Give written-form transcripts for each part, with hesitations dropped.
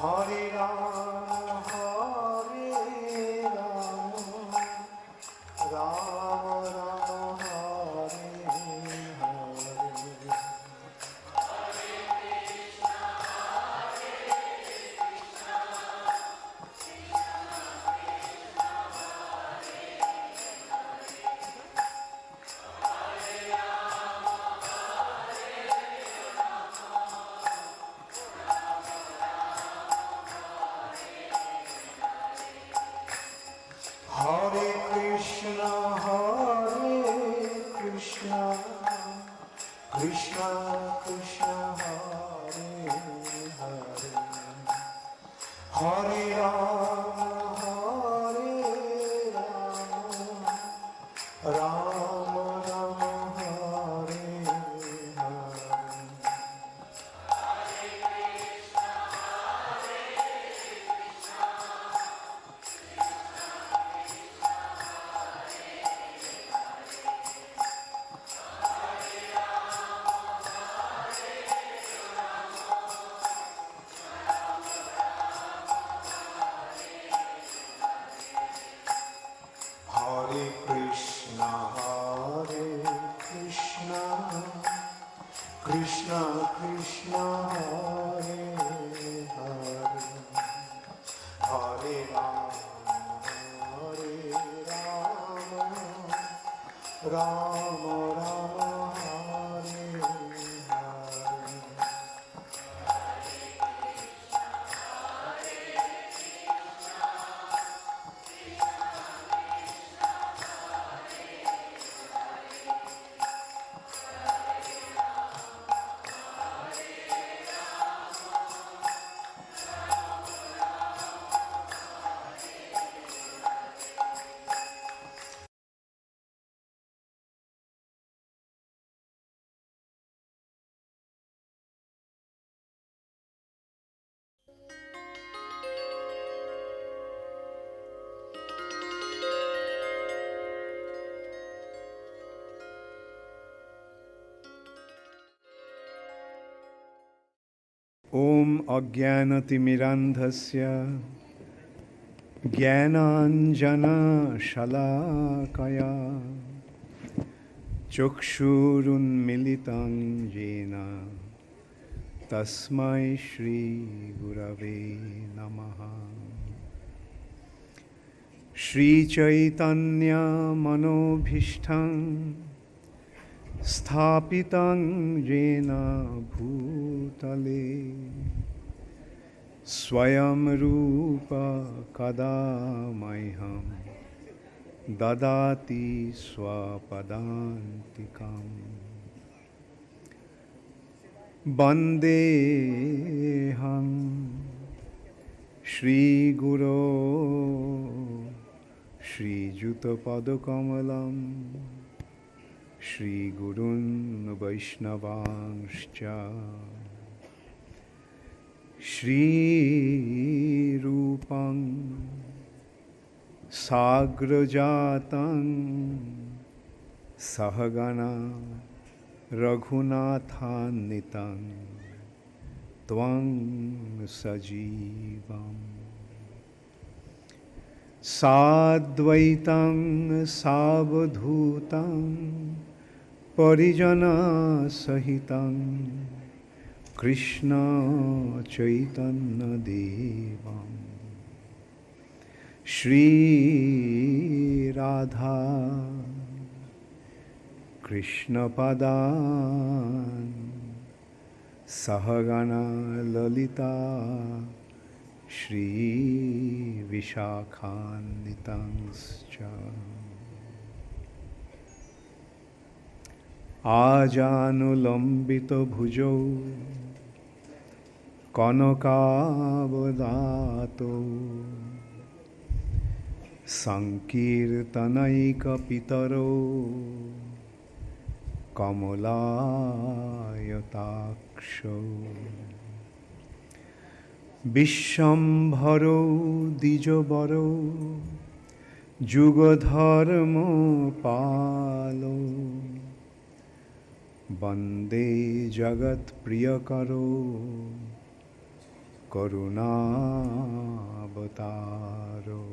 Hare Rama, Hare Rama, Rama Rama, Hare Hare. Hare Krishna, Krishna Krishna, Hare Hare, Hare Rama, Rama Rama, Hare Hare. Hare Krishna, Krishna Krishna, Hare Hare, Hare Rama, Rama Rama, Hare Hare. Om Ajnanatimirandhasya Jnananjana Shalakaya Chukshurunmilitam Jena Tasmai Shri Gurave Namaha. Shri Chaitanya Manobhishtam Sthapitam Jena Bhutale Swayam Rupa Kadamaiham Dadati Swapadantikam Bandeham Shri Guru Shri Juta Padakamalam Shri Gurun Vaishnavanscha Shri Rupam Sagrajatan Sahagana Raghunathannitam Tvam Sajivam Sadvaitam Savadhutam Parijana Sahitam Krishna Chaitanya Devam Shri Radha Krishna Padan Sahagana Lalita Shri Vishakhanitanscha Ajanulambita bhujo Kanakavadato Sankirtanaika pitaro Kamalayatāksho Vishambharo Dijabaro Jugadharma Palo Bande Jagat Priyakaro Karunavataro.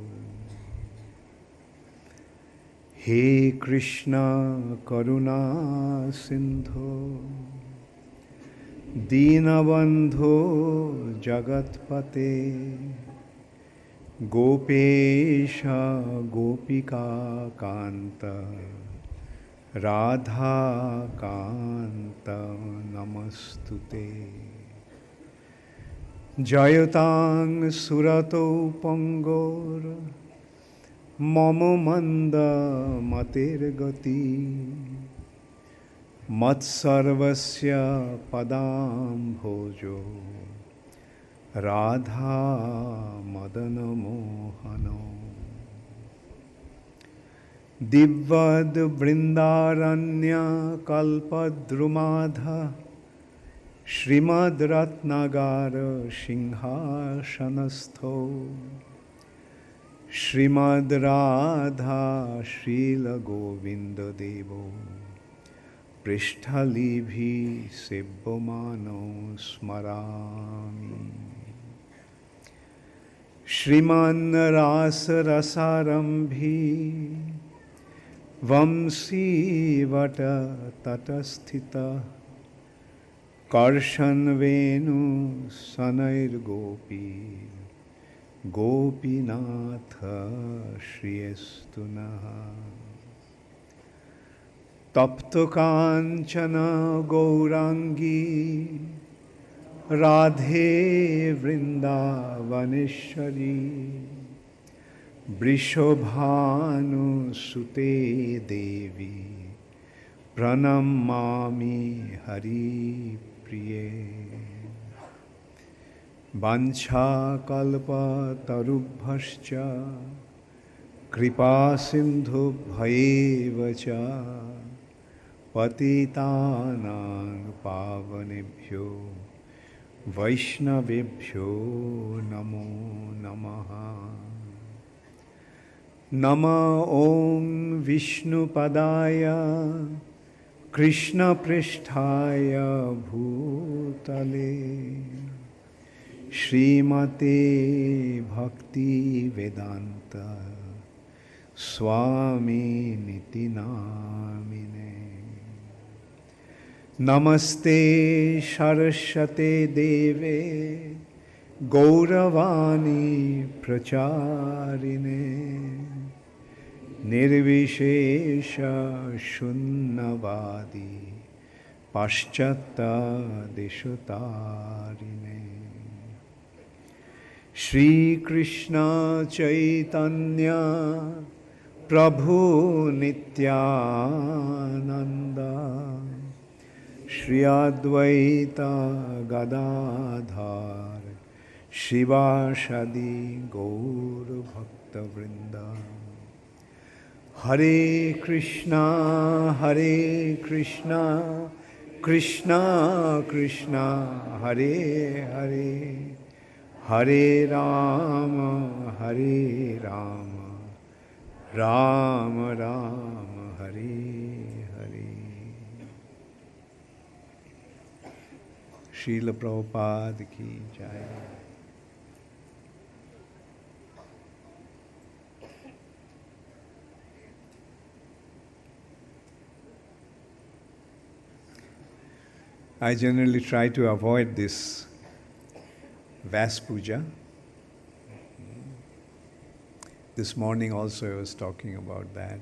He Krishna Karuna Sindho Dinabandho Jagatpate Gopesha Gopika Kanta Radha Kanta Namastute Jayatang Surato Pangor Mamo Manda Mater Gati Matsarvasya Padam Bhojo Radha Madana Mohano Divad Vrindaranya Kalpadrumadha Srimad Ratnagara Singhashanastho Srimad Radha Srila Govinda Devo Prishtalibhi Sebbomano Smarami Shriman Rasa Rasarambhi Vamsi Vata Tatasthita Karshan Venu Sanair Gopi Gopinatha Shriyastunaha Tapto Kanchana Gaurangi Radhe Vrindavaneshwari Brishobhanu Sute Devi Pranamami Hari Priye Vancha kalpa tarubhascha kripa sindhu bhayevacha patitanang pavanebhyo vaishnavebhyo namo namaha Nama Om Vishnu Padaya Krishna Pristhaya Bhutale Srimate Bhakti Vedanta Swami Niti Namine Namaste Saraswate Deve Gauravani Pracharine Nirvishesha Shunnavadi Paschata Deshotarine Shri Krishna Chaitanya Prabhu Nityananda Shri Advaita Gadadhar Shivashadi Gaur Bhakta Vrinda Hare Krishna Krishna Krishna Hare Hare Hare Rama Rama Rama Hare Hare Srila Prabhupada ki jai. I generally try to avoid this Vyas Puja. This morning also I was talking about that.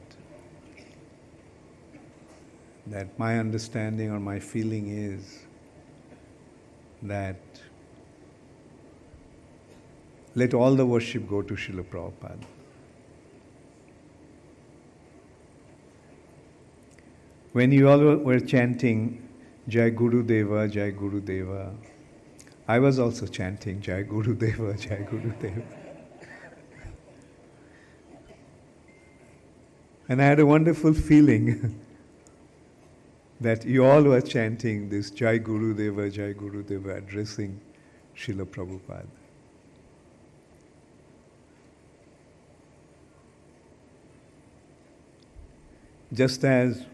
That my understanding or my feeling is that let all the worship go to Srila Prabhupada. When you all were chanting Jai Guru Deva, Jai Guru Deva, I was also chanting Jai Guru Deva, Jai Guru Deva. And I had a wonderful feeling that you all were chanting this Jai Guru Deva, addressing Srila Prabhupada. Just as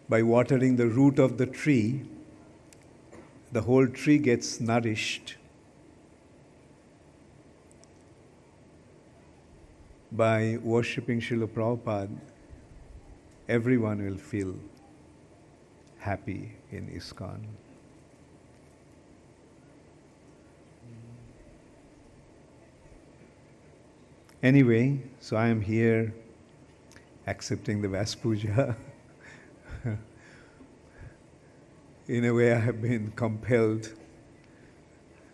by watering the root of the tree, the whole tree gets nourished by worshipping Srila Prabhupada, everyone will feel happy in Iskcon. Anyway, so I am here accepting the Vyas Puja. In a way, I have been compelled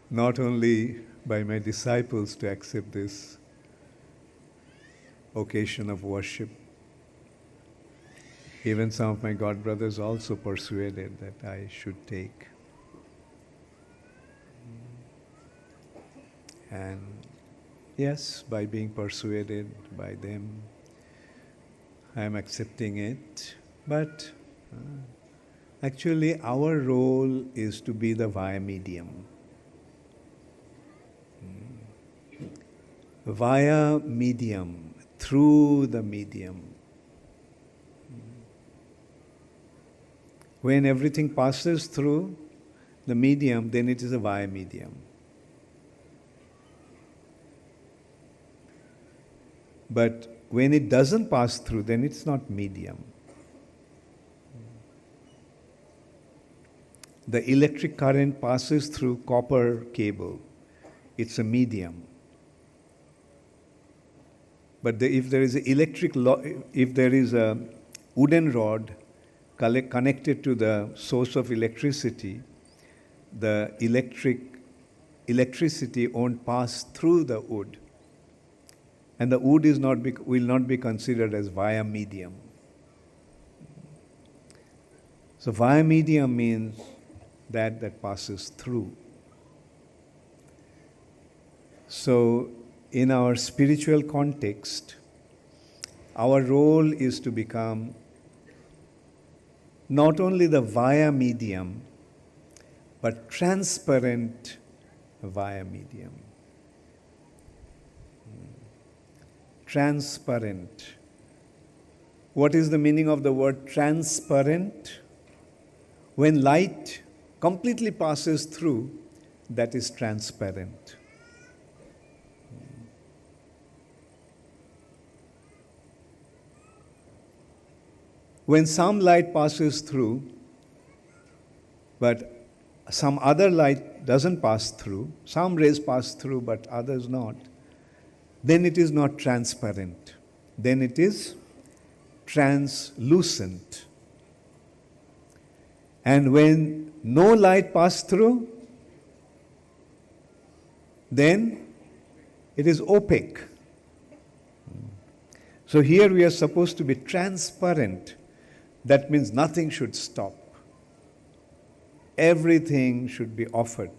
not only by my disciples to accept this occasion of worship, even some of my god brothers also persuaded that I should take. And yes, by being persuaded by them, I am accepting it. But actually, our role is to be the via medium. Via medium, through the medium. When everything passes through the medium, then it is a via medium. But when it doesn't pass through, then it's not medium. The electric current passes through copper cable. It's a medium. But if there is if there is a wooden rod connected to the source of electricity, the electricity won't pass through the wood. And the wood will not be considered as via medium. So via medium means that passes through. So in our spiritual context, our role is to become not only the via medium, but transparent via medium. Transparent. What is the meaning of the word transparent? When light completely passes through, that is transparent. When some light passes through, but some other light doesn't pass through, some rays pass through but others not, then it is not transparent. Then it is translucent. And when no light passes through, then it is opaque. So here we are supposed to be transparent. That means nothing should stop. Everything should be offered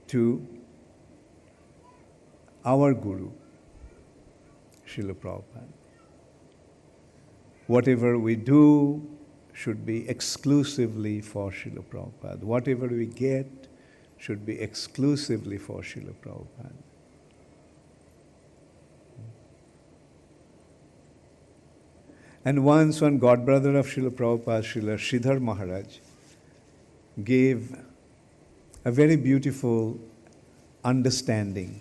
to our Guru, Srila Prabhupada. Whatever we do should be exclusively for Srila Prabhupada. Whatever we get should be exclusively for Srila Prabhupada. And once one godbrother of Srila Prabhupada, Srila Sridhar Maharaj, gave a very beautiful understanding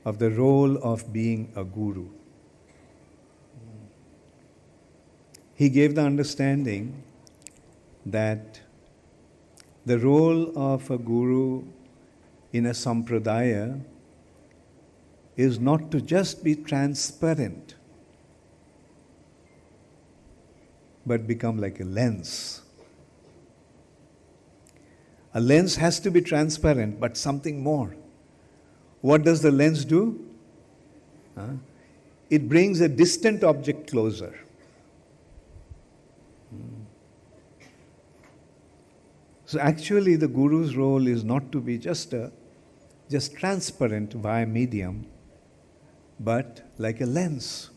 of the role of being a guru. He gave the understanding that the role of a guru in a sampradaya is not to just be transparent, but become like a lens. A lens has to be transparent, but something more. What does the lens do? It brings a distant object closer. So actually the Guru's role is not to be just transparent via medium, but like a lens.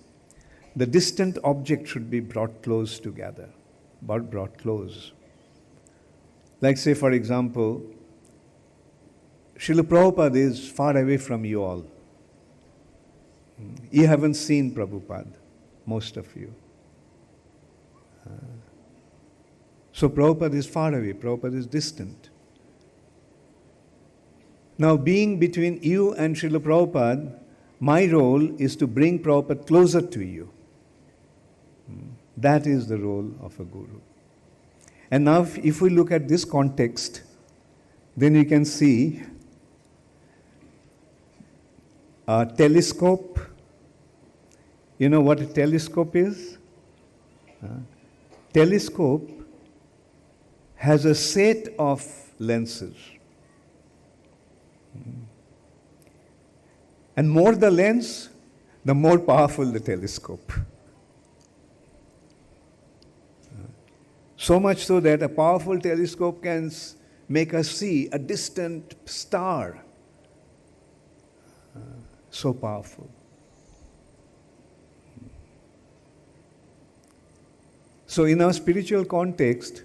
The distant object should be brought close together, brought close. Like say for example, Srila Prabhupada is far away from you all. You haven't seen Prabhupada, most of you. So Prabhupada is far away, Prabhupada is distant. Now being between you and Srila Prabhupada, My role is to bring Prabhupada closer to you. That is the role of a guru. And now if we look at this context, then you can see a telescope. You know what a telescope is? Telescope has a set of lenses. And more the lens, the more powerful the telescope. So much so that a powerful telescope can make us see a distant star. So powerful. So in our spiritual context,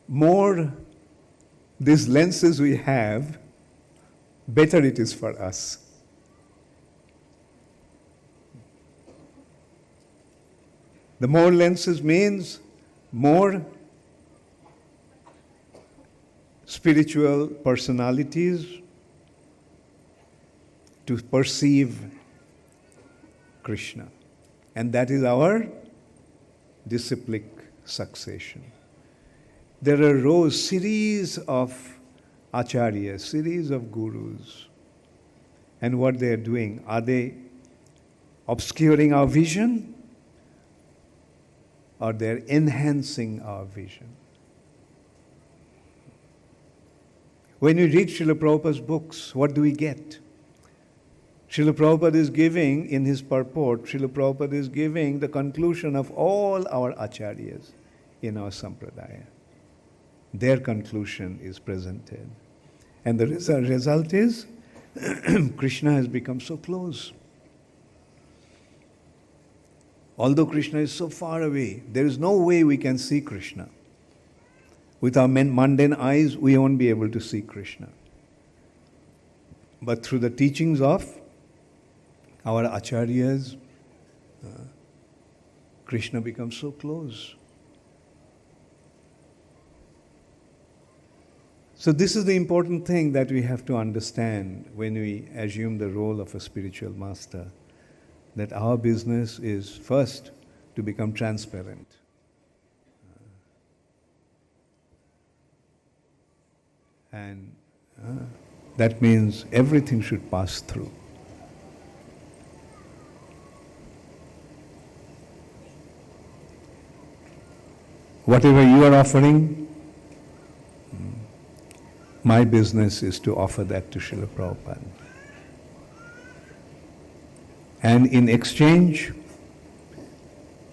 more these lenses we have, better it is for us. The more lenses means more spiritual personalities to perceive Krishna. And that is our disciplic succession. There are series of acharyas, series of gurus. And what they are doing, are they obscuring our vision? Or they're enhancing our vision? When we read Srila Prabhupada's books, what do we get? Srila Prabhupada is giving, in his purport, Srila Prabhupada is giving the conclusion of all our acharyas in our sampradaya. Their conclusion is presented. And the result is, Krishna has become so close. Although Krishna is so far away, there is no way we can see Krishna. With our mundane eyes, we won't be able to see Krishna. But through the teachings of our acharyas, Krishna becomes so close. So this is the important thing that we have to understand when we assume the role of a spiritual master, that our business is first to become transparent. And that means everything should pass through. Whatever you are offering, my business is to offer that to Srila Prabhupada. And in exchange,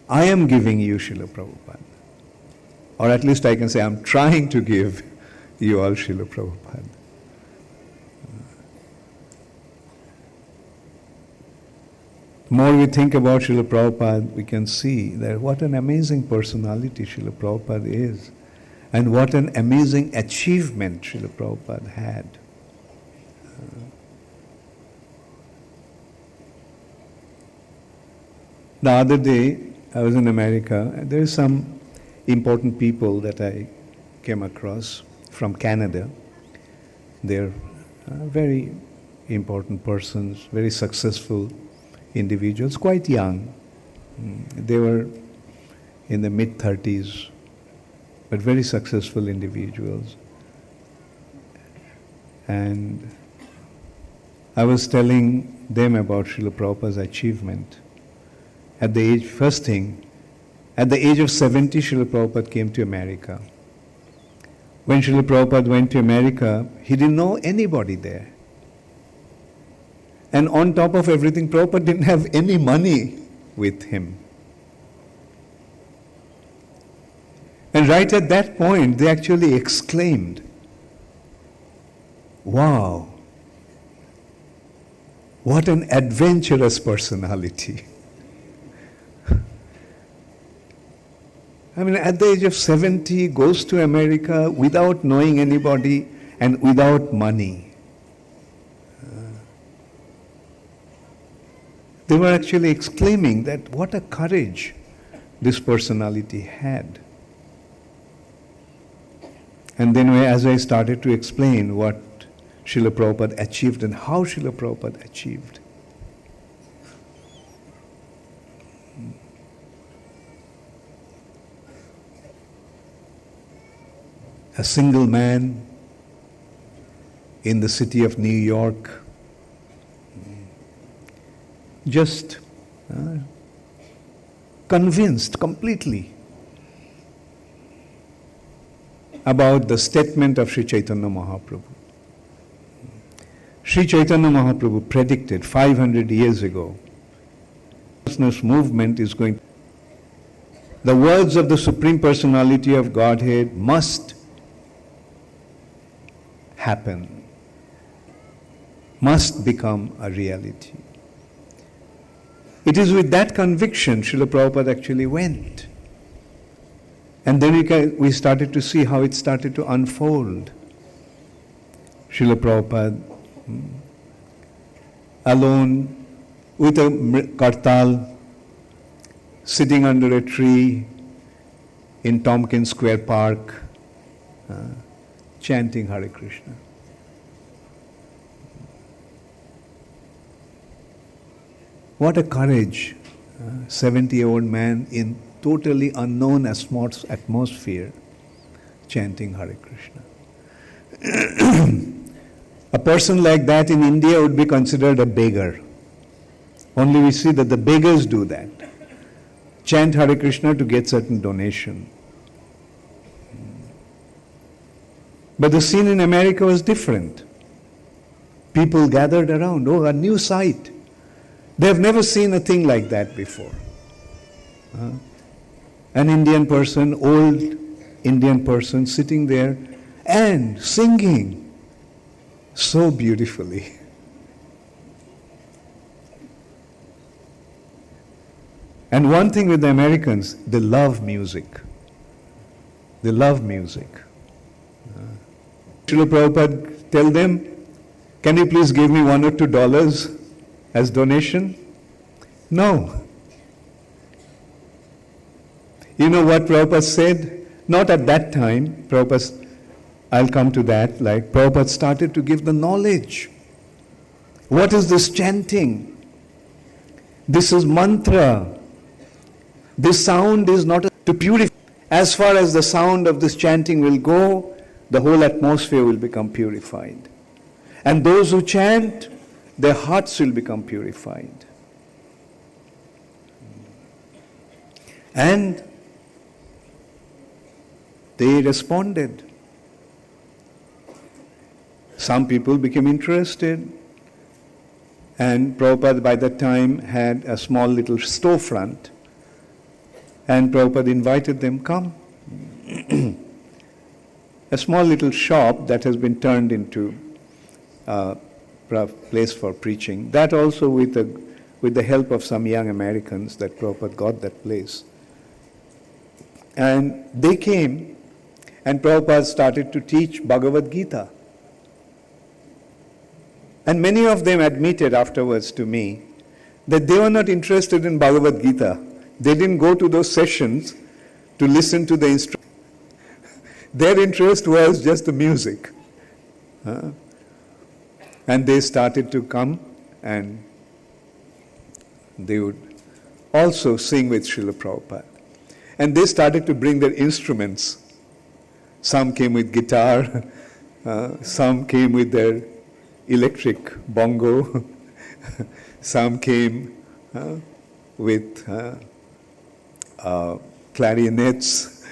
I am giving you Srila Prabhupada. Or at least I can say I'm trying to give you all Srila Prabhupada. The more we think about Srila Prabhupada, we can see that what an amazing personality Srila Prabhupada is, and what an amazing achievement Srila Prabhupada had. The other day, I was in America, and there are some important people that I came across from Canada. They're very important persons, very successful individuals, quite young. They were in the mid-30s, but very successful individuals. And I was telling them about Srila Prabhupada's achievement. At the age, first thing, at the age of 70, Srila Prabhupada came to America. When Srila Prabhupada went to America, he didn't know anybody there. And on top of everything, Prabhupada didn't have any money with him. And right at that point, they actually exclaimed, "Wow, what an adventurous personality." I mean, at the age of 70, goes to America without knowing anybody and without money. They were actually exclaiming that what a courage this personality had. And then as I started to explain what Srila Prabhupada achieved and how Srila Prabhupada achieved, a single man in the city of New York, just convinced completely about the statement of Sri Chaitanya Mahaprabhu. Sri Chaitanya Mahaprabhu predicted 500 years ago, consciousness movement is going. The words of the Supreme Personality of Godhead must happen, must become a reality. It is with that conviction Srila Prabhupada actually went. And then we started to see how it started to unfold. Srila Prabhupada, alone with a kartal, sitting under a tree in Tompkins Square Park, chanting Hare Krishna. What a courage, 70-year-old man in totally unknown atmosphere, chanting Hare Krishna. A person like that in India would be considered a beggar. Only we see that the beggars do that. Chant Hare Krishna to get certain donation. But the scene in America was different. People gathered around, oh, a new sight. They have never seen a thing like that before. An Indian person, old Indian person sitting there and singing so beautifully. And one thing with the Americans, they love music. They love music. Srila Prabhupada tell them, can you please give me $1 or $2 as donation? No. You know what Prabhupada said? Not at that time. Prabhupada, I'll come to that. Like Prabhupada started to give the knowledge. What is this chanting? This is mantra. This sound is not to purify. As far as the sound of this chanting will go, the whole atmosphere will become purified. And those who chant, their hearts will become purified. And they responded. Some people became interested. And Prabhupada by that time had a small little storefront. And Prabhupada invited them, come. A small little shop that has been turned into a place for preaching. That also with the help of some young Americans that Prabhupada got that place. And they came and Prabhupada started to teach Bhagavad Gita. And many of them admitted afterwards to me that they were not interested in Bhagavad Gita. They didn't go to those sessions to listen to the instruction. Their interest was just the music. And they started to come and they would also sing with Srila Prabhupada. And they started to bring their instruments. Some came with guitar, some came with their electric bongo, some came with clarinets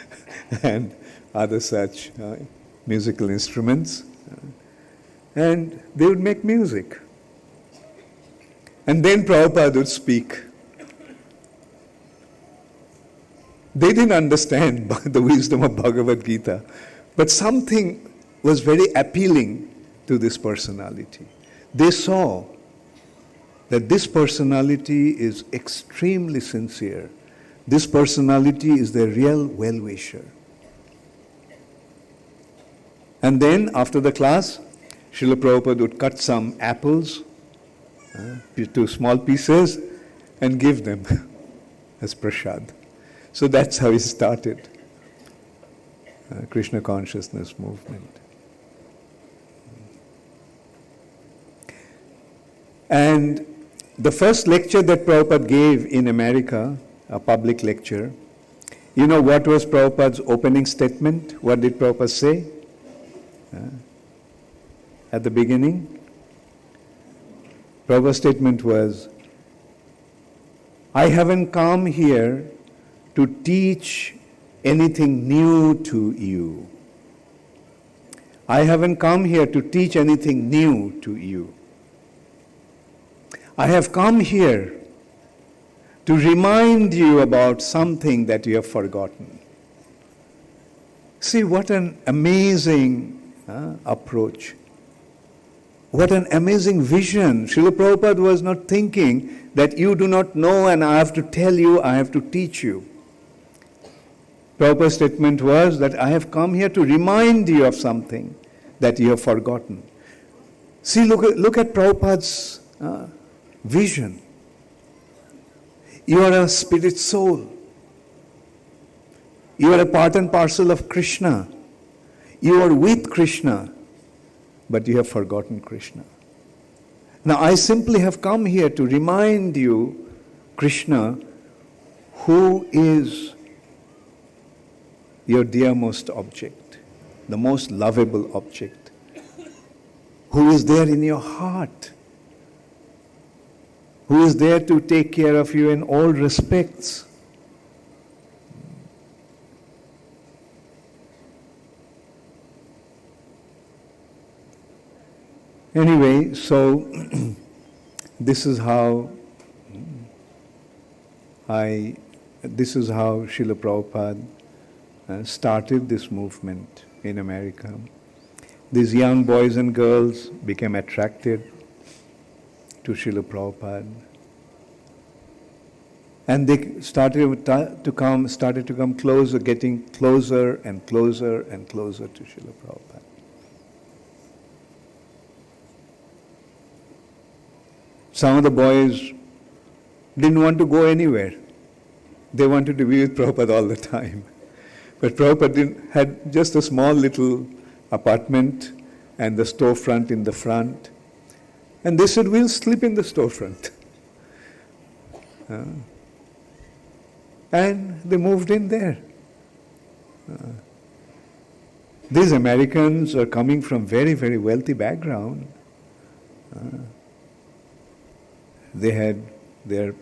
and other such musical instruments. And they would make music. And then Prabhupada would speak. They didn't understand the wisdom of Bhagavad Gita, but something was very appealing to this personality. They saw that this personality is extremely sincere. This personality is the real well-wisher. And then after the class, Srila Prabhupada would cut some apples to small pieces and give them as prasad. So that's how he started Krishna consciousness movement. And the first lecture that Prabhupada gave in America, a public lecture, you know what was Prabhupada's opening statement? What did Prabhupada say? at the beginning? Prabhupada's statement was, I haven't come here to teach anything new to you. I haven't come here to teach anything new to you. I have come here to remind you about something that you have forgotten. See what an amazing approach. What an amazing vision. Srila Prabhupada was not thinking that you do not know and I have to tell you, I have to teach you. Prabhupada's statement was that I have come here to remind you of something that you have forgotten. See, look at Prabhupada's vision. You are a spirit soul. You are a part and parcel of Krishna. You are with Krishna, but you have forgotten Krishna. Now, I simply have come here to remind you, Krishna, who is your dearmost object, the most lovable object, who is there in your heart, who is there to take care of you in all respects. Anyway, so this is how Srila Prabhupada started this movement in America. These young boys and girls became attracted to Srila Prabhupada. And they started to come closer, getting closer and closer and closer to Srila Prabhupada. Some of the boys didn't want to go anywhere. They wanted to be with Prabhupada all the time. But Prabhupada had just a small little apartment and the storefront in the front. And they said, we'll sleep in the storefront. And they moved in there. These Americans are coming from very, very wealthy background. They had their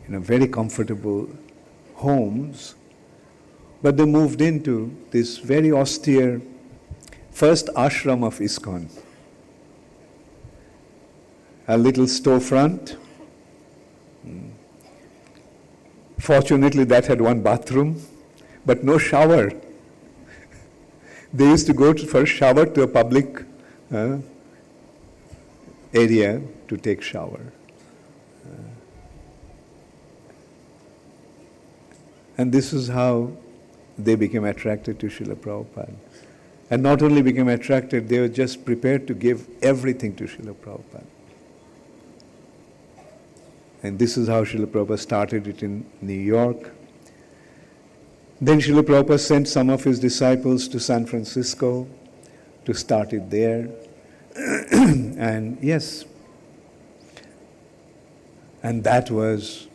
very comfortable homes, but they moved into this very austere first ashram of Iskcon. A little storefront. Fortunately, that had one bathroom, but no shower. They used to go for a shower to a public area to take shower. And this is how they became attracted to Srila Prabhupada. And not only became attracted, they were just prepared to give everything to Srila Prabhupada. And this is how Srila Prabhupada started it in New York. Then Srila Prabhupada sent some of his disciples to San Francisco to start it there. And yes, and that was,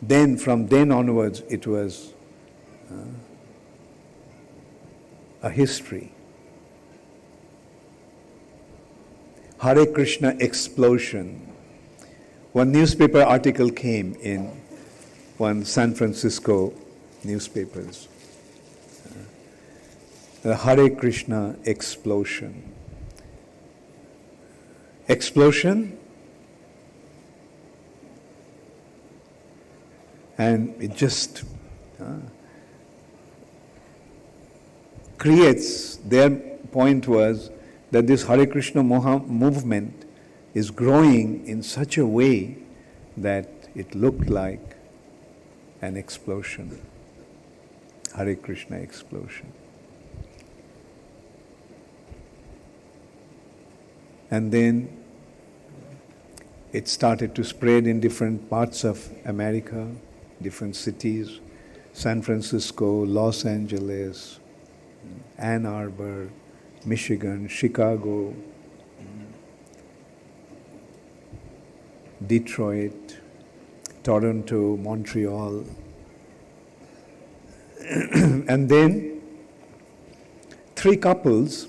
then from then onwards, it was a history. Hare Krishna explosion. One newspaper article came in one San Francisco newspapers. The Hare Krishna explosion. Explosion, and it just creates, their point was that this Hare Krishna movement is growing in such a way that it looked like an explosion. Hare Krishna explosion. And then it started to spread in different parts of America, different cities, San Francisco, Los Angeles, Ann Arbor, Michigan, Chicago, Detroit, Toronto, Montreal. And then 3 couples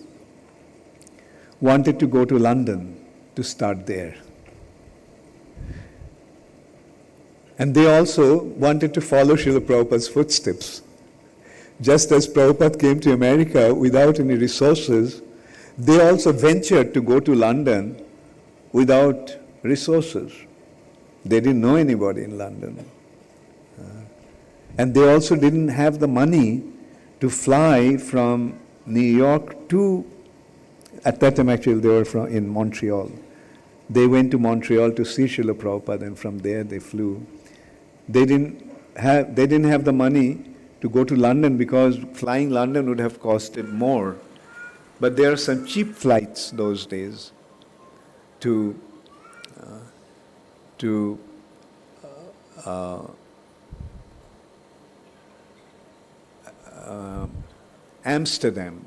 wanted to go to London to start there. And they also wanted to follow Srila Prabhupada's footsteps. Just as Prabhupada came to America without any resources, they also ventured to go to London without resources. They didn't know anybody in London. And they also didn't have the money to fly from New York to, at that time actually they were in Montreal. They went to Montreal to see Srila Prabhupada, and from there they flew. They didn't have the money to go to London because flying London would have costed more. But there are some cheap flights those days to Amsterdam.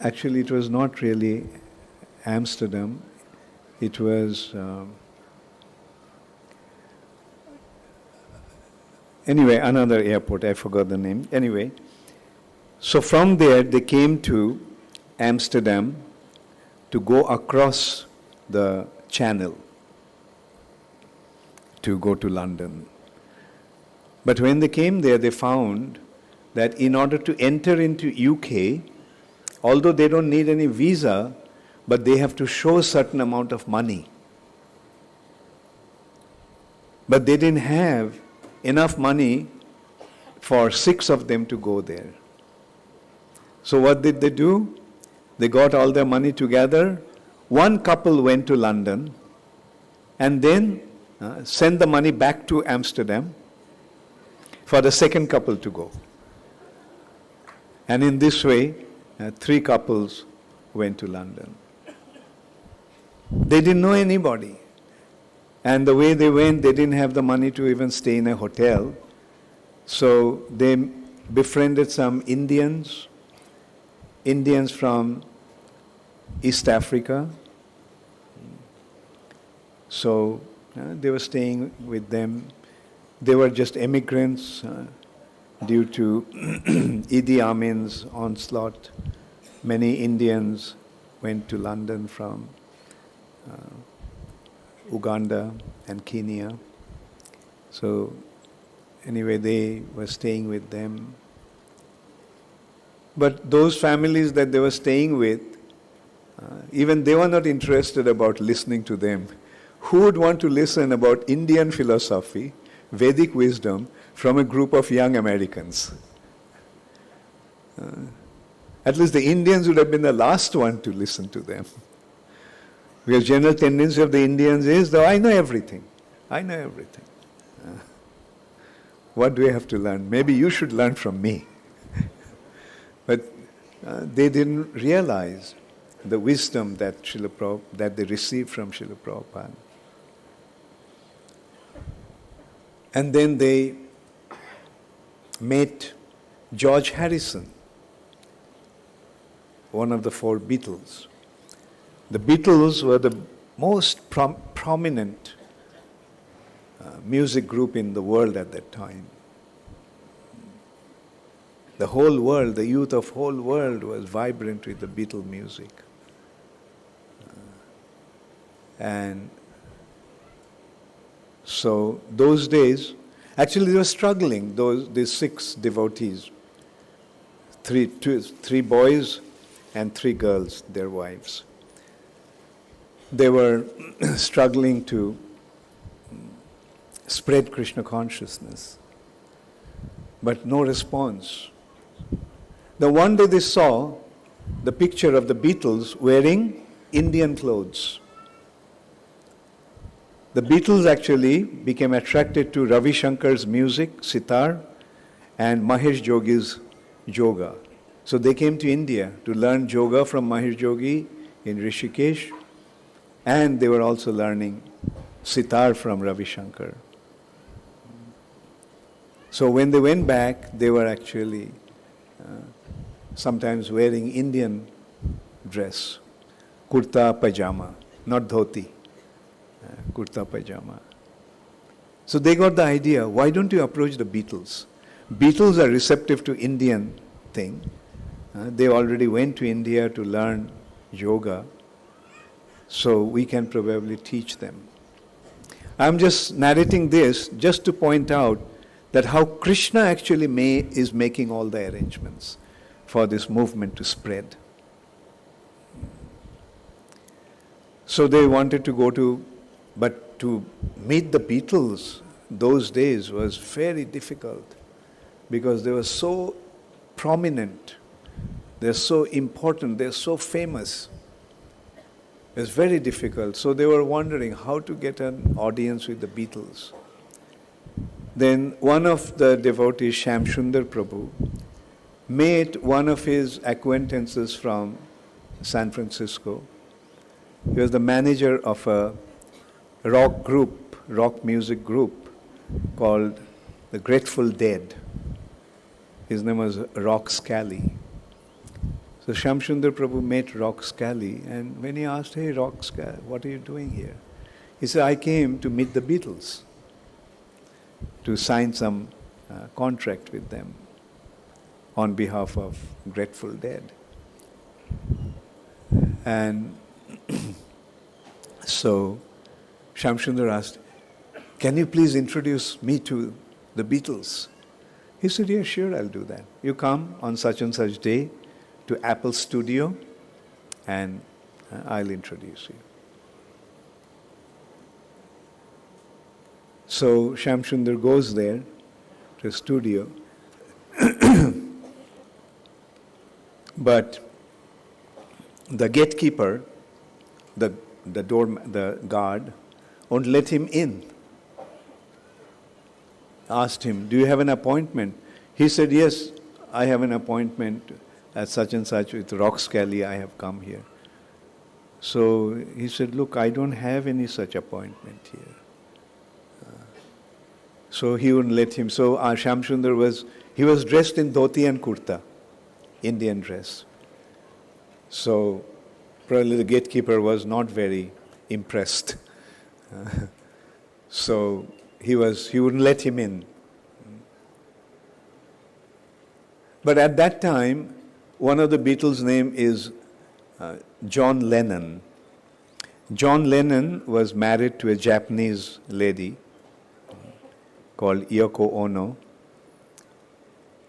Actually, it was not really Amsterdam. It was anyway another airport. I forgot the name. Anyway, so from there they came to Amsterdam to go across the channel to go to London. But when they came there, they found that in order to enter into UK, although they don't need any visa, but they have to show a certain amount of money. But they didn't have enough money for 6 of them to go there. So what did they do? They got all their money together. One couple went to London and then sent the money back to Amsterdam for the second couple to go. And in this way, 3 couples went to London. They didn't know anybody. And the way they went, they didn't have the money to even stay in a hotel. So they befriended some Indians from East Africa. So they were staying with them. They were just immigrants due to Idi Amin's onslaught. Many Indians went to London from Uganda and Kenya. So anyway, they were staying with them. But those families that they were staying with, even they were not interested about listening to them. Who would want to listen about Indian philosophy, Vedic wisdom, from a group of young Americans? At least the Indians would have been the last one to listen to them. Because general tendency of the Indians is, though, I know everything. I know everything. What do I have to learn? Maybe you should learn from me. But they didn't realize the wisdom that that they received from Srila Prabhupada. And then they met George Harrison, one of the 4 Beatles. The Beatles were the most prominent music group in the world at that time. The whole world, the youth of whole world was vibrant with the Beatle music. And so those days, actually they were struggling, these 6 devotees, 3 boys and 3 girls, their wives. They were struggling to spread Krishna consciousness, but no response. Then one day they saw the picture of the Beatles wearing Indian clothes. The Beatles actually became attracted to Ravi Shankar's music, sitar, and Mahesh Yogi's yoga. So they came to India to learn yoga from Mahesh Yogi in Rishikesh, and they were also learning sitar from Ravi Shankar. So when they went back, they were actually sometimes wearing Indian dress, kurta pajama, not dhoti, kurta pajama. So they got the idea, why don't you approach the Beatles? Beatles are receptive to Indian thing. They already went to India to learn yoga, so we can probably teach them. I'm just narrating this just to point out that how Krishna actually is making all the arrangements for this movement to spread. So they wanted to go to, but to meet the Beatles those days was very difficult because they were so prominent, they're so important, they're so famous. It's very difficult. So they were wondering how to get an audience with the Beatles. Then one of the devotees, Shamsundar Prabhu, met one of his acquaintances from San Francisco. He was the manager of a rock music group called the Grateful Dead. His name was Rock Scally. So Shamsundar Prabhu met Rock Scally, and when he asked, "Hey Rock Scally, what are you doing here?" He said, "I came to meet the Beatles, to sign some contract with them on behalf of Grateful Dead." And so Shamsundar asked, "Can you please introduce me to the Beatles?" He said, "Yeah, sure, I'll do that. You come on such and such day to Apple Studio and I'll introduce you." So Shamsundar goes there to the studio, but the gatekeeper, the guard, won't let him in. Asked him, "Do you have an appointment?" He said, "Yes, I have an appointment at such and such with Rock Scally, I have come here." So he said, "Look, I don't have any such appointment here." So he wouldn't let him. So Shamsundar was dressed in dhoti and kurta, Indian dress. So probably the gatekeeper was not very impressed. So he wouldn't let him in. But at that time, one of the Beatles' name is John Lennon. John Lennon was married to a Japanese lady called Yoko Ono.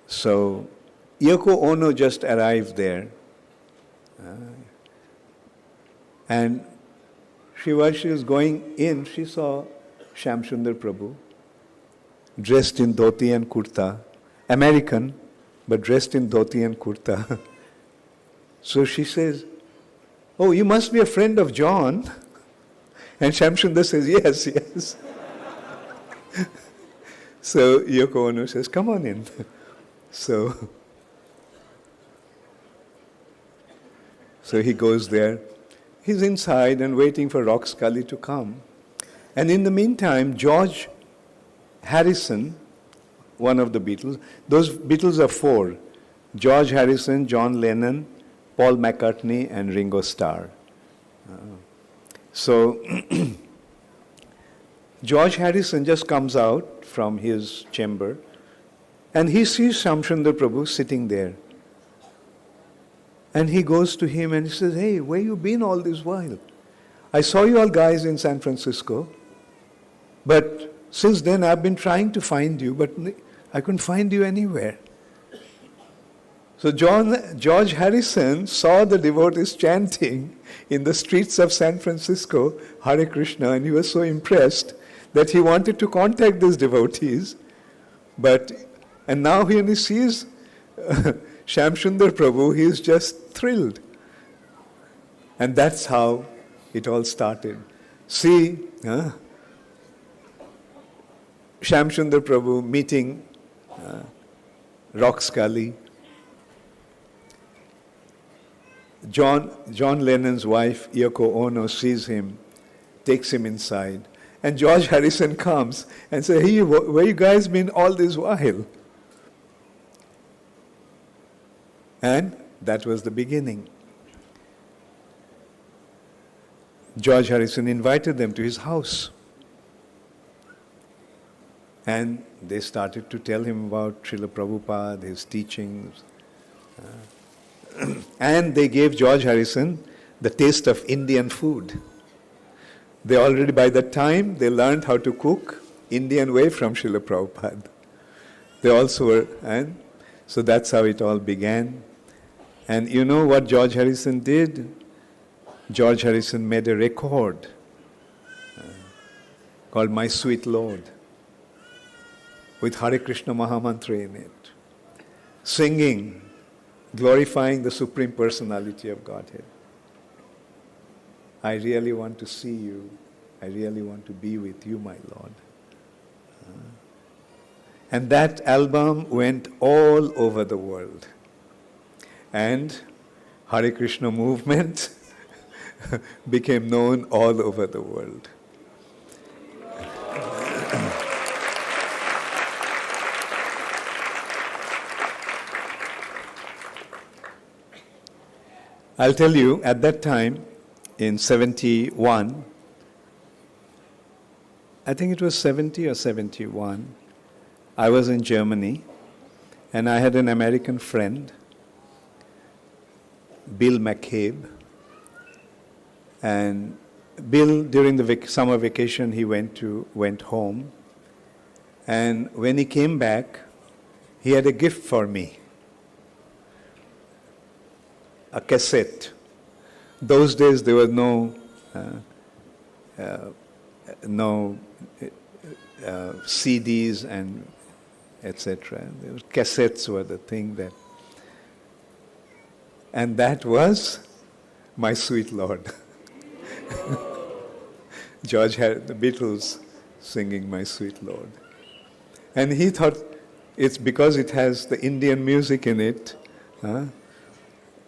So Yoko Ono just arrived there. And while she was going in, she saw Shamsundar Prabhu dressed in dhoti and kurta, American, but dressed in dhoti and kurta. So she says, "Oh, you must be a friend of John." And Shamsundar says, "Yes, yes." So Yoko Ono says, "Come on in." So he goes there. He's inside and waiting for Rock Scally to come. And in the meantime, George Harrison, one of the Beatles, those Beatles are four: George Harrison, John Lennon, Paul McCartney, and Ringo Starr. So George Harrison just comes out from his chamber and he sees Shamsundar Prabhu sitting there. And he goes to him and he says, "Hey, where you been all this while? I saw you all guys in San Francisco, but since then I've been trying to find you, but I couldn't find you anywhere." So George Harrison saw the devotees chanting in the streets of San Francisco, Hare Krishna, and he was so impressed that he wanted to contact these devotees. And now when he sees Shamsundar Prabhu, he is just thrilled. And that's how it all started. See, Shamsundar Prabhu meeting Rock Scally. John Lennon's wife, Yoko Ono, sees him, takes him inside. And George Harrison comes and says, "Hey, where you guys been all this while?" And that was the beginning. George Harrison invited them to his house. And they started to tell him about Srila Prabhupada, his teachings. And they gave George Harrison the taste of Indian food. They already, by that time, they learned how to cook Indian way from Srila Prabhupada. They also were, and so that's how it all began. And you know what George Harrison did? George Harrison made a record called My Sweet Lord with Hare Krishna Mahamantra in it, singing, glorifying the Supreme Personality of Godhead. I really want to see you. I really want to be with you, my Lord. And that album went all over the world. And Hare Krishna movement became known all over the world. I'll tell you, at that time, in 71, I think it was 70 or 71, I was in Germany, and I had an American friend, Bill McCabe. And Bill, during the summer vacation, he went home. And when he came back, he had a gift for me. A cassette. Those days there was no CDs and etc. Cassettes were the thing that, and that was My Sweet Lord. George had the Beatles singing My Sweet Lord. And he thought it's because it has the Indian music in it,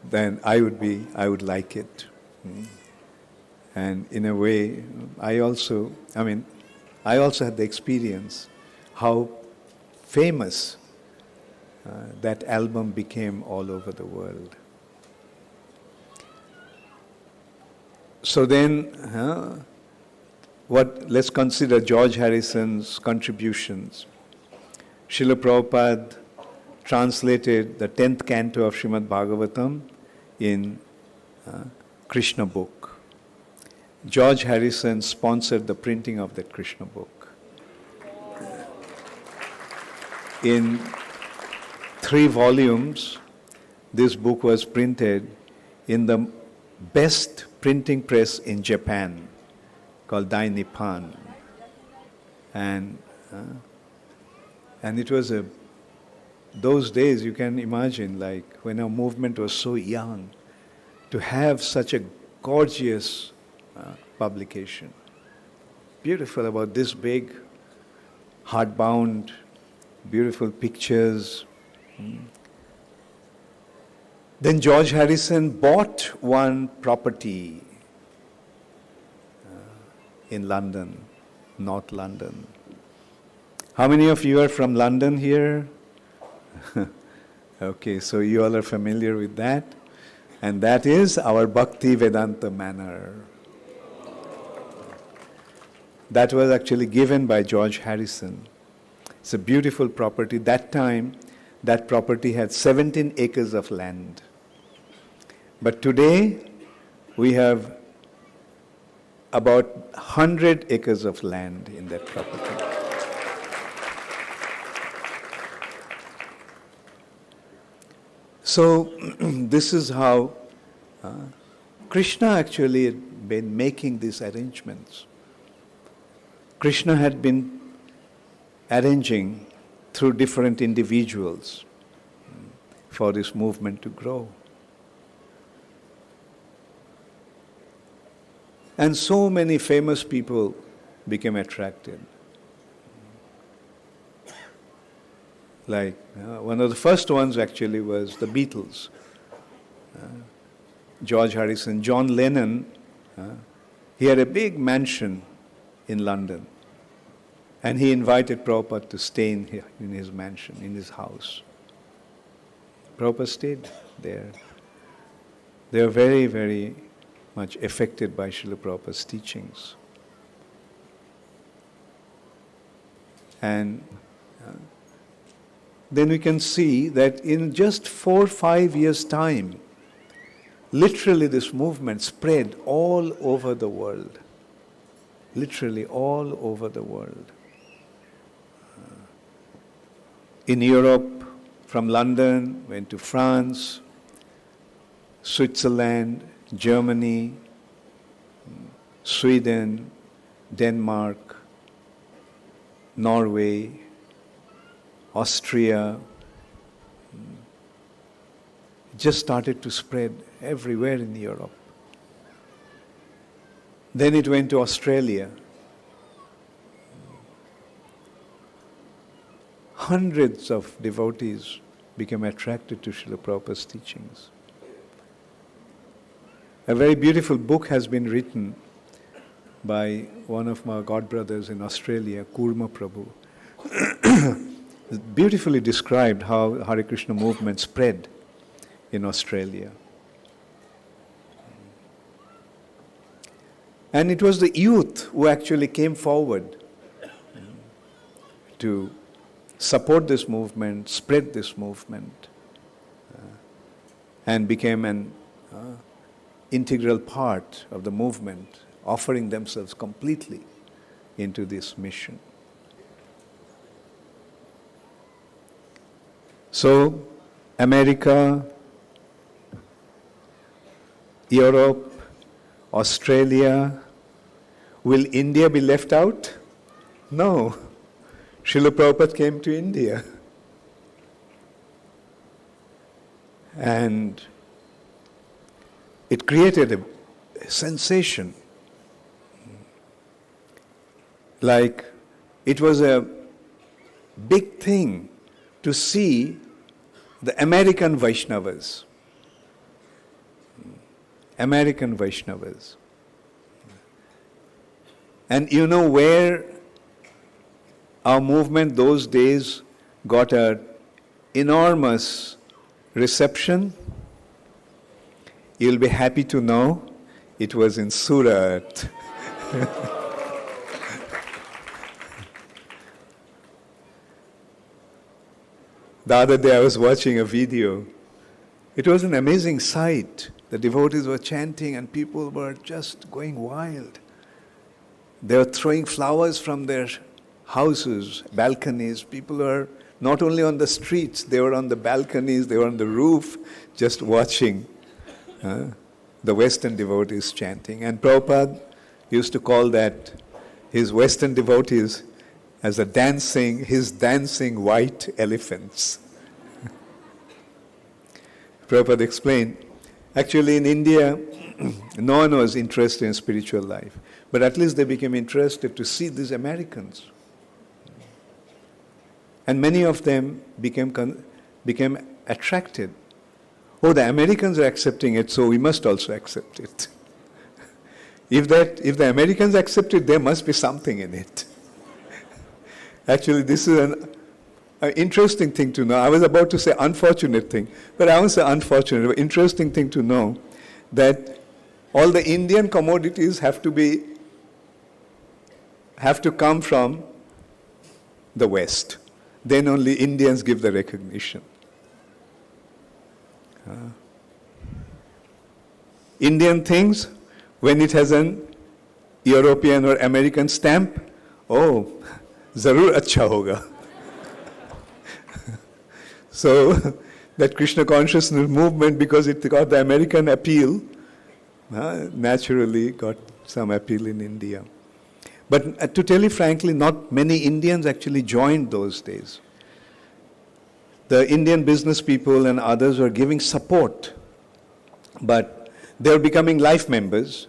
then I would like it. And in a way, I also had the experience how famous that album became all over the world. So then, let's consider George Harrison's contributions. Srila Prabhupada translated the 10th canto of Srimad Bhagavatam in Krishna book. George Harrison sponsored the printing of that Krishna book. In 3 volumes, this book was printed in the best printing press in Japan, called Dai Nippon. And it was those days, you can imagine, like when our movement was so young, to have such a gorgeous publication. Beautiful, about this big, hardbound, beautiful pictures. Then George Harrison bought one property in London, North London. How many of you are from London here? Okay, so you all are familiar with that. And that is our Bhakti Vedanta Manor. That was actually given by George Harrison. It's a beautiful property. That time, that property had 17 acres of land. But today, we have about 100 acres of land in that property. So, this is how Krishna actually had been making these arrangements. Krishna had been arranging through different individuals for this movement to grow. And so many famous people became attracted. Like, one of the first ones actually was the Beatles. George Harrison, John Lennon, he had a big mansion in London. And he invited Prabhupada to stay in his mansion, in his house. Prabhupada stayed there. They were very, very much affected by Srila Prabhupada's teachings. And then we can see that in just 4 or 5 years' time, literally this movement spread all over the world. Literally all over the world. In Europe, from London, went to France, Switzerland, Germany, Sweden, Denmark, Norway, Austria. It just started to spread everywhere in Europe. Then it went to Australia. Hundreds of devotees became attracted to Srila Prabhupada's teachings. A very beautiful book has been written by one of my godbrothers in Australia, Kurma Prabhu. Beautifully described how Hare Krishna movement spread in Australia. And it was the youth who actually came forward to support this movement, spread this movement, and became an integral part of the movement, offering themselves completely into this mission. So, America, Europe, Australia, will India be left out? No. Srila Prabhupada came to India. And it created a sensation. Like it was a big thing to see the American Vaishnavas. American Vaishnavas. And you know where our movement those days got an enormous reception? You'll be happy to know it was in Surat. The other day I was watching a video. It was an amazing sight. The devotees were chanting and people were just going wild. They were throwing flowers from their houses, balconies. People were not only on the streets, they were on the balconies, they were on the roof, just watching the Western devotees chanting. And Prabhupada used to call that his Western devotees as his dancing white elephants. Prabhupada explained, actually in India, no one was interested in spiritual life, but at least they became interested to see these Americans. And many of them became attracted. Oh, the Americans are accepting it, so we must also accept it. If the Americans accept it, there must be something in it. Actually, this is an interesting thing to know. I was about to say unfortunate thing, but I won't say unfortunate, but interesting thing to know that all the Indian commodities have to come from the West. Then only Indians give the recognition. Indian things, when it has an European or American stamp, oh, zarur acha hoga. So that Krishna consciousness movement, because it got the American appeal, naturally got some appeal in India. But to tell you frankly, not many Indians actually joined those days. The Indian business people and others were giving support, but they were becoming life members,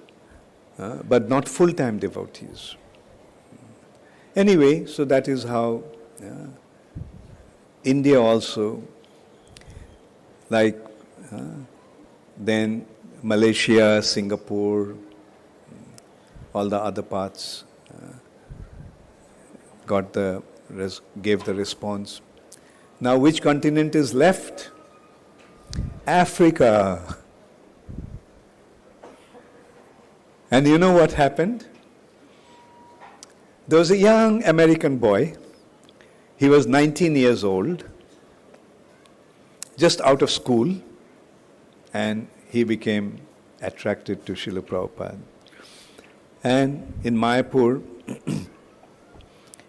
but not full-time devotees. Anyway, so that is how India also, like then Malaysia, Singapore, all the other parts gave the response. Now which continent is left? Africa. And you know what happened? There was a young American boy. He was 19 years old, just out of school, and he became attracted to Srila Prabhupada. And in Mayapur,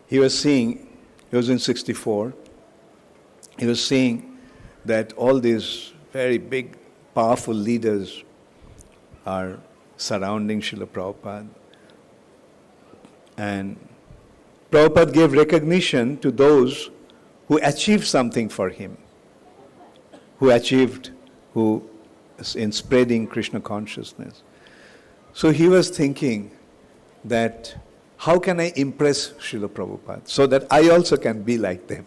he was in 64, he was seeing that all these very big, powerful leaders are surrounding Srila Prabhupada. And Prabhupada gave recognition to those who achieved something for him, who in spreading Krishna consciousness. So he was thinking that how can I impress Srila Prabhupada so that I also can be like them,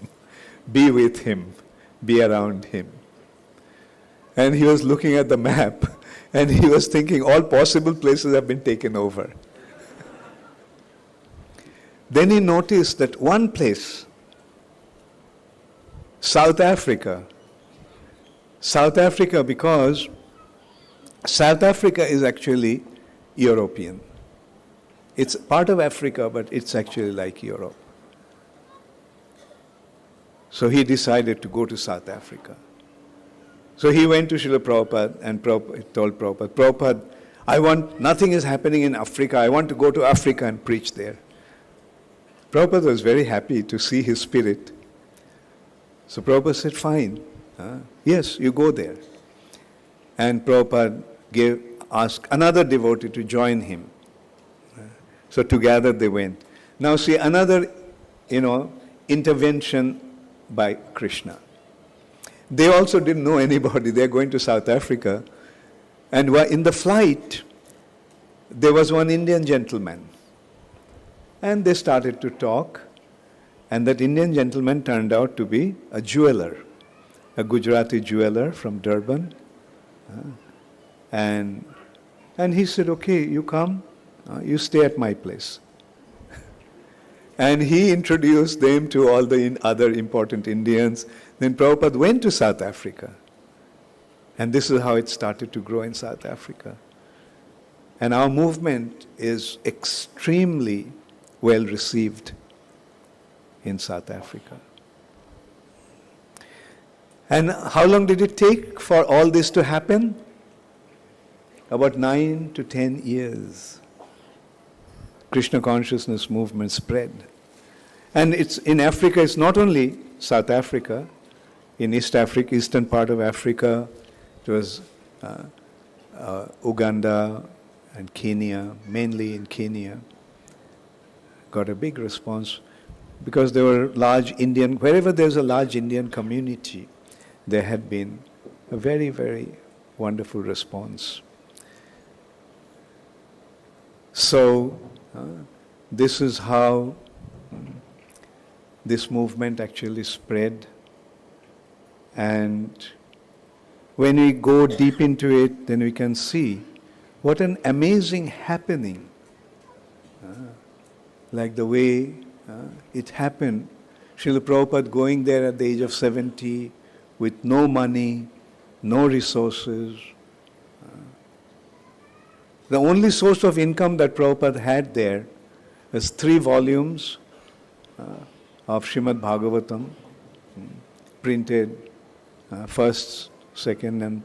be with him, be around him. And he was looking at the map and he was thinking all possible places have been taken over. Then he noticed that one place, South Africa, because South Africa is actually European. It's part of Africa, but it's actually like Europe. So he decided to go to South Africa. So he went to Srila Prabhupada and told Prabhupada, nothing is happening in Africa, I want to go to Africa and preach there. Prabhupada was very happy to see his spirit. So Prabhupada said, fine, yes, you go there. And Prabhupada asked another devotee to join him. So together they went. Now see another, intervention by Krishna. They also didn't know anybody. They're going to South Africa. And in the flight, there was one Indian gentleman. And they started to talk. And that Indian gentleman turned out to be a jeweler, a Gujarati jeweler from Durban. And he said, okay, you come, you stay at my place. And he introduced them to all the other important Indians. Then Prabhupada went to South Africa. And this is how it started to grow in South Africa. And our movement is extremely well received in South Africa. And how long did it take for all this to happen? About 9 to 10 years. Krishna consciousness movement spread. And it's in Africa, it's not only South Africa, in East Africa, eastern part of Africa, it was Uganda and Kenya, mainly in Kenya, got a big response because there were wherever there's a large Indian community, there had been a very, very wonderful response. So, this is how this movement actually spread. And when we go deep into it, then we can see what an amazing happening. Like the way it happened. Srila Prabhupada going there at the age of 70 with no money, no resources. The only source of income that Prabhupada had there was 3 volumes of Srimad Bhagavatam, printed first, second, and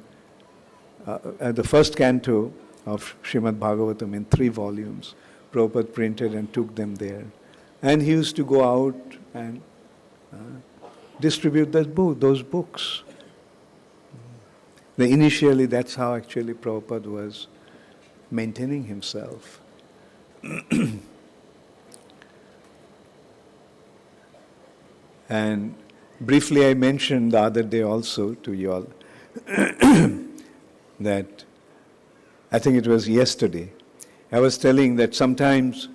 the first canto of Srimad Bhagavatam in 3 volumes. Prabhupada printed and took them there. And he used to go out and distribute those books. Initially, that's how actually Prabhupada was maintaining himself. And briefly I mentioned the other day also to you all that, I think it was yesterday, I was telling that sometimes,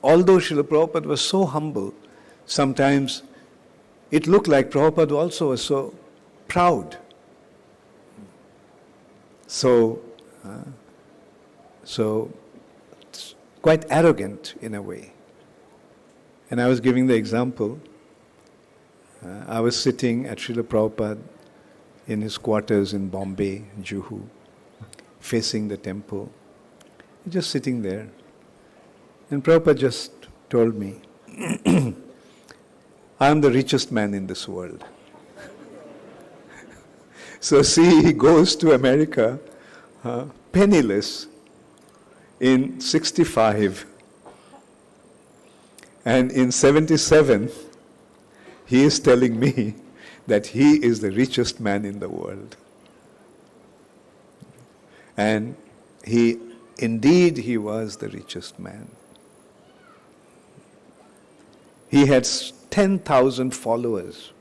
although Srila Prabhupada was so humble, sometimes it looked like Prabhupada also was so proud. So quite arrogant in a way. And I was giving the example. I was sitting at Srila Prabhupada in his quarters in Bombay, Juhu, facing the temple, just sitting there. And Prabhupada just told me, I am the richest man in this world. So see, he goes to America penniless in 65, and in 77 he is telling me that he is the richest man in the world. And he was the richest man. He had 10,000 followers.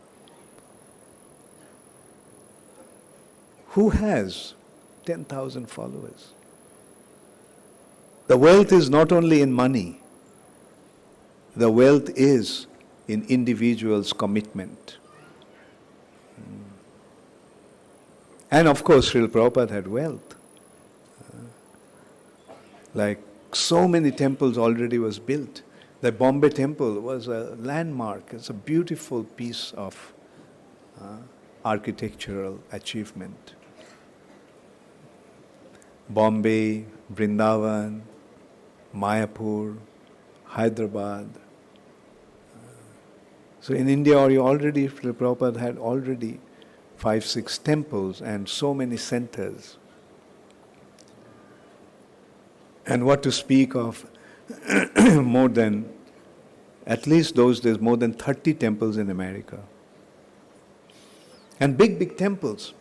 Who has 10,000 followers? The wealth is not only in money. The wealth is in individuals' commitment. And of course, Srila Prabhupada had wealth. Like so many temples already was built. The Bombay temple was a landmark. It's a beautiful piece of architectural achievement. Bombay, Vrindavan, Mayapur, Hyderabad. So in India, Srila Prabhupada had already 5-6 temples and so many centers. And what to speak of more than, at least those days, more than 30 temples in America. And big, big temples.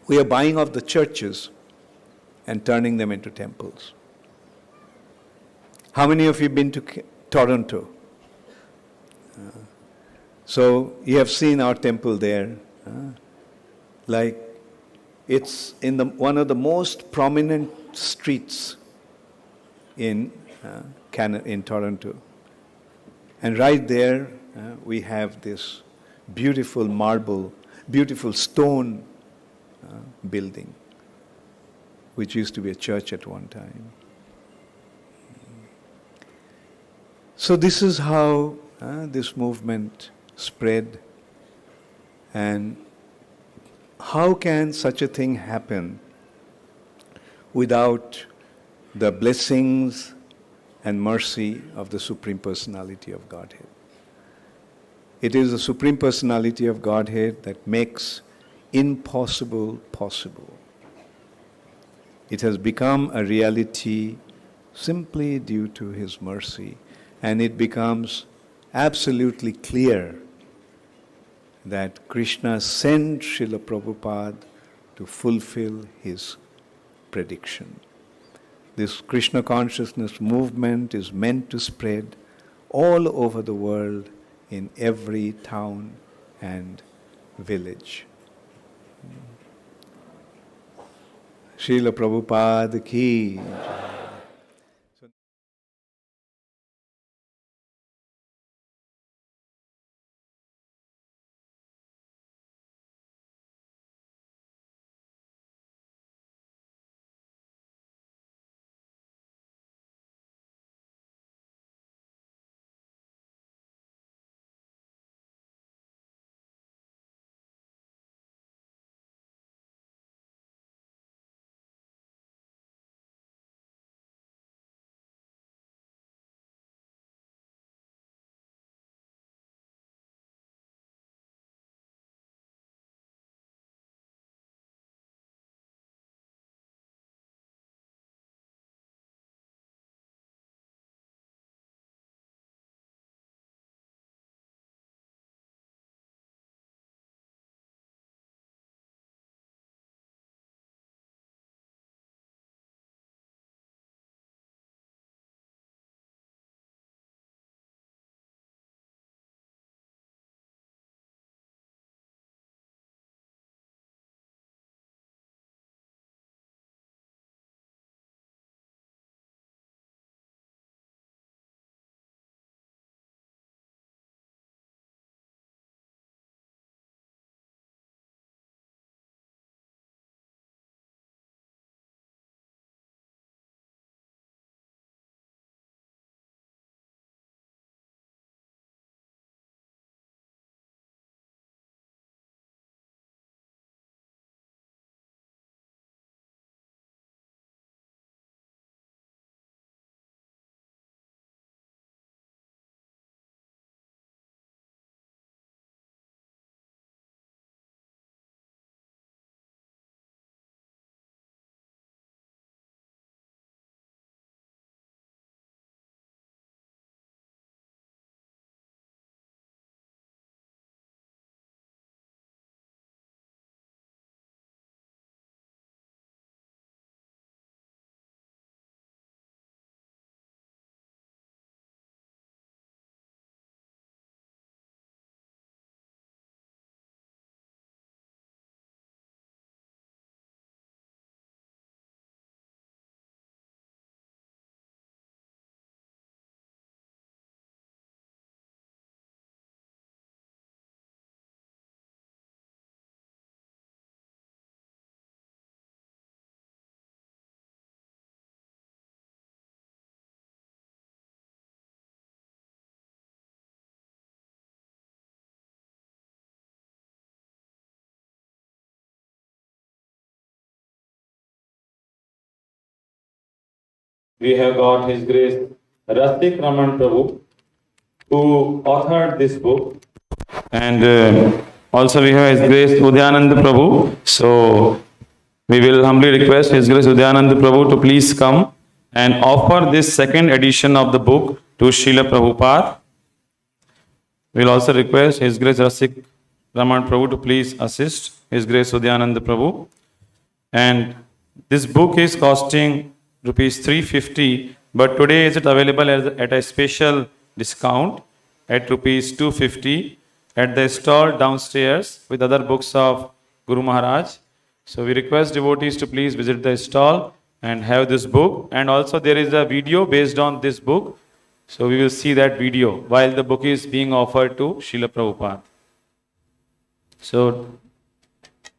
We are buying off the churches and turning them into temples. How many of you have been to Toronto? So you have seen our temple there. Like it's in one of the most prominent streets in Toronto. And right there we have this beautiful marble, beautiful stone building, which used to be a church at one time. So this is how this movement spread, and how can such a thing happen without the blessings and mercy of the Supreme Personality of Godhead? It is the Supreme Personality of Godhead that makes impossible possible. It has become a reality simply due to His mercy, and it becomes absolutely clear that Krishna sent Srila Prabhupada to fulfill his prediction. This Krishna consciousness movement is meant to spread all over the world in every town and village. Srila Prabhupada ki jai. we have got His Grace Rasik Raman Prabhu, who authored this book, and also we have His Grace Udyanand Prabhu. So we will humbly request His Grace Udyanand Prabhu to please come and offer this second edition of the book to Srila Prabhupada. We will also request His Grace Rasik Raman Prabhu to please assist His Grace Udyanand Prabhu. And this book is costing rupees 350, but today is it available at a special discount at rupees 250 at the stall downstairs with other books of Guru Maharaj. So we request devotees to please visit the stall and have this book. And also there is a video based on this book. So we will see that video while the book is being offered to Srila Prabhupada. So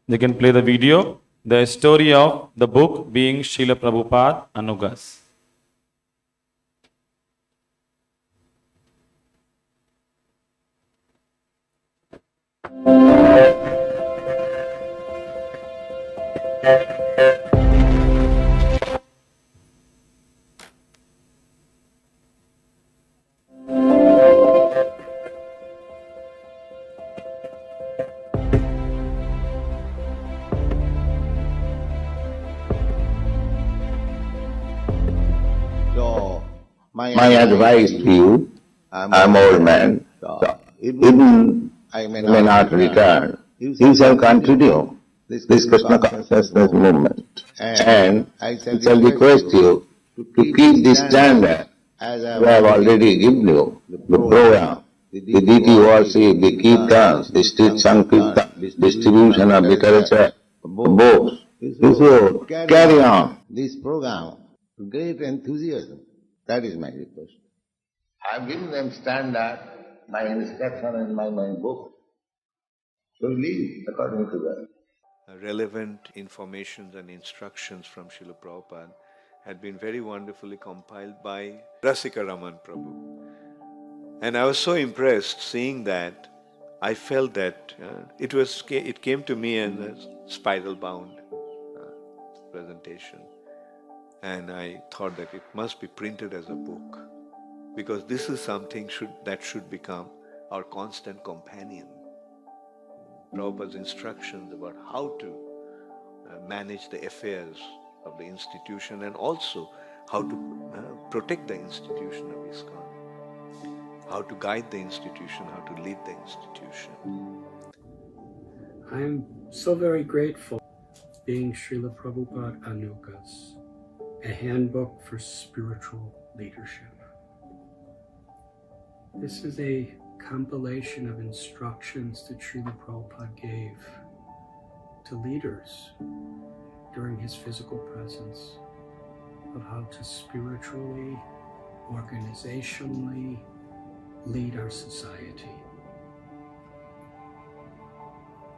they can play the video, the story of the book being Srila Prabhupada Anugas. So, My advice to you, I'm old man, so even I may not return, you shall continue this Krishna consciousness movement. And I shall request you to keep this standard as I have already given you, the program, the deity worship, the Kirtans, the street Sankirtan, distribution of literature, books. You should carry on this program with great enthusiasm. That is my request. I have given them standard, my instruction in my book. So live according to that. Relevant informations and instructions from Srila Prabhupada had been very wonderfully compiled by Rasika Raman Prabhu. And I was so impressed seeing that. I felt that it came to me in a spiral bound presentation. And I thought that it must be printed as a book, because this is something that should become our constant companion. Prabhupada's instructions about how to manage the affairs of the institution and also how to protect the institution of Iskcon, how to guide the institution, how to lead the institution. I am so very grateful being Srila Prabhupada Anugas, a handbook for spiritual leadership. This is a compilation of instructions that Srila Prabhupada gave to leaders during his physical presence of how to spiritually, organizationally lead our society.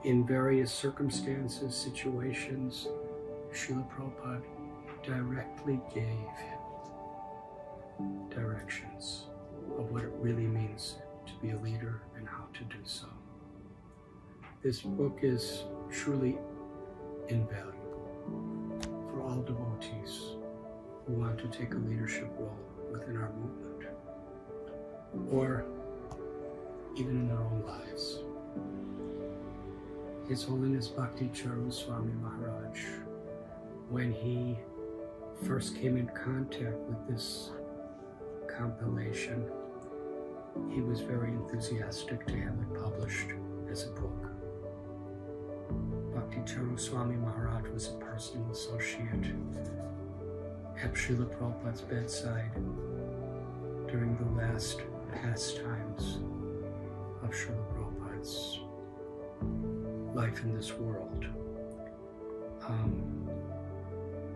In various circumstances, situations, Srila Prabhupada directly gave directions of what it really means to be a leader and how to do so. This book is truly invaluable for all devotees who want to take a leadership role within our movement, or even in their own lives. His Holiness Bhakti Charu Swami Maharaja, when he first came in contact with this compilation, he was very enthusiastic to have it published as a book. Bhakti Charu Swami Maharaj was a personal associate at Srila Prabhupada's bedside during the last pastimes of Srila Prabhupada's life in this world.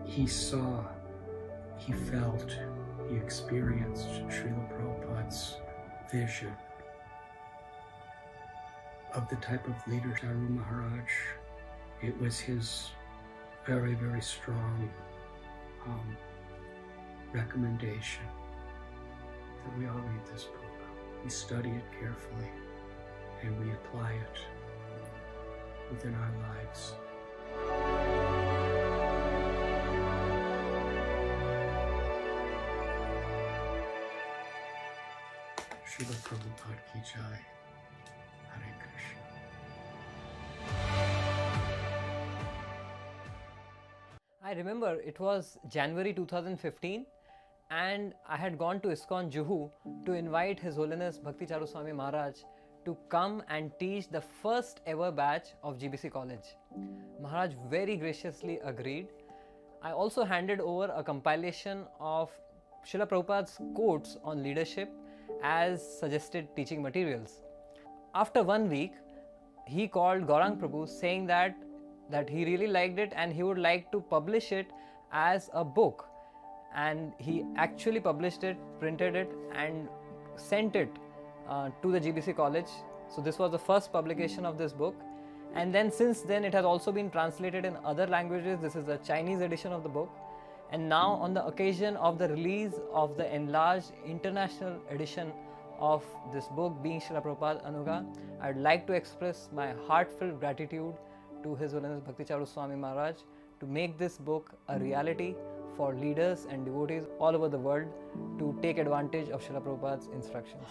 He saw, he felt, he experienced Srila Prabhupada's vision of the type of leader Charu Maharaj. It was his very, very strong recommendation that we all read this book. We study it carefully and we apply it within our lives. Srila Prabhupada ki jai. Hare Krishna. I remember it was January 2015 and I had gone to Iskcon Juhu to invite His Holiness Bhakti Charu Swami Maharaj to come and teach the first ever batch of GBC College. Maharaj very graciously agreed. I also handed over a compilation of Srila Prabhupada's quotes on leadership as suggested teaching materials. After 1 week, he called Gaurang Prabhu saying that he really liked it and he would like to publish it as a book. And he actually published it, printed it and sent it to the GBC College. So this was the first publication of this book. And then since then it has also been translated in other languages. This is a Chinese edition of the book. And now on the occasion of the release of the enlarged international edition of this book being Srila Prabhupada Anuga, I'd like to express my heartfelt gratitude to His Holiness Bhakti Charu Swami Maharaj to make this book a reality for leaders and devotees all over the world to take advantage of Srila Prabhupada's instructions.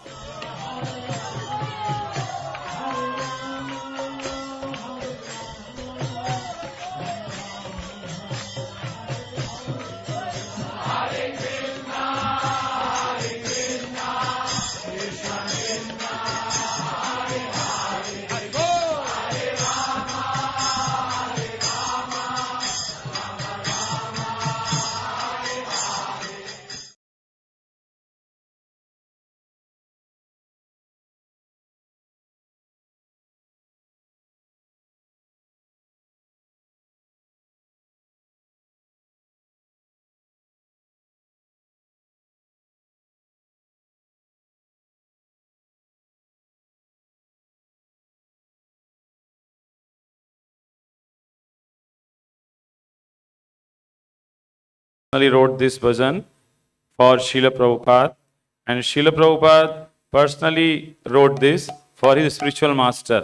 Wrote this bhajan for Srila Prabhupada, and Srila Prabhupada personally wrote this for his spiritual master,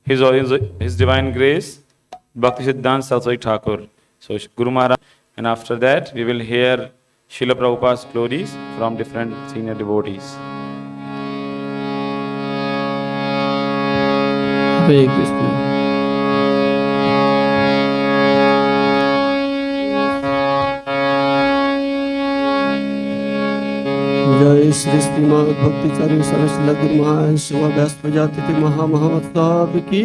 his divine grace, Bhakti Siddhanta Saraswati Thakur. So Guru Maharaj, and after that we will hear Srila Prabhupada's glories from different senior devotees. Hare Krishna. जय श्री श्रीमद भक्ति चारु सरस्वती गुरु महाराज शिवा व्यास प्रजापति महामहोत्सव की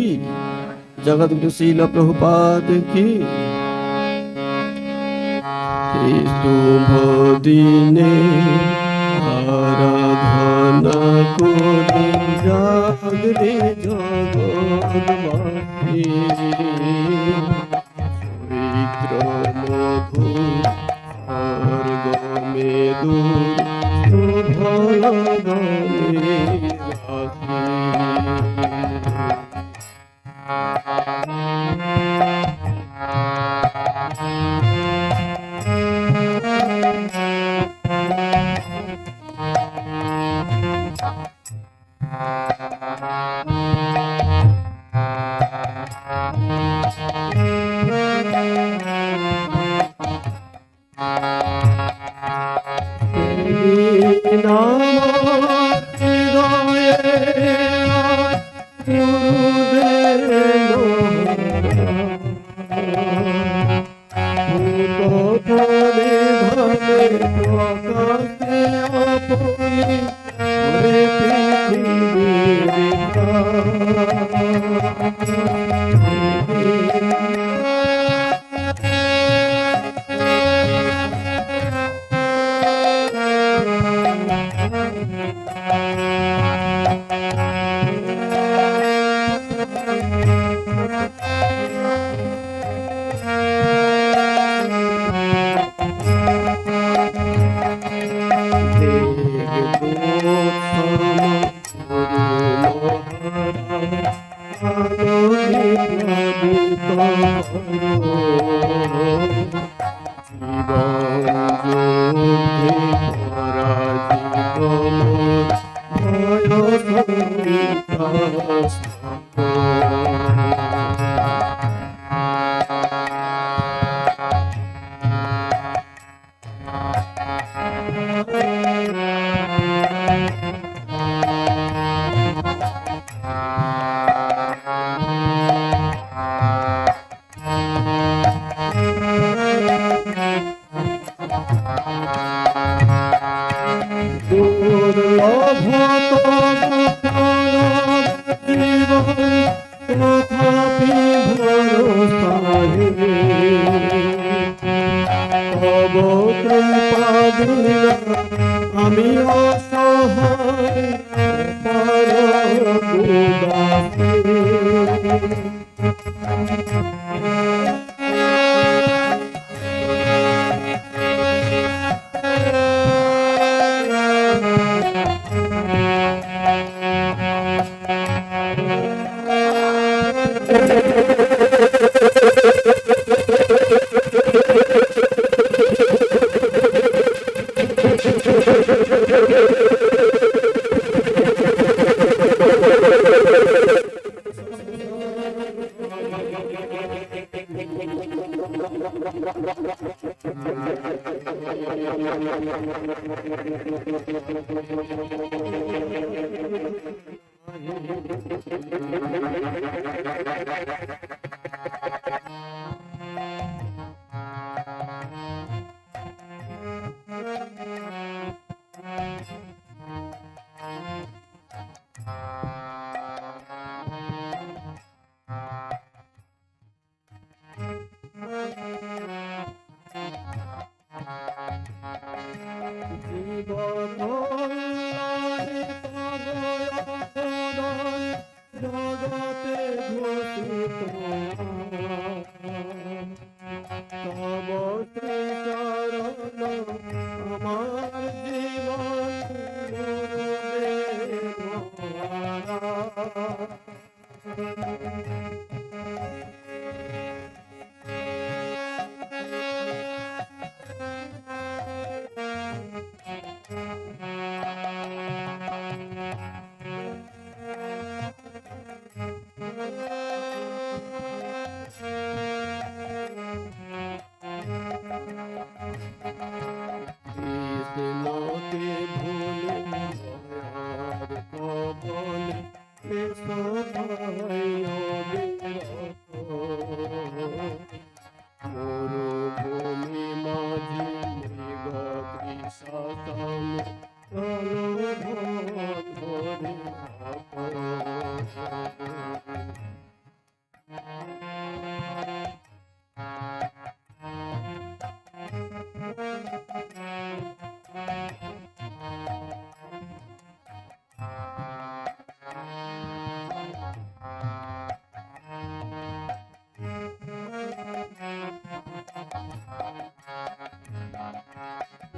जगत गुरु श्रील प्रभुपाद की शुभ दिने आराधना करो जागरे जगतवासी चैत्र मधु स्वर्ग में दूर বিনা আমি অসহায় অপার উদাসী।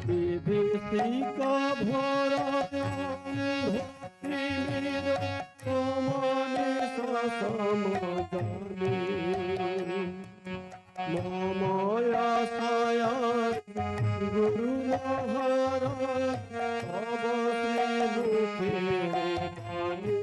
বিভীষিকা ভরা ভক্তির সমানে সমজানি মময়া ছায়া গুরু মহারাজ অবশ্রী মুখে বাণী।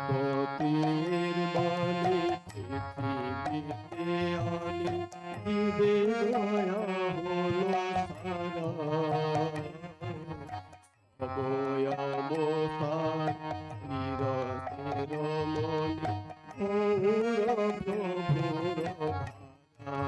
ভগতির বাণী পৃথিবীতে আনি দিবে দয়া হলো সারা সবয় অবসান নিরতের মনে গৌর প্রভুর ভাষা।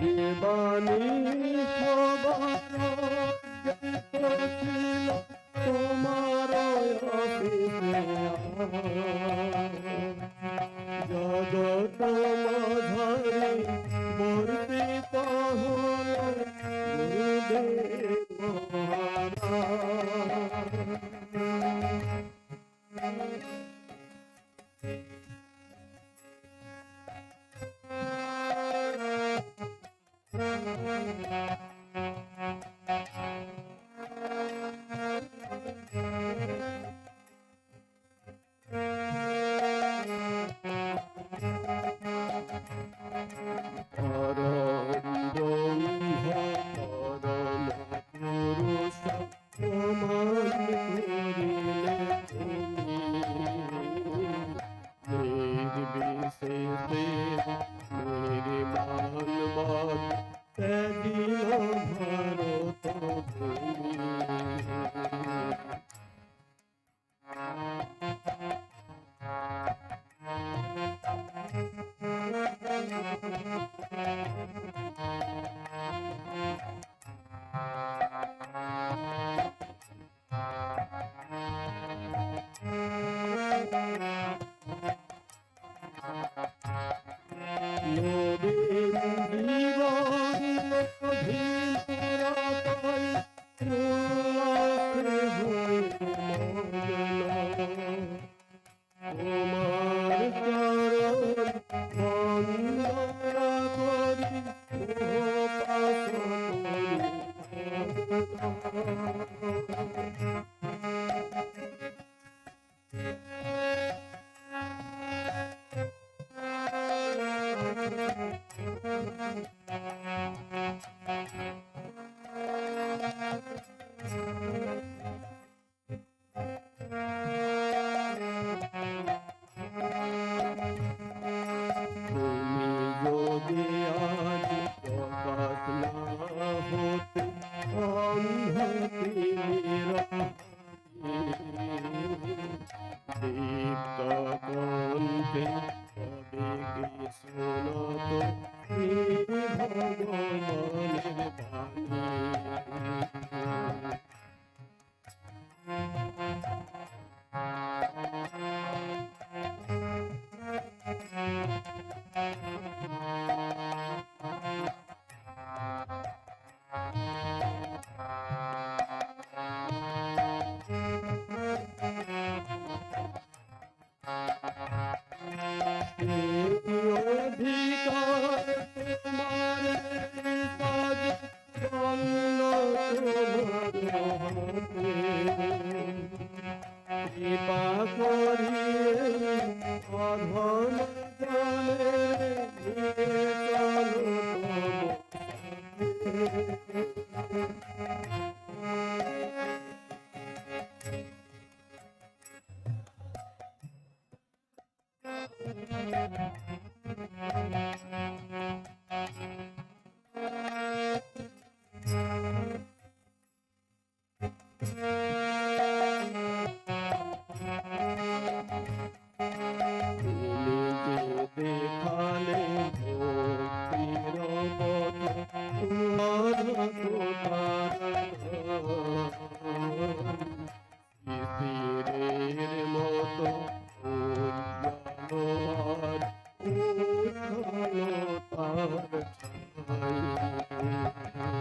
দেবানী সবার ছিল তোমার জগত মাঝারি বর্ষিত হল গুরুদেব মহারাজ। নবীন জীবন অধীন পুরাতন রূপে হইল মগ্ন। তোমার চরণ বন্দনা করি উপাস যদি আজ প্রকাশ না হতে অন্ধতি দীপ্ত কণ্ঠে কবে কি শোনত শ্রী ভগবানের বাণী। অধিকার তোমার সাজ জন্য তোমার হাতে কৃপা করিয়ে অধম জনে নিয়ে চলো দেখালে ভক্তির পথ শিশিরের মতো উজ্জ্বল তার ছাই।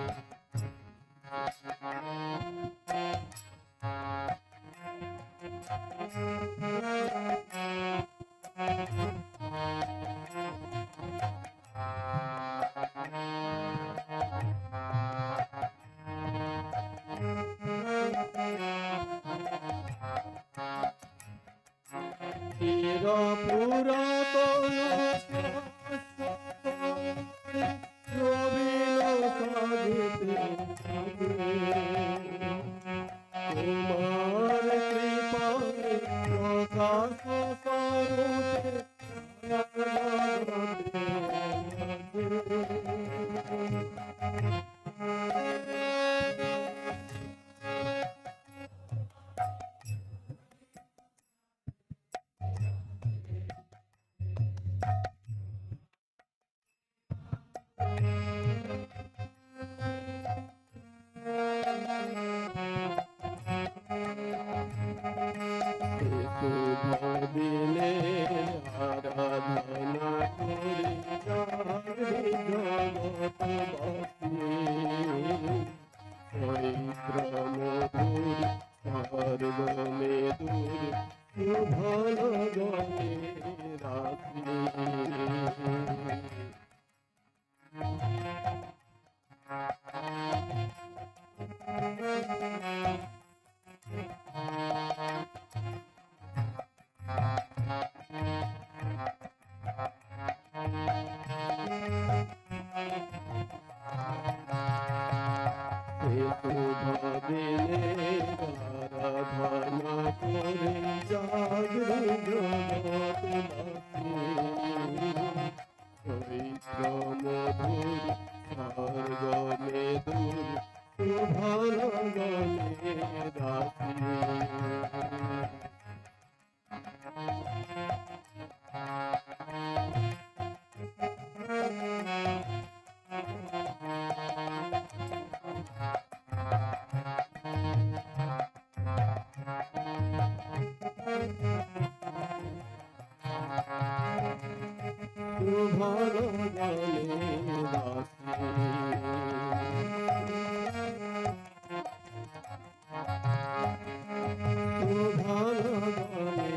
চির পুরাতন রবীন সাজিতে তোমার কৃপায় প্রকাশ স্বরূপে দিনে আরাধনা করি জাগরি জগৎবাসী চৈত্র মধুর স্বর্গ মেদুর শুভল গণে রাশি। দিনে আরাধনা করে জাগরি জগৎবাসী চৈত্র মধুর স্বর্গ মেদুর শুভল গণে রাশি। ভালো গানে ভালো গানে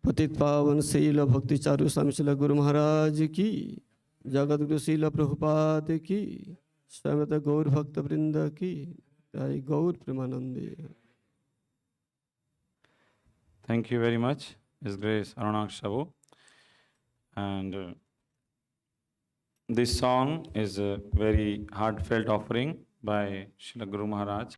पतित पावन शील भक्ति चारु स्वामी श्रील गुरु महाराज की, जगत गुरु शील प्रभुपाद की, श्रीमद गौर भक्त वृंद की, जय गौर प्रेमानंदे। Thank you very much, His Grace Arunaksh Prabhu. And this song is a very heartfelt offering by Srila Guru Maharaj.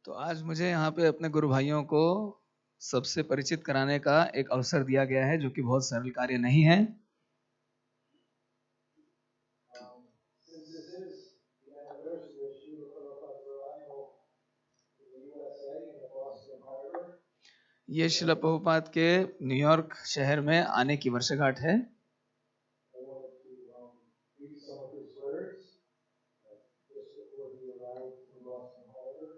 तो आज मुझे यहाँ पे अपने गुरु भाइयों को सबसे परिचित कराने का एक अवसर दिया गया है, जो कि बहुत सरल कार्य नहीं है। Since this is the anniversary of Srila Prabhupada's arrival in the USA in the Boston Harbor, ये श्रील प्रभुपाद के न्यूयॉर्क शहर में आने की वर्षगांठ है। I wanted to read some of his words just before he arrived in Boston Harbor.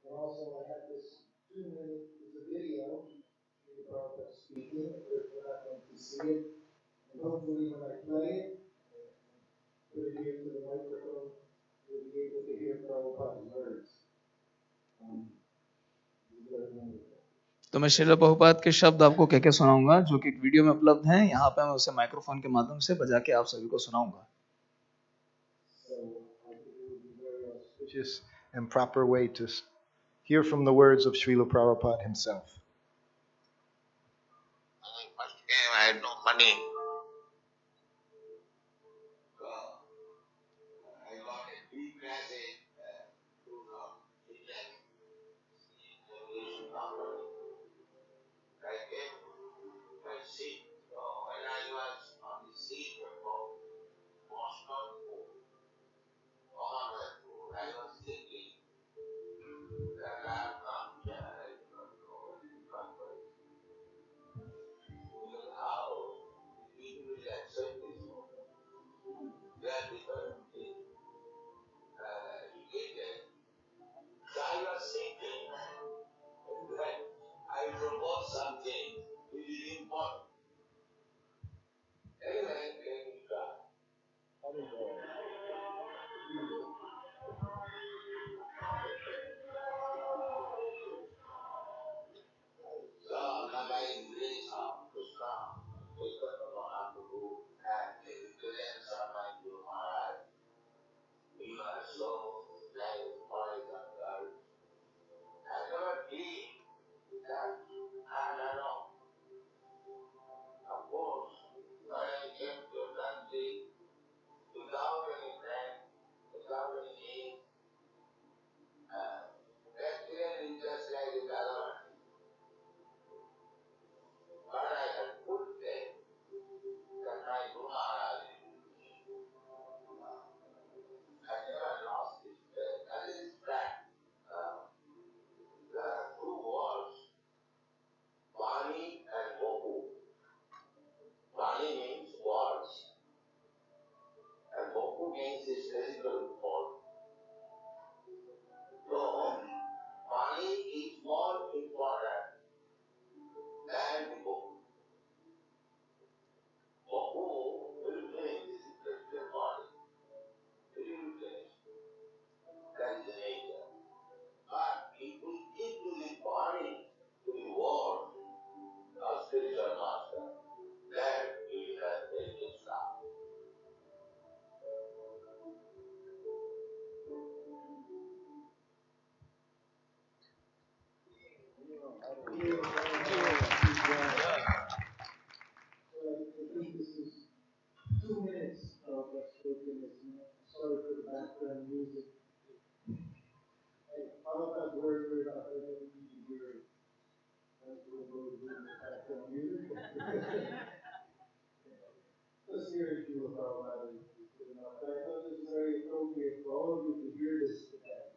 And also I had this 2-minute, it's a video, Srila Prabhupada speaking, but we're not going to see it. And hopefully when I play it, put it here to the microphone, you'll be able to hear Prabhupada's words. These are wonderful. तो मैं श्रील प्रभुपाद के शब्द आपको कह के सुनाऊंगा, जो कि एक वीडियो में उपलब्ध हैं। यहाँ पे मैं उसे माइक्रोफोन के माध्यम से बजा के आप सभी को सुनाऊंगा। So I think it would be very auspicious and proper way to hear from the words of Srila Prabhupada himself. When I first came, I had no money. So I got a big message to Ujjain, English company. I came to my seat. So when I was on the seat for Moscow, I was thinking that I have come here, I do not know the purpose. How the people will accept this moment. They are different things. You get it. So I was thinking that I propose something which is important. Anyway, let me try. So, by the grace of Krishna, Chaitanya Mahaprabhu, and the Kirtans of my Guru Maharaj, we are so like boys and girls. I never dreamed that I don't know. Of course, when I came to a country without any friend, without any name, practically just like a government. But I had good faith that my Guru Maharaj will do me. I never lost this faith. That is fact. There are two words, Vani and Boku. Vani means words, and Boku means this physical form. So, Vani is more important than the Boku. Boku will finish this physical body. It will finish. That is the nature. But if we give to the body, to the word, our spiritual master, then we will have very good stuff. So I think this is 2 minutes of us spoken this morning. Sorry for the background music. And Prabhupada's words were not very easy to hear. That's what we're doing with background music. Let's hear it, Srila Prabhupada. But I thought this is very appropriate for all of you to hear this today.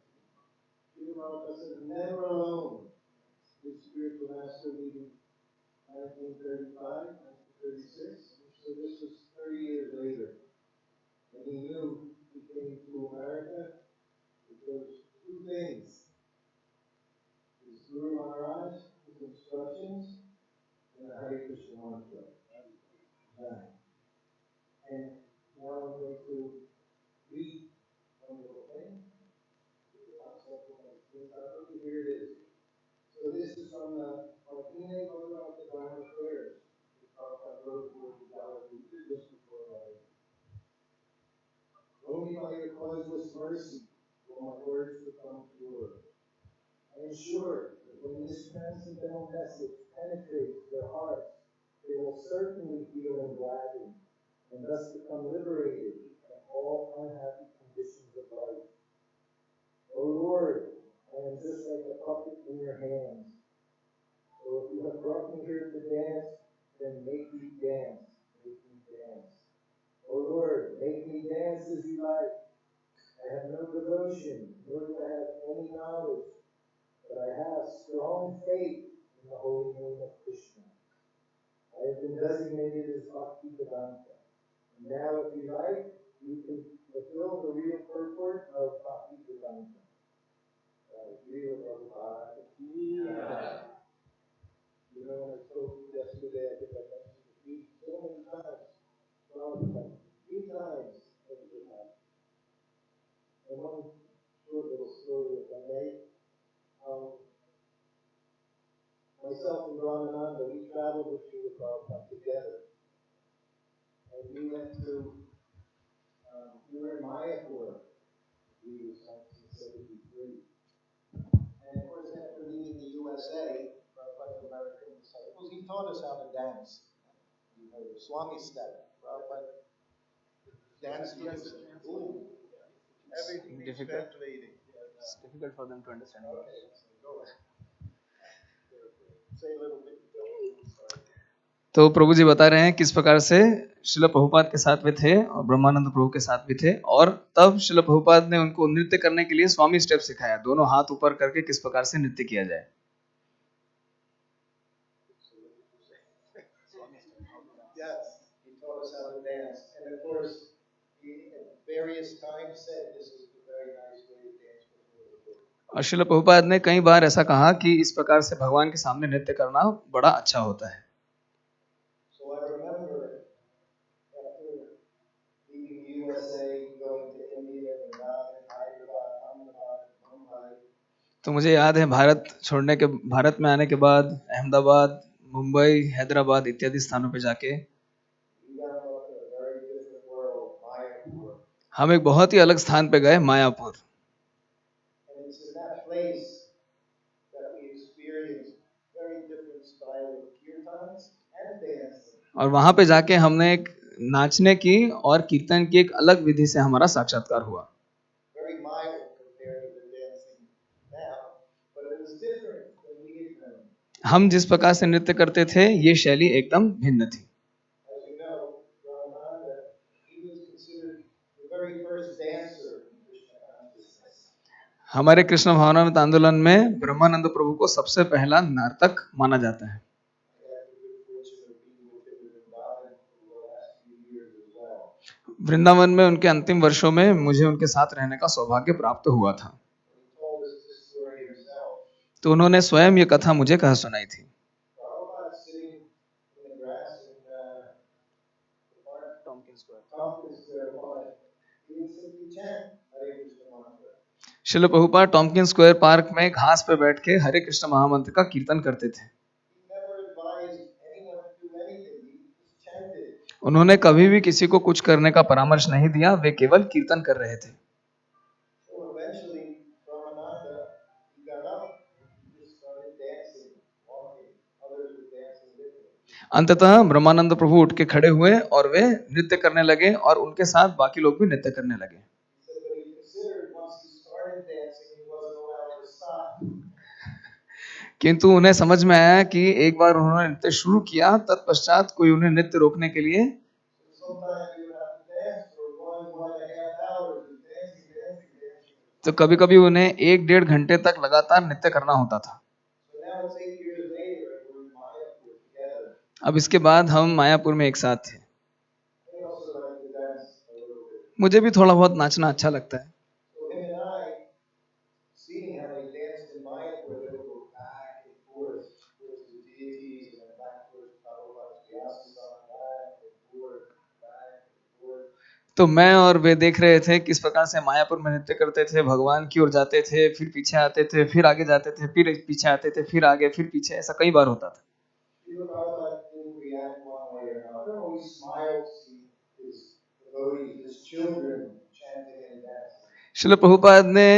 Srila Prabhupada said, never alone. His spiritual master meeting 1935, 1936. So this was 30 years later. And he knew he came to America because two things. His Guru Maharaj, his instructions, and the Hare Krishna mantra. And now I'm going to read one little thing. Here it is. So this is from the Martine Bhagavatam Dharma prayers. Prabhupada wrote for the Bhagavatam just before I. Only by your causeless mercy will my words become pure. I am sure that when this transcendental message penetrates their hearts, they will certainly feel enlightened and thus become liberated from all unhappy conditions of life. O Lord, I and it's just like a puppet in your hands. So if you have brought me here to dance, then make me dance. Make me dance. Oh Lord, make me dance as you like. I have no devotion, nor do I have any knowledge, but I have strong faith in the holy name of Krishna. I have been designated as Bhakti Vedanta. And now, if you like, you can fulfill the real purport of Bhakti Vedanta. Srila Prabhupada. You know, when I spoke yesterday, I think I mentioned it so many times. Prabhupada, 3 times over the time. And one short little story, if I may. Myself and Ramananda, we traveled with Srila Prabhupada together. And we went to, we were in Mayapur. We was 1973. And of course, after leaving the USA, Prabhupada's American disciples, he taught us how to dance. You know, the Swami step. Prabhupada danced with us. Ooh. Everything Difficult. It's difficult for them to understand. Okay, so go ahead. Say a little bit. Sorry. तो प्रभु जी बता रहे हैं किस प्रकार से श्रील प्रभुपाद के साथ भी थे और ब्रह्मानंद प्रभु के साथ भी थे, और तब श्रील प्रभुपाद ने उनको नृत्य करने के लिए स्वामी स्टेप सिखाया, दोनों हाथ ऊपर करके किस प्रकार से नृत्य किया जाए. Yes, he taught us how to dance. And of course, he at various times said this is a very nice way to dance before the Lord. और श्रील प्रभुपाद ने कई बार ऐसा कहा कि इस प्रकार से भगवान के सामने नृत्य करना बड़ा अच्छा होता है. So I remember after leaving the USA, going to India, Vrindavan, Hyderabad, Ahmedabad, Mumbai. तो मुझे याद है भारत में आने के बाद अहमदाबाद, मुंबई, हैदराबाद इत्यादि स्थानों पे जाके हम एक बहुत ही अलग स्थान पे गए, मायापुर. और वहां पे जाके हमने एक नाचने की और कीर्तन की एक अलग विधि से हमारा साक्षात्कार हुआ. हम जिस प्रकार से नृत्य करते थे ये शैली एकदम भिन्न थी. हमारे कृष्ण भावनामृत आंदोलन में ब्रह्मानंद प्रभु को सबसे पहला नर्तक माना जाता है. वृंदावन में उनके अंतिम वर्षों में मुझे उनके साथ रहने का सौभाग्य प्राप्त हुआ था. तो उन्होंने स्वयं ये कथा मुझे कह सुनाई थी. श्रील प्रभुपाद टॉम्किन स्क्वायर पार्क में घास पे बैठ के हरे कृष्ण महामंत्र का कीर्तन करते थे. उन्होंने कभी भी किसी को कुछ करने का परामर्श नहीं दिया, वे केवल कीर्तन कर रहे थे. अंततः ब्रह्मानंद प्रभु उठ के खड़े हुए और वे नृत्य करने लगे और उनके साथ बाकी लोग भी नृत्य करने लगे. किंतु उन्हें समझ में आया कि एक बार उन्होंने नृत्य शुरू किया, तत्पश्चात कोई उन्हें नृत्य रोकने के लिए तो कभी कभी उन्हें 1-1.5 घंटे तक लगातार नृत्य करना होता था. अब इसके बाद हम मायापुर में एक साथ थे. मुझे भी थोड़ा बहुत नाचना अच्छा लगता है. तो मैं और वे देख रहे थे किस प्रकार से मायापुर में नृत्य करते थे, भगवान की ओर जाते थे, फिर पीछे आते थे, फिर आगे जाते थे, फिर पीछे आते थे, फिर आगे, फिर पीछे, ऐसा कई बार होता था. श्रील प्रभुपाद ने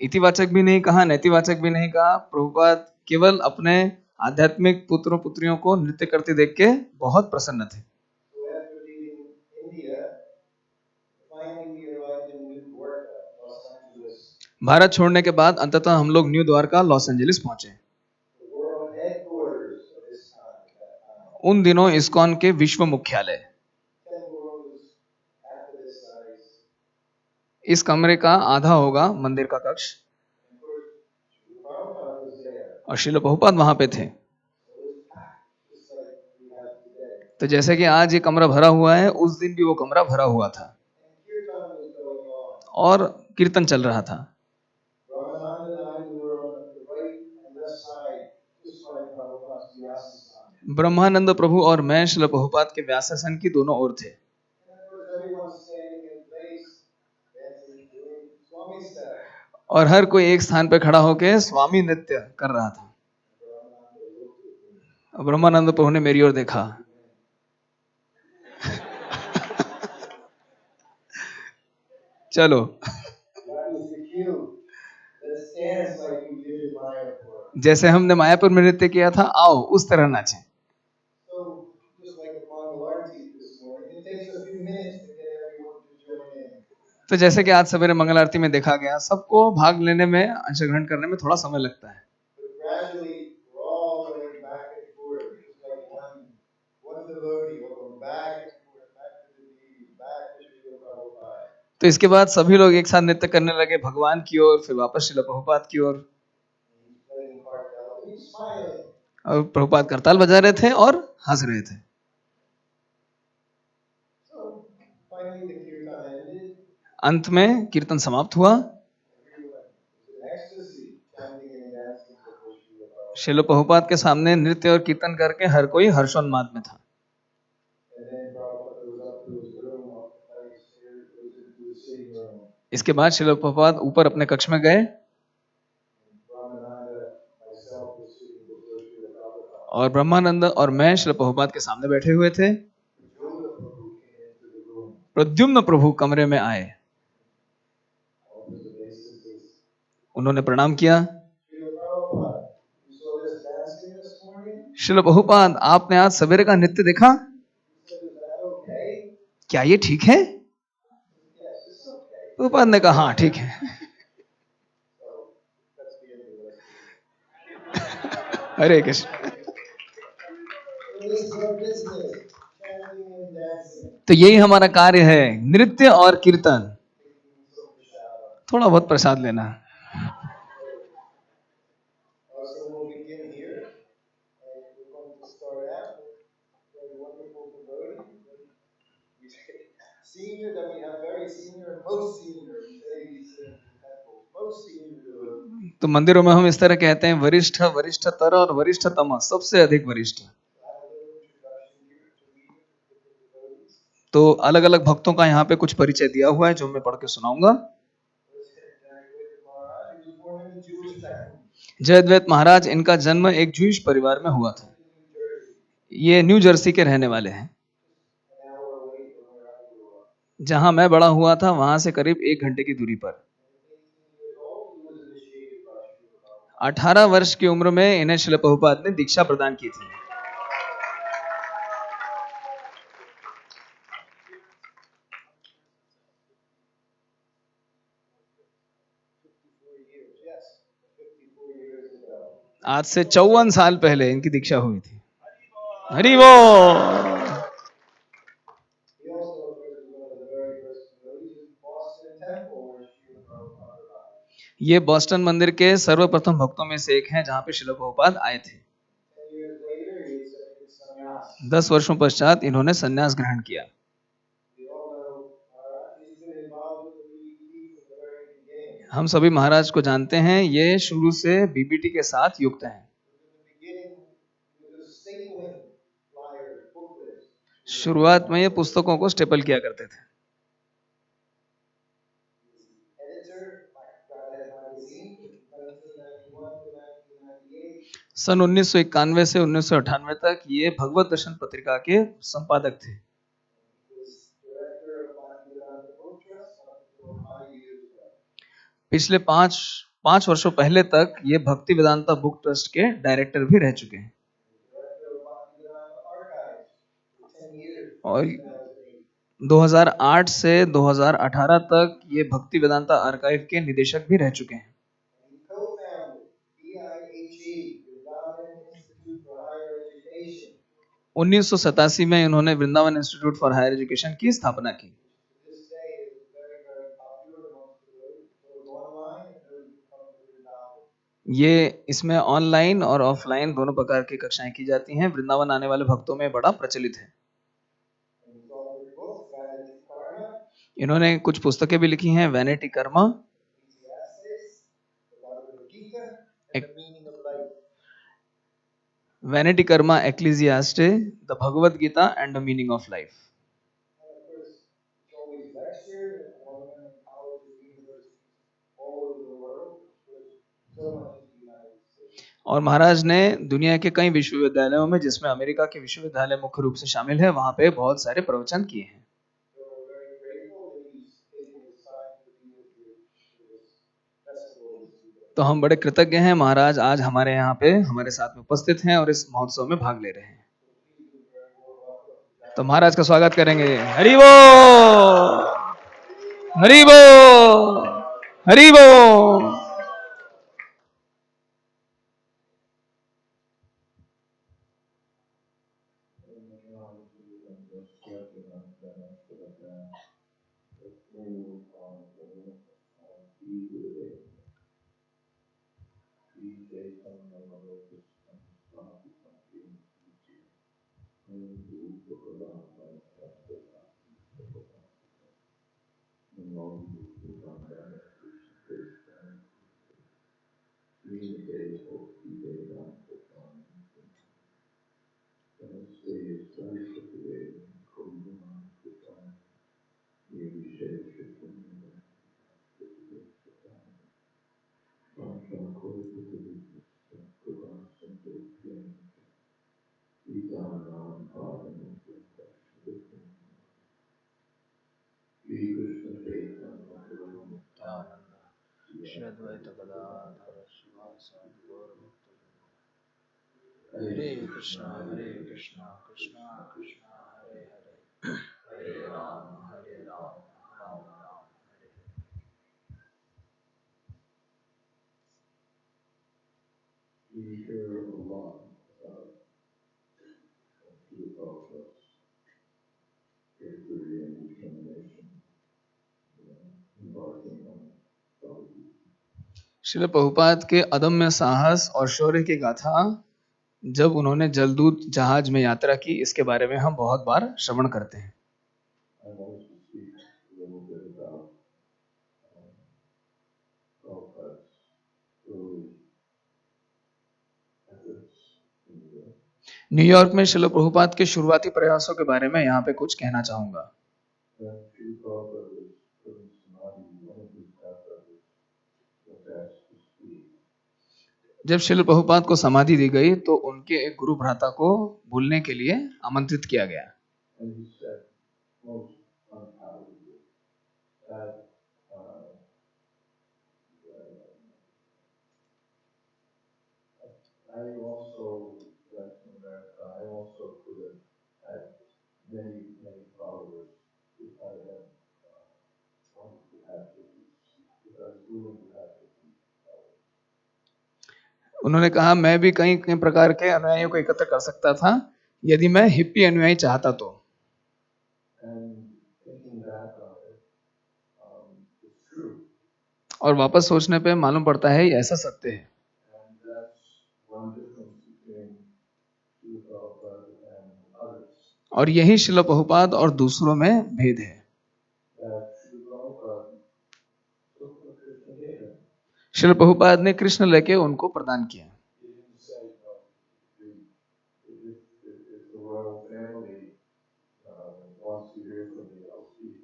इतिवाचक भी नहीं कहा, नैतिवाचक भी नहीं कहा. प्रभुपाद केवल अपने आध्यात्मिक पुत्रों पुत्रियों को नृत्य करते देख के बहुत प्रसन्न थे. भारत छोड़ने के बाद अंततः हम लोग न्यू द्वारका लॉस एंजलिस पहुंचे। the world headquarters of Iskcon at that time. उन दिनों इस्कॉन के विश्व मुख्यालय, Temple was half of this size. इस कमरे का आधा होगा मंदिर का कक्ष, And of course, Prabhupada was there. और श्रील प्रभुपाद वहां पे थे। So it was packed, just like we have today. तो जैसे कि आज ये कमरा भरा हुआ है, उस दिन भी वो कमरा भरा हुआ था And Kirtan was going on. और कीर्तन चल रहा था। Brahmananda and I were on the right and left side, just like Prabhupada's Vyas. ब्रह्मानंद प्रभु और मैं श्रील प्रभुपाद के व्यासासन की दोनों ओर थे। And of course, everyone standing in place, dancing, doing Swami style. और हर कोई एक स्थान पे खड़ा होकर स्वामी नृत्य कर रहा था। Brahmananda looked at me. और ब्रह्मानंद प्रभु ने मेरी ओर देखा। चलो, That was the cue. Let's dance like we did in Mayapur. जैसे हमने मायापुर में नृत्य किया था, आओ उस तरह नाचें। So, just like upon the Aarti this morning, it takes a few minutes to get everyone to join in. तो जैसे कि आज सवेरे मंगल आरती में देखा गया, सबको भाग लेने में, अंशग्रहण करने में थोड़ा समय लगता है, But gradually, we're all going back and forth, just like one devotee will go back and forth, back to the deity, back to Srila Prabhupada. तो इसके बाद सभी लोग एक साथ नृत्य करने लगे, भगवान की ओर, फिर वापस श्रील प्रभुपाद की ओर। He's playing cartel, and he's smiling. और प्रभुपाद करताल बजा रहे थे और हंस रहे थे। So, finally the kirtan ended. अंत में कीर्तन समाप्त हुआ। Everyone was in ecstasy, chanting and dancing before Srila Prabhupada. Srila Prabhupada के सामने नृत्य और कीर्तन करके हर कोई हर्षोन्माद में था। And then Prabhupada was up to his room, upstairs, goes into the sitting room. इसके बाद श्रील प्रभुपाद ऊपर अपने कक्ष में गए Brahmananda, myself, was sitting before Srila Prabhupada. और ब्रह्मानंद और मैं श्रील प्रभुपाद के सामने बैठे हुए थे। Yoga Prabhu came into the room. Pradyumna प्रभु कमरे में आए, All was obeisances. उन्होंने प्रणाम किया। Srila Prabhupada, you saw this dancing this morning? Srila Prabhupada, आपने आज सवेरे का नृत्य देखा, He said, is that okay? क्या ये ठीक है? Yes, it's okay. प्रभुपाद ने कहा हाँ ठीक है। So, that's the end of this. Hare Krishna. So this is our business, chanting and dancing. तो यही हमारा कार्य है, नृत्य और कीर्तन, Taking some prasada. थोड़ा बहुत प्रसाद लेना। Also, we'll begin here, and we're going to start out with very wonderful devotee. Senior, that we have very senior and most senior devotees in the temple. Most senior devotees. तो मंदिरों में हम इस तरह कहते हैं, वरिष्ठ, वरिष्ठतर और वरिष्ठतम, सबसे अधिक वरिष्ठ। I have a little introduction here to read to the devotees. तो अलग अलग भक्तों का यहाँ पे कुछ परिचय दिया हुआ है जो मैं पढ़ के सुनाऊंगा। Maharaj, he was born in a Jewish family जयद्वैत महाराज, इनका जन्म एक जूइश परिवार में हुआ था। in New Jersey, ये न्यू जर्सी के रहने वाले हैं। an hour away from where I grew up. जहाँ मैं बड़ा हुआ था वहां से करीब 1 घंटे की दूरी पर। 18 years old, he was initiated by Srila Prabhupada. 18 वर्ष की उम्र में इन्हें श्रील प्रभुपाद ने दीक्षा प्रदान की थी। Yes, 54 years ago. आज से 54 साल पहले इनकी दीक्षा हुई थी। हरि बोल। He also was one of the very first devotees in Boston Temple where Srila Prabhupada arrived. ये बॉस्टन मंदिर के सर्वप्रथम भक्तों में से एक हैं जहाँ पे श्रील प्रभुपाद आए थे। 10 years later, he accepted sannyas. 10 वर्षों पश्चात इन्होंने संन्यास ग्रहण किया। We all know he's been involved with the BBT from the very beginning. हम सभी महाराज को जानते हैं, ये शुरू से बीबीटी के साथ युक्त हैं। In the beginning, he was stapling flyers, booklets. शुरुआत में ये पुस्तकों को स्टेपल किया करते थे। Editor, Bhagavatam magazine, 1991 to 1998. सन 1991 से 1998 तक ये भगवत दर्शन पत्रिका के संपादक थे। He was director of Bhagavatam Book Trust up until 5 years ago. पिछले 5 वर्षों पहले तक ये भक्ति वेदांता बुक ट्रस्ट के डायरेक्टर भी रह चुके हैं। Director of Bhagavatam Archives for 10 years. और 2008. 2008 से 2018 तक ये भक्ति वेदांता आर्काइव के निदेशक भी रह चुके हैं। He co-founded VIHE, Vrindavan Institute for Higher Education. 1987 में इन्होंने Vrindavan institute for higher education की स्थापना की। This day is very, very popular amongst those online and those who come to Vrindavan. ये इसमें ऑनलाइन और ऑफलाइन दोनों प्रकार की कक्षाएं की जाती हैं। वृंदावन आने वाले भक्तों में बड़ा प्रचलित है। And he's authored books, Vanity Karma, इन्होंने कुछ पुस्तकें भी लिखी हैं, Vanity Karma, Ecclesiastes, the Bhagavad Gita, and the meaning of life. Vanity Karma, Ecclesiastes, the Bhagavad Gita and the meaning of life. And of course, he's always lectured at government colleges, universities all over the world, with so much in the United States. और महाराज ने दुनिया के कई विश्वविद्यालयों में, जिसमें America के विश्वविद्यालय मुख्य रूप से शामिल है, वहां पे बहुत सारे प्रवचन किए हैं। So we're very grateful that he's taken his time to be with you for this festival this weekend. तो हम बड़े कृतज्ञ हैं, महाराज आज हमारे यहाँ पे हमारे साथ में उपस्थित हैं और इस महोत्सव में भाग ले रहे हैं। तो महाराज का स्वागत करेंगे। हरि बोल, हरि बोल, हरि बोल। हरे कृष्णा कृष्णा कृष्णा हरे हरे, हरे Ram Ram Ram Hare Hare. We hear a lot about Prabhupada's bravery and determination, embarking on Bhagavad. Srila Prabhupada के अदम्य साहस और शौर्य की गाथा जब उन्होंने जलदूत जहाज में यात्रा की, इसके बारे में हम बहुत बार श्रवण करते हैं। I wanted to speak a little bit about Prabhupada's early efforts in India. New York में श्रील प्रभुपाद के शुरुआती प्रयासों के बारे में यहाँ पे कुछ कहना चाहूंगा। When Sri Prabhupada was putting Samadhi, one of his godbrothers was asked to speak. जब श्रील प्रभुपाद को समाधि दी गई तो उनके एक गुरु भ्राता को बोलने के लिए आमंत्रित किया गया। And he said, most unpalatable, that I also, like in America, I also could have had many, many followers if I had wanted to have this, if I was willing to have this. उन्होंने कहा, मैं भी कई कई प्रकार के अनुयायियों को एकत्र कर सकता था यदि मैं हिप्पी अनुयायी चाहता तो। And thinking back on it, it's true. और वापस सोचने पे मालूम पड़ता है ये ऐसा सत्य है। And that's one difference between Srila Prabhupada and others. और यही श्रील प्रभुपाद और दूसरों में भेद है। That Srila Prabhupada took what Krishna gave him. Srila Prabhupada ने कृष्ण लेके उनको प्रदान किया। He didn't say, no, if the royal family wants to hear from me, I'll speak.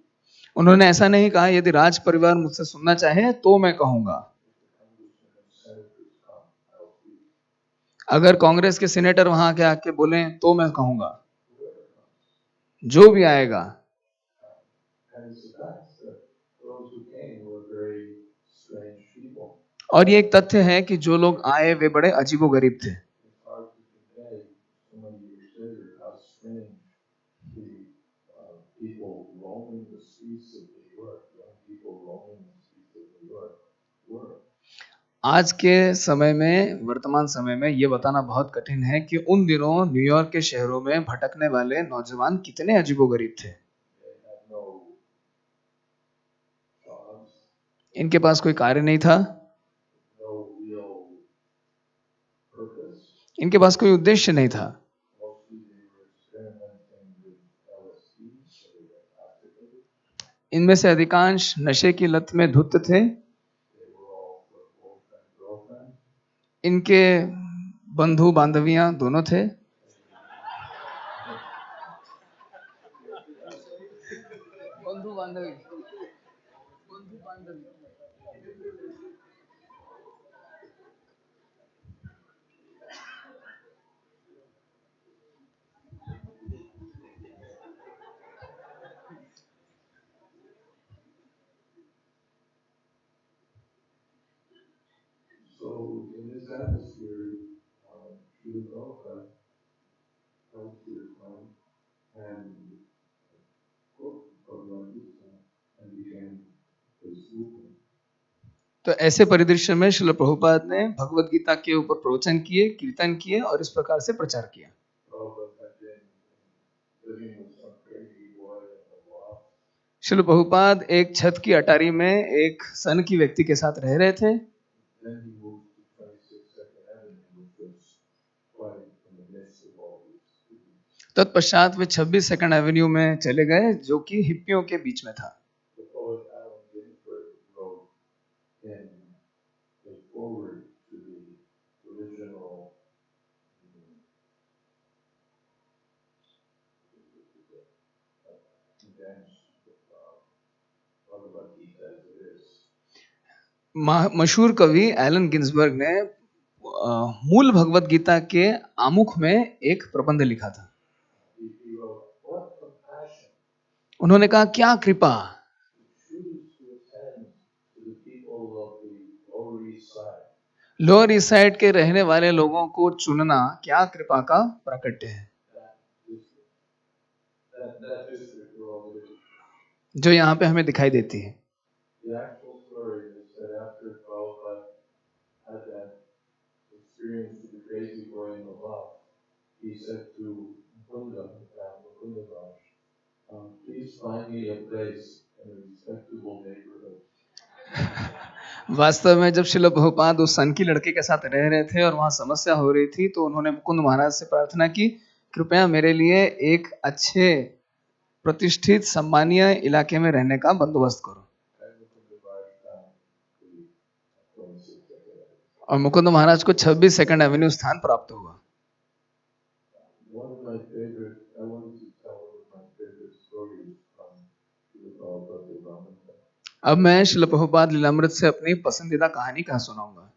उन्होंने ऐसा नहीं कहा यदि राज परिवार मुझसे सुनना चाहे तो मैं कहूंगा, अगर कांग्रेस के सीनेटर वहां आके आके बोले तो मैं कहूंगा, जो भी आएगा। And it's the fact that those who came were very strange people. और ये एक tथ्य है कि जो लोग आए वे बड़े अजीबोगरीब थे। It's hard to convey so many years later how strange the people roaming आज के समय में, वर्तमान समय में ये बताना बहुत कठिन है कि उन दिनों न्यूयॉर्क के शहरों में भटकने वाले नौजवान कितने अजीबोगरीब थे। इनके पास कोई कार्य नहीं था, इनके पास कोई उद्देश्य नहीं था। इनमें से अधिकांश नशे की लत में धुत थे। इनके बंधु बांधवियां दोनों थे। बंधु बांधवी, So in this atmosphere, Srila Prabhupada held Kirtan and quote Bhagavad Gita and began his movement. तो ऐसे परिदृश्य में श्रील प्रभुपाद ने भगवद गीता के ऊपर प्रवचन किए, कीर्तन किए और इस प्रकार से प्रचार किया। श्रील प्रभुपाद एक छत की अटारी में एक सन की व्यक्ति के साथ रह रहे थे। तत्पश्चात वे 26 सेकंड एवेन्यू में चले गए, जो कि हिप्पियों के बीच में था। मशहूर कवि एलन गिन्सबर्ग ने मूल भगवत गीता के आमुख में एक प्रबंध लिखा था। उन्होंने कहा, क्या कृपा, लोअर ईस्ट साइड के रहने वाले लोगों को चुनना क्या कृपा का प्राकट्य है, जो यहाँ पे हमें दिखाई देती है। He said to Mukunda, please find me a place in a respectable neighborhood. वास्तव में जब श्रील प्रभुपाद उस सन की लड़के के साथ रह रहे थे और वहां समस्या हो रही थी, तो उन्होंने मुकुंद महाराज से प्रार्थना की, कृपया मेरे लिए एक अच्छे प्रतिष्ठित सम्मानीय इलाके में रहने का बंदोबस्त करो। और मुकुंद महाराज को 26 सेकंड एवेन्यू स्थान प्राप्त हुआ। अब मैं श्रील प्रभुपाद लीलामृत से अपनी पसंदीदा कहानी कहा सुनाऊंगा।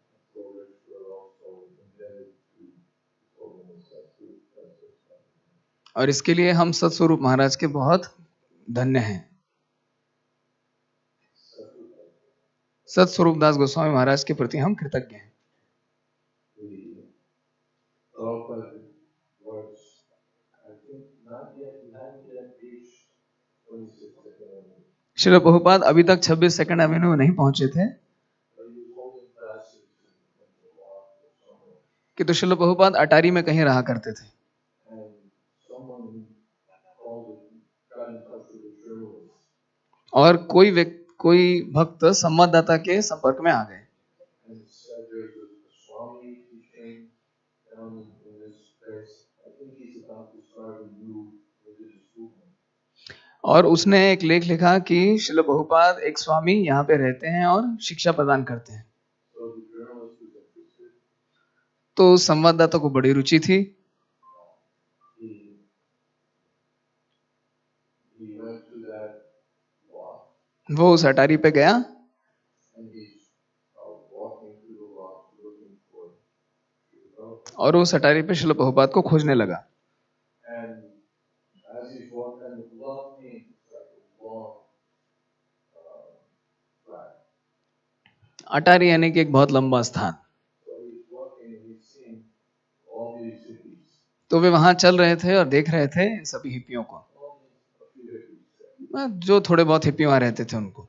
और इसके लिए हम सत्स्वरूप महाराज के बहुत धन्य हैं। सत्स्वरूप दास गोस्वामी महाराज के प्रति हम कृतज्ञ हैं। श्रील प्रभुपाद अभी तक 26 सेकंड एवेन्यू नहीं पहुंचे थे, कि तो श्रील प्रभुपाद अटारी में कहीं रहा करते थे। और कोई भक्त संवाददाता के संपर्क में आ गए और उसने एक लेख लिखा कि श्रील प्रभुपाद एक स्वामी यहाँ पे रहते हैं और शिक्षा प्रदान करते हैं। तो संवाददाता को बड़ी रुचि थी। वो उस अटारी पे गया और उस अटारी पे श्रील प्रभुपाद को खोजने लगा। अटारी यानी कि एक बहुत लंबा स्थान। तो वे वहां चल रहे थे और देख रहे थे सभी हिप्पियों को, जो थोड़े बहुत हिप्पी वहां रहते थे उनको।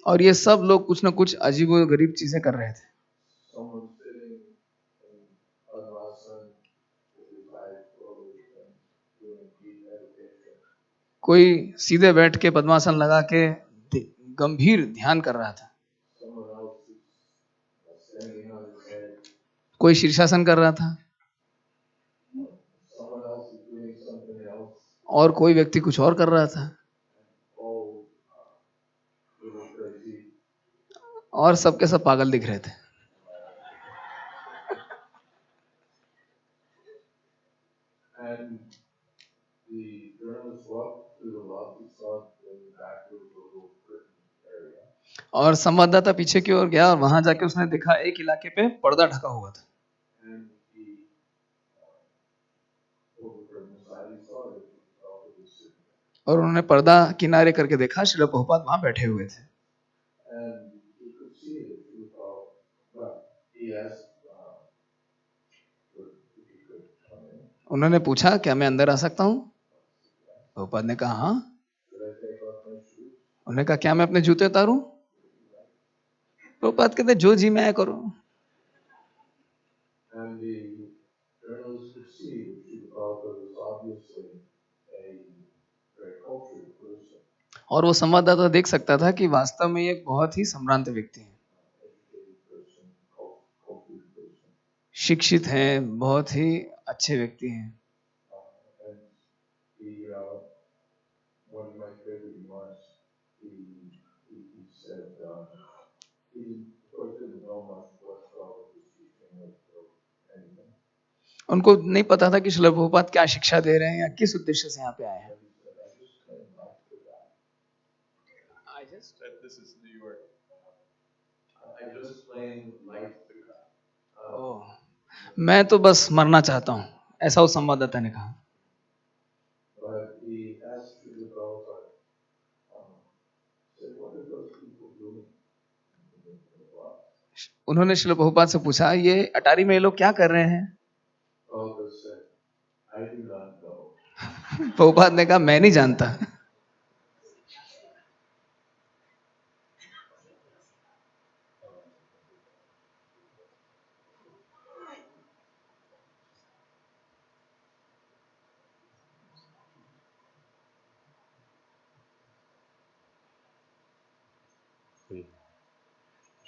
और ये सब लोग कुछ न कुछ अजीबोगरीब चीजें कर रहे थे। Someone sitting in Padmasana with his eyes closed and doing deep meditation. कोई सीधे बैठ के पद्मासन लगा के गंभीर ध्यान कर रहा था। Someone else is standing on his head. कोई शीर्षासन कर रहा था। Someone else is doing something else. और कोई व्यक्ति कुछ और कर रहा था। All little crazy. और सबके सब पागल दिख रहे थे। And the journalist walked through the lobby, saw in the back there was a little curtain area. और संवाददाता पीछे की ओर गया और वहां जाके उसने देखा एक इलाके पे पर्दा ढका हुआ था। And he pulled the curtain aside. He saw that Prabhupada was sitting there. और उन्होंने पर्दा किनारे करके देखा, श्रील प्रभुपाद वहां बैठे हुए थे। And he could see that he was, well, he asked if he could come in. उन्होंने पूछा क्या मैं अंदर आ सकता हूँ? प्रभुपाद ने कहा हाँ। Should I take off my shoes? उन्होंने कहा क्या मैं अपने जूते उतारूं? प्रभुपाद कहते जो जी मैं करूं। And the journalist could see that Srila Prabhupada was obviously a very cultured person, और वो संवाददाता देख सकता था कि वास्तव में ये एक बहुत ही सम्रांत व्यक्ति हैं, educated person, cultured person. शिक्षित हैं, बहुत ही अच्छे व्यक्ति हैं। And he, one of my favorite remarks, he said, he of course didn't know much what Prabhupada was teaching or anything. उनको नहीं पता था कि श्रील प्रभुपाद क्या शिक्षा दे रहे हैं या किस उद्देश्य से यहाँ पे आए हैं। I just said this is New York. I just plain like the guy. ओह, मैं तो बस मरना चाहता हूँ, ऐसा उस संवाददाता ने कहा। But he asked Srila Prabhupada, said, what are those people doing in the block? उन्होंने श्रील प्रभुपाद से पूछा ये अटारी में ये लोग क्या कर रहे हैं? Prabhupada said, I do not know. Prabhupada ने कहा मैं नहीं जानता।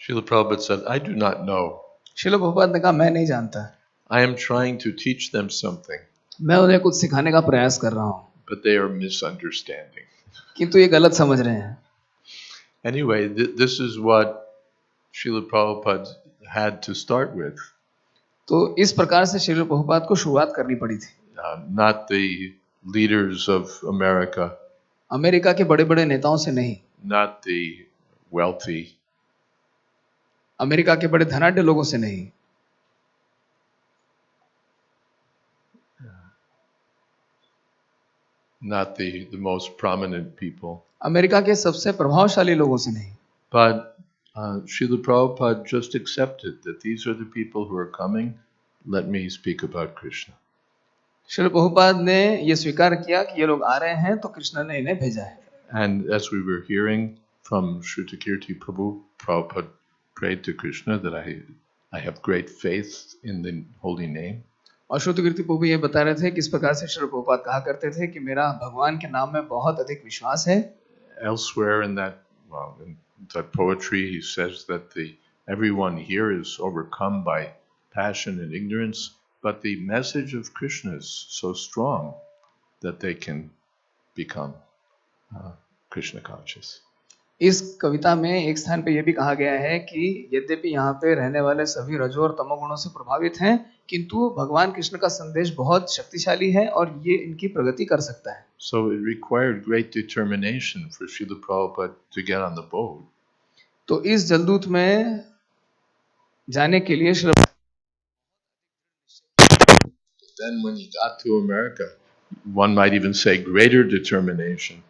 Srila Prabhupada said, I do not know. Srila Prabhupada ने कहा मैं नहीं जानता, I am trying to teach them something, मैं उन्हें कुछ सिखाने का प्रयास कर रहा हूँ, but they are misunderstanding. किंतु ये गलत समझ रहे हैं। Anyway, this is what Srila Prabhupada had to start with. तो इस प्रकार से श्रील प्रभुपाद को शुरुआत करनी पड़ी थी। Not the leaders of America, America के बड़े बड़े नेताओं से नहीं, not the wealthy, अमेरिका के बड़े धनाढ्य लोगों से नहीं, not the most prominent people. America के सबसे प्रभावशाली लोगों से नहीं, But Srila Prabhupada just accepted that these are the people who are coming. Let me speak about Krishna. Srila Prabhupada ने ये स्वीकार किया कि ये लोग आ रहे हैं तो कृष्ण ने इन्हें भेजा है। And as we were hearing from Shrutakirti Prabhu, Prabhupada prayed to Krishna that I have great faith in the holy name. और श्रुतकीर्ति प्रभु ये बता रहे थे किस प्रकार से श्रील प्रभुपाद कहा करते थे कि मेरा भगवान के नाम में बहुत अधिक विश्वास है। Elsewhere in that poetry, he says that everyone here is overcome by passion and ignorance, but the message of Krishna is so strong that they can become Krishna conscious. इस कविता में एक स्थान पे यह भी कहा गया है कि यद्यपि यहाँ पे रहने वाले सभी रजो और तमोगुणों से प्रभावित हैं, किंतु भगवान कृष्ण का संदेश बहुत शक्तिशाली है और ये इनकी प्रगति कर सकता है। So it required great determination for Srila Prabhupada to get on the boat. तो इस जलदूत में जाने के लिए Then when he got to America, one might even say greater determination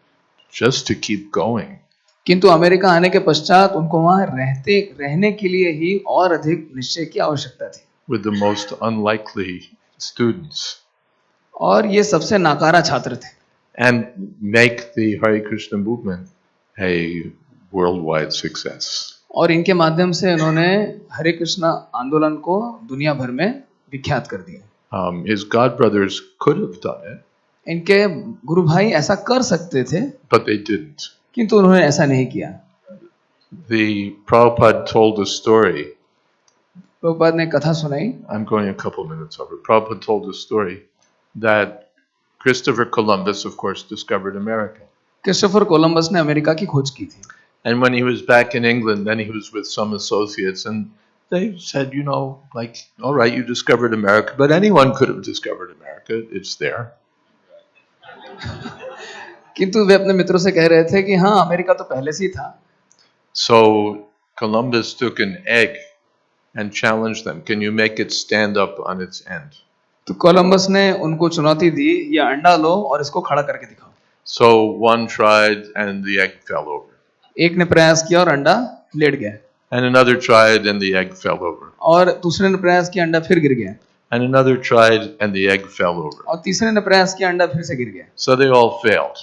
just to keep going. किंतु अमेरिका आने के पश्चात उनको वहां रहने के लिए ही और अधिक निश्चय की आवश्यकता थी। With the most unlikely students. और ये सबसे नाकारा छात्र थे। And make the Hare Krishna movement a worldwide success. और इनके माध्यम से उन्होंने हरे कृष्णा आंदोलन को दुनिया भर में विख्यात कर दिया। His god brothers could have done it, इनके गुरु भाई ऐसा कर सकते थे, but they didn't. किंतु उन्होंने ऐसा नहीं किया। The Prabhupada told a story. Prabhupada ने कथा सुनाई। I'm going a couple minutes over. Prabhupada told a story that Christopher Columbus, of course, discovered America. Christopher Columbus ने अमेरिका की खोज की थी। And when he was back in England, then he was with some associates, and they said, you know, like, all right, you discovered America, but anyone could have discovered America. It's there. किंतु वे अपने मित्रों से कह रहे थे कि हाँ, America तो पहले से ही था। So Columbus took an egg and challenged them. Can you make it stand up on its end? तो कोलंबस ने उनको चुनौती दी, ये अंडा लो और इसको खड़ा करके दिखाओ। So one tried, and the egg fell over. एक ने प्रयास किया और अंडा लेट गया। And another tried, and the egg fell over. और दूसरे ने प्रयास किया, अंडा फिर गिर गया। And another tried, and the egg fell over. और तीसरे ने प्रयास किया, अंडा फिर से गिर गया। So they all failed.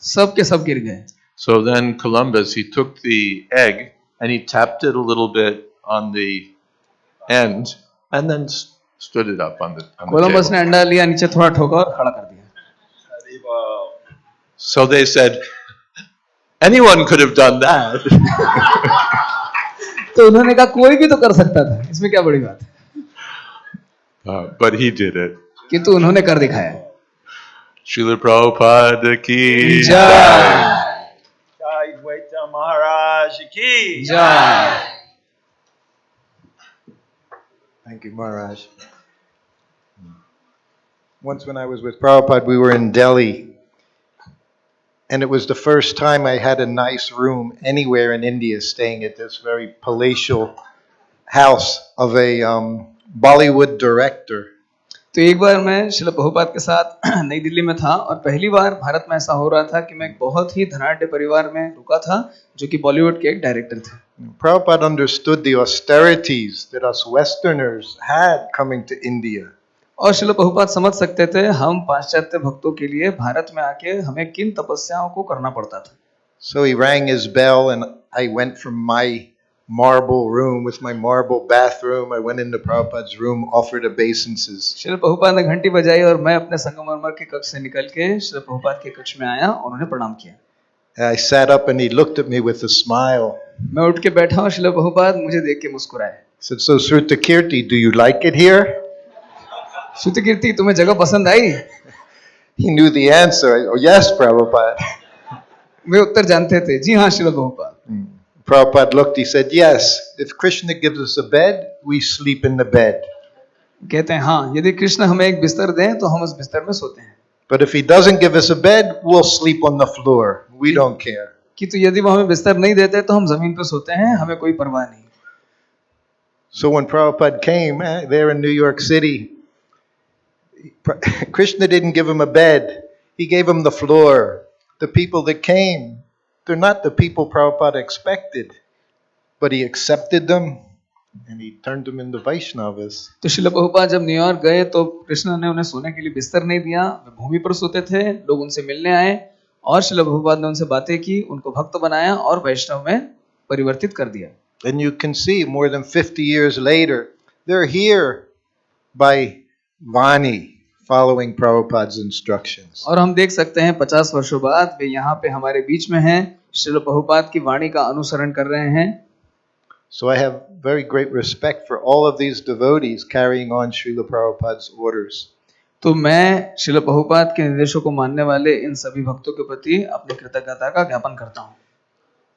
सब के सब गिर गए। So then Columbus, he took the egg and he tapped it a little bit on the end, and then stood it up on the Columbus ने table. अंडा लिया, नीचे थोड़ा ठोका और खड़ा कर दिया। So they said, anyone could have done that. तो उन्होंने कहा कोई भी तो कर सकता था, इसमें क्या बड़ी बात है। But he did it. किंतु उन्होंने कर दिखाया। Srila Prabhupada ki जय Jai Dvaita Maharaj ki. जय। Thank you, Maharaj. Once when I was with Prabhupada, we were in Delhi. And it was the first time I had a nice room anywhere in India, staying at this very palatial house of a Bollywood director. तो एक बार मैं श्रील प्रभुपाद के साथ नई दिल्ली में था और पहली बार भारत में ऐसा हो रहा था कि मैं एक बहुत ही धनाढ्य परिवार में रुका था जो कि बॉलीवुड के एक डायरेक्टर थे। Prabhupada understood the austerities that us Westerners had coming to India. और श्रील प्रभुपाद समझ सकते थे हम पाश्चात्य भक्तों के लिए भारत में आके हमें किन तपस्याओं को करना पड़ता था। So he rang his bell and I went from my marble room with my marble bathroom. I went into Prabhupada's room, offered obeisances. Srila Prabhupada ने घंटी बजाई और मैं अपने संगमरमर के कक्ष से निकल के श्रील प्रभुपाद के कक्ष में आया और उन्हें प्रणाम किया। I sat up and he looked at me with a smile. मैं उठ के बैठा और श्रील प्रभुपाद मुझे देख के मुस्कुराए। Said, so Sruta Kirti, do you like it here? श्रुति कीर्ति, तुम्हें जगह पसंद आई? He knew the answer. Oh, yes, Prabhupada. वे उत्तर जानते थे, जी हाँ Srila Prabhupada. Prabhupada looked, he said, yes, if Krishna gives us a bed, we sleep in the bed. कहते हैं हाँ, यदि कृष्ण हमें एक बिस्तर दें तो हम उस बिस्तर में सोते हैं। But if he doesn't give us a bed, we'll sleep on the floor. We don't care. कि तो यदि वो हमें बिस्तर नहीं देते तो हम जमीन पर सोते हैं, हमें कोई परवाह नहीं। So when Prabhupada came there in New York City, Krishna didn't give him a bed. He gave him the floor. The people that came, they're not the people Prabhupada expected, but he accepted them and he turned them into Vaishnavas. तो श्रील प्रभुपाद जब New York गए तो कृष्ण ने उन्हें सोने के लिए बिस्तर नहीं दिया, वे भूमि पर सोते थे। लोग उनसे मिलने आए और श्रील प्रभुपाद ने उनसे बातें की, उनको भक्त बनाया और वैष्णव में परिवर्तित कर दिया। And you can see more than 50 years later, they're here by Vani, following Prabhupada's instructions. और हम देख सकते हैं 50 वर्षों बाद वे यहाँ पे हमारे बीच में हैं, श्रील प्रभुपाद की वाणी का अनुसरण कर रहे हैं। So I have very great respect for all of these devotees carrying on Srila Prabhupada's orders. तो मैं श्रील प्रभुपाद के निर्देशों को मानने वाले इन सभी भक्तों के प्रति अपनी कृतज्ञता का ज्ञापन करता हूँ।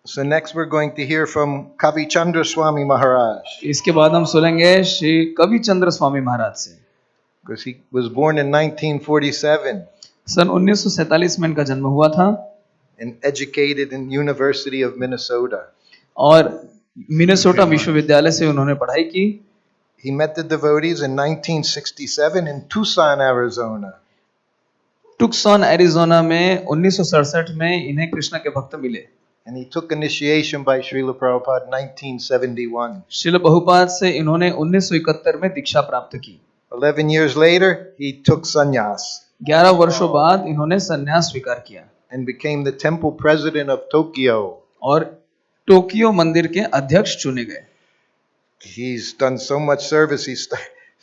So next we're going to hear from Charu Swami Maharaja. इसके बाद हम सुनेंगे श्री कवि चंद्र स्वामी महाराज से। Because he was born in 1947 सन 1947 में इनका जन्म हुआ था and educated in University of Minnesota. और मिनेसोटा विश्वविद्यालय से उन्होंने पढ़ाई की। He met the devotees in 1967 in Tucson, Arizona. टुक्सॉन Arizona में 1967 में इन्हें कृष्ण के भक्त मिले। And he took initiation by Srila Prabhupada in 1971. Srila Prabhupada से इन्होंने 1971 में दीक्षा प्राप्त की। 11 years later, he took sannyas 11 वर्षों बाद इन्होंने संन्यास स्वीकार किया and became the temple president of Tokyo. और टोक्यो मंदिर के अध्यक्ष चुने गए। He's done so much service. He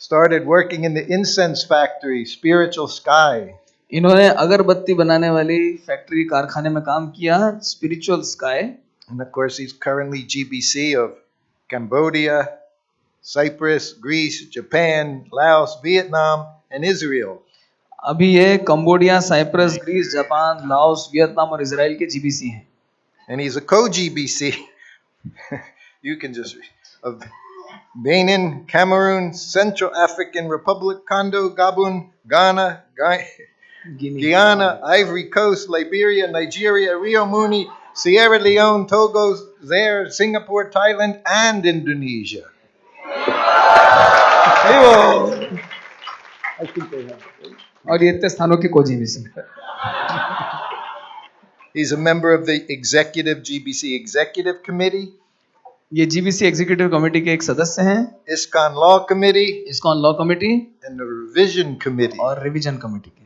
started working in the incense factory, Spiritual Sky. इन्होंने अगरबत्ती बनाने वाली फैक्ट्री कारखाने में काम किया, spiritual sky. And of course, he's currently GBC of Cambodia, Cyprus, Greece, Japan, Laos, Vietnam, and Israel. अभी ये Cambodia, Cyprus, Greece, Japan, Laos, Vietnam और इजराइल के जीबीसी हैं। And he's a co-GBC. You can just of Benin, Cameroon, Central African Republic, Congo, Gabon, Ghana, Guyana, Ivory Coast, Liberia, Nigeria, Rio Muni, Sierra Leone, Togo, Zaire, Singapore, Thailand, and Indonesia. I think they have. और ये इतने स्थानों की को-जीबीसी। He's a member of the Executive GBC Executive Committee. ये GBC executive committee के एक सदस्य हैं। Iskcon Law Committee. ISKCON law committee And the Revision Committee. और रिवीजन कमेटी के।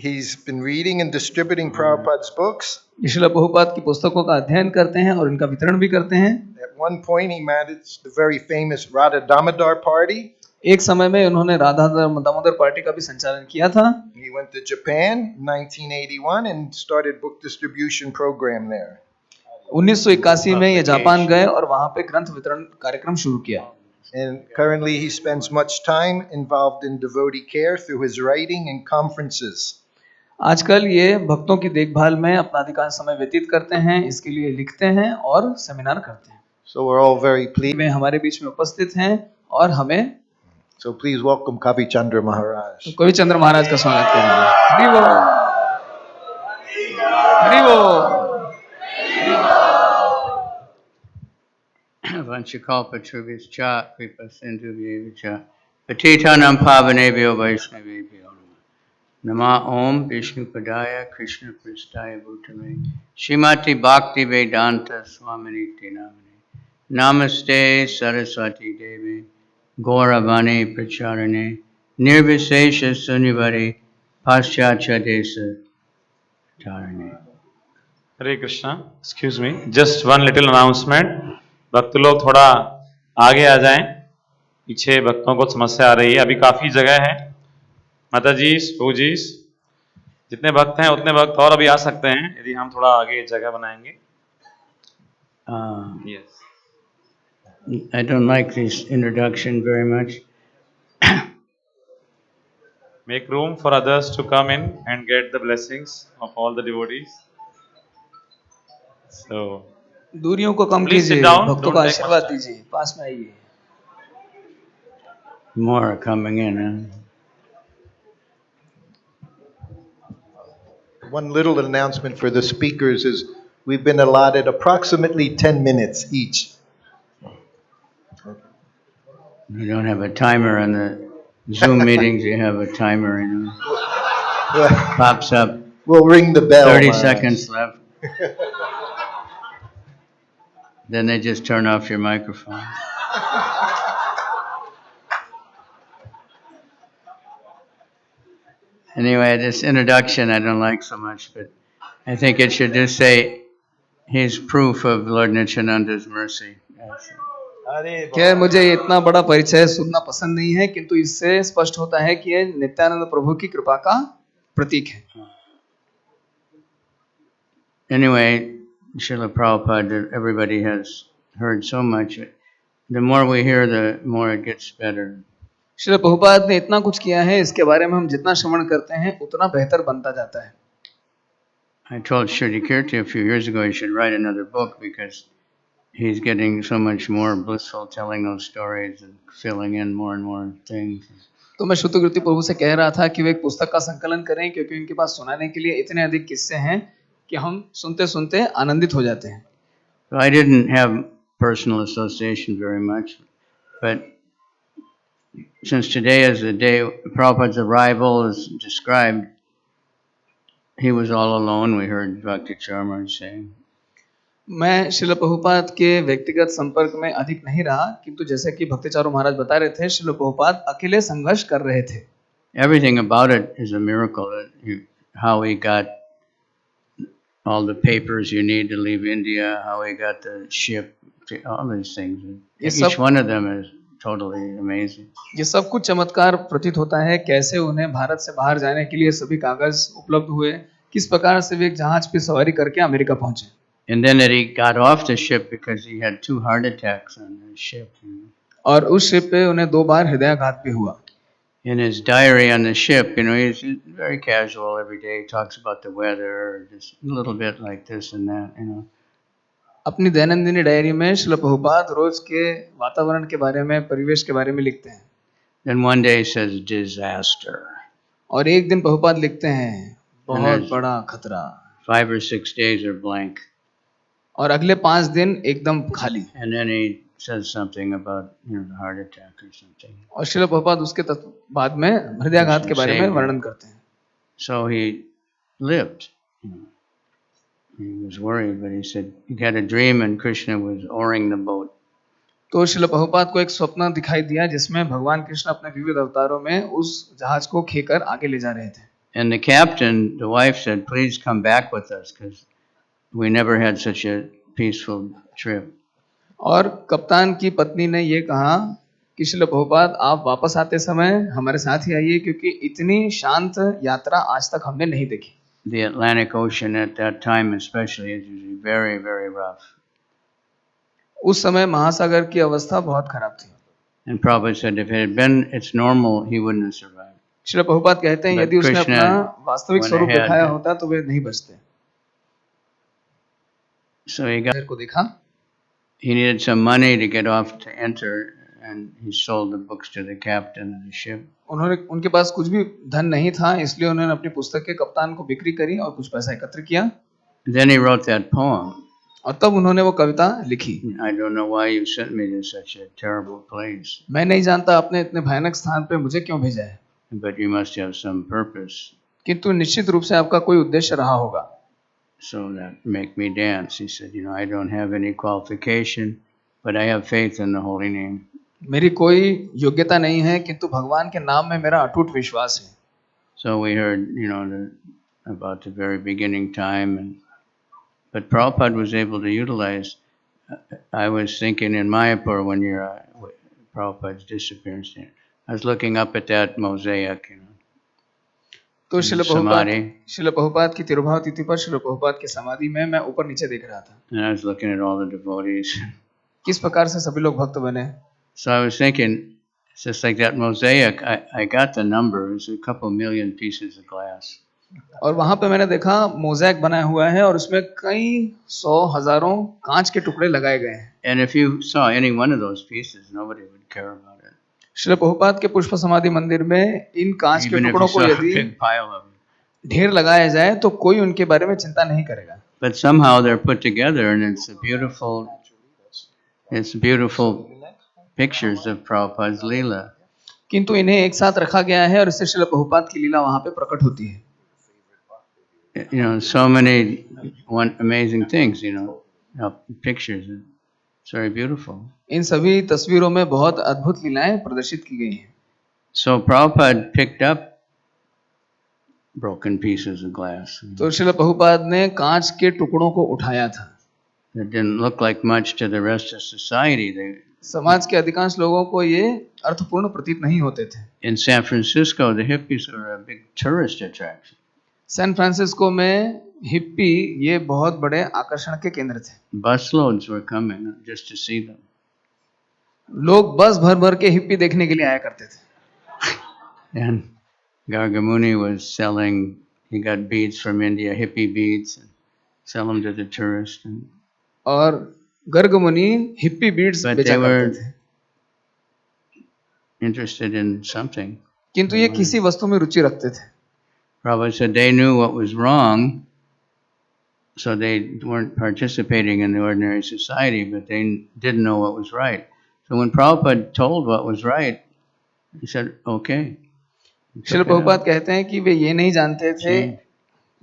He's been reading and distributing Prabhupada's books. Srila Prabhupada की पुस्तकों का अध्ययन करते हैं और इनका वितरण भी करते हैं। At one point, he managed the very famous Radha Damodar Party. एक समय में उन्होंने राधा दामोदर पार्टी का भी संचालन किया था। He went to Japan in 1981 and started book distribution program there. 1981 में ये जापान गए और वहां पे ग्रंथ वितरण कार्यक्रम शुरू किया। And currently he spends much time involved in devotee care through his writing and conferences. आजकल ये भक्तों की देखभाल में अपना अधिकांश समय व्यतीत करते हैं, इसके लिए लिखते हैं और सेमिनार करते हैं। So we're all very pleased. वे हमारे बीच में उपस्थित हैं और हमें So please welcome Kavi Chandra Maharaj. कवि चंद्र महाराज का स्वागत करेंगे। हरि बोल, हरि बोल। Vanchakalpatrubhischa Kripasindhubhyevacha Patitanam Pavanebhyo Vaishnavebhyo Nama Om Vishnupadaya Krishna Pristaya Bhutame Srimati Bhakti Vedanta Swaminiti Namane Namaste Saraswati Devi Gauravani Pracharane Nirvisesha Sunnivari Paschatya Desa Tarane. Hare Krishna. Excuse me, just one little announcement. भक्त लोग थोड़ा आगे आ जाएं, पीछे भक्तों को समस्या आ रही है। अभी काफी जगह है, माता जी, प्रभु जी, जितने भक्त हैं उतने भक्त और अभी आ सकते हैं यदि हम थोड़ा आगे जगह बनाएंगे। Yes. I don't like this introduction very much. Make room for others to come in and get the blessings of all the devotees. So दूरियों को कम Please sit कीजिए, down, भक्तों don't को take आशीर्वाद much time. दीजिए, पास में आइए। More are coming in, huh? One little announcement for the speakers is we've been allotted approximately 10 minutes each. You don't have a timer on the Zoom meetings, you have a timer, you know. Pops up, We'll ring the bell. 30 Maharaj. seconds left. Then they just turn off your microphone. Anyway, this introduction I don't like so much, but I think it should just say, he's proof of Lord Nityananda's mercy. क्या मुझे इतना बड़ा परिचय सुनना पसंद नहीं है, किंतु इससे स्पष्ट होता है कि ये नित्यानंद प्रभु की कृपा का प्रतीक है। Anyway, Srila Prabhupada, everybody has heard so much. The more we hear, the more it gets better. Srila Prabhupada ने इतना कुछ किया है, इसके बारे में हम जितना श्रवण करते हैं उतना बेहतर बनता जाता है। I told Shri Kirti a few years ago he should write another book because he's getting so much more blissful telling those stories and filling in more and more things. तो मैं श्रुतकीर्ति प्रभु से कह रहा था कि वे एक पुस्तक का संकलन करें, क्योंकि उनके पास सुनाने के लिए इतने अधिक किस्से हैं कि हम सुनते सुनते आनंदित हो जाते हैं। So I didn't have personal association very much, but since today is the day Prabhupada's arrival is described, he was all alone. We heard Bhakti Charu saying. मैं श्रील प्रभुपाद के व्यक्तिगत संपर्क में अधिक नहीं रहा, किंतु जैसे कि भक्ति चारू महाराज बता रहे थे, श्रील प्रभुपाद अकेले संघर्ष कर रहे थे। Everything about it is a miracle. How he got all the papers you need to leave India, how he got the ship, all these things. Each one of them is totally amazing. ये सब कुछ चमत्कार प्रतीत होता है, कैसे उन्हें भारत से बाहर जाने के लिए सभी कागज उपलब्ध हुए, किस प्रकार से वे एक जहाज पे सवारी करके अमेरिका पहुंचे. And then that he got off the ship because he had 2 heart attacks on the ship. और उस शिप पे उन्हें 2 बार हृदयाघात भी हुआ. In his diary on the ship, he's very casual every day. He talks about the weather, just a little bit like this and that, अपनी दैनंदिनी diary में श्रील प्रभुपाद रोज के वातावरण के बारे में, परिवेश के बारे में लिखते हैं. Then one day he says disaster. और एक दिन प्रभुपाद लिखते हैं बहुत बड़ा खतरा. 5 or 6 days are blank. और अगले 5 दिन एकदम खाली. And then he says something about the heart attack or something. और श्रील प्रभुपाद उसके बाद में हृदयाघात के बारे में वर्णन करते हैं. So he lived. He was worried, but he said he had a dream and Krishna was oaring the boat. तो श्रील प्रभुपाद को एक स्वप्न दिखाई दिया जिसमें भगवान कृष्ण अपने विविध अवतारों में उस जहाज को खेकर आगे ले जा रहे थे. And the captain, the wife said, please come back with us because we never had such a peaceful trip. और कप्तान की पत्नी ने ये कहा कि श्रील प्रभुपाद आप वापस आते समय हमारे साथ ही आइए क्योंकि इतनी शांत यात्रा आज तक हमने नहीं देखी. The Atlantic Ocean at that time especially is usually very, very rough. उस समय महासागर की अवस्था बहुत खराब थी. And Prabhupada said if it had been its normal, he wouldn't have survived. Srila Prabhupada कहते हैं यदि उसने अपना वास्तविक स्वरूप दिखाया होता तो वे नहीं बचते. So he got को देखा. He needed some money to get off to enter, and he sold the books to the captain of the ship. उनके पास कुछ भी धन नहीं था, इसलिए उन्होंने अपनी पुस्तक के कप्तान को बिक्री करी और कुछ पैसा एकत्र किया. Then he wrote that poem. और तब उन्होंने वो कविता लिखी. I don't know why you sent me to such a terrible place. मैं नहीं जानता आपने इतने भयानक स्थान पे मुझे क्यों भेजा है. But you must have some purpose. किंतु निश्चित रूप से आपका कोई उद्देश्य रहा होगा. So that make me dance. He said, I don't have any qualification, but I have faith in the holy name. मेरी कोई योग्यता नहीं है किंतु भगवान के नाम में मेरा अटूट विश्वास है. So we heard, about the very beginning time, but Prabhupada was able to utilize. I was thinking in Mayapur when Prabhupada's disappearance. I was looking up at that mosaic, तो श्रील प्रभुपाद की तिरुभाव तिथि पर श्रील प्रभुपाद की समाधि में मैं ऊपर नीचे देख रहा था. And I was looking at all the devotees. किस प्रकार से सभी लोग भक्त बने. So I was thinking, it's just like that mosaic. I got the number. It's a couple million pieces of glass. और वहाँ पे मैंने देखा मोज़ैक बनाया हुआ है और उसमें कई 100,000 कांच के टुकड़े लगाए गए हैं. And if you saw any one of those pieces, nobody would care about it. Srila Prabhupada के पुष्प समाधि मंदिर में इन कांच के टुकड़ों को यदि ढेर लगाया जाए तो कोई उनके बारे में चिंता नहीं करेगा. But somehow they're put together and it's beautiful pictures of Prabhupada's Leela. किंतु इन्हें एक साथ रखा गया है और इससे श्रील प्रभुपाद की लीला वहाँ पे प्रकट होती है. So many amazing things, pictures. It's very beautiful. इन सभी तस्वीरों में बहुत अद्भुत लीलाएं प्रदर्शित की गई हैं. So Prabhupada picked up broken pieces of glass. तो श्रील प्रभुपाद ने कांच के टुकड़ों को उठाया था. It didn't look like much to the rest of society. समाज के अधिकांश लोगों को ये अर्थपूर्ण प्रतीत नहीं होते थे. In San Francisco, the hippies were a big tourist attraction. San Francisco में हिप्पी ये बहुत बड़े आकर्षण के केंद्र थे. Busloads were coming just to see them. लोग बस भर भर के हिप्पी देखने के लिए आया करते थे. And Gargamuni was selling. He got beads from India, hippie beads, and sell them to the tourists. और गर्गमुनि हिप्पी बीड्स बेचा करते थे. Interested in something. किंतु ये किसी वस्तु में रुचि रखते थे. Prabhupada said they knew what was wrong, so they weren't participating in the ordinary society, but they didn't know what was right. So when Prabhupada told what was right, he said, okay. Srila Prabhupada कहते हैं कि वे ये नहीं जानते थे,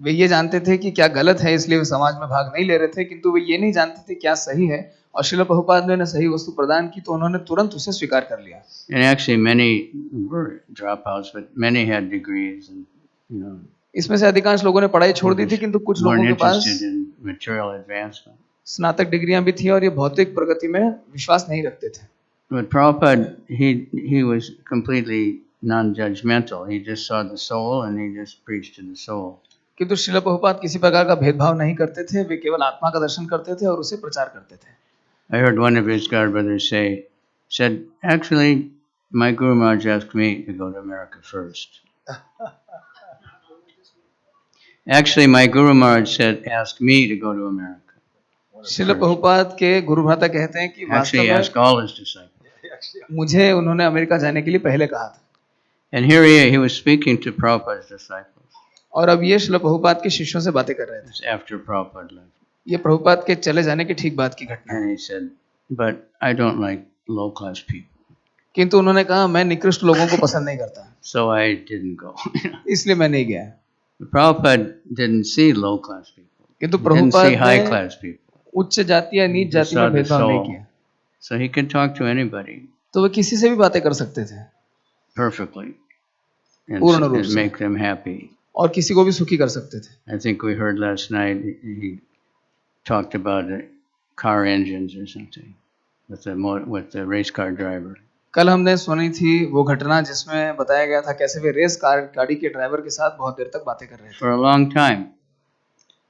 वे ये जानते थे कि क्या गलत है इसलिए वे समाज में भाग नहीं ले रहे थे, किंतु वे ये नहीं जानते थे क्या सही है. और श्रील प्रभुपाद ने उन्हें सही वस्तु प्रदान की तो उन्होंने तुरंत उसे स्वीकार कर लिया. And actually many were dropouts, but many had degrees and इसमें से अधिकांश लोगों ने पढ़ाई छोड़ दी थी, किंतु कुछ लोगों weren't के पास interested in material advancement. स्नातक डिग्रियां भी थी और ये भौतिक प्रगति में विश्वास नहीं रखते थे। But Prabhupada, he was completely non-judgmental. He just saw the soul and he just preached to the soul. किंतु श्रील प्रभुपाद किसी प्रकार का भेदभाव नहीं करते थे, वे केवल आत्मा का दर्शन करते थे और उसे प्रचार करते थे। I heard one of his god brothers said, actually, my Guru Maharaj asked me to go to America first. Actually, my Guru Maharaj asked me to go to America. Srila Prabhupada के गुरु भ्राता कहते हैं कि Actually, वास्तव asked all his disciples. में मुझे उन्होंने America जाने के लिए पहले कहा था। And here he was speaking to Prabhupada's disciples. और अब ये श्रील प्रभुपाद के शिष्यों से बातें कर रहे थे। It's after Prabhupada left. ये प्रभुपाद के चले जाने की ठीक बात की घटना है। And he said, but I don't like low-class people. किंतु उन्होंने कहा मैं निकृष्ट लोगों को पसंद नहीं करता, So I didn't go. इसलिए मैं नहीं गया। Prabhupada didn't see low-class people. किंतु He didn't प्रभुपाद see ने high-class people. उच्च जाति या नीच जाति में भेदभाव नहीं किया, So he could talk to anybody तो वे किसी से भी बातें कर सकते थे perfectly and पूर्ण रूप से, make them happy. और किसी को भी सुखी कर सकते थे। I think we heard last night he talked about the car engines or something with the race car driver. कल हमने सुनी थी वो घटना जिसमें बताया गया था कैसे वे रेस कार गाड़ी के ड्राइवर के साथ बहुत देर तक बातें कर रहे थे। For a long time.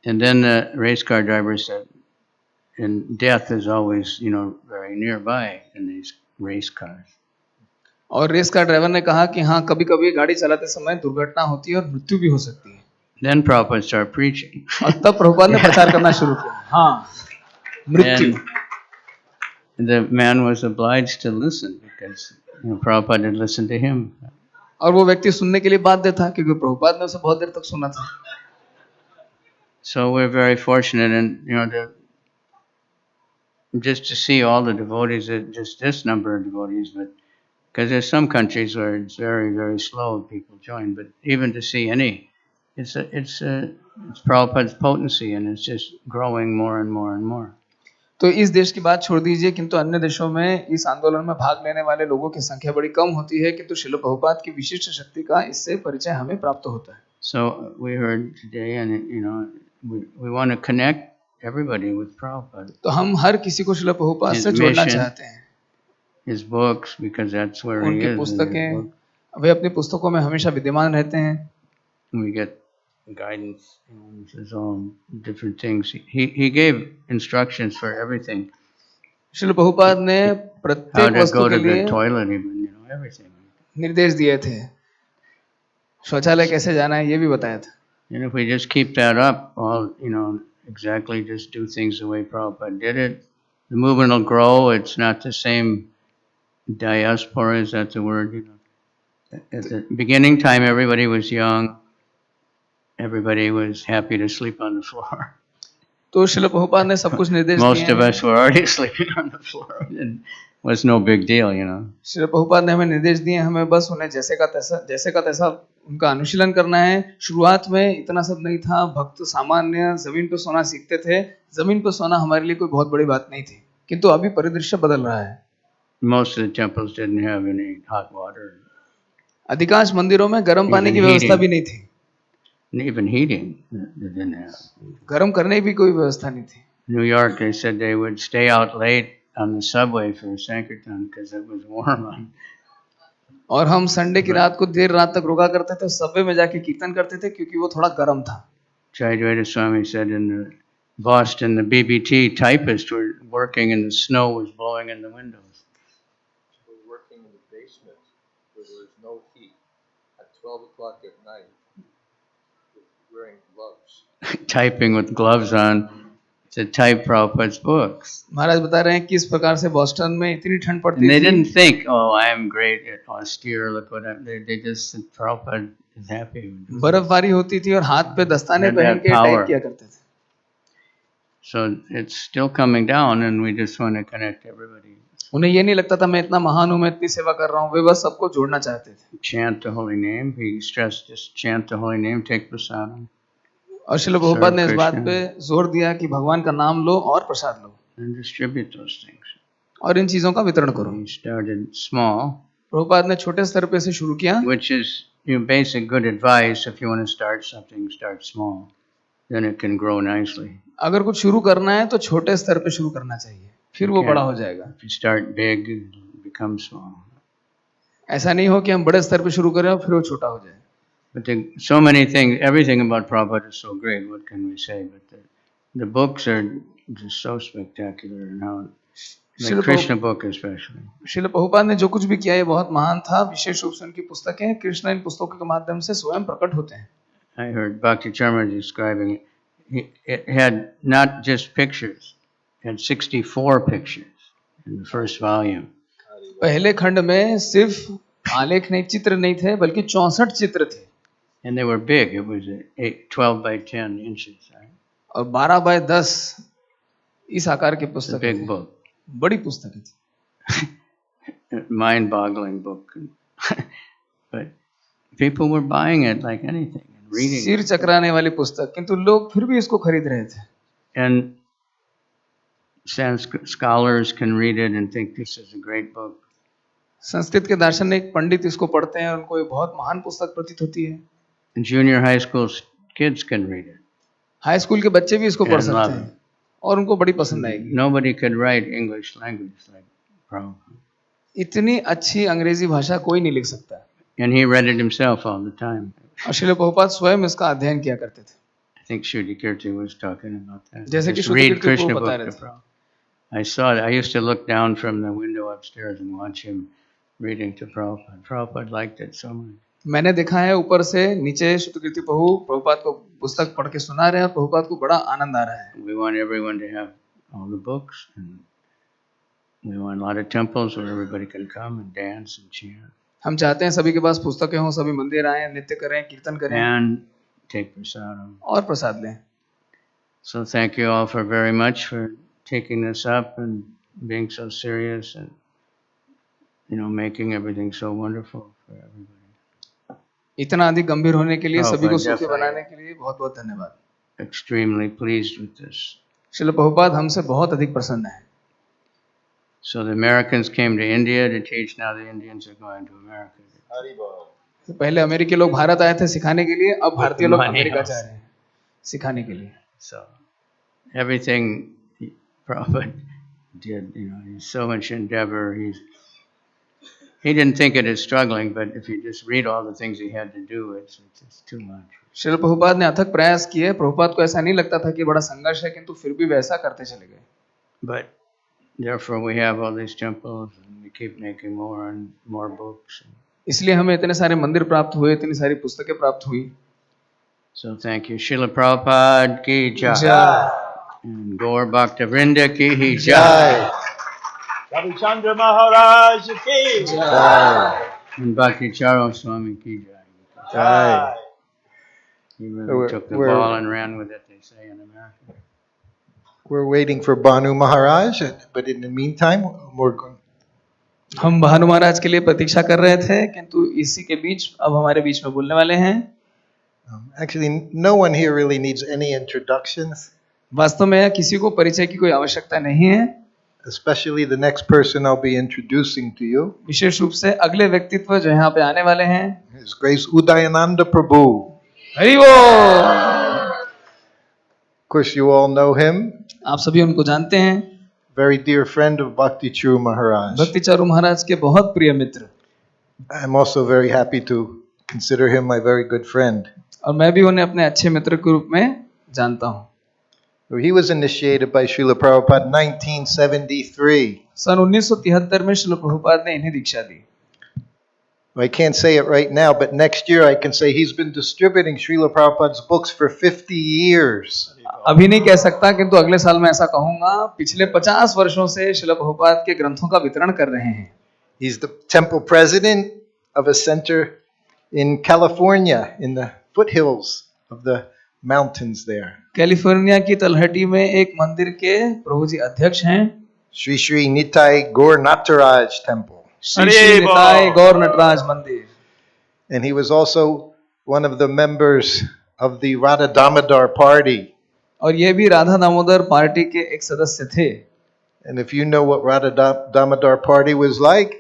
And then the race car driver said, and death is always, very nearby in these race cars. और रेस कार ड्राइवर ने कहा कि हाँ, कभी-कभी गाड़ी चलाते समय दुर्घटना होती है और मृत्यु भी हो सकती है। Then Prabhupada started preaching. और तब प्रभुपाद ने प्रचार करना शुरू किया। हाँ, मृत्यु। And the man was obliged to listen because Prabhupada had listened to him. और वो व्यक्ति सुनने के लिए बाध्य था क्योंकि प्रभुपाद ने उसे बहुत देर तक सुना था। So we're very fortunate, and just to see all the devotees, just this number of devotees, but because there's some countries where it's very, very slow people join, but even to see any, it's Prabhupada's potency, and it's just growing more and more and more. तो इस देश की बात छोड़ दीजिए, किंतु अन्य देशों में इस आंदोलन में भाग लेने वाले लोगों की संख्या बड़ी कम होती है, किंतु श्रील प्रभुपाद की विशिष्ट शक्ति का इससे परिचय हमें प्राप्त होता है। So we heard today, and we want to connect everybody with Prabhupada. तो हम हर किसी को श्रील प्रभुपाद से जोड़ना चाहते हैं। His books, because that's where he उनकी is. पुस्तकें, वे अपनी पुस्तकों में हमेशा विद्यमान रहते हैं। We get guidance, there's all different things. He gave instructions for everything. Srila Prabhupada ने प्रत्येक वस्तु के लिए toilet even, everything. निर्देश दिए थे। शौचालय कैसे जाना है ये भी बताया था। And if we just keep that up, exactly just do things the way Prabhupada did it, the movement will grow. It's not the same diaspora, is that the word? At the beginning time, everybody was young. Everybody was happy to sleep on the floor. तो श्रील प्रभुपाद ने सब कुछ निर्देश दिए। Most of us were already sleeping on the floor. It was no big deal, Srila Prabhupada ने हमें निर्देश दिए, हमें बस उन्हें जैसे का तैसा उनका अनुशीलन करना है। शुरुआत में इतना सब नहीं था, भक्त सामान्य जमीन पर सोना सीखते थे। जमीन पर सोना हमारे लिए कोई बहुत बड़ी बात नहीं थी, किंतु अभी परिदृश्य बदल रहा है। Most of the temples didn't have any hot water. अधिकांश मंदिरों में गर्म पानी की व्यवस्था भी नहीं थी। Even heating, they didn't have. गर्म करने की भी कोई व्यवस्था नहीं थी। New York, they said they would stay out late on the subway for Sankirtan because it was warm. और हम संडे की रात को देर रात तक रुका करते थे, सबवे में जाके कीर्तन करते थे क्योंकि वो थोड़ा गर्म था। Charu Swami said in Boston, the BBT typists were working and the snow was blowing in the windows. We were working in the basement where there was no heat at 12 o'clock at night with wearing gloves. Typing with gloves on to type Prabhupada's books. महाराज बता रहे हैं किस प्रकार से Boston में इतनी ठंड पड़ती And they थी। didn't think, oh, I am great at austere, look what I'm, they just said, Prabhupada is happy. बर्फबारी होती थी और हाथ पे दस्ताने And पहन that के power. टाइप किया करते थे। So it's still coming down and we just want to connect everybody. उन्हें ये नहीं लगता था मैं इतना महान हूँ, मैं इतनी सेवा कर रहा हूँ, वे बस सबको जोड़ना चाहते थे। Chant the holy name. He stressed just chant the holy name, take prasadam. और श्रील प्रभुपाद ने इस बात पे जोर दिया कि भगवान का नाम लो और प्रसाद लो And distribute those things. और इन चीजों का वितरण करो। He started small, प्रभुपाद ने छोटे स्तर पे से शुरू किया, which is basic good advice. If you want to start something, start small. Then it can grow nicely. अगर कुछ शुरू करना है तो छोटे स्तर पे शुरू करना चाहिए, फिर वो बड़ा हो जाएगा. If you start big, it becomes small. ऐसा नहीं हो कि हम बड़े स्तर पे शुरू करें और फिर वो छोटा हो जाए. But so many things, everything about Prabhupada is so great. What can we say? But the books are just so spectacular, and how the Krishna book especially. Srila Prabhupada ने जो कुछ भी किया ये बहुत महान था. विशेष रूप से उनकी पुस्तकें, कृष्ण इन पुस्तकों के माध्यम से स्वयं प्रकट होते हैं. I heard Bhakti Charu describing it. It had not just pictures; it had 64 pictures in the first volume. पहले खंड में सिर्फ आलेख नहीं, चित्र नहीं थे, बल्कि 64 चित्र थे. And they were big. It was 12 by 10 inches. Right? और 12 बाय 10 इस आकार की पुस्तक. Big book. बड़ी पुस्तक थी. Mind-boggling book. But people were buying it like anything and reading. सिर चकराने वाली पुस्तक, किंतु लोग फिर भी इसको खरीद रहे थे. And Sanskrit scholars can read it and think this is a great book. Sanskrit के दार्शनिक पंडित इसको पढ़ते हैं और उनको ये बहुत महान पुस्तक प्रतीत होती है. And junior high school kids can read it. High school के बच्चे भी इसको पढ़ सकते हैं और उनको बड़ी पसंद आएगी. Nobody could write English language like Prabhupada. इतनी अच्छी अंग्रेजी भाषा कोई नहीं लिख सकता. And he read it himself all the time. और श्रील प्रभुपाद स्वयं इसका अध्ययन किया करते थे. I think Shruti Kirti was talking about that. जैसे कि Just श्रुति read कीर्ति Krishna को book बता to रहे थे. Prabhupada. I saw it. I used to look down from the window upstairs and watch him reading to Prabhupada. Prabhupada liked it so much. मैंने देखा है ऊपर से नीचे श्रुति कीर्ति प्रभु प्रभुपाद को पुस्तक पढ़ के सुना रहे हैं और प्रभुपाद को बड़ा आनंद आ रहा है. We want everyone to have all the books, and we want a lot of temples where everybody can come and dance and chant. हम चाहते हैं सभी के पास पुस्तकें हों, सभी मंदिर आएं, नृत्य करें, कीर्तन करें And take prasadam. और प्रसाद लें. So thank you all for very much for taking this up and being so serious and making everything so wonderful for everybody. इतना अधिक गंभीर होने के लिए, Oh, सभी को but सुखी definitely. बनाने के लिए बहुत बहुत धन्यवाद. Extremely pleased with this. Srila Prabhupada हमसे बहुत अधिक प्रसन्न है. So the Americans came to India to teach. Now the Indians are going to America. तो पहले अमेरिकी लोग भारत आए थे सिखाने के लिए, अब भारतीय लोग money अमेरिका also. जा रहे हैं सिखाने के लिए. So everything Prabhupada did, he's so much endeavor. He didn't think it as struggling, but if you just read all the things he had to do, it's too much. Srila Prabhupada ने अथक प्रयास किए. प्रभुपाद को ऐसा नहीं लगता था कि बड़ा संघर्ष है, किंतु फिर भी वैसा करते चले गए. But therefore we have all these temples and we keep making more and more books. इसलिए हमें इतने सारे मंदिर प्राप्त हुए, इतनी सारी पुस्तकें प्राप्त हुई. So thank you. Srila Prabhupada ki jai. जय. And Gaur Bhakta Vrinda ki jai. Charu Swami Maharaja ki Jai. And Bhakti Charu Swami ki jai. Jai. He So really took the we're- ball and ran with it, they say in America. We're waiting for Bhanu Maharaj, but in the meantime, we're going. हम भानु महाराज के लिए प्रतीक्षा कर रहे थे, किंतु इसी के बीच अब हमारे बीच में बोलने वाले हैं. Actually, no one here really needs any introductions, वास्तव में किसी को परिचय की कोई आवश्यकता नहीं है. especially the next person I'll be introducing to you. विशेष रूप से अगले व्यक्तित्व जो यहाँ पे आने वाले हैं. His Grace Udayananda Prabhu. Hari बोल. Of course, you all know him. आप सभी उनको जानते हैं. Very dear friend of Bhakti Charu Maharaj. भक्ति चारू महाराज के बहुत प्रिय मित्र. I'm also very happy to consider him my very good friend. और मैं भी उन्हें अपने अच्छे मित्र के रूप में जानता हूँ. He was initiated by Srila Prabhupada in 1973. सन 1973 में श्रील प्रभुपाद ने इन्हें दीक्षा दी. I can't say it right now, but next year I can say he's been distributing Srila Prabhupada's books for 50 years. अभी नहीं कह सकता, किंतु अगले साल मैं ऐसा कहूंगा. पिछले 50 वर्षों से श्रील प्रभुपाद के ग्रंथों का वितरण कर रहे हैं. He's the temple president of a center in California, in the foothills of the mountains there. California की तलहटी में एक मंदिर के प्रभु जी अध्यक्ष हैं. Sri Sri Nitai Gaur Nataraj Temple. Shri Shri Nitai गौर नटराज मंदिर. And he was also one of the members of the Radha Damodar party. और ये भी राधा दामोदर पार्टी के एक सदस्य थे. And if you know what Radha Damodar party was like,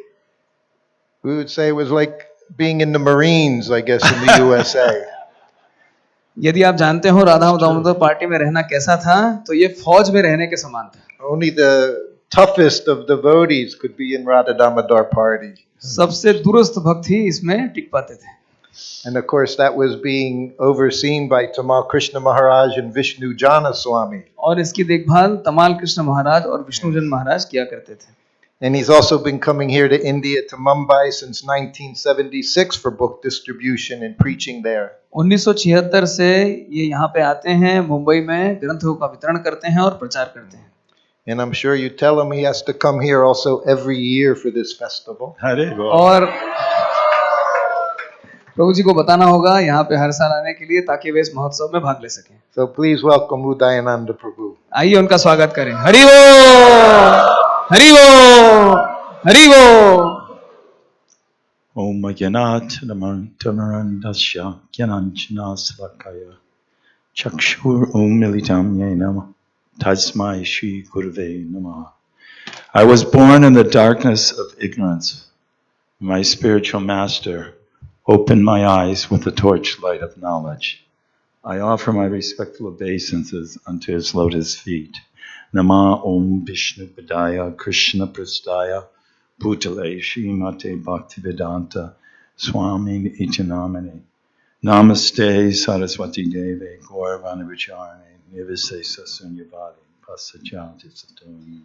we would say it was like being in the Marines, I guess, in the USA. यदि आप जानते हो राधा दामोदर पार्टी में रहना कैसा था, तो ये फौज में रहने के समान था। Only the toughest of devotees could be in Radha Damodar party. सबसे दुरुस्त भक्त ही इसमें टिक पाते थे। And of course, that was being overseen by Tamal Krishna Maharaj and Vishnu Jana Swami. और इसकी देखभाल तमाल कृष्ण महाराज और विष्णुजन महाराज किया करते थे। And he's also been coming here to India, to Mumbai, since 1976 for book distribution and preaching there. 1976 से ये यहाँ पे आते हैं, मुंबई में ग्रंथों का वितरण करते हैं और प्रचार करते हैं। And I'm sure you tell him he has to come here also every year for this festival. और प्रभु जी को बताना होगा यहाँ पे हर साल आने के लिए, ताकि वे इस महोत्सव में भाग ले सकें। So please welcome Udayananda Prabhu. आइए उनका स्वागत करें। हरि बोल, हरि बोल, हरि बोल। Om Gyanat Tamarandasya Gyananjana Slakaya Chakshur Om Militam Yenama Tasmai Shri Gurve Namaha. I was born in the darkness of ignorance. My spiritual master opened my eyes with the torchlight of knowledge. I offer my respectful obeisances unto his lotus feet. Nama Om Vishnu Padaya Krishna Prastaya Bhutale Srimate Bhaktivedanta Swami Itinamani. Namaste Saraswati Deve Gauravana Vicharane Nivise Sunyavadi Pasachati Satoni.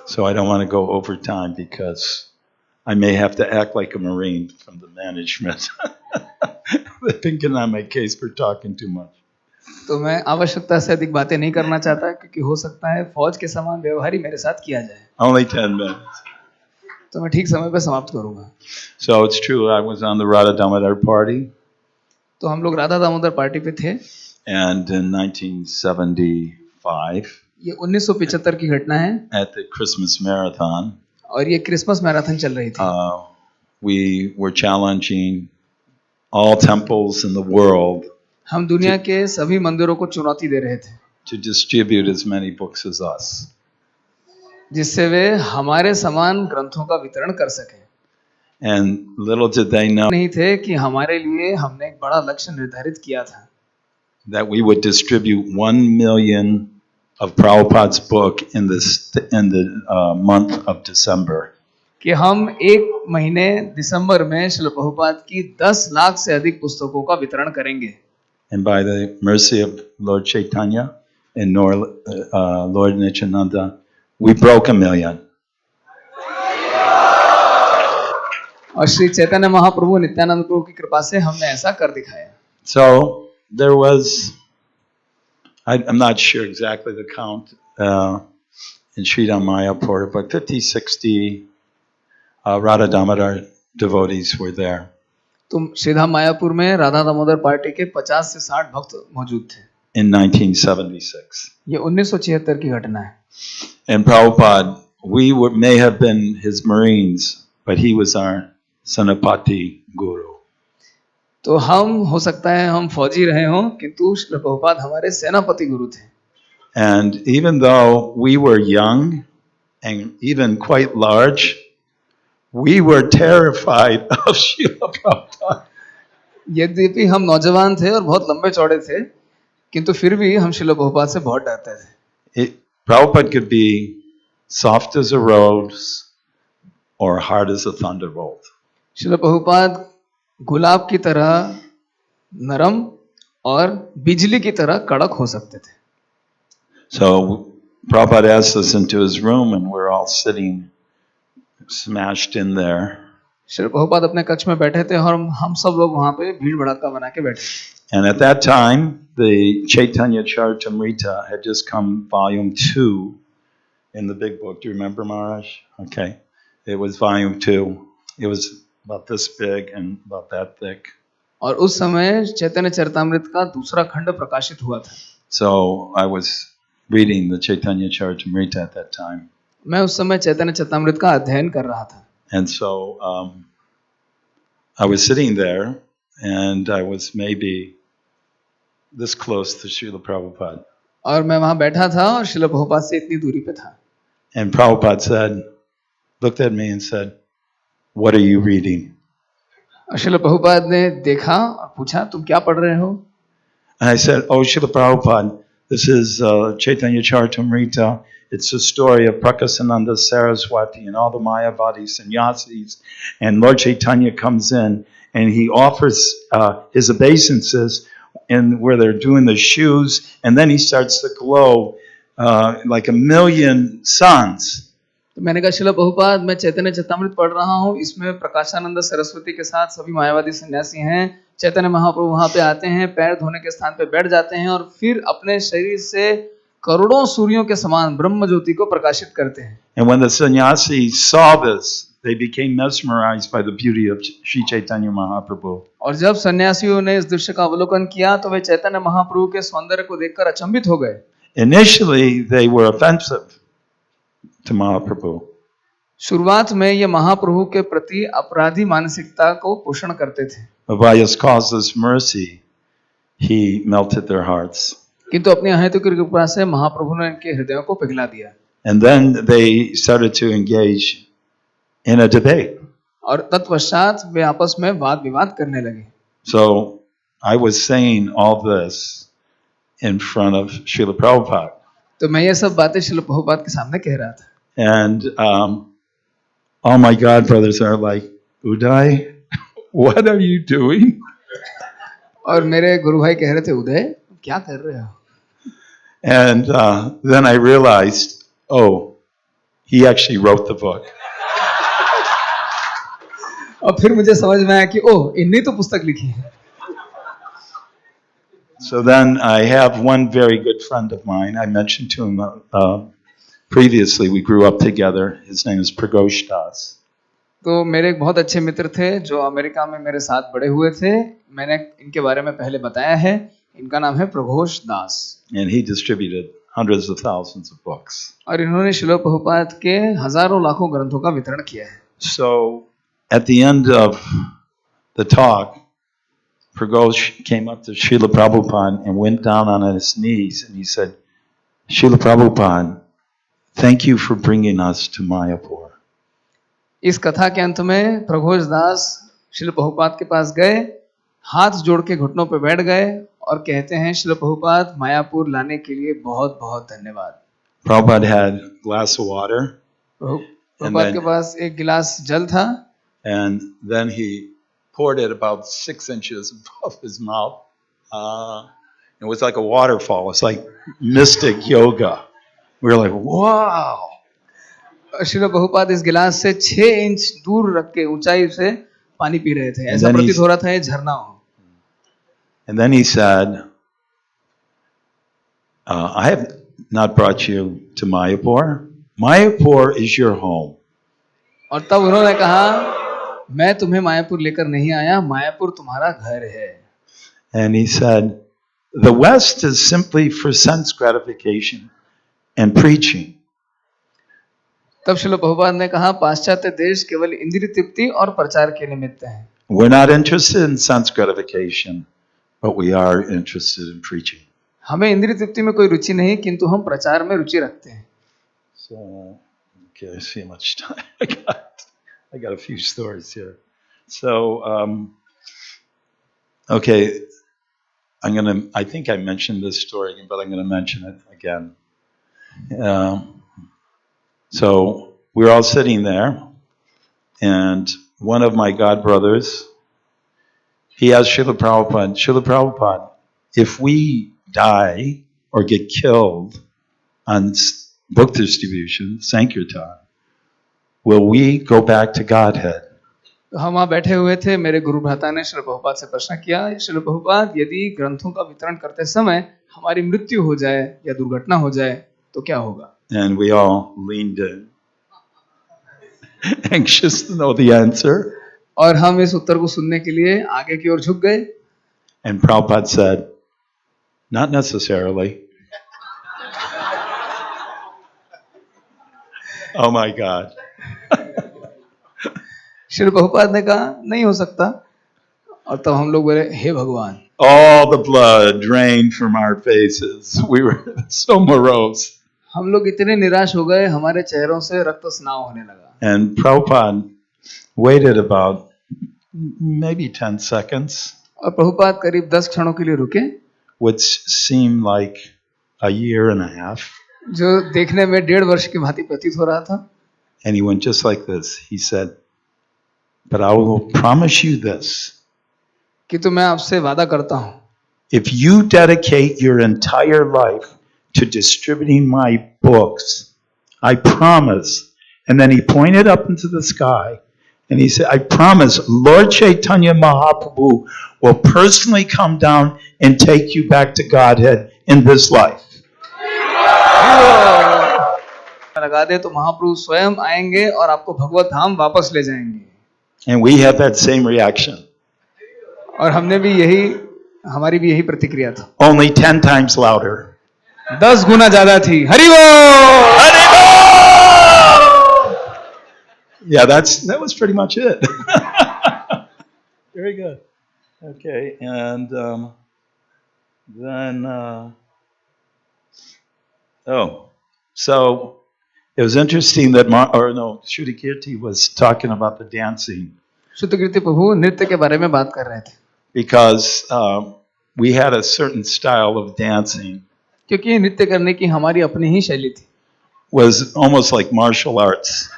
So I don't want to go over time because I may have to act like a Marine from the management. They've been getting on my case for talking too much. तो मैं आवश्यकता से अधिक बातें नहीं करना चाहता, क्योंकि हो सकता है फौज के समान व्यवहार ही मेरे साथ किया जाए। Only 10 minutes. तो मैं ठीक समय पे समाप्त करूंगा। So it's true, I was on the Radha Damodar party. तो हम लोग राधा दामोदर पार्टी पे थे। And in 1975, ये 1975 की घटना है। at the Christmas marathon, और ये क्रिसमस मैराथन चल रही थी। we were challenging all temples in the world हम दुनिया के सभी मंदिरों को चुनौती दे रहे थे to distribute as many books as us. जिससे वे हमारे समान ग्रंथों का वितरण कर सकें। And little did they know नहीं थे कि हमारे लिए हमने एक बड़ा लक्ष्य निर्धारित किया था that we would distribute 1 million of Prabhupada's book in the month of December. कि हम एक महीने दिसंबर में श्रील प्रभुपाद की 10 लाख से अधिक पुस्तकों का वितरण करेंगे। And by the mercy of Lord Chaitanya and Lord Nityananda, we broke 1 million. और श्री चैतन्य महाप्रभु नित्यानंद प्रभु की कृपा से हमने ऐसा कर दिखाया। So there was, I'm not sure exactly the count in Sridham Mayapur, but 50-60 Radha Damodar devotees were there. तो श्रीधाम मायापुर में राधा दामोदर पार्टी के 50 से 60 भक्त मौजूद थे। In 1976. ये 1976 की घटना है। And Prabhupada, may have been his Marines, but he was our Sanapati Guru. तो हम हो सकता है हम फौजी रहे हों, किंतु श्रील प्रभुपाद हमारे सेनापति गुरु थे। And even though we were young and even quite large, we were terrified of Srila Prabhupada. यद्यपि हम नौजवान थे और बहुत लंबे चौड़े थे, किंतु फिर भी हम श्रील प्रभुपाद से बहुत डरते थे। Prabhupada could be soft as a rose or hard as a thunderbolt. Srila Prabhupada गुलाब की तरह नरम और बिजली की तरह कड़क हो सकते थे। So Prabhupada asked us into his room and we're all sitting smashed in there. Shri Prabhupada अपने कक्ष में बैठे थे और हम सब लोग वहां पे भीड़ भड़ाका बना के बैठे। And at that time, the Chaitanya Charitamrita had just come volume 2 in the big book. Do you remember, Maharaj? Okay. It was volume 2. It was about this big and about that thick. और उस समय चैतन्य चरितामृत का दूसरा खंड प्रकाशित हुआ था। So I was reading the Chaitanya Charitamrita at that time. मैं उस समय चैतन्य चरितामृत का अध्ययन कर रहा था। And so I was sitting there and I was maybe this close to Srila Prabhupada. और मैं वहां बैठा था और श्रील प्रभुपाद से इतनी दूरी पे था। And Prabhupada looked at me and said, "What are you reading?" Srila Prabhupada ने देखा और पूछा, तुम क्या पढ़ रहे हो? And I said, oh, Srila Prabhupada, this is Chaitanya Charitamrita. It's the story of Prakasananda Saraswati and all the Mayavadi sannyasis. And Lord Chaitanya comes in and he offers his obeisances in where they're doing the shoes. And then he starts to glow like a million suns. तो मैंने कहा, श्रील प्रभुपाद, मैं चैतन्य चरितामृत पढ़ रहा हूँ, इसमें प्रकाशानंद सरस्वती के साथ सभी मायावादी सन्यासी हैं। चैतन्य महाप्रभु वहां पे आते हैं, पैर धोने के स्थान पे बैठ जाते हैं और फिर अपने शरीर से करोड़ों सूर्यों के समान ब्रह्म ज्योति को प्रकाशित करते हैं। And when the sannyasis saw this, they became mesmerized by the beauty of Sri Chaitanya Mahaprabhu. और जब सन्यासियों ने इस दृश्य का अवलोकन किया तो वे चैतन्य महाप्रभु के सौंदर्य को देखकर अचंभित हो गए। Initially, they were offensive to Mahaprabhu. शुरुआत में ये महाप्रभु के प्रति अपराधी मानसिकता को पोषण करते थे। Vyas causeless mercy, he melted their hearts. किंतु अपनी अहेतुक कृपा से महाप्रभु ने इनके हृदयों को पिघला दिया। And then they started to engage in a debate. और तत्पश्चात वे आपस में वाद विवाद करने लगे। So I was saying all this in front of Srila Prabhupada. तो मैं ये सब बातें श्रील प्रभुपाद के सामने कह रहा था। And all my god brothers are like, Uday, what are you doing? और मेरे गुरु भाई कह रहे थे, उदय क्या कर रहे हो? And then I realized, oh, he actually wrote the book. और फिर मुझे समझ में आया कि ओह, इन्हीं तो पुस्तक लिखी है। So then I have one very good friend of mine. I mentioned to him previously, we grew up together. His name is Pragosh Das. तो मेरे एक बहुत अच्छे मित्र थे जो अमेरिका में मेरे साथ बड़े हुए थे। मैंने इनके बारे में पहले बताया है। इनका नाम है प्रघोष दास। And he distributed hundreds of thousands of books. और इन्होंने श्रील प्रभुपाद के हजारों लाखों ग्रंथों का वितरण किया है। So at the end of the talk, Pragosh came up to Srila Prabhupada and went down on his knees and he said, Srila Prabhupada, thank you for bringing us to Mayapur. इस कथा के अंत में प्रघोष दास श्रील प्रभुपाद के पास गए, हाथ जोड़ के घुटनों पर बैठ गए और कहते हैं, श्रील प्रभुपाद, मायापुर लाने के लिए बहुत बहुत धन्यवाद। Prabhupada had a glass of water. Prabhupada के पास एक गिलास जल था। And then he poured it about 6 inches above his mouth. It was like a waterfall. It's like mystic yoga. We were like, wow. Srila Prabhupada इस गिलास से 6 इंच दूर रख के ऊंचाई से पानी पी रहे थे। ऐसा प्रतीत हो रहा था ये झरना हो। And then he said, I have not brought you to Mayapur. Mayapur is your home. और तब उन्होंने कहा, मैं तुम्हें मायापुर लेकर नहीं आया, मायापुर तुम्हारा घर है। And he said, the West is simply for sense gratification and preaching. तब श्रील प्रभुपाद ने कहा, पाश्चात्य देश केवल इंद्रिय तृप्ति और प्रचार के निमित्त हैं। We're not interested in sense gratification, but we are interested in preaching. हमें इंद्रिय तृप्ति में कोई रुचि नहीं, किंतु हम प्रचार में रुचि रखते हैं। So, okay, I see how much time I got a few stories here. So, okay, I think I mentioned this story, but I'm going to mention it again. So we're all sitting there, and one of my god brothers, he asked Srila Prabhupada, if we die or get killed on book distribution, Sankirtan, will we go back to Godhead? तो हम वहाँ बैठे हुए थे। मेरे गुरु भ्राता ने श्रील प्रभुपाद से प्रश्न किया, श्रील प्रभुपाद, यदि ग्रंथों का वितरण करते समय हमारी मृत्यु हो जाए या दुर्घटना हो जाए तो क्या होगा? And we all leaned in, anxious to know the answer. और हम इस उत्तर को सुनने के लिए आगे की ओर झुक गए। And Prabhupada said, not necessarily. Oh my God. Shri Prabhupada ने कहा, नहीं हो सकता। और तब हम लोग बोले, हे भगवान। All the blood drained from our faces. We were so morose. हम लोग इतने निराश हो गए, हमारे चेहरों से रक्त स्नाव होने लगा। And Prabhupada waited about maybe 10 seconds, और प्रभुपाद करीब 10 क्षणों के लिए रुके, which seemed like a year and a half. जो देखने में 1.5 वर्ष की भांति प्रतीत हो रहा था. And he went just like this. He said, "But I will promise you this. कि तो मैं आपसे वादा करता हूँ, If you dedicate your entire life to distributing my books, I promise." And then he pointed up into the sky and he said, "I promise Lord Chaitanya Mahaprabhu will personally come down and take you back to Godhead in this life." लगा दे तो महाप्रभु स्वयं आएंगे और आपको भगवत धाम वापस ले जाएंगे. And we had that same reaction. और हमने भी हमारी भी यही प्रतिक्रिया था. Only 10 times louder. 10 गुना ज्यादा थी. हरि बोल! हरि बोल! Yeah, that was pretty much it. Very good. Okay, and then so it was interesting that Shruti Kirti was talking about the dancing. श्रुति कीर्ति प्रभु नृत्य के बारे में बात कर रहे थे. Because we had a certain style of dancing. क्योंकि नृत्य करने की हमारी अपनी ही शैली थी. Was almost like martial arts.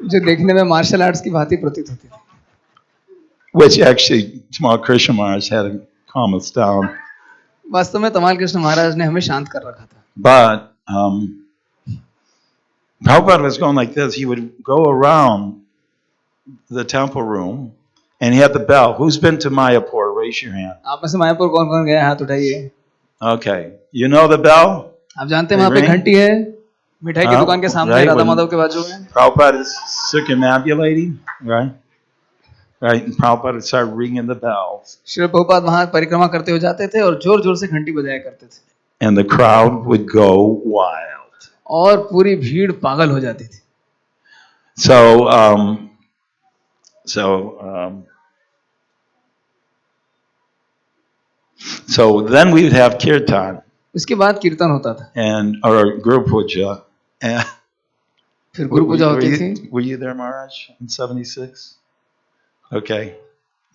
जो देखने में मार्शल आर्ट्स की भांति प्रतीत होती थी. Which actually Tamal Krishna Maharaj had to calm us down. वास्तव में तमाल कृष्ण महाराज ने हमें शांत कर रखा था. But Prabhupada was going like this. He would go around the temple room and he had the bell. Who's been to Mayapur? Raise your hand. आप में से मायापुर कौन-कौन गया? हाथ उठाइए. Okay. You know the bell? आप जानते हैं वहाँ पे घंटी है, मिठाई की दुकान के सामने, राधा माधव के बाजू में. Prabhupada is circumambulating, right? Right, and Prabhupada started ringing the bells. Shri Prabhupada वहाँ परिक्रमा करते हुए जाते थे और जोर-जोर से घंटी बजाया करते थे. And the crowd would go wild. और पूरी भीड़ पागल हो जाती थी. So then we would have Kirtan. उसके बाद कीर्तन होता था. And or Guru Puja. And फिर गुरु पूजा होती थी. Were you there, Maharaj, in 76? Okay.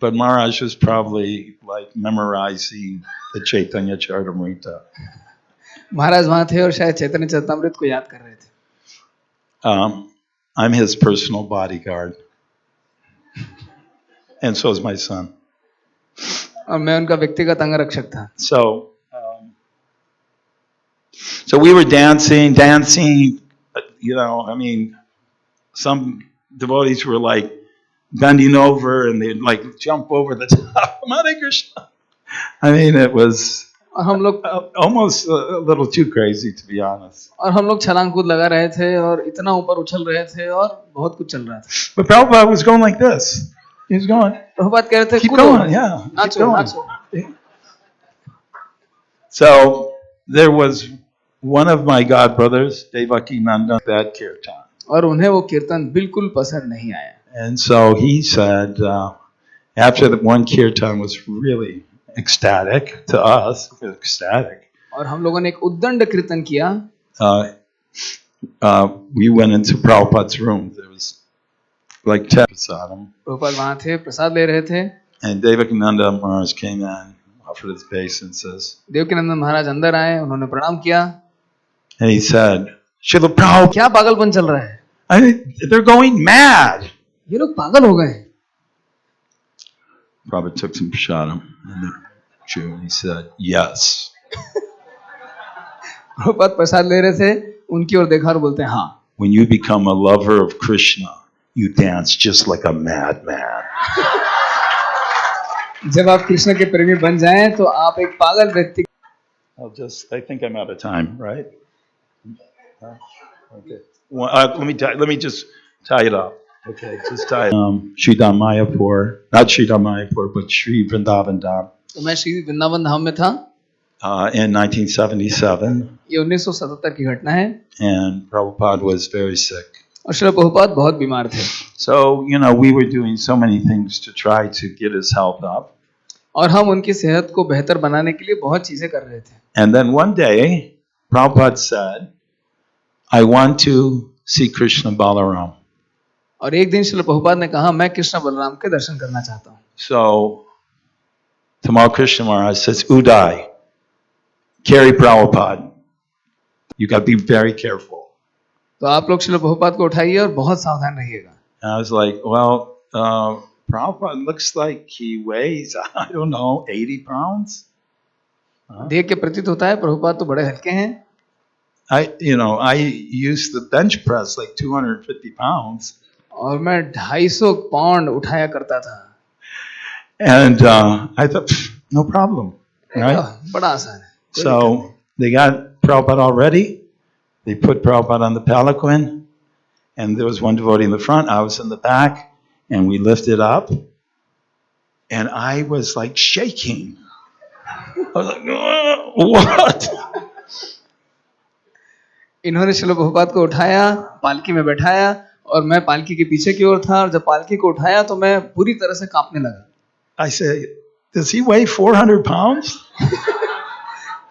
But Maharaj was probably like memorizing the Chaitanya Charitamrita. महाराज वहाँ थे और शायद चैतन्य चरितामृत को याद कर रहे थे. I'm his personal bodyguard. And so is my son. और मैं उनका व्यक्तिगत अंगरक्षक था. So we were dancing, I mean, some devotees were like bending over and they'd like jump over the top. Hare Krishna. I mean, it was हम लोग almost a little too crazy, to be honest. और हम लोग छलांग कूद लगा रहे थे और इतना ऊपर उछल रहे थे और बहुत कुछ चल रहा था. But Prabhupada was going like this. He was going. Prabhupada कह रहे थे keep going, yeah. Nacho nacho. So there was one of my god brothers, Devaki Nanda, that kirtan. और उन्हें वो कीर्तन बिल्कुल पसंद नहीं आया. And so he said, after the one kirtan was really ecstatic to us, ecstatic. और हम लोगों ने एक उद्दंड कीर्तन किया. We went into Prabhupada's room. There was like prasadam. Prabhupada वहाँ थे, प्रसाद ले रहे थे. And Devakinanda Maharaj came in, offered his obeisances. Devkinandan महाराज अंदर आए, उन्होंने प्रणाम किया. And he said, Srila Prabhupada, क्या पागलपन चल रहा है? I mean, they're going mad. ये लोग पागल हो गए. Prabhupada took some prasadam and he said, yes. Prabhupada प्रसाद ले रहे थे, उनकी ओर देखा और बोलते हैं हाँ. When you become a lover of Krishna, you dance just like a madman. जब आप कृष्ण के प्रेमी बन जाएं तो आप एक पागल व्यक्ति. I think I'm out of time, right? Okay. Well, let me just tie it up. Okay, just tie it. Sridham Mayapur, not Sridham Mayapur, but Sri Vrindavan Dham. तो मैं श्री वृंदावन धाम में था. In 1977. ये 1977 की घटना है. And Prabhupada was very sick. और श्रील प्रभुपाद बहुत बीमार थे. So, we were doing so many things to try to get his health up. और हम उनकी सेहत को बेहतर बनाने के लिए बहुत चीजें कर रहे थे. And then one day, Prabhupada said, I want to see Krishna Balaram. और एक दिन श्रील प्रभुपाद ने कहा मैं कृष्ण बलराम के दर्शन करना चाहता हूँ. So Tamal Krishna Maharaj says, Uday, carry Prabhupada. You got to be very careful. तो आप लोग श्रील प्रभुपाद को उठाइए और बहुत सावधान रहिएगा. And I was like, well, Prabhupada looks like he weighs, I don't know, 80 pounds. देख के प्रतीत होता है प्रभुपाद तो बड़े हल्के हैं. I used the bench press like 250 pounds. और मैं 250 पाउंड उठाया करता था. And I thought, no problem, right? बड़ा आसान है. So they got Prabhupada all ready. They put Prabhupada on the palanquin, and there was one devotee in the front. I was in the back, and we lifted up, and I was like shaking. I was like, what? इन्होंने श्रील प्रभुपाद को उठाया, पालकी में बैठाया और मैं पालकी के पीछे की ओर था और जब पालकी को उठाया तो मैं पूरी तरह से कांपने लगा. I said, does he weigh 400 pounds?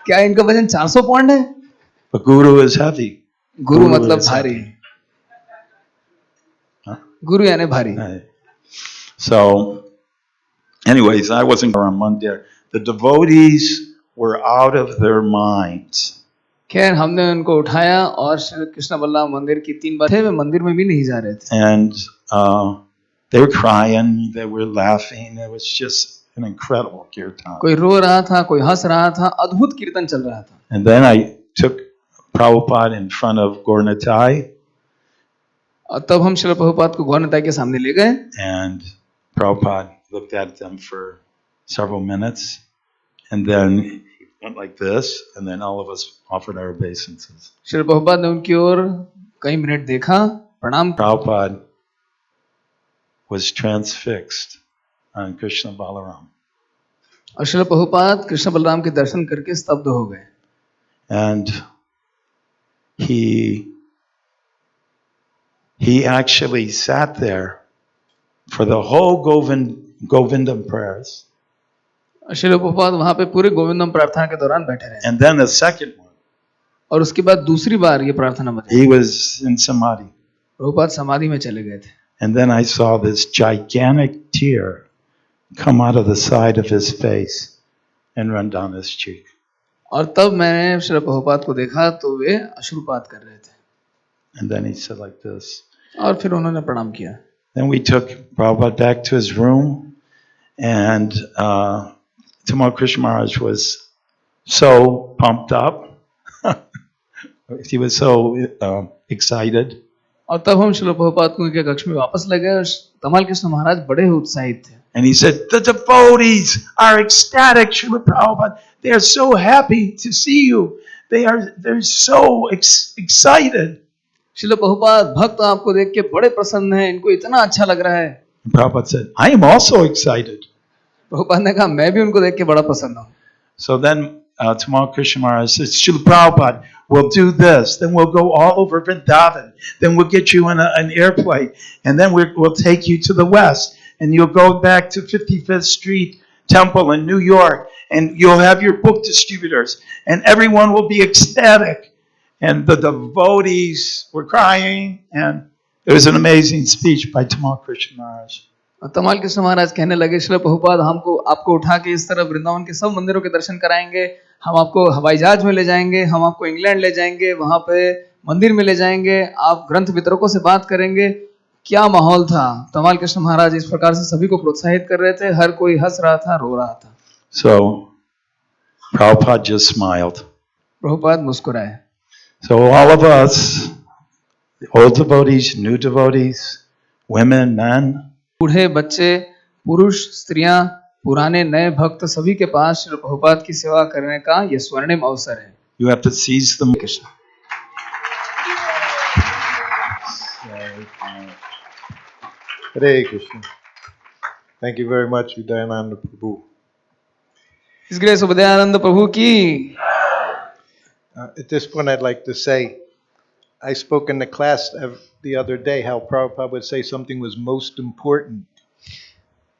क्या इनका वजन 400 पाउंड है? But Guru is heavy. गुरु मतलब भारी. गुरु यानी भारी. So, anyways, I wasn't around Monday. The devotees were out of their minds. खैर हमने उनको उठाया और श्री कृष्ण बलराम मंदिर की 3 बार थे, वे मंदिर में भी नहीं जा रहे थे. And they were crying, they were laughing. It was just an incredible kirtan. कोई रो रहा था, कोई हंस रहा था, अद्भुत कीर्तन चल रहा था. And then I took Prabhupada in front of Gornatai. और तब हम श्रील प्रभुपाद को गौरनिताई के सामने ले गए. And Prabhupada looked at them for several minutes, and then he went like this, and then all of us offered our obeisances. Srila Prabhupada ने उनकी ओर कई मिनट देखा, प्रणाम. Prabhupada was transfixed on Krishna Balaram. और श्रील प्रभुपाद कृष्ण बलराम के दर्शन करके स्तब्ध हो गए. And he actually sat there for the whole Govindam prayers. Srila Prabhupada वहां पे पूरे गोविंदम प्रार्थना के दौरान बैठे रहे. And then the second one. और उसके बाद दूसरी बार ये प्रार्थना बनी. He was in samadhi. Prabhupada समाधि में चले गए थे. And then I saw this gigantic tear come out of the side of his face and run down his cheek. और तब मैंने श्रील प्रभुपाद को देखा तो वे अश्रुपात कर रहे थे. And then he said like this. और फिर उन्होंने प्रणाम किया. Then we took Prabhupada back to his room, and Tamal Krishna Maharaj was so pumped up. He was so excited. और तब हम श्रील प्रभुपाद को उनके कक्ष में वापस ले गए और तमाल कृष्ण महाराज बड़े उत्साहित थे. And he said, the devotees are ecstatic, Srila Prabhupada. They are so happy to see you. They're so excited. Srila Prabhupada भक्त आपको देख के बड़े प्रसन्न हैं, इनको इतना अच्छा लग रहा है. Prabhupada said, I am also excited. Prabhupada ने कहा मैं भी उनको देख के बड़ा प्रसन्न हूँ. So then Tamal Krishna Maharaj said, Srila Prabhupada, we'll do this. Then we'll go all over Vrindavan. Then we'll get you in an airplane. And then we'll take you to the west. And you'll go back to 55th Street Temple in New York. And you'll have your book distributors. And everyone will be ecstatic. And the devotees were crying. And it was an amazing speech by Tamal Krishna Maharaj. तमाल कृष्ण महाराज कहने लगे श्रील प्रभुपाद आपको उठा के इस तरह वृंदावन के सब मंदिरों के दर्शन कराएंगे, हम आपको हवाई जहाज में ले जाएंगे, हम आपको इंग्लैंड ले जाएंगे, वहां पे मंदिर में ले जाएंगे, आप ग्रंथ वितरकों से बात करेंगे. क्या माहौल था. तमाल कृष्ण महाराज इस प्रकार से सभी को प्रोत्साहित कर रहे थे. हर कोई हंस रहा था, रो रहा था. So Prabhupada just smiled. Prabhupada मुस्कुराए. So all of us, old devotees, new devotees, women, men, बूढ़े, बच्चे, पुरुष, स्त्रियां, पुराने नए भक्त सभी के पास श्री प्रभुपाद की सेवा करने का यह स्वर्णिम अवसर है. You have to seize them. Krishna. Hare Krishna. Thank you very much, Udayananda Prabhu. His Grace Udayananda Prabhu ki. At this point, I'd like to say, I spoke in the class the other day how Prabhupada would say something was most important.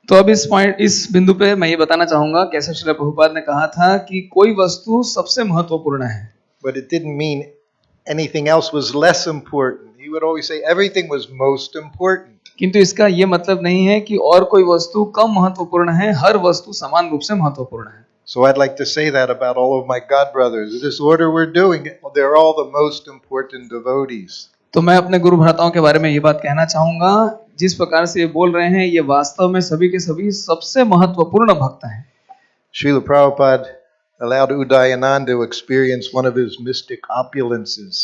तो अब इस बिंदु पे मैं ये बताना चाहूंगा कैसे श्रील प्रभुपाद ने कहा था कि कोई वस्तु सबसे महत्वपूर्ण है. But it didn't mean anything else was less important. He would always say everything was most important. किंतु इसका ये मतलब नहीं है कि और कोई वस्तु कम महत्वपूर्ण है, हर वस्तु समान रूप से महत्वपूर्ण है। So I'd like to say that about all of my God brothers. This order we're doing, they're all the most important devotees. तो मैं अपने गुरु भ्राताओं के बारे में ये बात कहना चाहूंगा, जिस प्रकार से ये बोल रहे हैं ये वास्तव में सभी के सभी सबसे महत्वपूर्ण भक्त हैं। Srila Prabhupada allowed Udayananda to experience one of his mystic opulences.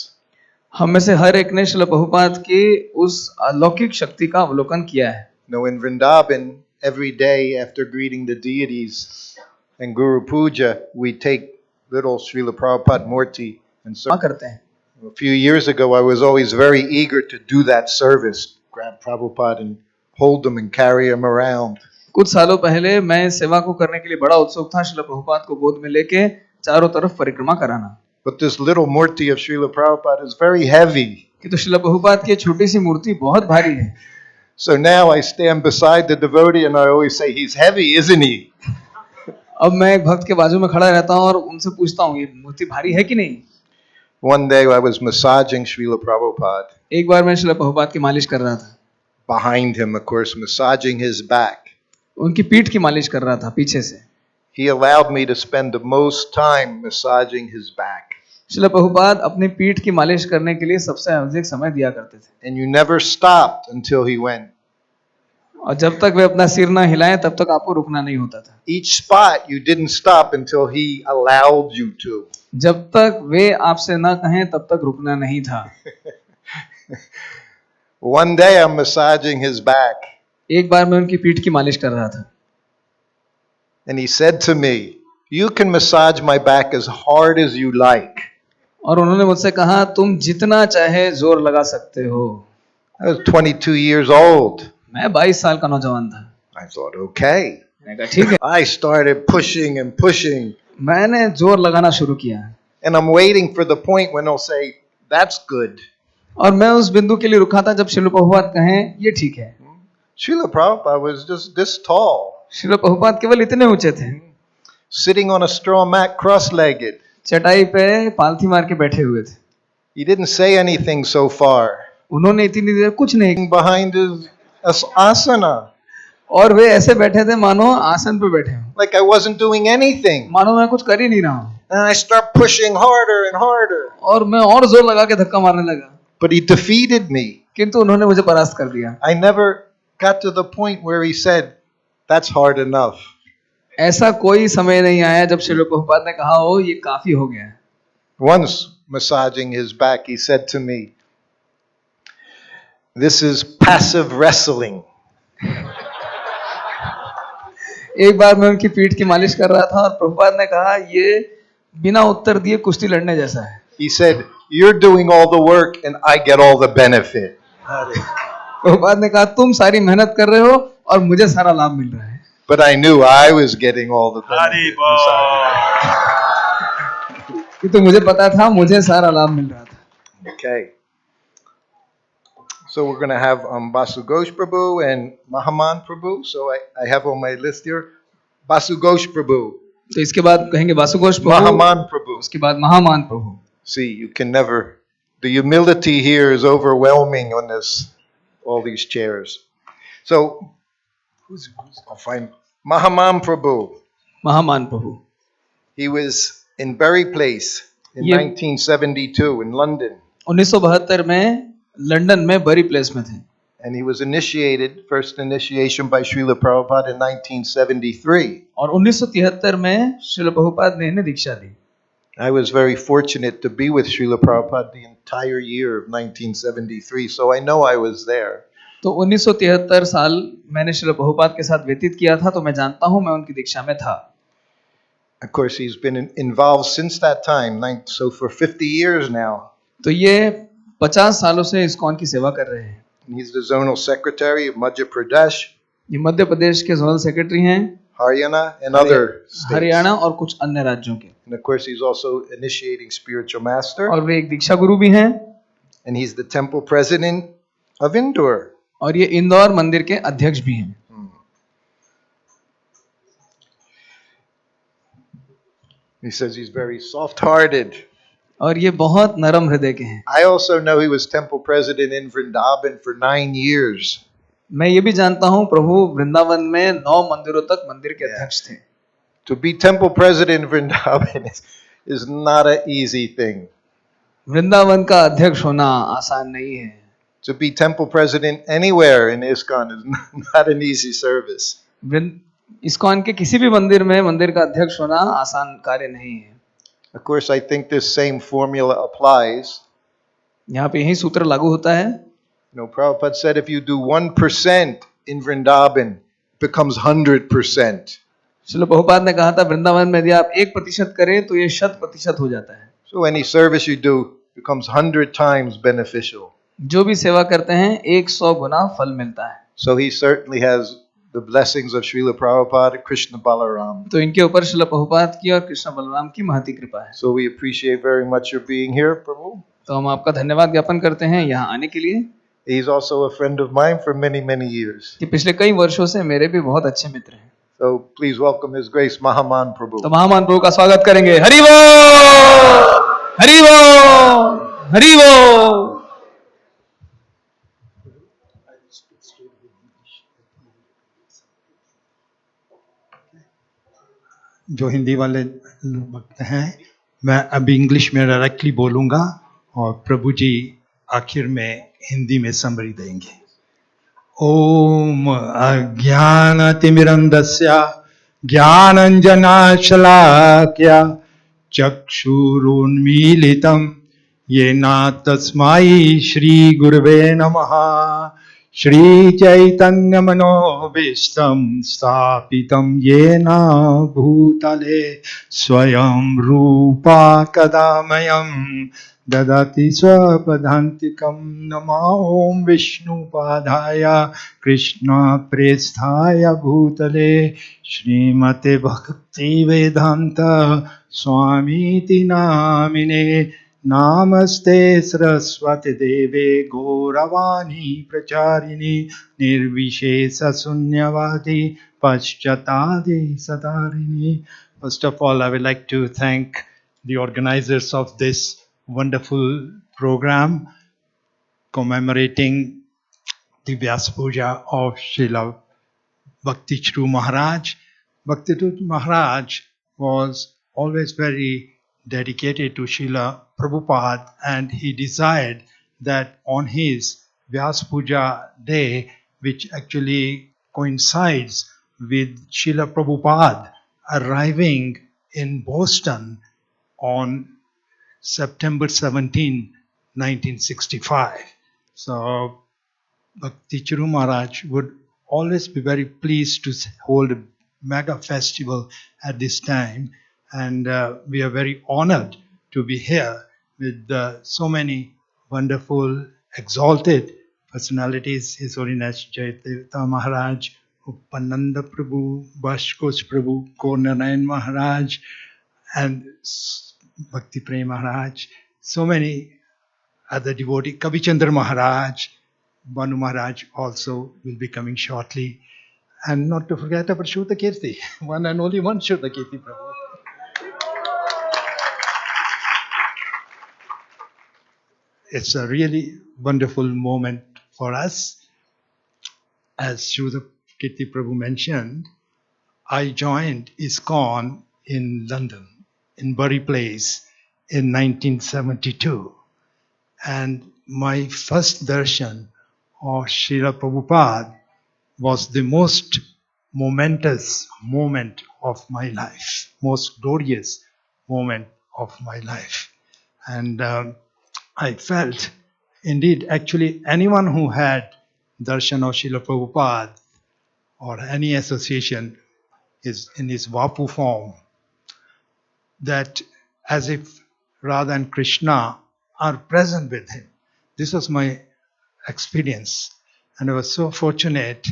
हम में से हर एक ने श्रील प्रभुपाद की उस अलौकिक शक्ति का अवलोकन किया है। Now in Vrindavan, every day after greeting the deities and Guru Puja, we take little Srila Prabhupada Murti and serve. करते हैं। A few years ago, I was always very eager to do that service, grab Prabhupada and hold him and carry him around. कुछ सालों पहले मैं सेवा को करने के लिए बड़ा उत्सुक था, श्रील प्रभुपाद को गोद में लेके चारों तरफ परिक्रमा कराना। But this little Murti of Srila Prabhupada is very heavy. कि तो श्रील प्रभुपाद की छोटी सी मूर्ति बहुत भारी है। So now I stand beside the devotee and I always say, he's heavy, isn't he? अब मैं एक भक्त के बाजू में खड़ा रहता हूँ और उनसे पूछता हूँ, ये मूर्ति भारी है कि नहीं? One day I was massaging Srila Prabhupada. एक बार मैं श्रील प्रभुपाद की मालिश कर रहा था। Behind him, of course, massaging his back. उनकी पीठ की मालिश कर रहा था पीछे से। He allowed me to spend the most time massaging his back. Srila Prabhupada अपनी पीठ की मालिश करने के लिए सबसे अधिक समय दिया करते थे। And you never stopped until he went. और जब तक वे अपना सिर ना हिलाएं तब तक आपको रुकना नहीं होता था। Each spot you didn't stop until he allowed you to. जब तक वे आपसे ना कहें तब तक रुकना नहीं था। One day I'm massaging his back. एक बार मैं उनकी पीठ की मालिश कर रहा था। And he said to me, "You can massage my back as hard as you like." और उन्होंने मुझसे कहा, तुम जितना चाहे जोर लगा सकते हो। I was 22 years old. मैं 22 साल का नौजवान था। I thought, okay. मैंने कहा ठीक है। I started pushing and pushing. मैंने जोर लगाना शुरू किया। And I'm waiting for the point when they'll say, "That's good." और मैं उस बिंदु के लिए रुका था जब श्रील प्रभुपाद कहें ये ठीक है। Srila Prabhupada was just this tall. Srila Prabhupada केवल इतने ऊंचे थे। Sitting on a straw mat cross-legged. चटाई पे पालथी मार के बैठे हुए थे। He didn't say anything so far. उन्होंने इतनी देर कुछ नहीं। Behind his asana. और वे ऐसे बैठे थे मानो आसन पे बैठे हो। Like I wasn't doing anything. मानो मैं कुछ कर ही नहीं रहा हूँ। And I start pushing harder and harder. और मैं और जोर लगा के धक्का मारने लगा। But he defeated me. किंतु उन्होंने मुझे परास्त कर दिया। I never got to the point where he said, "That's hard enough." ऐसा कोई समय नहीं आया जब श्रील प्रभुपाद ने कहा हो ये काफी हो गया। Once massaging his back, he said to me, "This is passive wrestling." एक बार मैं उनकी पीठ की मालिश कर रहा था और प्रभुपाद ने कहा ये बिना उत्तर दिए कुश्ती लड़ने जैसा है। He said, "You're doing all the work and I get all the benefit." Prabhupada ने कहा तुम सारी मेहनत कर रहे हो और मुझे सारा लाभ मिल रहा है। But I knew I was getting all the benefit. तो मुझे पता था मुझे सारा लाभ मिल रहा था। Okay. So we're going to have Basu Ghosh Prabhu and Mahaman Prabhu. So I have on my list here Basu Ghosh Prabhu. तो इसके बाद कहेंगे बासु घोष प्रभु, Mahaman Prabhu. उसके बाद महामान प्रभु। See, you can never. The humility here is overwhelming on all these chairs. So I'll find Mahaman Prabhu. महामान Prabhu. He was in Bury Place in 1972 in London. 1972 में London में बरी place में थे। And he was initiated, first initiation by Srila Prabhupada in 1973. और 1973 में श्रील प्रभुपाद ने इन्हें दीक्षा दी। I was very fortunate to be with Srila Prabhupada the entire year of 1973, so I know I was there. तो 1973 साल मैंने श्रील प्रभुपाद के साथ व्यतीत किया था, तो मैं जानता हूँ मैं उनकी दीक्षा में था। Of course, he's been involved since that time, so for 50 years now. तो ये 50 सालों से इस्कॉन की सेवा कर रहे हैं। He's the zonal secretary of Madhya Pradesh. ये मध्य प्रदेश के जोनल सेक्रेटरी हैं। Haryana and other states. Haryana और कुछ अन्य राज्यों के। And of course, he's also initiating spiritual master. और वे एक दीक्षा गुरु भी हैं। And he's the temple president of Indore. और ये इंदौर मंदिर के अध्यक्ष भी हैं। He says he's very soft-hearted. और ये बहुत नरम हृदय के हैं। I also know he was temple president in Vrindavan for 9 years. मैं ये भी जानता हूँ प्रभु वृंदावन में 9 मंदिरों तक मंदिर के अध्यक्ष थे. To be temple president in Vrindavan is not an easy thing. Vrindavan का अध्यक्ष होना आसान नहीं है. To be temple president anywhere in Iskcon is not an easy service. ISKCON के किसी भी मंदिर में मंदिर का अध्यक्ष होना आसान कार्य नहीं है. Of course, I think this same formula applies. यहाँ पे यही सूत्र लागू होता है. Prabhupada said if you do 1% in Vrindavan, it becomes 100%. Srila Prabhupada ने कहा था वृंदावन में यदि आप 1% करें तो ये 100% हो जाता है. So any service you do becomes 100 times beneficial. जो भी सेवा करते हैं 100 गुना फल मिलता है. So he certainly has the blessings of Srila Prabhupada, Krishna Balaram. तो इनके ऊपर श्रील प्रभुपाद की और कृष्ण बलराम की महती कृपा है. So we appreciate very much your being here, Prabhu. तो हम आपका धन्यवाद ज्ञापन करते हैं यहाँ आने के लिए. He's also a friend of mine for many years. कि पिछले कई वर्षों से मेरे भी बहुत अच्छे मित्र हैं. So please welcome His Grace Mahaman Prabhu. तो महामान प्रभु का स्वागत करेंगे. हरि बोल, हरि बोल, हरि बोल. जो हिंदी वाले वक्त हैं, मैं अभी इंग्लिश में डायरेक्टली बोलूँगा और प्रभु जी आखिर में हिंदी में समरी देंगे. ओम अज्ञानतिमिरन्धस्य ज्ञानञ्जनशलाकया चक्षुरुन्मीलितं येन तस्मै श्रीगुरवे नमः. श्रीचैतन्यमनोभीष्टं स्थापितं येन भूतले स्वयं रूपा कदा मह्यं ददाति स्वपदान्तिकं. नमः ओं विष्णुपादाय कृष्णप्रेष्ठाय भूतले श्रीमते भक्तिवेदान्त स्वामीति नामिने. नमस्ते सरस्वती देवे गौरवाणी प्रचारिणी निर्विशेषशून्यवादी पश्चातादि सदारिणी. First of all, I would like to thank the organizers of this wonderful program commemorating the Vyas Puja of Srila Bhakti Charu Maharaj. Bhakti Charu Maharaj was always very dedicated to Srila Prabhupada, and he desired that on his Vyas Puja day, which actually coincides with Srila Prabhupada arriving in Boston on September 17, 1965. So Bhakti Charu Maharaj would always be very pleased to hold a mega festival at this time, and we are very honored to be here with so many wonderful, exalted personalities. His Holiness Jayatita Maharaj, Upananda Prabhu, Bashkos Prabhu, Kornarayan Maharaj, and Bhakti Prem Maharaj, so many other devotees, Kavichandra Maharaj, Banu Maharaj also will be coming shortly. And not to forget about Shuddha Kirti, one and only one Shuddha Kirti Prabhu. It's a really wonderful moment for us. As Shuddha Kirti Prabhu mentioned, I joined Iskcon in London, in Bury Place, in 1972. And my first darshan of Srila Prabhupada was the most momentous moment of my life, most glorious moment of my life. And I felt, indeed, actually anyone who had darshan of Srila Prabhupada or any association is in his Vapu form, that as if Radha and Krishna are present with him. This was my experience, and I was so fortunate.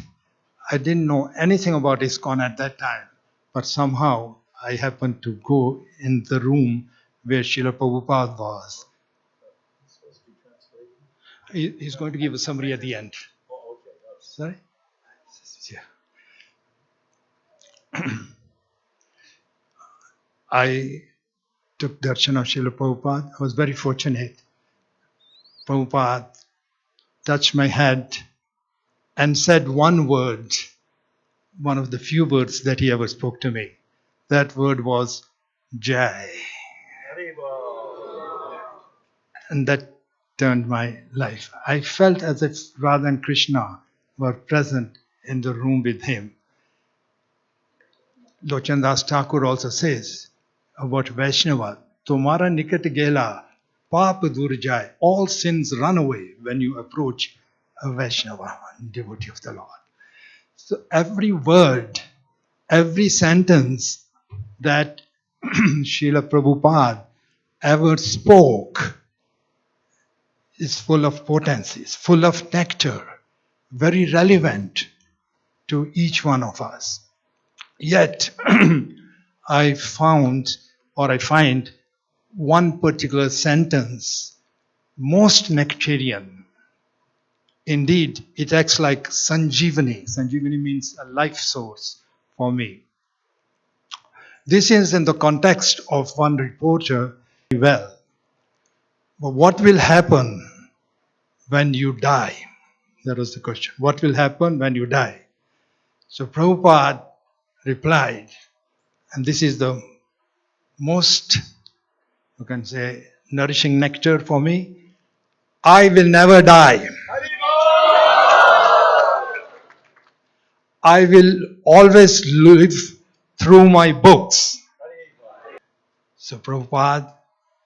I didn't know anything about Iskcon at that time, but somehow I happened to go in the room where Srila Prabhupada was. He's going to give a summary at the end. Sorry? Yeah. I took darshan of Srila Prabhupada. I was very fortunate. Prabhupada touched my head and said one word, one of the few words that he ever spoke to me. That word was Jai. And that turned my life. I felt as if Radha and Krishna were present in the room with him. Lochan Das Thakur also says about Vaishnava, Tumara nikat gela, paap dur jai. All sins run away when you approach a Vaishnava, devotee of the Lord. So every word, every sentence that Srila Prabhupada ever spoke is full of potencies, full of nectar, very relevant to each one of us. Yet, I find one particular sentence most nectarian. Indeed, it acts like Sanjeevani. Sanjeevani means a life source for me. This is in the context of one reporter. Well, but what will happen when you die? That was the question. What will happen when you die? So Prabhupada replied, and this is the most, you can say, nourishing nectar for me. I will never die. I will always live through my books. So Prabhupada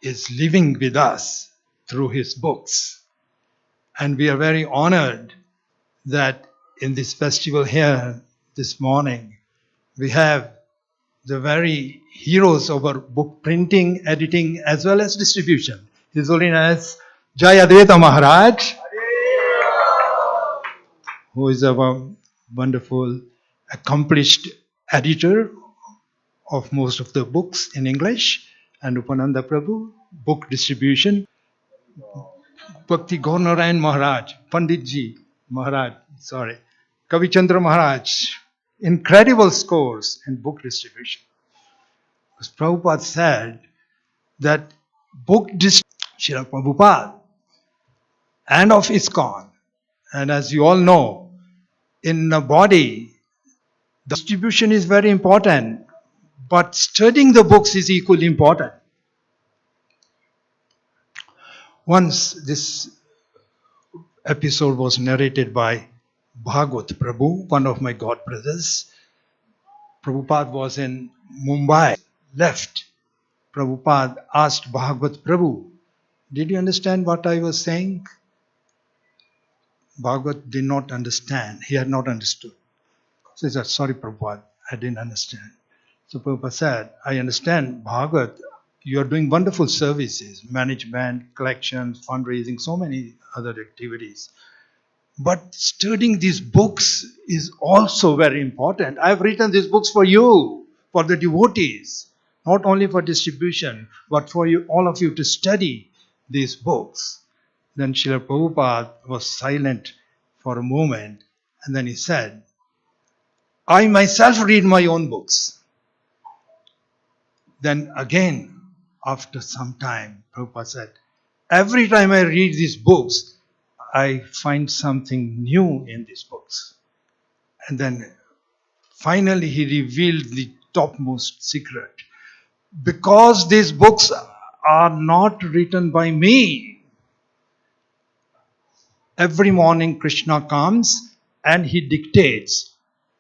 is living with us through his books. And we are very honored that in this festival here this morning, we have the very heroes of our book printing, editing, as well as distribution. His Holiness Jai Advaita Maharaj, who is a wonderful, accomplished editor of most of the books in English, and Upananda Prabhu, book distribution. Bhakti Charu Maharaj, Panditji Maharaj, Kavi Chandra Maharaj, incredible scores in book distribution. Because Prabhupada said that book distribution, Srila Prabhupada, and of Iskcon, and as you all know, in the body, the distribution is very important, but studying the books is equally important. Once this episode was narrated by Bhagavat Prabhu, one of my god brothers. Prabhupada was in Mumbai, left. Prabhupada asked Bhagavat Prabhu, did you understand what I was saying? Bhagavat did not understand. He had not understood. So he said, sorry Prabhupada, I didn't understand. So Prabhupada said, I understand Bhagavat, you are doing wonderful services, management, collections, fundraising, so many other activities. But studying these books is also very important. I have written these books for you, for the devotees, not only for distribution, but for you, all of you to study these books. Then Srila Prabhupada was silent for a moment, and then he said, I myself read my own books. Then again, after some time, Prabhupada said, every time I read these books, I find something new in these books. And then finally he revealed the topmost secret. Because these books are not written by me. Every morning Krishna comes and he dictates.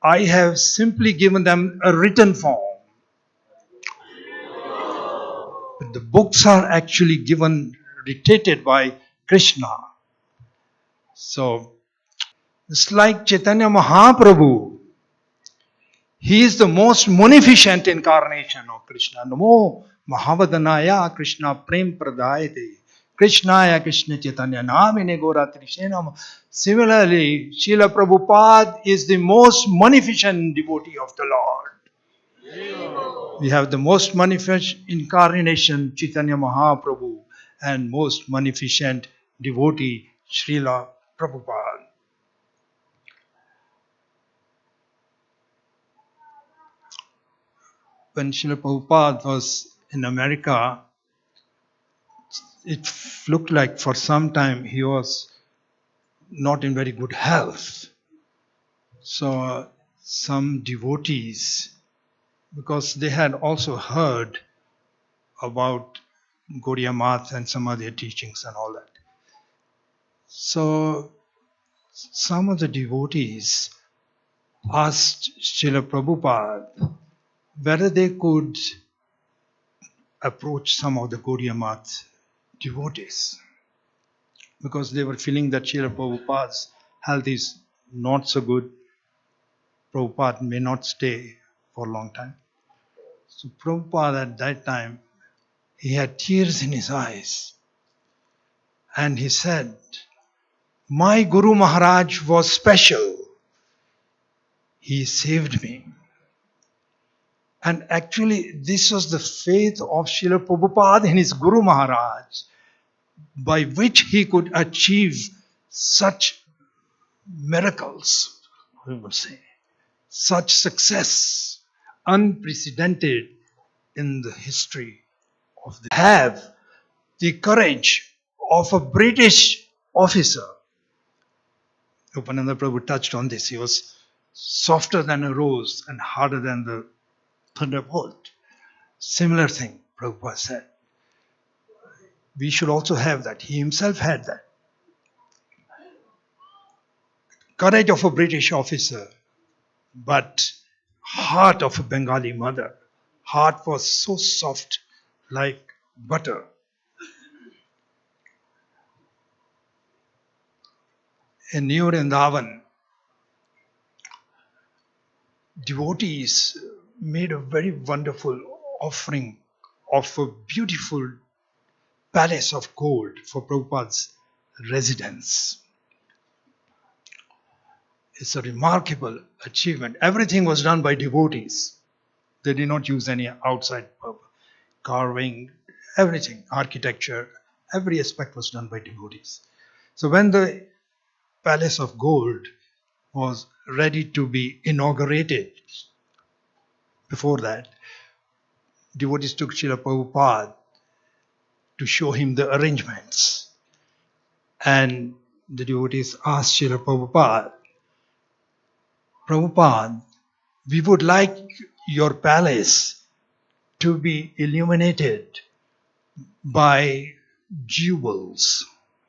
I have simply given them a written form. But the books are actually dictated by Krishna. So, it's like Chaitanya Mahaprabhu. He is the most munificent incarnation of Krishna. Namo Mahavadanaya Krishna Prem Pradayate. Krishnaya Krishna Chaitanya Namine Goratri Shenam. Similarly, Srila Prabhupada is the most munificent devotee of the Lord. We have the most munificent incarnation, Chaitanya Mahaprabhu, and most munificent devotee, Srila Prabhupada. When Srila Prabhupada was in America, it looked like for some time he was not in very good health. So some devotees, because they had also heard about Gaudiya Math and some other teachings and all that. So some of the devotees asked Srila Prabhupada whether they could approach some of the Gaudiya Math devotees, because they were feeling that Srila Prabhupada's health is not so good. Prabhupada may not stay for a long time. So Prabhupada at that time, he had tears in his eyes. And he said, my Guru Maharaj was special. He saved me. And actually, this was the faith of Srila Prabhupada in his Guru Maharaj, by which he could achieve such miracles, we would say, such success, unprecedented in the history of the have the courage of a British officer. Upananda Prabhu touched on this. He was softer than a rose and harder than the thunderbolt. Similar thing, Prabhupada said. We should also have that. He himself had that. Courage of a British officer, but heart of a Bengali mother. Heart was so soft like butter. In New Vrindavan, devotees made a very wonderful offering of a beautiful palace of gold for Prabhupada's residence. It's a remarkable achievement. Everything was done by devotees. They did not use any outside carving, everything, architecture, every aspect was done by devotees. So when the palace of gold was ready to be inaugurated, before that, devotees took Srila Prabhupada to show him the arrangements. And the devotees asked Srila Prabhupada, Prabhupada, we would like your palace to be illuminated by jewels,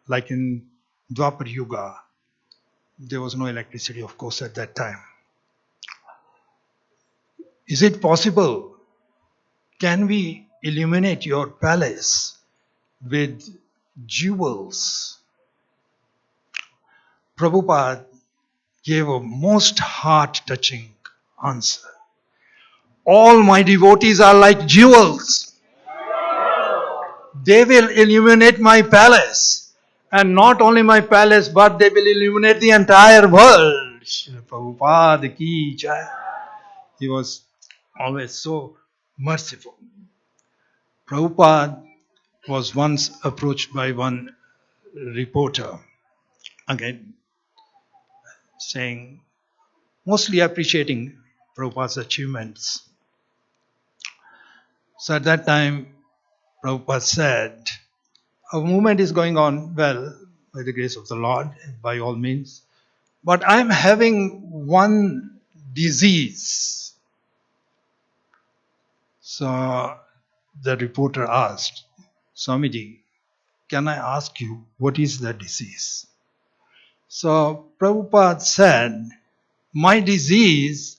like in Dwapar Yuga. There was no electricity, of course, at that time. Is it possible? Can we illuminate your palace with jewels? Prabhupada gave a most heart-touching answer. All my devotees are like jewels. They will illuminate my palace. And not only my palace, but they will illuminate the entire world. Srila Prabhupada ki jai. He was always so merciful. Prabhupada was once approached by one reporter, again, saying, mostly appreciating Prabhupada's achievements. So at that time, Prabhupada said, our movement is going on well, by the grace of the Lord, by all means. But I am having one disease. So the reporter asked, Swamiji, can I ask you, what is the disease? So Prabhupada said, my disease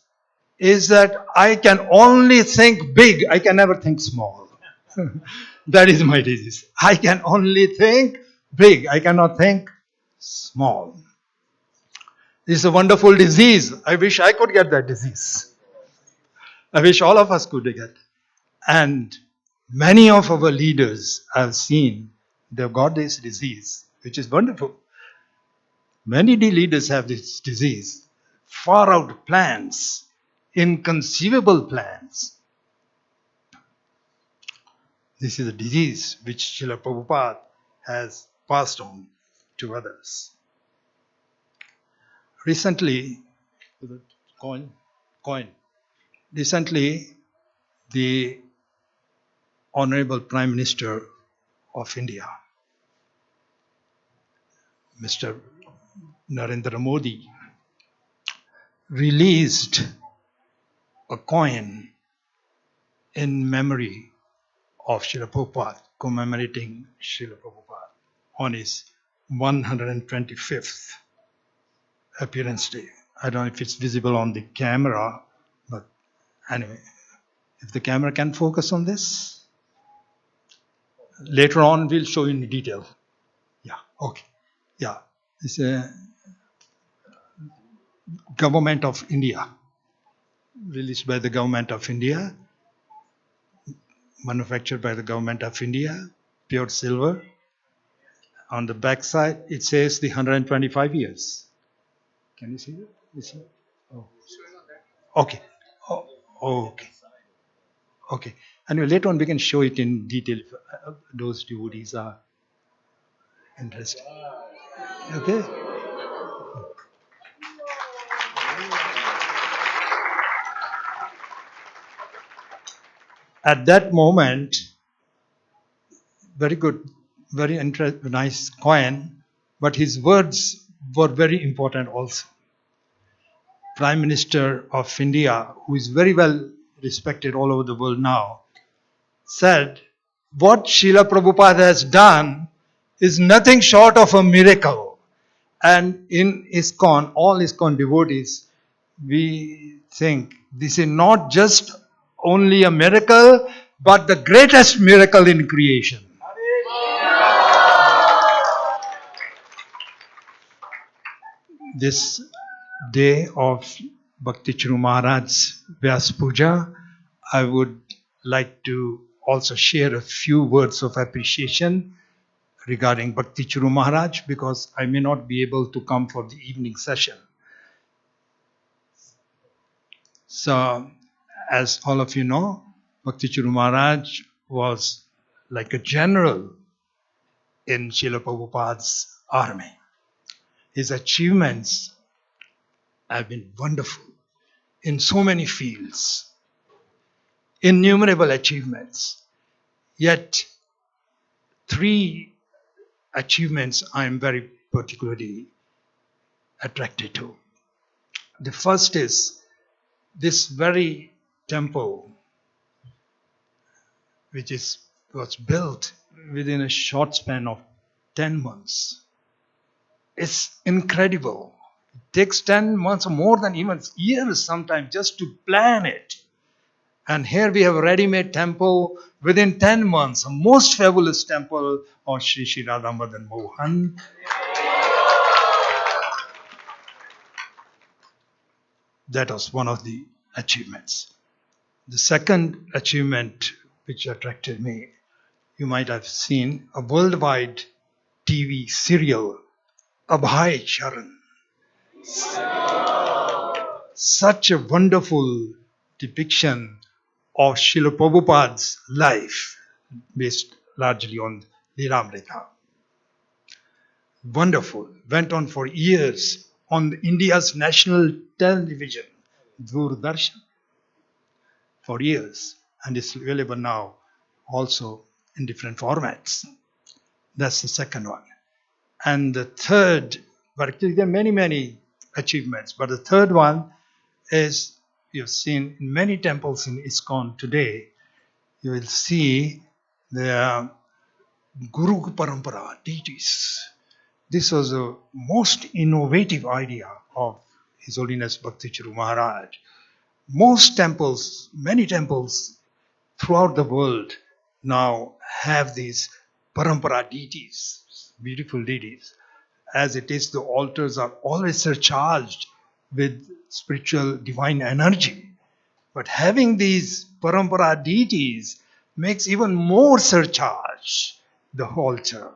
is that I can only think big, I can never think small. That is my disease. I can only think big, I cannot think small. This is a wonderful disease. I wish I could get that disease. I wish all of us could get. And many of our leaders I've seen, they've got this disease, which is wonderful. Many leaders have this disease. Far out plans, inconceivable plans. This is a disease which Srila Prabhupada has passed on to others. Recently, recently the Honorable Prime Minister of India, Mr. Narendra Modi, released a coin in memory of Srila Prabhupada, commemorating Srila Prabhupada on his 125th appearance day. I don't know if it's visible on the camera, but anyway, if the camera can focus on this. Later on, we'll show you in detail. Yeah, okay. Yeah, it's a Government of India, released by the Government of India, manufactured by the Government of India, pure silver. On the back side, it says the 125 years. Can you see that? Oh. Okay. Oh, okay. Okay. Anyway, later on we can show it in detail if those devotees are interested. Okay. At that moment, very good, very nice coin, but his words were very important also. Prime Minister of India, who is very well respected all over the world now, said, what Srila Prabhupada has done is nothing short of a miracle. And in Iskcon, all Iskcon devotees, we think this is not just only a miracle, but the greatest miracle in creation. This day of Bhakti Charu Maharaj's Vyas Puja, I would like to also share a few words of appreciation regarding Bhakti Charu Maharaj, because I may not be able to come for the evening session. So, as all of you know, Bhakti Charu Maharaj was like a general in Srila Prabhupada's army. His achievements have been wonderful in so many fields, innumerable achievements. Yet, three achievements I am very particularly attracted to. The first is this very temple, which was built within a short span of 10 months. It's incredible. It takes 10 months or more than even years sometimes just to plan it. And here we have a ready-made temple within 10 months, a most fabulous temple of Sri Sri Radha Madan Mohan. That was one of the achievements. The second achievement which attracted me, you might have seen a worldwide TV serial, Abhay, Charan. Such a wonderful depiction of Srila Prabhupada's life, based largely on Lilamrita. Wonderful. Went on for years on India's national television, Doordarshan, for years, and is available now also in different formats. That's the second one. And the third, but actually there are many achievements, but the third one is, you've seen in many temples in Iskcon today, you will see the Guru Parampara deities. This was the most innovative idea of His Holiness Bhakti Charu Maharaj. Most temples, many temples throughout the world now have these Parampara deities, beautiful deities. As it is, the altars are always surcharged with spiritual divine energy. But having these Parampara deities makes even more surcharge the altar.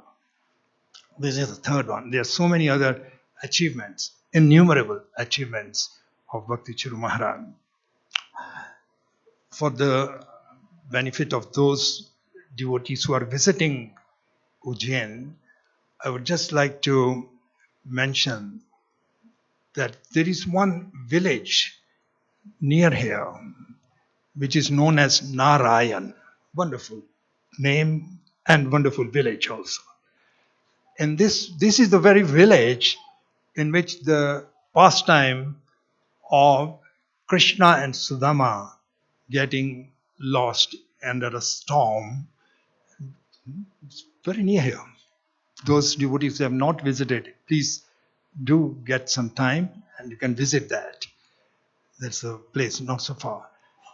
This is the third one. There are so many other achievements, innumerable achievements of Bhakti Charu Maharaj. For the benefit of those devotees who are visiting Ujjain, I would just like to mention that there is one village near here which is known as Narayan. Wonderful name and wonderful village also. And this is the very village in which the pastime of Krishna and Sudama getting lost under a storm. It's very near here. Those devotees who have not visited, please do get some time and you can visit that. That's a place not so far.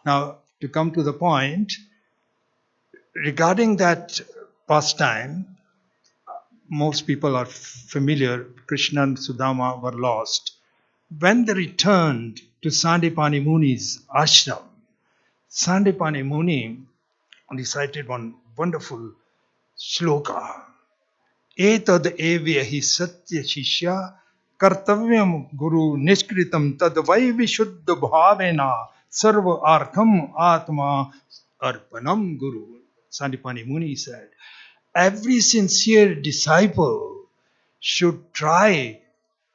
Now, to come to the point, regarding that pastime, most people are familiar. Krishna and Sudama were lost. When they returned to Sandipani Muni's ashram, Sandipani Muni recited one wonderful shloka. Etad evyahi satya shishya kartavyam guru nishkritam tadvai vishuddha bhavena sarva artham atma arpanam guru. Sandipani Muni said, every sincere disciple should try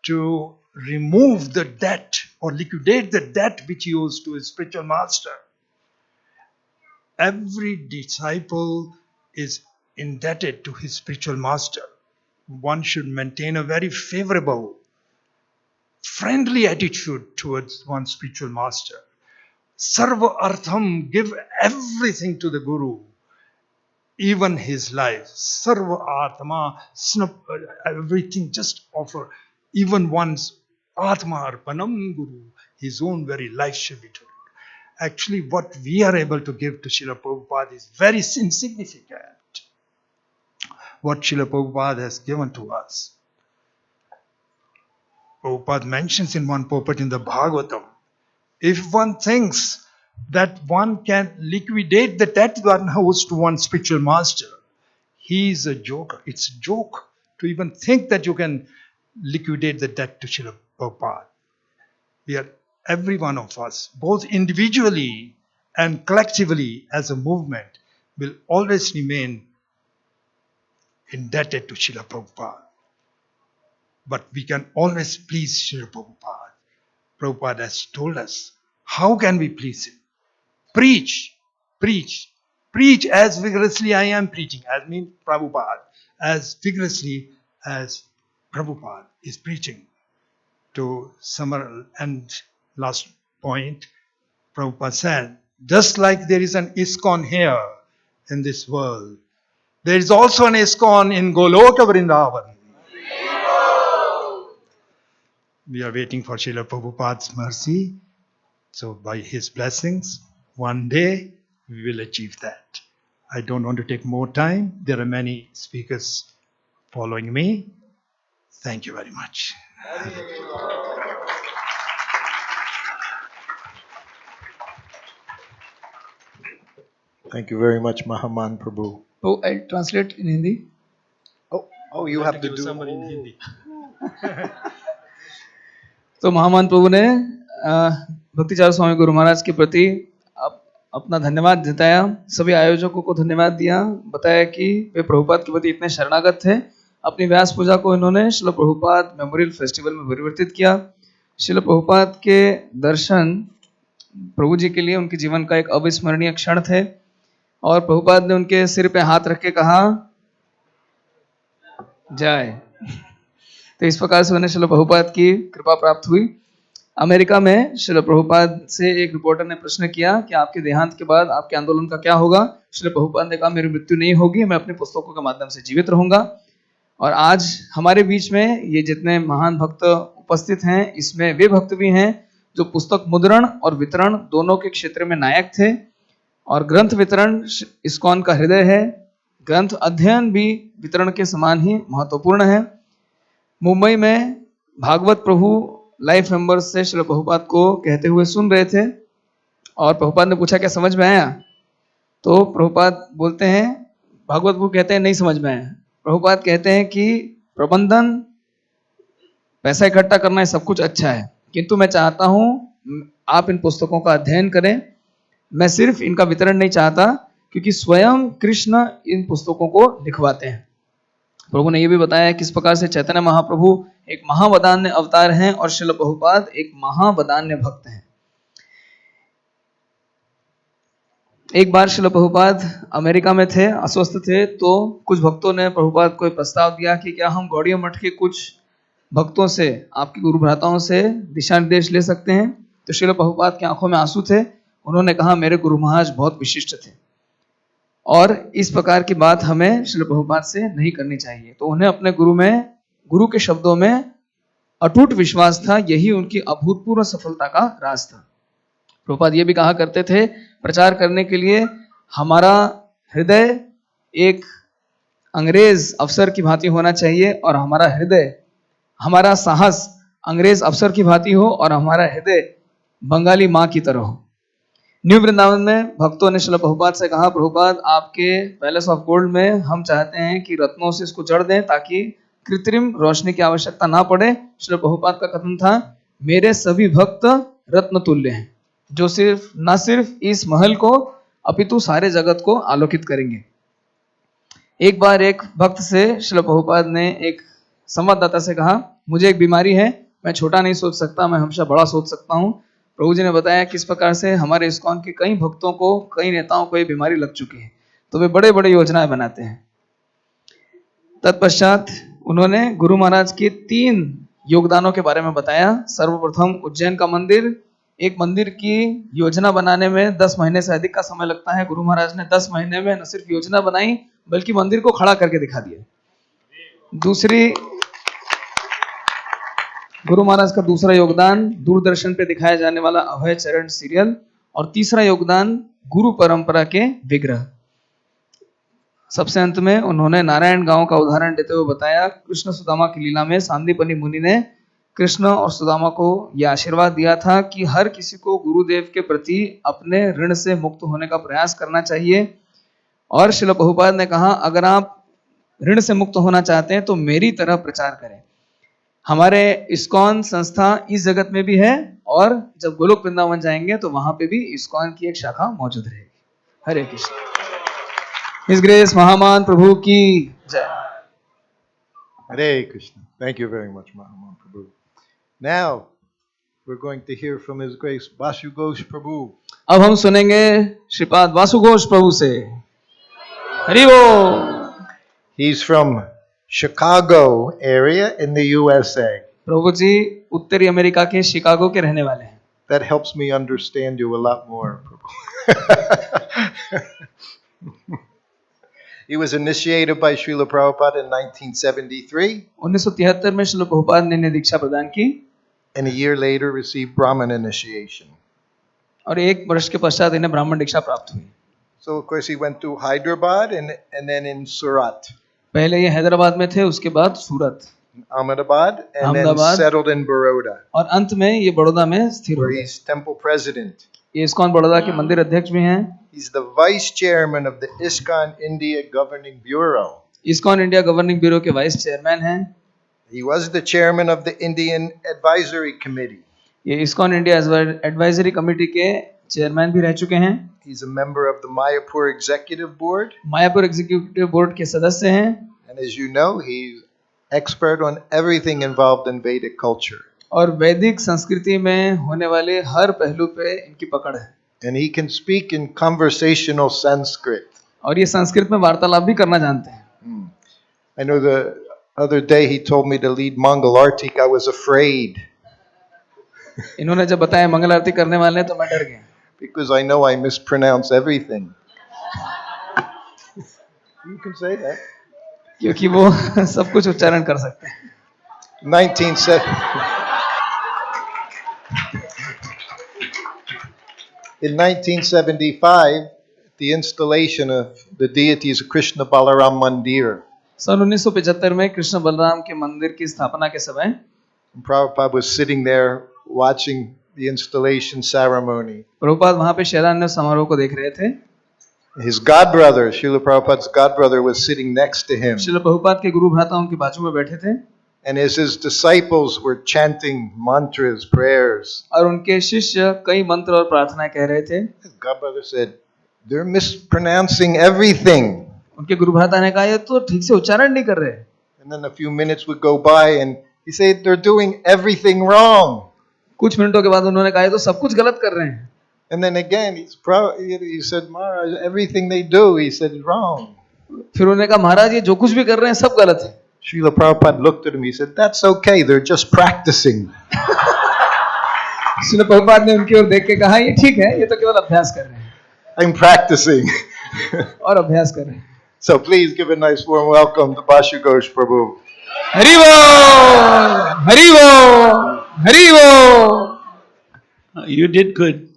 to remove the debt or liquidate the debt which he owes to his spiritual master. Every disciple is indebted to his spiritual master. One should maintain a very favorable, friendly attitude towards one's spiritual master. Sarva artham, give everything to the Guru, even his life. Sarva atma, everything, just offer. Even one's atma arpanam Guru, his own very life should be to it. Actually, what we are able to give to Srila Prabhupada is very insignificant. What Srila Prabhupada has given to us. Prabhupada mentions in one purport in the Bhagavatam, if one thinks that one can liquidate the debt one owes to one's spiritual master, he is a joker. It's a joke to even think that you can liquidate the debt to Srila Prabhupada. We are, every one of us, both individually and collectively as a movement, will always remain indebted to Srila Prabhupada. But we can always please Srila Prabhupada. Prabhupada has told us, how can we please him? Preach, preach, preach as vigorously I am preaching, as means Prabhupada, as vigorously as Prabhupada is preaching. To summarize, and last point, Prabhupada said, just like there is an Iskcon here in this world, there is also an Iskcon in Goloka Vrindavan. We are waiting for Srila Prabhupada's mercy. So by his blessings, one day we will achieve that. I don't want to take more time. There are many speakers following me. Thank you very much. Thank you very much, Mahaman Prabhu. Oh, I translate in Hindi. Oh, you have to do somebody in Hindi. तो महामान प्रभु ने भक्ति चारू स्वामी गुरु महाराज के प्रति अपना धन्यवाद जताया, सभी आयोजकों को धन्यवाद दिया, बताया कि वे प्रभुपाद के प्रति इतने शरणागत थे। अपनी व्यास पूजा को इन्होंने श्रील प्रभुपाद मेमोरियल फेस्टिवल में परिवर्तित किया। श्रील प्रभुपाद के दर्शन प्रभु जी के लिए उनके जीवन का एक अविस्मरणीय क्षण थे और प्रभुपाद ने उनके सिर पे हाथ रख के कहा जय। तो इस प्रकार से उन्हें श्रील प्रभुपाद की कृपा प्राप्त हुई। अमेरिका में श्रील प्रभुपाद से एक रिपोर्टर ने प्रश्न किया कि आपके देहांत के बाद आपके आंदोलन का क्या होगा। श्रील प्रभुपाद ने कहा मेरी मृत्यु नहीं होगी, मैं अपने पुस्तकों के माध्यम से जीवित रहूंगा। और आज हमारे बीच में ये जितने महान भक्त उपस्थित हैं, इसमें वे भक्त भी हैं जो पुस्तक मुद्रण और वितरण दोनों के क्षेत्र में नायक थे। और ग्रंथ वितरण इस्कॉन का हृदय है, ग्रंथ अध्ययन भी वितरण के समान ही महत्वपूर्ण है। मुंबई में भागवत प्रभु लाइफ मेंबर्स से श्रील प्रभुपाद को कहते हुए सुन रहे थे और प्रभुपाद ने पूछा क्या समझ में आया। तो प्रभुपाद बोलते हैं, भागवत प्रभु कहते हैं नहीं समझ में आया। प्रभुपाद कहते हैं कि प्रबंधन, पैसा इकट्ठा करना, सब कुछ अच्छा है, किंतु मैं चाहता हूं आप इन पुस्तकों का अध्ययन करें। मैं सिर्फ इनका वितरण नहीं चाहता क्योंकि स्वयं कृष्ण इन पुस्तकों को लिखवाते हैं। प्रभु ने यह भी बताया किस प्रकार से चैतन्य महाप्रभु एक महावदान्य अवतार हैं और श्रील प्रभुपाद एक महावदान्य भक्त हैं। एक बार श्रील प्रभुपाद अमेरिका में थे, अस्वस्थ थे, तो कुछ भक्तों ने प्रभुपाद को प्रस्ताव दिया कि क्या हम गौड़िया मठ के कुछ भक्तों से, आपके गुरु भ्राताओं से दिशा निर्देश ले सकते हैं। तो श्रील प्रभुपाद की आंखों में आंसू थे। उन्होंने कहा मेरे गुरु महाराज बहुत विशिष्ट थे और इस प्रकार की बात हमें श्रील प्रभुपाद से नहीं करनी चाहिए। तो उन्हें अपने गुरु के शब्दों में अटूट विश्वास था, यही उनकी अभूतपूर्व सफलता का राज था। प्रभुपाद ये भी कहा करते थे, प्रचार करने के लिए हमारा हृदय एक अंग्रेज अफसर की भांति होना चाहिए और हमारा साहस अंग्रेज अफसर की भांति हो और हमारा हृदय बंगाली माँ की तरह हो। न्यू वृंदावन में भक्तों ने श्रील प्रभुपाद से कहा, प्रभुपाद आपके पैलेस ऑफ गोल्ड में हम चाहते हैं कि रत्नों से इसको जड़ दें ताकि कृत्रिम रोशनी की आवश्यकता ना पड़े। श्रील प्रभुपाद का कथन था, मेरे सभी भक्त रत्न तुल्य हैं जो न सिर्फ इस महल को अपितु सारे जगत को आलोकित करेंगे। एक बार एक भक्त से श्रील प्रभुपाद ने एक संवाददाता से कहा, मुझे एक बीमारी है, मैं छोटा नहीं सोच सकता, मैं हमेशा बड़ा सोच सकता हूँ। प्रभु जी ने बताया किस प्रकार से हमारे इस्कॉन के कई भक्तों को, कई नेताओं को ये बीमारी लग चुकी है, तो वे बड़े बड़े योजनाएं बनाते हैं। तत्पश्चात उन्होंने गुरु महाराज के 3 योगदानों के बारे में बताया। सर्वप्रथम उज्जैन का मंदिर, एक मंदिर की योजना बनाने में 10 महीने से अधिक का समय लगता है। गुरु महाराज ने 10 महीने में न सिर्फ योजना बनाई बल्कि मंदिर को खड़ा करके दिखा दिया। गुरु महाराज का दूसरा योगदान दूरदर्शन पे दिखाया जाने वाला अभय चरण सीरियल, और तीसरा योगदान गुरु परंपरा के विग्रह। सबसे अंत में उन्होंने नारायण गांव का उदाहरण देते हुए बताया, कृष्ण सुदामा की लीला में सांदीपनि मुनि ने कृष्ण और सुदामा को यह आशीर्वाद दिया था कि हर किसी को गुरुदेव के प्रति अपने ऋण से मुक्त होने का प्रयास करना चाहिए। और श्रील प्रभुपाद ने कहा, अगर आप ऋण से मुक्त होना चाहते हैं तो मेरी तरह प्रचार करें। हमारे इस्कॉन संस्था इस जगत में भी है और जब गोलोक वृंदावन जाएंगे तो वहां पे भी इस्कॉन की एक शाखा मौजूद रहेगी। हरे कृष्ण। इस ग्रेस महामान प्रभु की जय। Hare Krishna. Thank you very much, Mahaman Prabhu. Now, we're going to hear from His Grace Vasu Ghosh Prabhu. अब हम सुनेंगे श्रीपाद वासु घोष प्रभु से। हरि बोल। He's from Chicago area in the USA. प्रभु जी उत्तरी अमेरिका के शिकागो के रहने वाले हैं। That helps me understand you a lot more, Prabhu. He was initiated by Srila Prabhupada in 1973. 1973 में श्रील प्रभुपाद ने इन्हें दीक्षा प्रदान की। And a year later received Brahman initiation. और 1 वर्ष के पश्चात इन्हें ब्राह्मण दीक्षा प्राप्त हुई। So of course he went to Hyderabad and then in Surat. पहले ये हैदराबाद में थे, उसके बाद सूरत, Ahmedabad, and then settled in Baroda. और अंत में ये बड़ौदा में स्थिर हो गए। He's temple president. ये इस्कॉन बड़ौदा के मंदिर अध्यक्ष भी हैं। He's the vice chairman of the Iskcon India Governing Bureau. ISKCON India governing bureau के वाइस चेयरमैन हैं। He was the chairman of the Indian Advisory Committee. ये इस्कॉन इंडिया एडवाइजरी कमेटी के चेयरमैन भी रह चुके हैं। He's a member of the Mayapur Executive Board. Mayapur executive board के सदस्य हैं। And as you know, he's expert on everything involved in Vedic culture. और वैदिक संस्कृति में होने वाले हर पहलू पे इनकी पकड़ है। And he can speak in conversational Sanskrit. और ये संस्कृत में वार्तालाप भी करना जानते हैं। I know the other day he told me to lead Mangal Aarti. I was afraid. इन्होंने जब बताया मंगल आरती करने वाले हैं तो मैं डर गया। Because I know I mispronounce everything. You can say that. क्योंकि वो सब कुछ उच्चारण कर सकते हैं। 1975, the installation of the deities of Krishna Balaram Mandir. सन 1975 में कृष्ण बलराम के मंदिर की स्थापना के समय Prabhupada was sitting there watching the installation ceremony. Prabhupada वहां पे शिलान्यास समारोह को देख रहे थे। His godbrother, Srila Prabhupada's godbrother, was sitting next to him. Srila Prabhupada के गुरु भ्राता उनके बाजू में बैठे थे। And as his disciples were chanting mantras, prayers, और उनके शिष्य कई मंत्र और प्रार्थनाएं कह रहे थे। his godbrother said, "They're mispronouncing everything." उनके गुरु भ्राता ने कहा, ये तो ठीक से उच्चारण नहीं कर रहे। And then a few minutes would go by, and he said, "They're doing everything wrong." कुछ मिनटों के बाद उन्होंने कहा, ये तो सब कुछ गलत कर रहे हैं। And then again, he said, "Maharaj, everything they do," he said, "wrong." फिर उन्होंने कहा, महाराज ये जो कुछ भी कर रहे हैं सब गलत है। Srila Prabhupada looked at him. He said, "That's okay. They're just practicing." Srila Prabhupada ने उनकी ओर देख के कहा ये ठीक है, ये तो केवल अभ्यास कर रहे हैं. I'm practicing. और अभ्यास कर रहे हैं. So please give a nice warm welcome to Bashu Ghosh Prabhu. हरिवो, हरिवो, हरिवो. You did good.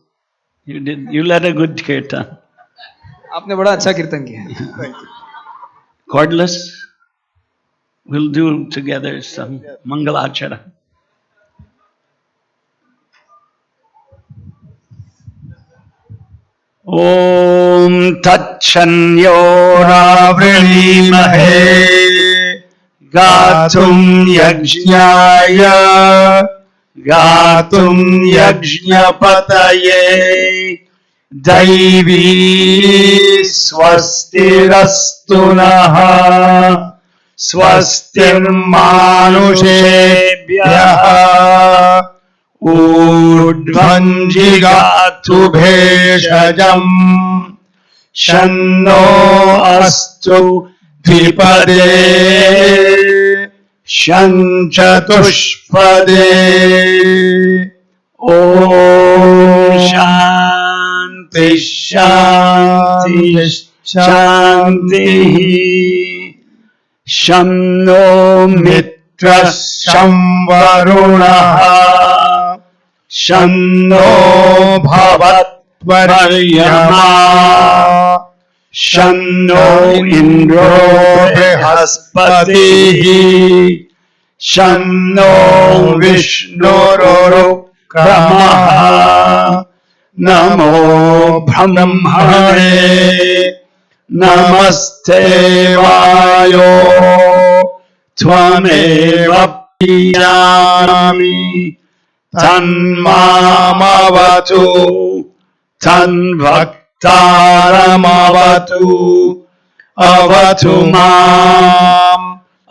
You led a good kirtan. आपने बड़ा अच्छा कीर्तन किया. Thank you. Cordless. We'll do together some Mangalachara. Om Tachanyo Ravrimahe Gatum Yajñaya Gatum Yajñapataye Daivi Swastirastunaha Swastirmanushebhyah Udvanjigatu bheshajam Shanno astu dvipade Shanchatushpade Om Shanti Shanti Shanti Shanno Mitra Shamvarunaha Shanno Bhavat Varyama Shanno Indro Brihaspatihi Shanno Vishnurrukramaha Namo Brahmane Namaste Vayo Tvameva Piyami Tanmamavatu Tanbhaktaramavatu Avatu Mam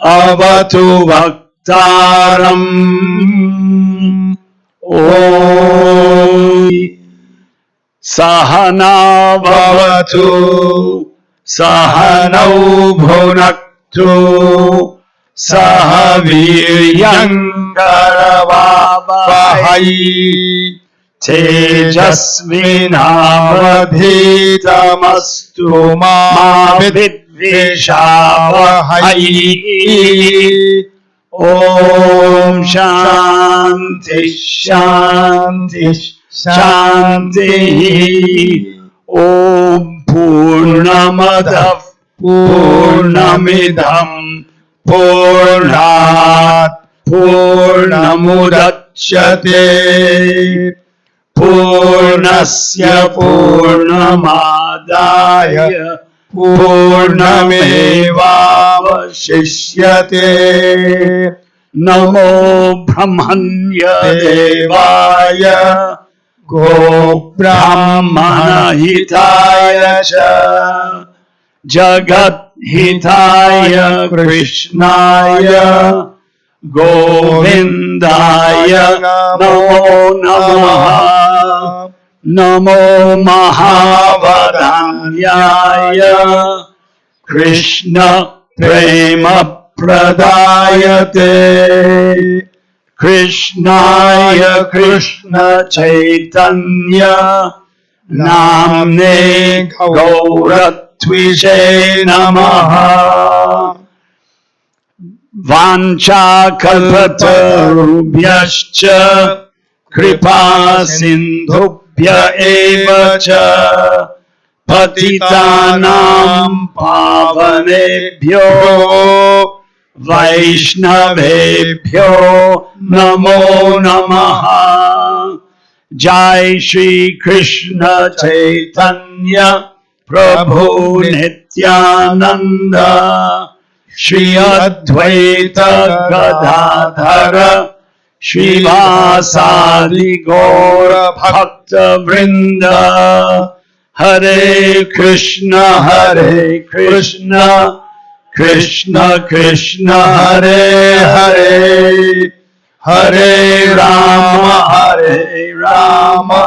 Avatu Bhaktaram Om Sahana Bhavatu Sahanau Bhunaktu Sahaviryangkaravavahai Tejasvinavadhitamastu ma vidvishavahai Om Shanti Shanti Shanti Om Purnamadav Purnamidham Purnat Purnamudachyate Purnasya Purnamadaya Purnamevavashishyate Namo Brahmanya Devaya Go Brahmana Hitaya Cha Jagat Hitaya Krishnaya Govindaya Namo Namaha Namo Mahavadanyaya Krishna Prema Pradayate Krishnaya Krishna Chaitanya Namne Gauratvishe Namaha Vancha kalpatarubhyascha kripa sindhubhya evacha patitanam pavanebhyo vaishnavebhyo namo namaha Jai Shri Krishna Chaitanya Prabhu Nityananda Shri Advaita Gadadhara Shivasadi Gaura Bhakta Vrinda Hare Krishna Krishna Krishna Hare Hare Hare Rama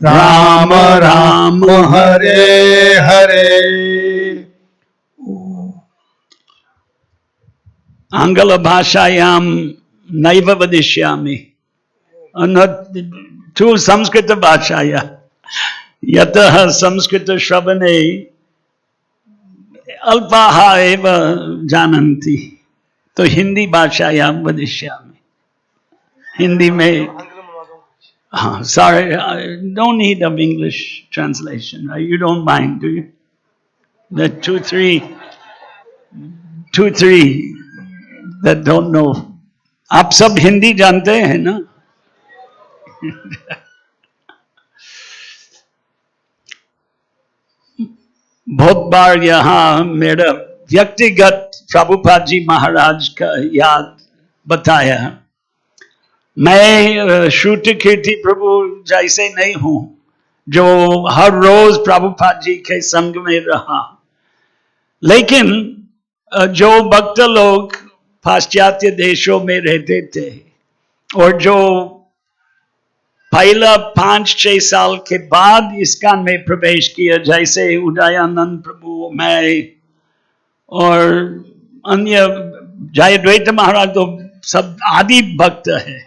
Rama Rama Hare Hare Angala Bhashayam Naiva Vadishyami. तु संस्कृत भाषाया यतः संस्कृत श्रवणे अल्पाः एव जानन्ति, तो हिंदी भाषायां वदिष्यामि। हिंदी में, हाँ, sorry, no need of English translation, right? You don't mind, do you? The two, three that don't know. आप सब हिंदी जानते हैं ना? बहुत बार यहाँ मेरा व्यक्तिगत प्रभुपाद जी महाराज का याद बताया। मैं श्रुति कीर्ति प्रभु जैसे नहीं हूं जो हर रोज प्रभुपाद जी के संग में रहा, लेकिन जो भक्त लोग पाश्चात्य देशों में रहते थे और जो पहला 5-6 साल के बाद इस्कॉन में प्रवेश किया, जैसे उदयानंद प्रभु, मैं और अन्य जयद्वैत महाराज, तो सब आदि भक्त है।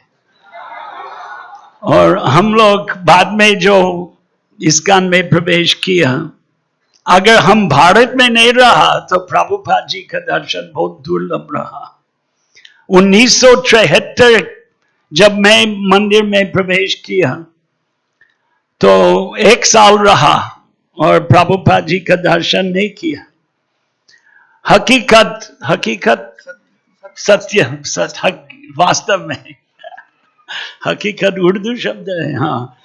और हम लोग बाद में जो इस्कॉन में प्रवेश किया, अगर हम भारत में नहीं रहा तो प्रभुपाद जी का दर्शन बहुत दुर्लभ रहा। 1973 जब मैं मंदिर में प्रवेश किया तो 1 साल रहा और प्रभुपाद जी का दर्शन नहीं किया। हकीकत सत्य वास्तव में, हकीकत उर्दू शब्द है, हाँ,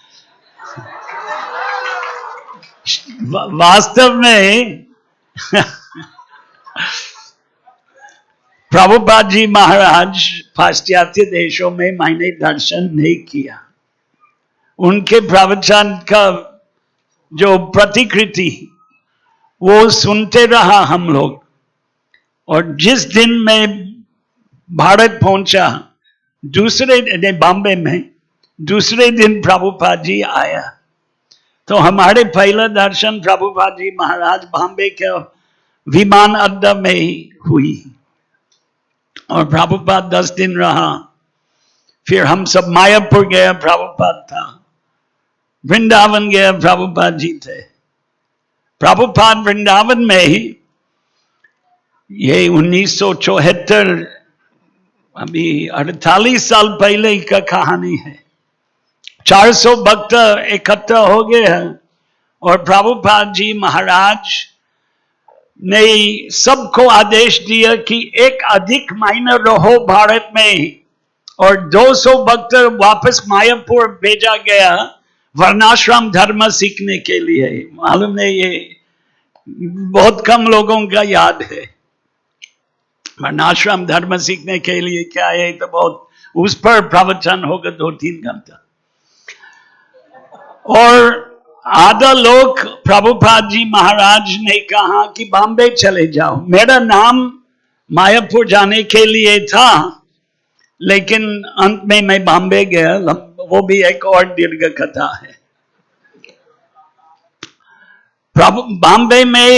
वास्तव में प्रभुपाद जी महाराज पाश्चात्य देशों में मैंने दर्शन नहीं किया। उनके प्रवचन का जो प्रतिकृति वो सुनते रहा हम लोग, और जिस दिन मैं भारत पहुंचा, बॉम्बे में दूसरे दिन प्रभुपाद जी आया, तो हमारे पहला दर्शन प्रभुपाद जी महाराज बॉम्बे के विमान अड्डा में ही हुई। और प्रभुपाद 10 दिन रहा, फिर हम सब मायापुर गए, प्रभुपाद था, वृंदावन गया, प्रभुपाद जी थे। प्रभुपाद वृंदावन में ही, ये 1974, अभी 48 साल पहले का कहानी है, 400 भक्त इकट्ठा हो गए हैं और प्रभुपाद जी महाराज ने सबको आदेश दिया कि एक अधिक महीना रहो भारत में, और 200 भक्त वापस मायापुर भेजा गया वर्णाश्रम धर्म सीखने के लिए। मालूम नहीं, ये बहुत कम लोगों का याद है। वर्णाश्रम धर्म सीखने के लिए क्या है, तो बहुत उस पर प्रवचन होगा 2-3 घंटा। और आधा लोग प्रभुपाद जी महाराज ने कहा कि बॉम्बे चले जाओ। मेरा नाम मायापुर जाने के लिए था, लेकिन अंत में मैं बॉम्बे गया, वो भी एक और दीर्घ कथा है। बॉम्बे में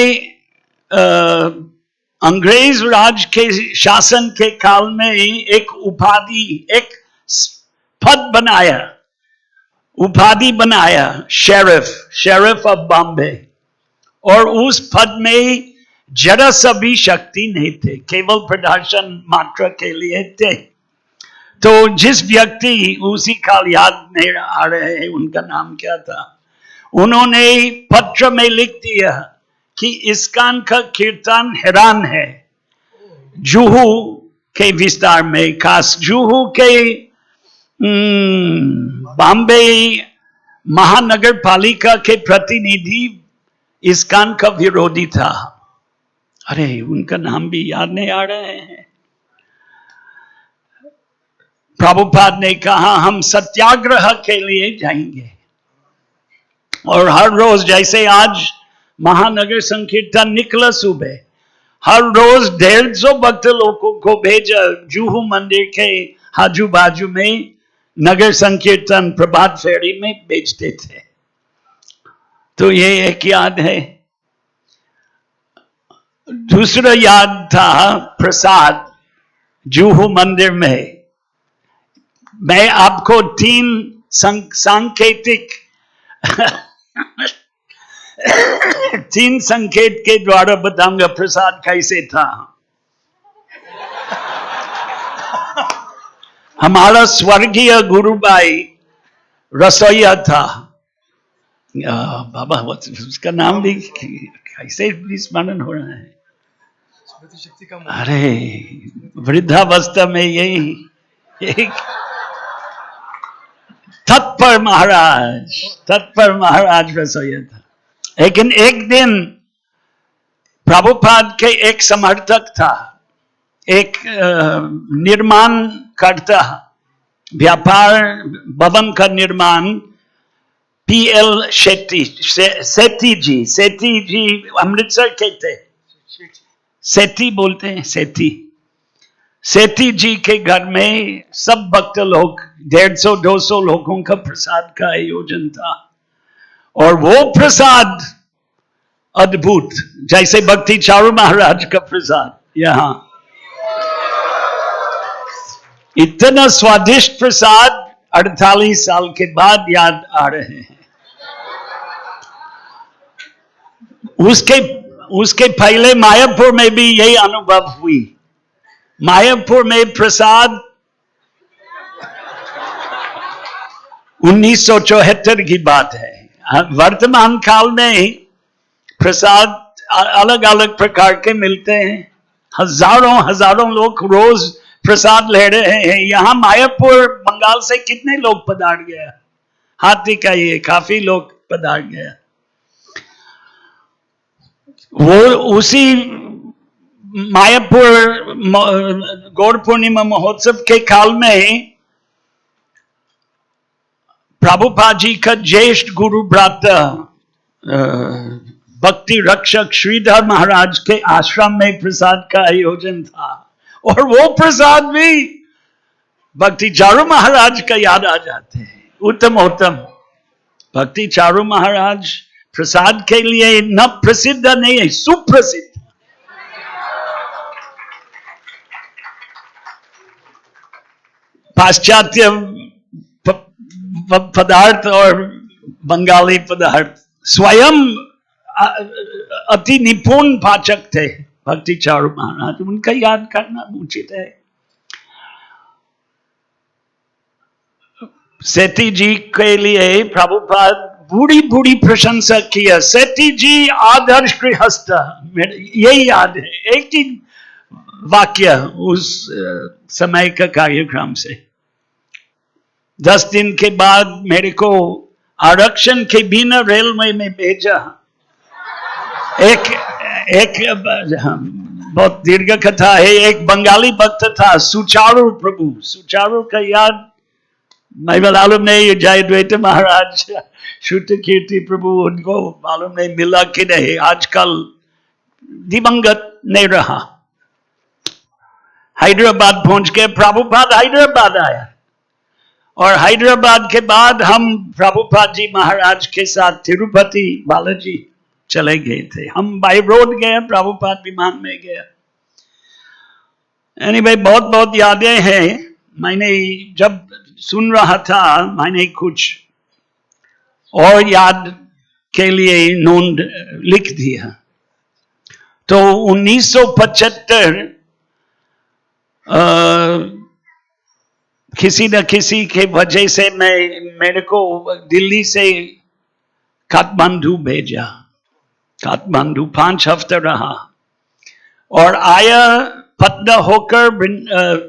अंग्रेज राज के शासन के काल में एक उपाधि, एक पद बनाया, उपाधि बनाया, शेरिफ ऑफ बॉम्बे, और उस पद में जरा सा भी शक्ति नहीं थे, केवल प्रदर्शन मात्र के लिए थे। तो जिस व्यक्ति, उसी का याद नहीं आ रहे हैं उनका नाम क्या था, उन्होंने पत्र में लिख दिया कि इस्कॉन का कीर्तन हैरान है, जुहू के विस्तार में, खास जुहू के बॉम्बे महानगर पालिका के प्रतिनिधि इस्कॉन का विरोधी था। अरे उनका नाम भी याद नहीं आ रहे हैं। प्रभुपाद ने कहा हम सत्याग्रह के लिए जाएंगे, और हर रोज, जैसे आज महानगर संकीर्तन निकला सुबह, हर रोज 150 भक्त लोगों को भेजा जुहू मंदिर के आजू बाजू में नगर संकीर्तन प्रभात फेरी में बेचते थे। तो ये एक याद है। दूसरा याद था प्रसाद जुहू मंदिर में। मैं आपको 3 सांकेतिक 3 संकेत के द्वारा बताऊंगा प्रसाद कैसे था। हमारा स्वर्गीय गुरुभाई रसोईया था। बाबा उसका नाम भी कैसे स्मरण हो रहा है। अरे वृद्धावस्था में यही तत्पर महाराज रसोईया था। लेकिन एक दिन प्रभुपाद के एक समर्थक था, एक निर्माण करता, व्यापार भवन का निर्माण, PL सेठी जी अमृतसर के थे, सेठी बोलते हैं, सेठी जी के घर में सब भक्त लोग 150-200 लोगों का प्रसाद का आयोजन था। और वो प्रसाद अद्भुत, जैसे भक्ति चारू महाराज का प्रसाद, यहाँ इतना स्वादिष्ट प्रसाद 48 साल के बाद याद आ रहे हैं। उसके पहले मायापुर में भी यही अनुभव हुई। मायापुर में प्रसाद 1974 की बात है। वर्तमान काल में प्रसाद अलग अलग प्रकार के मिलते हैं, हजारों लोग रोज प्रसाद ले रहे हैं। यहाँ मायापुर बंगाल से कितने लोग पधार गया, हाथी का ये काफी लोग पधार गया। वो उसी मायापुर गौर पूर्णिमा महोत्सव के काल में प्रभुपाद जी का ज्येष्ठ गुरु भ्राता भक्ति रक्षक श्रीधर महाराज के आश्रम में प्रसाद का आयोजन था। और वो प्रसाद भी भक्ति चारू महाराज का याद आ जाते हैं। उत्तम भक्ति चारू महाराज प्रसाद के लिए न प्रसिद्ध नहीं है, सुप्रसिद्ध। पाश्चात्य पदार्थ और बंगाली पदार्थ, स्वयं अति निपुण पाचक थे भक्ति चारू महाराज। उनका याद करना उचित है। सेठी जी के लिए प्रभुपाद बूढ़ी प्रशंसा किया। सेठी जी आदर्श गृहस्थ, यही याद है, एक ही वाक्य उस समय का कार्यक्रम से। 10 दिन के बाद मेरे को आरक्षण के बिना रेलवे में भेजा। एक बहुत दीर्घ कथा है। एक बंगाली भक्त था, सुचारू प्रभु, सुचारू का याद मैं मालूम नहीं, जय द्वैत महाराज शुद्ध कीर्ति प्रभु उनको मालूम नहीं मिला कि नहीं, आजकल दिवंगत नहीं रहा। हैदराबाद पहुंच के प्रभुपाद हैदराबाद आया, और हैदराबाद के बाद हम प्रभुपाद जी महाराज के साथ तिरुपति बालाजी चले गए थे। हम बाई रोड गए, प्रभुपाद विमान में गया। एनीवे बहुत यादें हैं। मैंने जब सुन रहा था, मैंने कुछ और याद के लिए नोट लिख दिया। तो 1975 किसी न किसी के वजह से मेरे को दिल्ली से काठमांडू भेजा। काठमांडू 5 हफ्ते रहा और आया पटना होकर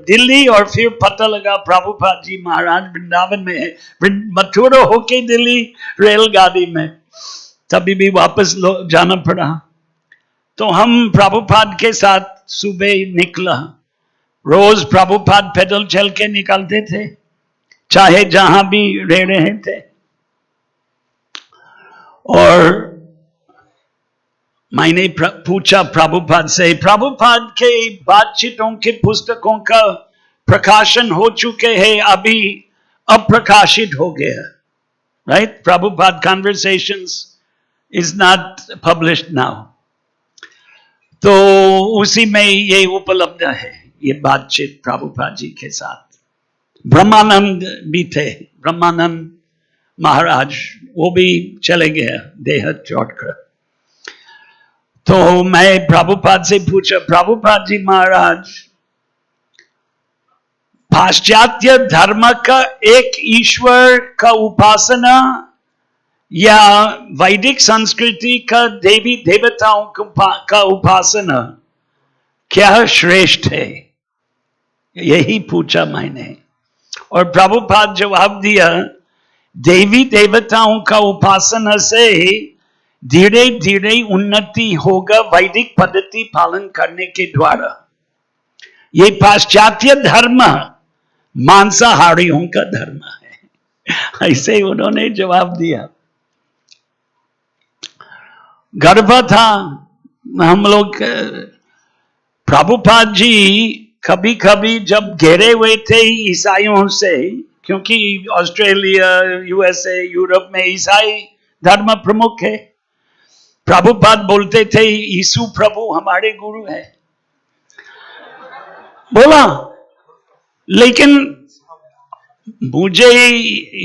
दिल्ली, और फिर पता लगा प्रभुपाद जी महाराज वृंदावन में है। मथुरा होके दिल्ली रेलगाड़ी में, तभी भी वापस जाना पड़ा। तो हम प्रभुपाद के साथ सुबह निकला। रोज प्रभुपाद पैदल चल के निकलते थे, चाहे जहां भी रह रहे थे। और मैंने पूछा प्रभुपाद से, प्रभुपाद के बातचीतों के पुस्तकों का प्रकाशन हो चुके हैं, अभी अप्रकाशित हो गया, right? Prabhupada conversations is not published now. तो उसी में ये उपलब्ध है, ये बातचीत प्रभुपाद जी के साथ। ब्रह्मानंद भी थे, ब्रह्मानंद महाराज, वो भी चले गए देह छोड़कर। तो मैं प्रभुपाद से पूछा, प्रभुपाद जी महाराज, पाश्चात्य धर्म का एक ईश्वर का उपासना या वैदिक संस्कृति का देवी देवताओं का उपासना क्या श्रेष्ठ है? यही पूछा मैंने। और प्रभुपाद जवाब दिया, देवी देवताओं का उपासना से धीरे धीरे उन्नति होगा वैदिक पद्धति पालन करने के द्वारा। ये पाश्चात्य धर्म मांसाहारियों का धर्म है, ऐसे उन्होंने जवाब दिया। गर्व था हम लोग। प्रभुपाद जी कभी कभी जब घेरे हुए थे ईसाइयों से, क्योंकि ऑस्ट्रेलिया, यूएसए, यूरोप में ईसाई धर्म प्रमुख है, प्रभुपाद बोलते थे यीशु प्रभु हमारे गुरु है, बोला। लेकिन मुझे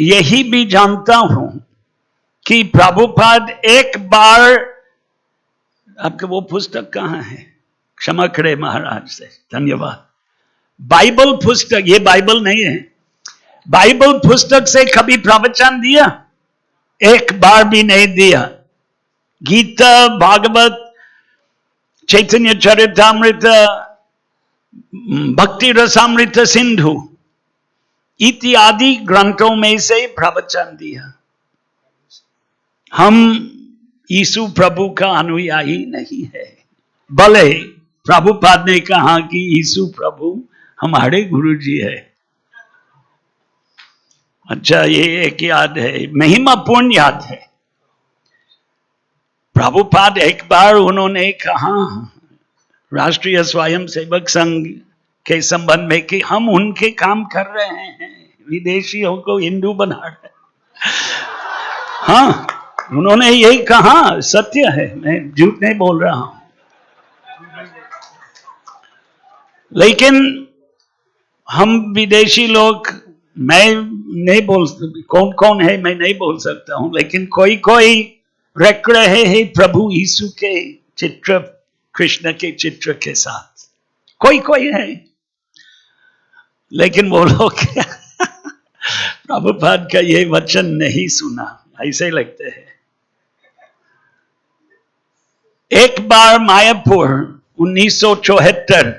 यही भी जानता हूं कि प्रभुपाद एक बार, आपके वो पुस्तक कहाँ है? क्षमा करे महाराज से, धन्यवाद। बाइबल पुस्तक, ये बाइबल नहीं है, बाइबल पुस्तक से कभी प्रवचन दिया? एक बार भी नहीं दिया। गीता, भागवत, चैतन्य चरितामृत, भक्ति रसामृत सिंधु इत्यादि ग्रंथों में से प्रवचन दिया। हम यीशु प्रभु का अनुयायी नहीं है, भले प्रभुपाद ने कहा कि यीशु प्रभु हमारे गुरु जी है। अच्छा, ये एक याद है, महिमापूर्ण याद है। प्रभुपाद एक बार उन्होंने कहा राष्ट्रीय स्वयंसेवक संघ के संबंध में कि हम उनके काम कर रहे हैं, विदेशियों को हिंदू बना रहे हैं। हाँ, उन्होंने यही कहा, सत्य है, मैं झूठ नहीं बोल रहा हूं। लेकिन हम विदेशी लोग, मैं नहीं बोल, कौन कौन है मैं नहीं बोल सकता हूं, लेकिन कोई कोई रख रहे हैं प्रभु यीशु के चित्र, कृष्ण के चित्र के साथ, कोई कोई है। लेकिन वो लोग प्रभुपाद का ये वचन नहीं सुना, ऐसे लगते हैं। एक बार मायापुर 1974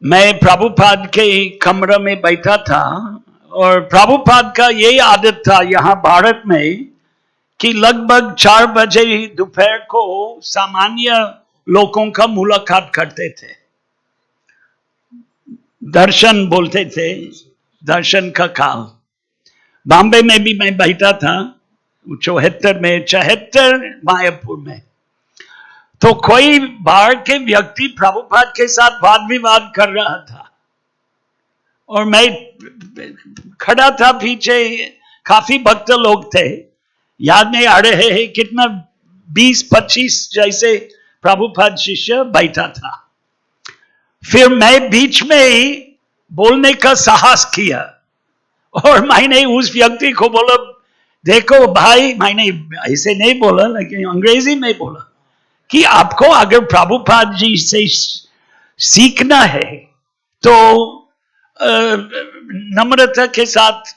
मैं प्रभुपाद के कमरे में बैठा था, और प्रभुपाद का यही आदत था यहाँ भारत में कि लगभग 4 बजे दोपहर को सामान्य लोगों का मुलाकात करते थे, दर्शन बोलते थे, दर्शन का काल। बॉम्बे में भी मैं बैठा था 74 में, 74 मायापुर में। तो कोई बाहर के व्यक्ति प्रभुपाद के साथ वाद विवाद कर रहा था, और मैं खड़ा था पीछे, काफी भक्त लोग थे, याद नहीं आ रहे हैं कितना, 20-25 जैसे प्रभुपाद शिष्य बैठा था। फिर मैं बीच में ही बोलने का साहस किया, और मैंने उस व्यक्ति को बोला, देखो भाई, मैंने ऐसे नहीं बोला लेकिन अंग्रेजी में बोला कि आपको अगर प्रभुपाद जी से सीखना है तो नम्रता के साथ,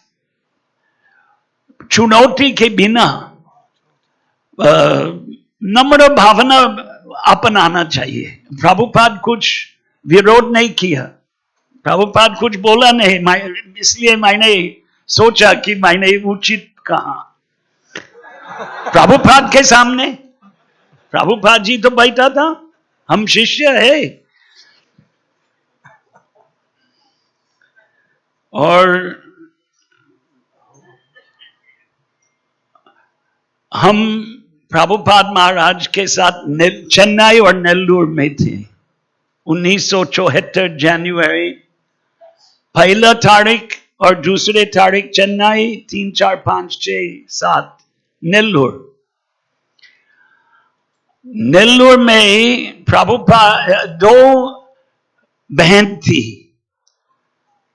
चुनौती के बिना नम्र भावना अपनाना चाहिए। प्रभुपाद कुछ विरोध नहीं किया, प्रभुपाद कुछ बोला नहीं, इसलिए मैंने सोचा कि मैंने उचित कहा प्रभुपाद के सामने। प्रभुपाद जी तो बैठा था, हम शिष्य है, और हम प्रभुपाद महाराज के साथ चेन्नई और नेल्लूर में थे। 1974 जनवरी, 1 तारीख और 2 तारीख चेन्नई, 3, 4, 5, 6, 7 नेल्लूर। नेल्लूर में प्रभुपाद, 2 बहन थी,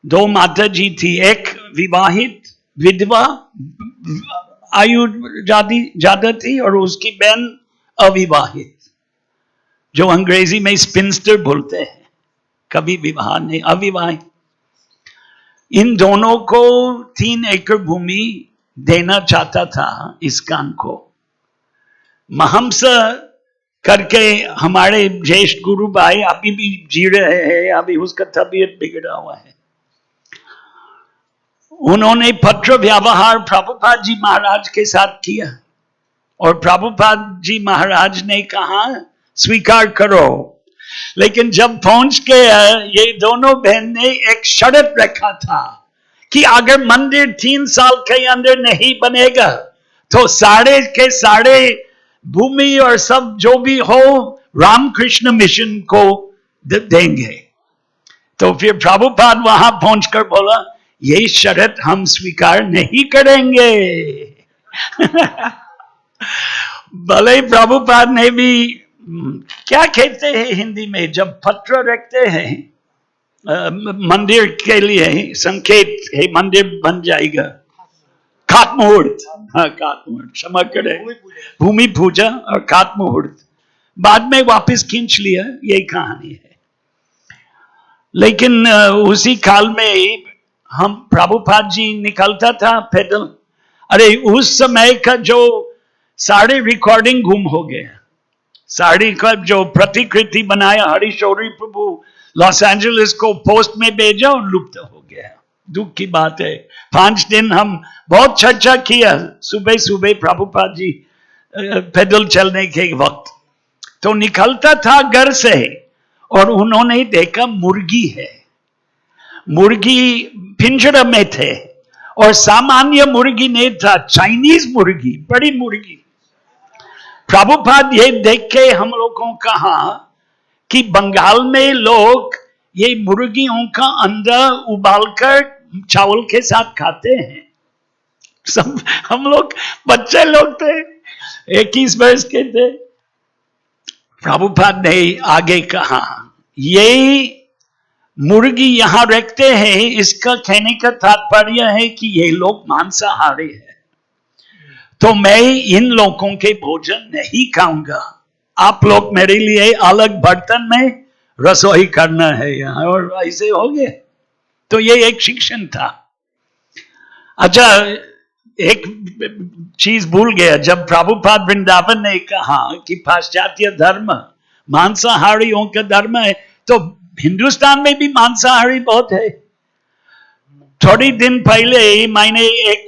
दो माता जी थी, एक विवाहित विधवा आयु ज्यादा थी और उसकी बहन अविवाहित, जो अंग्रेजी में स्पिंस्टर बोलते हैं, कभी विवाह नहीं, अविवाहित। इन दोनों को 3 एकड़ भूमि देना चाहता था इस्कॉन को। महंस करके हमारे ज्येष्ठ गुरु भाई अभी भी जी रहे हैं, अभी उसका तबीयत बिगड़ा हुआ है। उन्होंने पत्र व्यवहार प्रभुपाद जी महाराज के साथ किया और प्रभुपाद जी महाराज ने कहा स्वीकार करो। लेकिन जब पहुंच के ये दोनों बहन ने एक शर्त रखा था कि अगर मंदिर 3 साल के अंदर नहीं बनेगा तो सारे के सारे भूमि और सब जो भी हो रामकृष्ण मिशन को देंगे। तो फिर प्रभुपाद वहां पहुंचकर बोला ये शर्त हम स्वीकार नहीं करेंगे। भले ही प्रभुपाद ने भी क्या कहते हैं हिंदी में, जब पत्र रखते हैं मंदिर के लिए संकेत है मंदिर बन जाएगा, खात मुहूर्त, हाँ खात मुहूर्त, क्षमा करें, भूमि पूजा और खात मुहूर्त बाद में वापस खींच लिया, यही कहानी है। लेकिन उसी काल में हम प्रभुपाद जी निकलता था पैदल, अरे उस समय का जो सारे रिकॉर्डिंग गुम हो गया, साड़ी का जो प्रतिकृति बनाया हरिशौरी प्रभु लॉस एंजलिस को पोस्ट में भेजा और लुप्त हो गया। दुख की बात है। 5 दिन हम बहुत चर्चा किया, सुबह सुबह प्रभुपाद जी पैदल चलने के वक्त तो निकलता था घर से और उन्होंने देखा मुर्गी है, मुर्गी पिंजरा में थे और सामान्य मुर्गी नहीं था, चाइनीज मुर्गी, बड़ी मुर्गी। प्रभुपाद ये देख के हम लोगों को कहा कि बंगाल में लोग ये मुर्गियों का अंडा उबालकर चावल के साथ खाते हैं। सब हम लोग बच्चे लोग थे, 21 वर्ष के थे। प्रभुपाद ने आगे कहा ये मुर्गी यहां रखते हैं, इसका कहने का तात्पर्य है कि ये लोग मांसाहारी है, तो मैं इन लोगों के भोजन नहीं खाऊंगा, आप लोग मेरे लिए अलग बर्तन में रसोई करना है यहाँ, और ऐसे हो गए। तो ये एक शिक्षण था। अच्छा, एक चीज भूल गया, जब प्रभुपाद वृंदावन ने कहा कि पाश्चात्य धर्म मांसाहारियों का धर्म है, तो हिंदुस्तान में भी मांसाहारी बहुत है। थोड़ी दिन पहले मैंने एक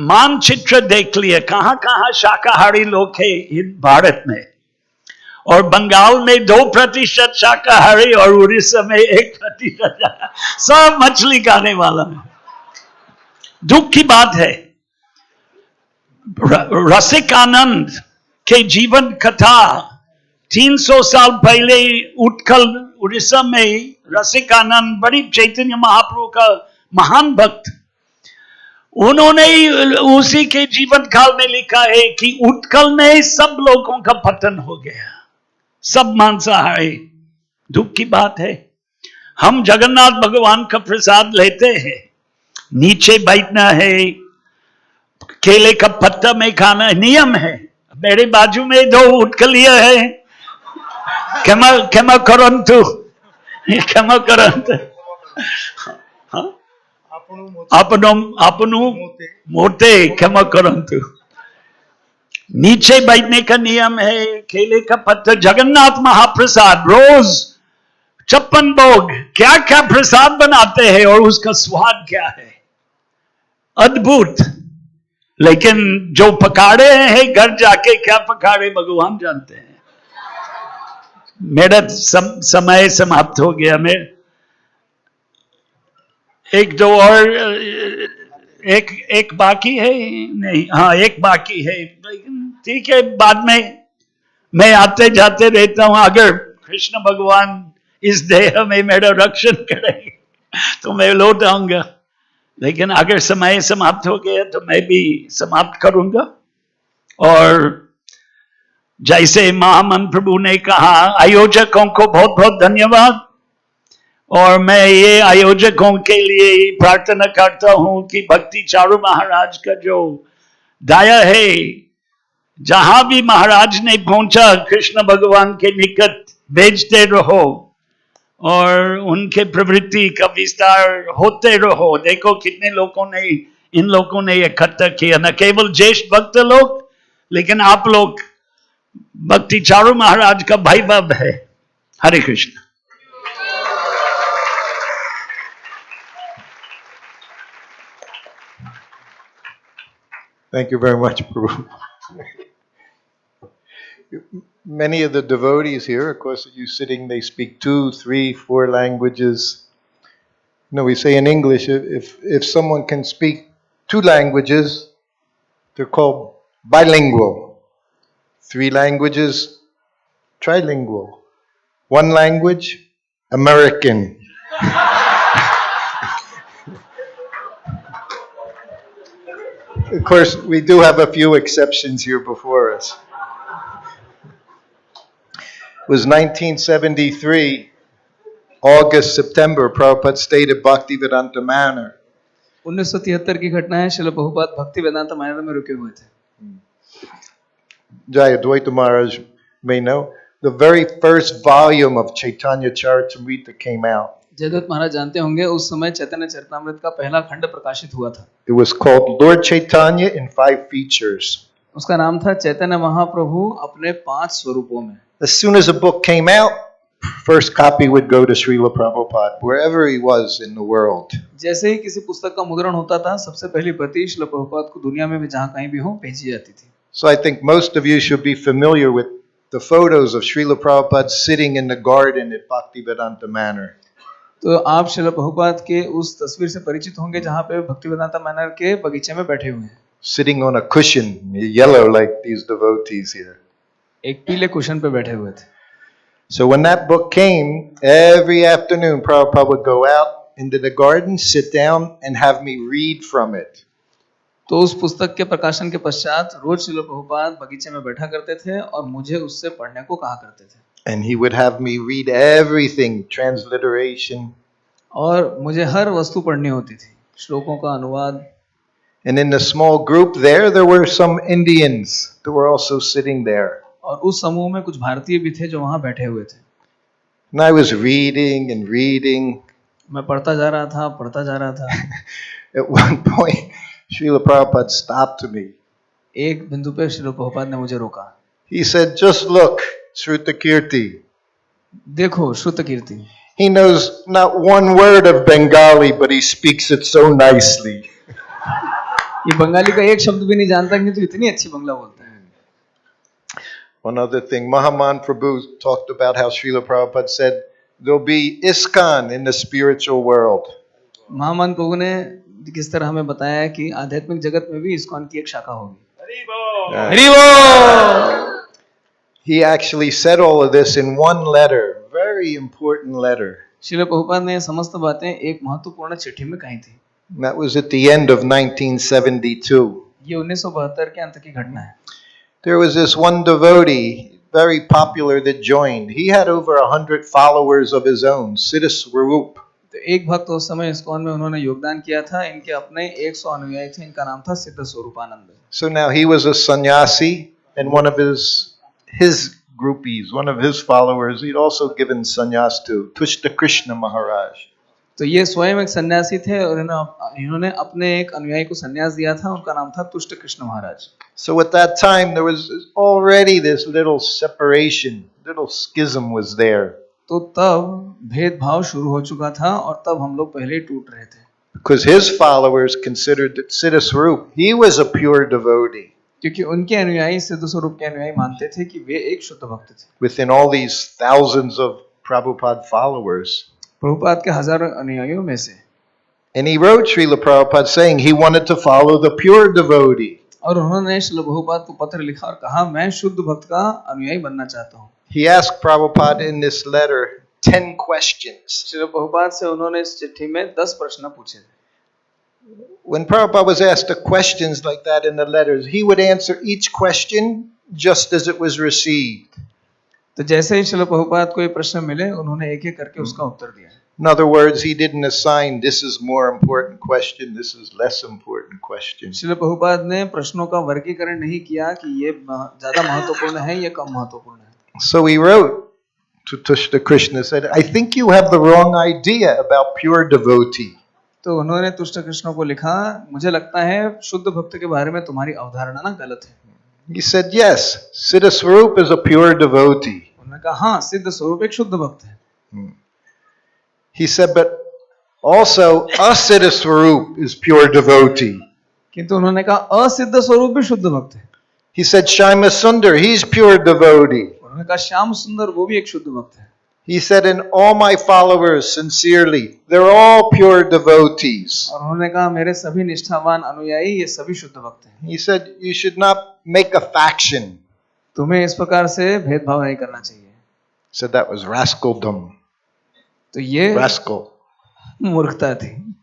मानचित्र देख लिया, कहां कहां शाकाहारी लोग हैं भारत में, और बंगाल में 2% शाकाहारी और उड़ीसा में 1%, सब मछली खाने वाला है। दुख की बात है। रसिकानंद के जीवन कथा 300 साल पहले उत्कल उड़ीसा में, रसिकानंद बड़ी चैतन्य महाप्रभु का महान भक्त, उन्होंने उसी के जीवन काल में लिखा है कि उत्कल में सब लोगों का पतन हो गया, सब मांसाहारी। दुख की बात है। हम जगन्नाथ भगवान का प्रसाद लेते हैं, नीचे बैठना है, केले का पत्ता में खाना है, नियम है। मेरे बाजू में 2 उत्कलिया है, क्षमा करंतु, क्षमा करंतु, आपनु मोटे क्षमा करंतु। नीचे बैठने का नियम है, केले का पत्थर, जगन्नाथ महाप्रसाद, रोज 56 भोग, क्या क्या प्रसाद बनाते हैं और उसका स्वाद क्या है, अद्भुत। लेकिन जो पकाड़े हैं घर जाके, क्या पकाड़े भगवान जानते हैं। मेरा समय समाप्त हो गया। मैं एक दो और एक बाकी है, नहीं, हाँ एक बाकी है, ठीक है, बाद में मैं आते जाते रहता हूं। अगर कृष्ण भगवान इस देह में मेरा रक्षण करेंगे तो मैं लौट आऊंगा, लेकिन अगर समय समाप्त हो गया तो मैं भी समाप्त करूंगा। और जैसे महामन प्रभु ने कहा, आयोजकों को बहुत बहुत धन्यवाद, और मैं ये आयोजकों के लिए प्रार्थना करता हूं कि भक्ति चारू महाराज का जो दया है, जहां भी महाराज ने पहुंचा कृष्ण भगवान के निकट भेजते रहो और उनके प्रवृत्ति का विस्तार होते रहो। देखो कितने लोगों ने, इन लोगों ने इकट्ठा किया, न केवल ज्येष्ठ भक्त लोग, लेकिन आप लोग भक्ति चारू महाराज का वैभव है। हरे Krishna. Thank you very much, Prabhu. Many of the devotees here, of course, you sitting, they speak 2, 3, 4 languages. You know, we say in English, if someone can speak 2 languages, they're called bilingual. 3 languages, trilingual. 1 language, American. Of course, we do have a few exceptions here before us. It was 1973, August, September, Prabhupada stayed at Bhaktivedanta Manor. 1973 की घटना है, श्रील प्रभुपाद भक्ति वेदांत मानर में रुके हुए थे। Jaya Dvaita Maharaj may know, the very first volume of Chaitanya Charitamrita came out. Jaydatt महाराज जानते होंगे, उस समय चैतन्य चरितामृत का पहला खंड प्रकाशित हुआ था। It was called Lord Chaitanya in 5 features. उसका नाम था चैतन्य महाप्रभु अपने 5 स्वरूपों में। As soon as a book came out, first copy would go to Srila Prabhupada, wherever he was in the world. जैसे ही किसी पुस्तक का मुद्रण होता था, सबसे पहली प्रति श्रील प्रभुपाद को दुनिया में जहाँ कहीं भी हो भेजी जाती थी। So I think most of you should be familiar with the photos of Srila Prabhupada sitting in the garden at Bhaktivedanta Manor. तो आप श्रील प्रभुपाद के उस तस्वीर से परिचित होंगे जहाँ पे भक्तिवेदांता मैनर के बगीचे में बैठे हुए हैं। Sitting on a cushion, yellow like these devotees here. एक पीले कुशन पे बैठे हुए थे। So when that book came, every afternoon Prabhupada would go out into the garden, sit down and have me read from it. तो उस पुस्तक के प्रकाशन के पश्चात रोज श्रील प्रभुपाद बगीचे में बैठा करते थे और मुझे उससे पढ़ने को कहा करते थे। And he would have me read everything, transliteration. और मुझे हर वस्तु पढ़नी होती थी, श्लोकों का अनुवाद। And in the small group there were some Indians that were also sitting there. और उस समूह में कुछ भारतीय भी थे जो वहाँ बैठे हुए थे। And I was reading and reading. मैं पढ़ता जा रहा था। At one point, Srila Prabhupada stopped me. एक बिंदु पे श्रील प्रभुपाद ने मुझे रोका। He said, "Just look, Shruta Kirti." देखो श्रुत कीर्ति। He knows not one word of Bengali, but he speaks it so nicely. ये बंगाली का एक शब्द भी नहीं जानता, कि तो इतनी अच्छी बंगला बोलता है। One other thing, Mahaman Prabhu talked about how Srila Prabhupada said there'll be Iskcon in the spiritual world. महामान प्रभु ने किस तरह हमें बताया कि आध्यात्मिक जगत में भी इस्कॉन की एक शाखा होगी। He actually said all of this in one letter, very important letter. Srila Prabhupada ने समस्त बातें एक महत्वपूर्ण चिट्ठी में कही थी। That was at the end of 1972. ये 1972 के अंत की घटना है। There was this one devotee, very popular, that joined. He had over 100 followers of his own, Siddha Swarup. तो एक भक्त उस समय इस्कॉन में उन्होंने योगदान किया था। इनके अपने 100 अनुयायी थे। इनका नाम था सिद्ध Swaroopanand. So now he was a sannyasi, and one of his groupies, one of his followers, he'd also given sannyas to, Tushta Krishna Maharaj. तो ये स्वयं एक सन्यासी थे और इन्होंने अपने एक अनुयायी को सन्यास दिया था। उनका नाम था तुष्ट कृष्ण महाराज। So at that time there was already this little separation, little schism was there. तो तब भेदभाव शुरू हो चुका था और तब हम लोग पहले ही टूट रहे थे। Because his followers considered that Siddha Swarup, he was a pure devotee. क्योंकि उनके अनुयायी सिद्ध स्वरूप के अनुयायी मानते थे कि वे एक शुद्ध भक्त थे। Within all these thousands of Prabhupada followers. Prabhupada के हजारों अनुयायियों में से। And he wrote Srila Prabhupada saying he wanted to follow the pure devotee. और उन्होंने श्रील प्रभुपाद को पत्र लिखा और कहा, मैं शुद्ध भक्त का अनुयायी बनना चाहता हूँ। He asked Prabhupada in this letter 10 questions. Srila Prabhupada से उन्होंने इस चिट्ठी में 10 प्रश्न पूछे थे। When Prabhupada was asked the questions like that in the letters, he would answer each question just as it was received. तो जैसे ही श्रील प्रभुपाद को ये प्रश्न मिले, उन्होंने एक-एक करके उसका उत्तर दिया। In other words, he didn't assign this is more important question, this is less important question. Srila Prabhupada ने प्रश्नों का वर्गीकरण नहीं किया कि ये ज्यादा महत्वपूर्ण है या कम महत्वपूर्ण है. So he wrote to Krishna, said, I think you have the wrong idea about pure devotee. तो उन्होंने तुष्ट कृष्ण को लिखा, मुझे लगता है शुद्ध भक्त के बारे में तुम्हारी अवधारणा ना गलत है. He said, yes, Siddha Swarup is a pure devotee. उन्होंने कहा हाँ, सिद्ध स्वरूप एक शुद्ध भक्त है. He said, but also Asiddha Swarup is pure devotee. किंतु उन्होंने कहा असिद्ध स्वरूप भी शुद्ध भक्त है. He said, Shyama Sundar, he's pure devotee. उन्होंने कहा श्याम सुंदर वो भी एक शुद्ध भक्त है. He said, and all my followers, sincerely, they're all pure devotees. और उन्होंने कहा मेरे सभी निष्ठावान अनुयायी ये सभी शुद्ध भक्त हैं. He said, you should not make a faction. तुम्हें इस प्रकार से भेदभाव नहीं करना चाहिए. He said that was rascaldom. तो ये rascal. मूर्खता थी.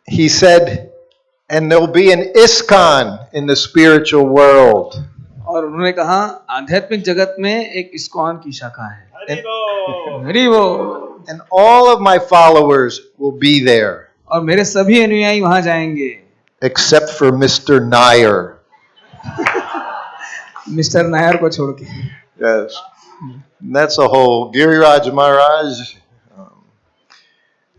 He said, and there'll be an Iskcon in the spiritual world. और उन्होंने कहा आध्यात्मिक जगत में एक इस्कॉन की शाखा है. हरि बोल. And all of my followers will be there. और मेरे सभी अनुयायी वहां जाएंगे. Except for Mr. Nair. Mister Nair को छोड़ के. Yes. And that's a whole Giriraj Maharaj,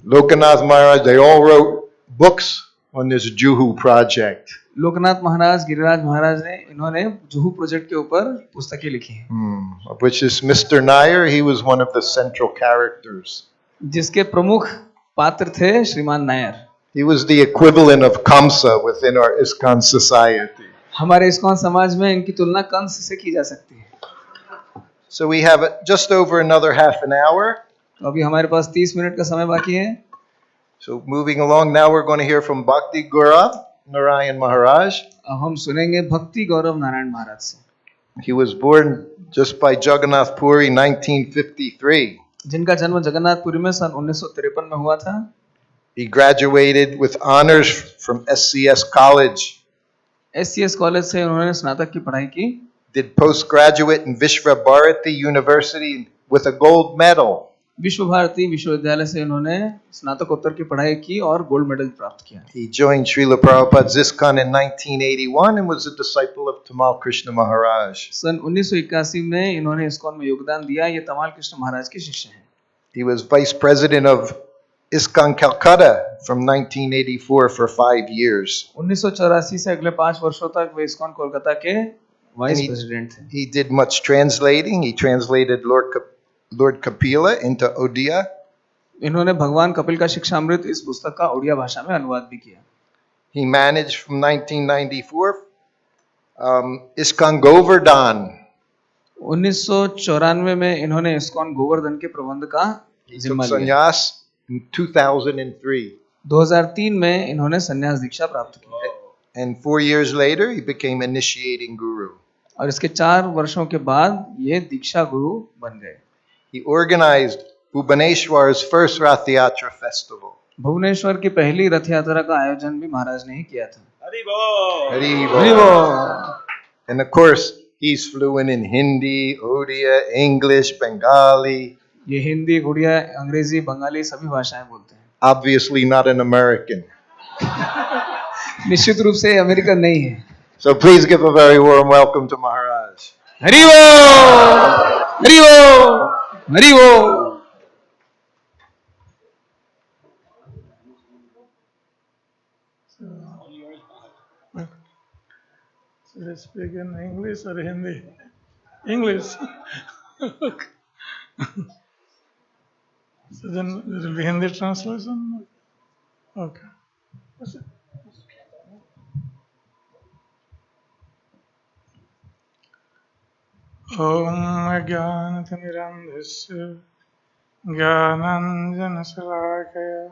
Lokanath Maharaj, they all wrote books on this Juhu project. Loknath महाराज, गिरिराज महाराज ने इन्होंने जुहू प्रोजेक्ट के ऊपर पुस्तकें लिखी हैं. Of which is Mr. Nair, he was one of the central characters. जिसके प्रमुख पात्र थे श्रीमान Nair. He was the equivalent of Kamsa within our Iskcon society. हमारे इस्कॉन समाज में इनकी तुलना कंस से की जा सकती है. So we have just over another half an hour. तो अभी हमारे पास 30 मिनट का समय बाकी है. So moving along, now we're going to hear from Bhakti Gaurav Narayan Maharaj. अब हम सुनेंगे भक्ति गौरव नारायण महाराज से. He was born just by Jagannath Puri, 1953. जिनका जन्म जगन्नाथपुरी में सन 1953 में हुआ था. He graduated with honors from SCS College. SCS college से उन्होंने स्नातक की पढ़ाई की. Did postgraduate in Vishva Bharati University with a gold medal. विश्व भारती विश्वविद्यालय से उन्होंने स्नातकोत्तर की पढ़ाई की और गोल्ड मेडल प्राप्त किया. He joined Srila Prabhupada's Iskcon in 1981 and was a disciple of Tamal Krishna Maharaj. सन 1981 में इन्होंने इस्कॉन में योगदान दिया. ये तमाल कृष्ण महाराज के शिष्य हैं. He was vice president of Iskcon Calcutta from 1984 for 5 years. 1984 से अगले 5 वर्षों तक वे इस्कॉन कोलकाता के वाइस प्रेसिडेंट थे. He did much translating. He translated Lord Kapila into Odia. इन्होंने भगवान कपिल का शिक्षामृत इस पुस्तक का ओडिया भाषा में अनुवाद भी किया. He managed from 1994 Iskcon Govardhan. 1994 में इन्होंने इस्कॉन गोवर्धन के प्रबंध का जिम्मा लिया. Sannyas in 2003. 2003 में इन्होंने संन्यास दीक्षा प्राप्त की. And 4 years later he became initiating guru. और इसके 4 वर्षों के बाद ये दीक्षा गुरु बन गए. He organized Bhubaneswar's first Rath Yatra festival. Bhubaneswar की पहली रथ यात्रा का आयोजन भी महाराज ने ही किया था. Hari Bol. And of course, he's fluent in Hindi, Odia, English, Bengali. ये हिंदी, उड़िया, अंग्रेजी, बंगाली सभी भाषाएं बोलते हैं. Obviously not an American. निश्चित रूप से अमेरिकन नहीं है. So please give a very warm welcome to Maharaj. Hari बोल, हरि बोल, हरि बोल. Should I speak in English or Hindi? English. Okay. So then there will be Hindi translation? Okay. Om Ajnanatirandhasya Jnananjanasalakaya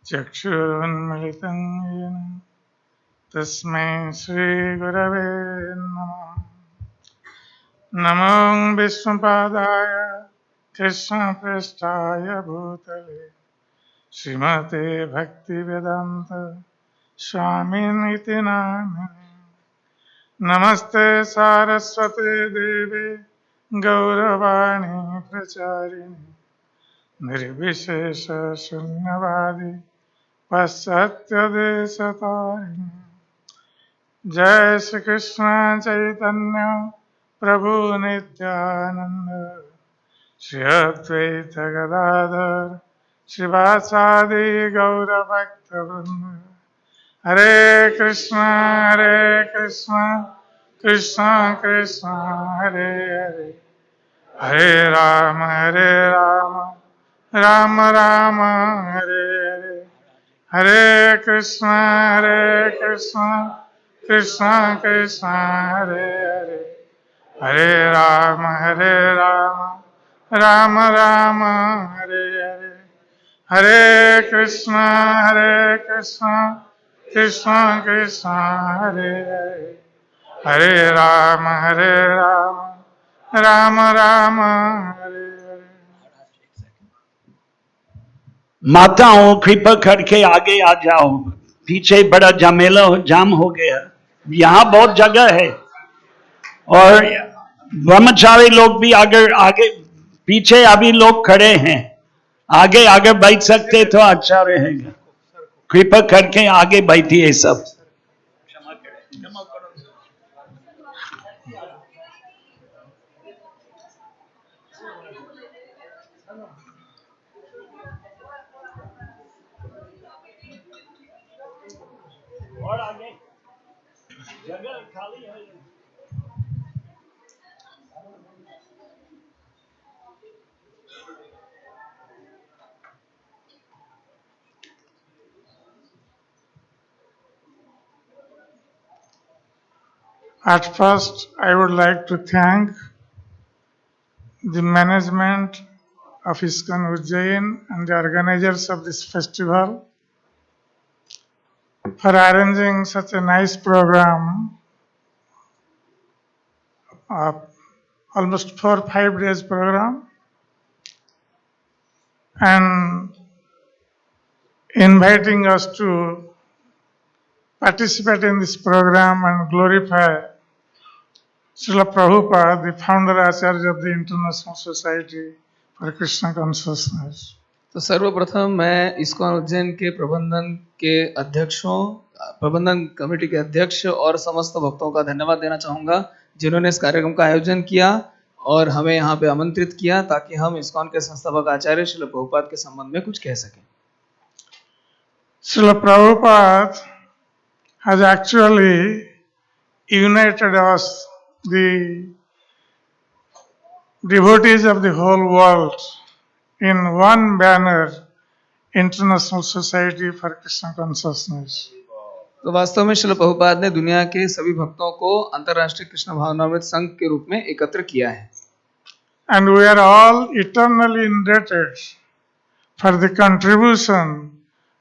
Chakshurunmilitam Yena Tasmai Shri Gurave Namah. Namo Vishnupadaya Krishna Prasthaya Bhutale Srimate Bhakti Vedanta Swami Niti Namine. Namaste Saraswate Devi Gauravani Pracharini निर्विशेष शून्यवादी पाश्चात्य देशतारिणी। जय श्री कृष्ण चैतन्य प्रभु नित्यानंद, श्री अद्वैत गदाधर श्रीवासादि गौर भक्त वृंद। हरे कृष्ण कृष्ण कृष्ण हरे हरे, हरे राम राम राम हरे हरे। हरे कृष्ण कृष्ण कृष्ण हरे हरे, हरे राम राम राम हरे हरे। हरे कृष्ण कृष्ण कृष्ण हरे हरे, हरे राम राम राम हरे हरे। माताओं कृपा करके आगे आ जाओ, पीछे बड़ा झमेला जाम हो गया। यहाँ बहुत जगह है और ब्रह्मचारी लोग भी आगे पीछे अभी लोग खड़े हैं, आगे बैठ सकते तो अच्छा रहेगा। कृपा करके आगे बैठिए सब। और आगे जगह खाली है। At first, I would like to thank the management of Iskcon Ujjain and the organizers of this festival for arranging such a nice program of almost 4 or 5 days program, and inviting us to participate in this program and glorify Srila Prabhupada, the founder Acharya of the International Society for Krishna Consciousness. तो सर्वप्रथम मैं ISKCON Ujjain के प्रबंधन committee के अध्यक्ष और समस्त भक्तों का धन्यवाद देना चाहूँगा, जिन्होंने इस कार्यक्रम का आयोजन किया और हमें यहाँ पे आमंत्रित किया ताकि हम इस्कॉन के संस्थापक आचार्य श्रील प्रभुपाद के संबंध में कुछ कह सकें। Srila Prabhupada has actually united us, the devotees of the whole world, in one banner, International Society for Krishna Consciousness. तो वास्तव में श्रील प्रभुपाद ने दुनिया के सभी भक्तों को अंतर्राष्ट्रीय कृष्ण भावनामृत संघ के रूप में एकत्र किया है। And we are all eternally indebted for the contribution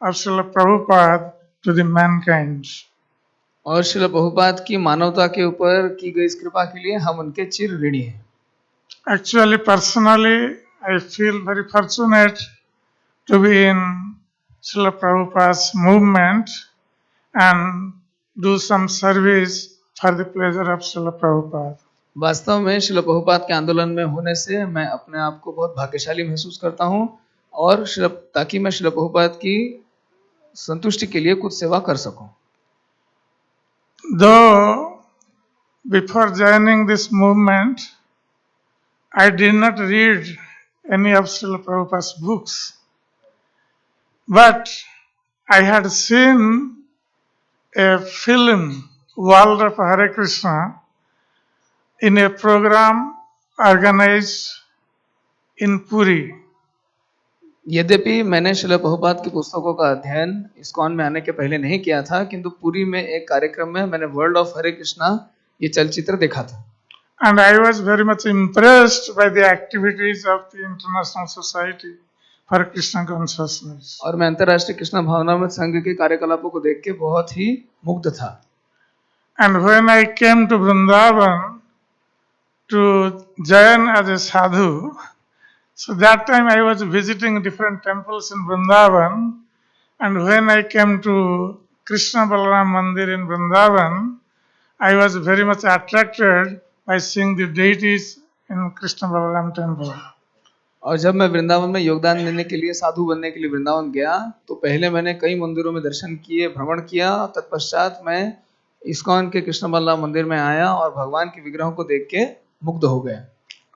of Srila Prabhupada to the mankind. और श्रील प्रभुपाद की मानवता के ऊपर की गई इस कृपा के लिए हम उनके चिर ऋणी हैं। Actually, personally, I feel very fortunate to be in Srila Prabhupada's movement and do some service for the pleasure of Srila Prabhupada. वास्तव में श्रील प्रभुपाद के आंदोलन में होने से मैं अपने आप को बहुत भाग्यशाली महसूस करता हूं और ताकि मैं श्रील प्रभुपाद की संतुष्टि के लिए कुछ सेवा कर सकूं। Though before joining this movement, I did not read any of Srila Prabhupada's books, but I had seen a film, World of Hare Krishna, in a program organized in Puri. यद्यपि मैंने श्रील प्रभुपाद की पुस्तकों का अध्ययन इस्कॉन में आने के पहले नहीं किया था, किंतु पुरी में एक कार्यक्रम में मैंने वर्ल्ड ऑफ हरे कृष्णा ये चलचित्र देखा था। And I was very much impressed by the activities of the International Society for Krishna Consciousness. और मैं अंतर्राष्ट्रीय कृष्ण भावनामृत संघ के कार्यकलापों को देख के बहुत ही मुग्ध था। And when I came to Vrindavan to join as a sadhu, so that time I was visiting different temples in Vrindavan, and when I came to Krishna Balaram Mandir in Vrindavan, I was very much attracted by seeing the deities in Krishna Balaram temple. और जब मैं वृंदावन में योगदान देने के लिए, साधु बनने के लिए वृंदावन गया, तो पहले मैंने कई मंदिरों में दर्शन किए, भ्रमण किया। तत्पश्चात मैं इस्कॉन के कृष्ण बलराम मंदिर में आया और भगवान के विग्रहों को देख के मुग्ध हो गया।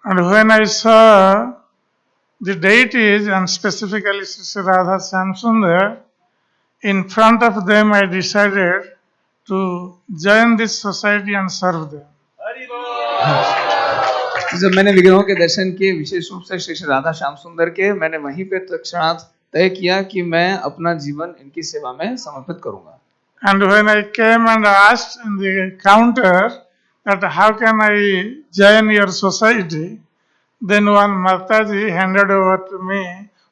And when I saw the deities, and specifically Sri Radha Shyamsundar, in front of them I decided to join this society and serve them. जब मैंने विग्रहों के दर्शन किए, विशेष रूप से श्री राधा श्याम सुंदर के, मैंने वहीं पे तत्क्षणात तय किया कि मैं अपना जीवन इनकी सेवा में समर्पित करूंगा। And when I came and asked in the counter that how can I join your society, then one Mataji handed over to me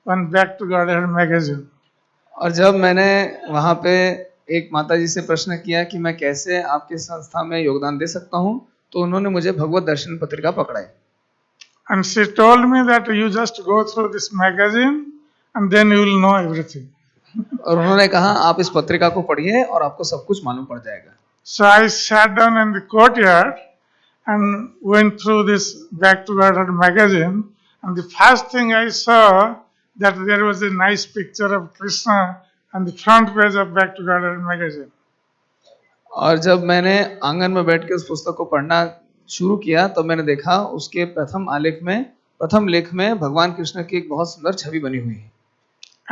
one Back to Godhead magazine. और जब मैंने वहाँ पे एक माताजी से प्रश्न किया कि मैं कैसे आपके संस्था में योगदान दे सकता हूँ, तो उन्होंने मुझे भगवत दर्शन पत्रिका पकड़ाई। And she told me that you just go through this magazine and then you will know everything. और उन्होंने कहा आप इस पत्रिका को पढ़िए और आपको सब कुछ मालूम पड़ जाएगा। So I sat down in the courtyard and went through this Back to Godhead magazine, and the first thing I saw that there was a nice picture of Krishna on the front page of Back to Godhead magazine. और जब मैंने आंगन में बैठ के उस पुस्तक को पढ़ना शुरू किया, तब मैंने देखा उसके प्रथम लेख में भगवान कृष्ण की एक बहुत सुंदर छवि बनी हुई है।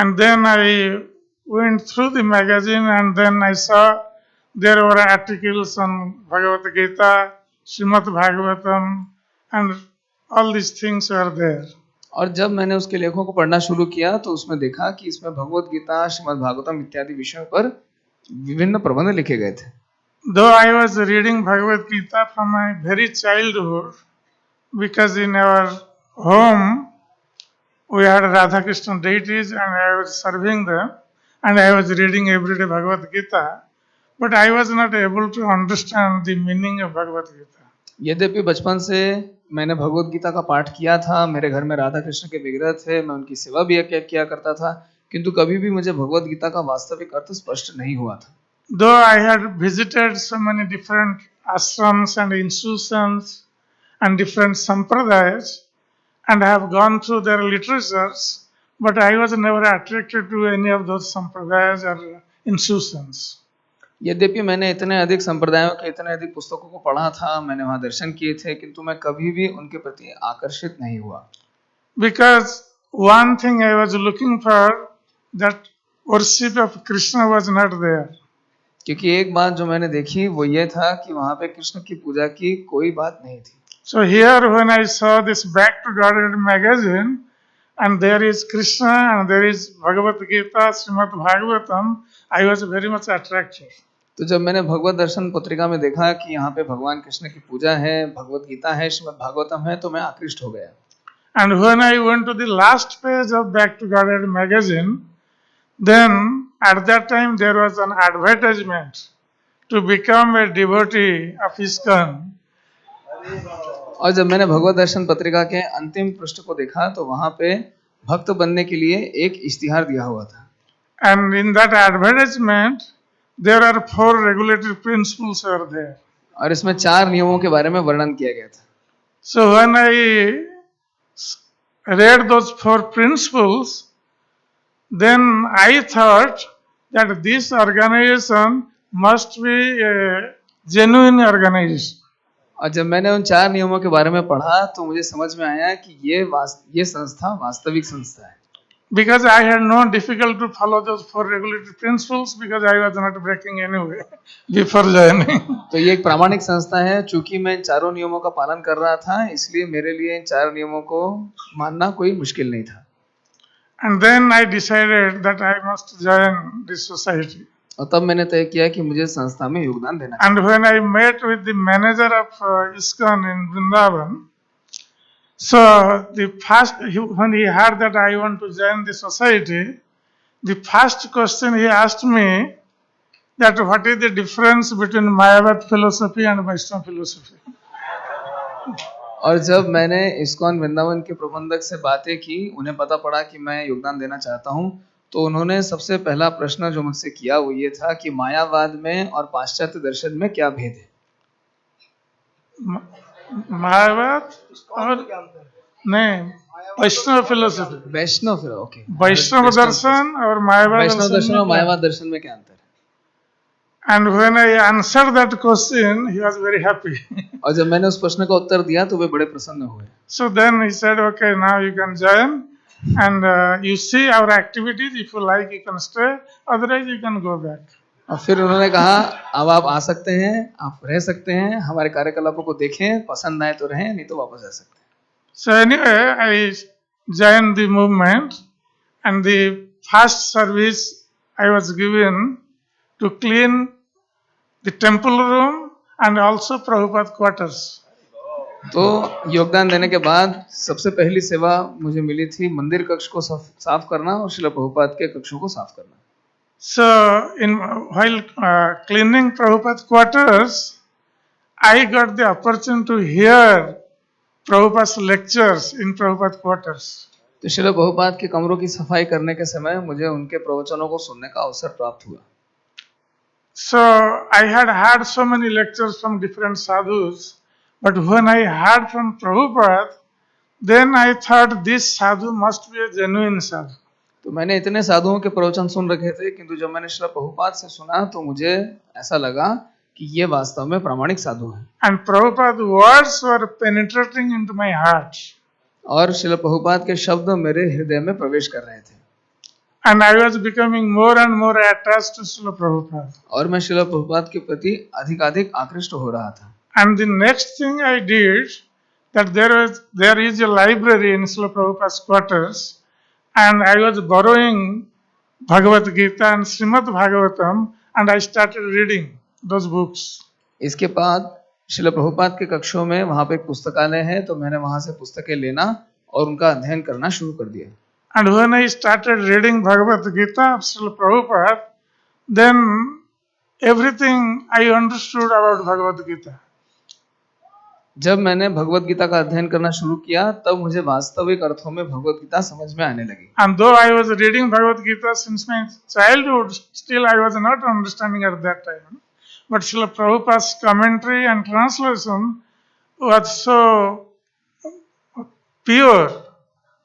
And then I went through the magazine and then I saw there were articles on Bhagavad Gita, Srimad Bhagavatam, and all these things were there. और जब मैंने उसके लेखों को पढ़ना शुरू किया, तो उसमें देखा कि इसमें भगवत गीता, श्रीमद् भागवतम इत्यादि विषयों पर विभिन्न प्रबंध लिखे गए थे। Though I was reading Bhagavad Gita from my very childhood, because in our home we had Radha Krishna deities and I was serving them and I was reading every day Bhagavad Gita, but I was not able to understand the meaning of Bhagavad Gita. यद्यपि बचपन से मैंने भगवत गीता का पाठ किया था, मेरे घर में राधा कृष्ण के विग्रह थे, मैं उनकी सेवा भी किया करता था, किंतु कभी भी मुझे भगवत गीता का वास्तविक अर्थ स्पष्ट नहीं हुआ था। Though I had visited so many different ashrams and institutions and different sampradayas and I have gone through their literatures, but I was never attracted to any of those sampradayas or institutions. यद्यपि मैंने इतने अधिक संप्रदायों के इतने अधिक पुस्तकों को पढ़ा था, मैंने वहाँ दर्शन किए थे, किंतु मैं कभी भी उनके प्रति आकर्षित नहीं हुआ। Because one thing I was looking for, that worship of Krishna was not there. क्योंकि एक बात जो मैंने देखी वो ये था कि वहाँ पे कृष्ण की पूजा की कोई बात नहीं थी। So here when I saw this Back to Godhead magazine and there is Krishna and there is Bhagavad Gita, Srimad Bhagavatam, I was very much attracted. तो जब मैंने भगवत दर्शन पत्रिका में देखा कि यहाँ पे भगवान कृष्ण की पूजा है, भगवत गीता है, श्रीमद् भागवतम है, तो मैं आकृष्ट हो गया। And when I went to the last page of Back to Godhead magazine, then at that time there was an advertisement to become a devotee of Iskcon. और जब मैंने भगवत दर्शन पत्रिका के अंतिम पृष्ठ को देखा, तो वहाँ पे भक्त बनने के लिए एक इश्तिहार दिया हुआ था। And in that advertisement, there are 4 regulatory principles are there. और इसमें 4 नियमों के बारे में वर्णन किया गया था। So when I read those 4 principles, then I thought that this organization must be a genuine organization. और जब मैंने उन 4 नियमों के बारे में पढ़ा, तो मुझे समझ में आया कि ये संस्था वास्तविक संस्था है। Because I had no difficulty to follow those 4 regulatory principles because I was not breaking anyway before joining. तो ये एक प्रामाणिक संस्था है, चूंकि मैं 4 नियमों का पालन कर रहा था, इसलिए मेरे लिए इन 4 नियमों को मानना कोई मुश्किल नहीं था। And then I decided that I must join this society. और तब मैंने तय किया कि मुझे संस्था में योगदान देना चाहिए। And when I met with the manager of Iskcon in Vrindavan, so when he heard that I want to join the society, the first question he asked me that what is the difference between Mayavad philosophy and Vaishnava philosophy. और जब मैंने ISKCON Vrindavan के प्रबंधक से बातें की, उन्हें पता पड़ा कि मैं योगदान देना चाहता हूं, तो उन्होंने सबसे पहला प्रश्न जो मुझसे किया वो ये था कि मायावाद में और पाश्चात्य दर्शन में क्या भेद है। मायावाद और नहीं, वैष्णव फिलोसफी। वैष्णव फिर ओके। वैष्णव दर्शन और मायावाद वैष्णव दर्शन और मायावाद दर्शन में क्या अंतर है? And when I answered that question, he was very happy. और जब मैंने उस प्रश्न का उत्तर दिया तो वे बड़े प्रसन्न हुए। So then he said, okay, now you can join and you see our activities. If you like, you can stay. Otherwise, you can go back. और फिर उन्होंने कहा अब आप आ सकते हैं, आप रह सकते हैं, हमारे कार्यकलापों को देखें, पसंद आए तो रहें, नहीं तो वापस जा सकते हैं। So anyway, I joined the movement, and the first service I was given to clean the temple room and also Prabhupada quarters. तो योगदान देने के बाद सबसे पहली सेवा मुझे मिली थी मंदिर कक्ष को साफ करना और श्रील प्रभुपाद के कक्षों को साफ करना। So while cleaning Prabhupada quarters, I got the opportunity to hear Prabhupada's lectures in Prabhupada quarters. तो श्रील प्रभुपाद के कमरों की सफाई करने के समय मुझे उनके प्रवचनों को सुनने का अवसर प्राप्त हुआ। So I had heard so many lectures from different sadhus, but when I heard from Prabhupada, then I thought this sadhu must be a genuine sadhu. तो मैंने इतने साधुओं के प्रवचन सुन रखे थे, किंतु जब मैंने श्रील प्रभुपाद से सुना तो मुझे ऐसा लगा कि ये वास्तव में प्रामाणिक साधु हैं। And Prabhupada's words were penetrating into my heart. और श्रील प्रभुपाद के शब्द मेरे हृदय में प्रवेश कर रहे थे। And I was becoming more and more attached to Srila Prabhupada. और मैं श्रील प्रभुपाद के प्रति अधिकाधिक आकृष्ट हो रहा था। And the next thing I did, that there is a library in Srila Prabhupada's quarters, and I was borrowing Bhagavad Gita and Srimad Bhagavatam, and I started reading those books. इसके बाद श्रील प्रभुपाद के कक्षों में वहाँ पे एक पुस्तकालय है, तो मैंने वहाँ से पुस्तकें लेना और उनका अध्ययन करना शुरू कर दिया। And when I started reading Bhagavad Gita of Srila Prabhupada, then everything I understood about Bhagavad Gita. जब मैंने भगवत गीता का अध्ययन करना शुरू किया, तब मुझे वास्तविक अर्थों में भगवत गीता समझ में आने लगी। And though I was reading Bhagavad Gita since my childhood, still I was not understanding at that time. But Srila Prabhupada's commentary and translation was so pure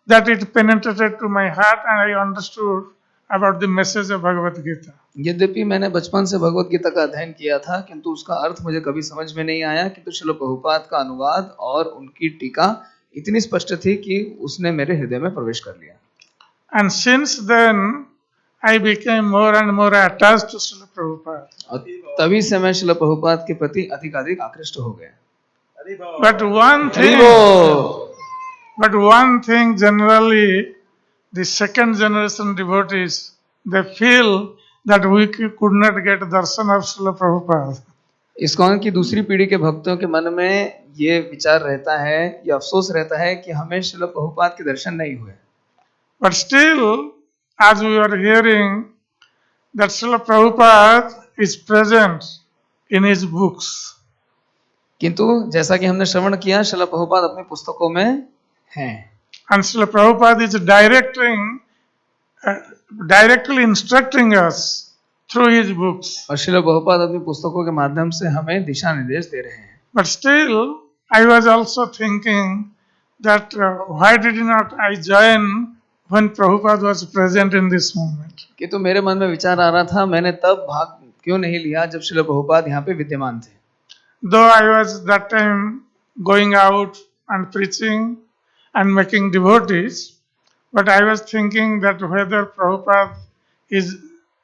that it penetrated to my heart and I understood about the message of Bhagavad Gita. यद्यपि मैंने बचपन से भगवत गीता का अध्ययन किया था, किंतु उसका अर्थ मुझे कभी समझ में नहीं आया, किंतु श्रील प्रभुपाद का अनुवाद और उनकी टीका इतनी स्पष्ट थी कि उसने मेरे हृदय में प्रवेश कर लिया। And since then I became more and more attached to Srila Prabhupada. और तभी से मैं श्रील प्रभुपाद के प्रति अधिकाधिक आकृष्ट हो गया। But one thing generally, the second generation devotees, they feel that we could not get darshan of Srila Prabhupada. ISKCON की दूसरी पीढ़ी के भक्तों के मन में ये विचार रहता है, ये अफसोस रहता है कि हमें श्रील प्रभुपाद के दर्शन नहीं हुए। But still, as we are hearing that Srila Prabhupada is present in his books. किंतु जैसा कि हमने श्रवण किया, श्रील प्रभुपाद अपनी पुस्तकों में हैं। And Srila Prabhupada is directly instructing us through his books. और श्रील प्रभुपाद अपनी पुस्तकों के माध्यम से हमें दिशा निर्देश दे रहे हैं। But still, I was also thinking that why did not I join when Prabhupada was present in this movement? कि तो मेरे मन में विचार आ रहा था, मैंने तब भाग क्यों नहीं लिया जब श्रील प्रभुपाद यहाँ पे विद्यमान थे। Though I was that time going out and preaching and making devotees, but I was thinking that whether Prabhupada is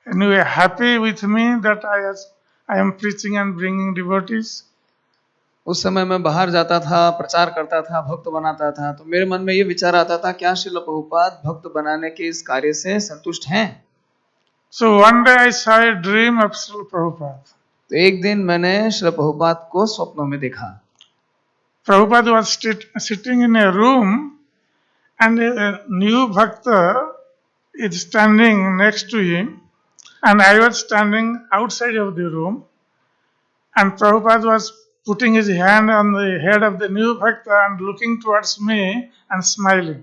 anyway happy with me that I am preaching and bringing devotees. उस समय मैं बाहर जाता था, प्रचार करता था, भक्त बनाता था, तो मेरे मन में ये विचार आता था, क्या श्रील प्रभुपाद भक्त बनाने के इस कार्य से संतुष्ट हैं? So one day I saw a dream of Srila Prabhupada. तो एक दिन मैंने श्रील प्रभुपाद को स्वप्नों में देखा। Prabhupada was sitting in a room and a new bhakta is standing next to him and I was standing outside of the room and Prabhupada was putting his hand on the head of the new bhakta and looking towards me and smiling.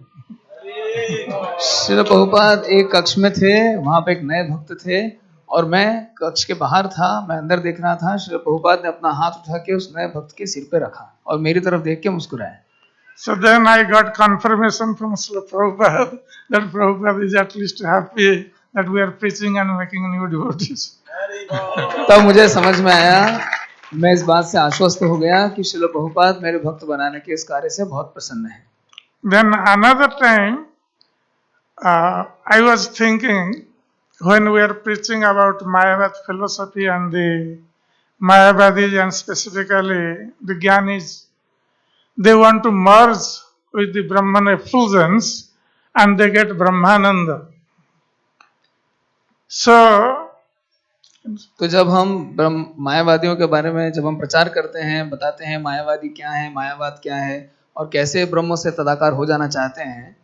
Srila Prabhupada एक कक्ष में थे, वहां पे एक नए भक्त थे और मैं कक्ष के बाहर था, मैं अंदर देख रहा था। श्रील प्रभुपाद ने अपना हाथ उठा के उस नए भक्त के सिर पे रखा और मेरी तरफ देख के मुस्कुराए। So then I got confirmation from Srila Prabhupada that Prabhupada is at least happy that we are preaching and making new devotees. तब मुझे समझ में आया, मैं इस बात से आश्वस्त हो गया कि श्रील प्रभुपाद मेरे भक्त बनाने के इस कार्य से बहुत प्रसन्न हैं। Then another time, I was thinking when we are preaching about Mayavad philosophy and the Mayavadis and specifically the Gyanis, they want to merge with the Brahman effulgence and they get Brahmananda. So, तो जब हम मायावादियों के बारे में जब हम प्रचार करते हैं, बताते हैं मायावादी क्या है, मायावाद क्या है और कैसे ब्रह्म से तदाकार हो जाना चाहते हैं।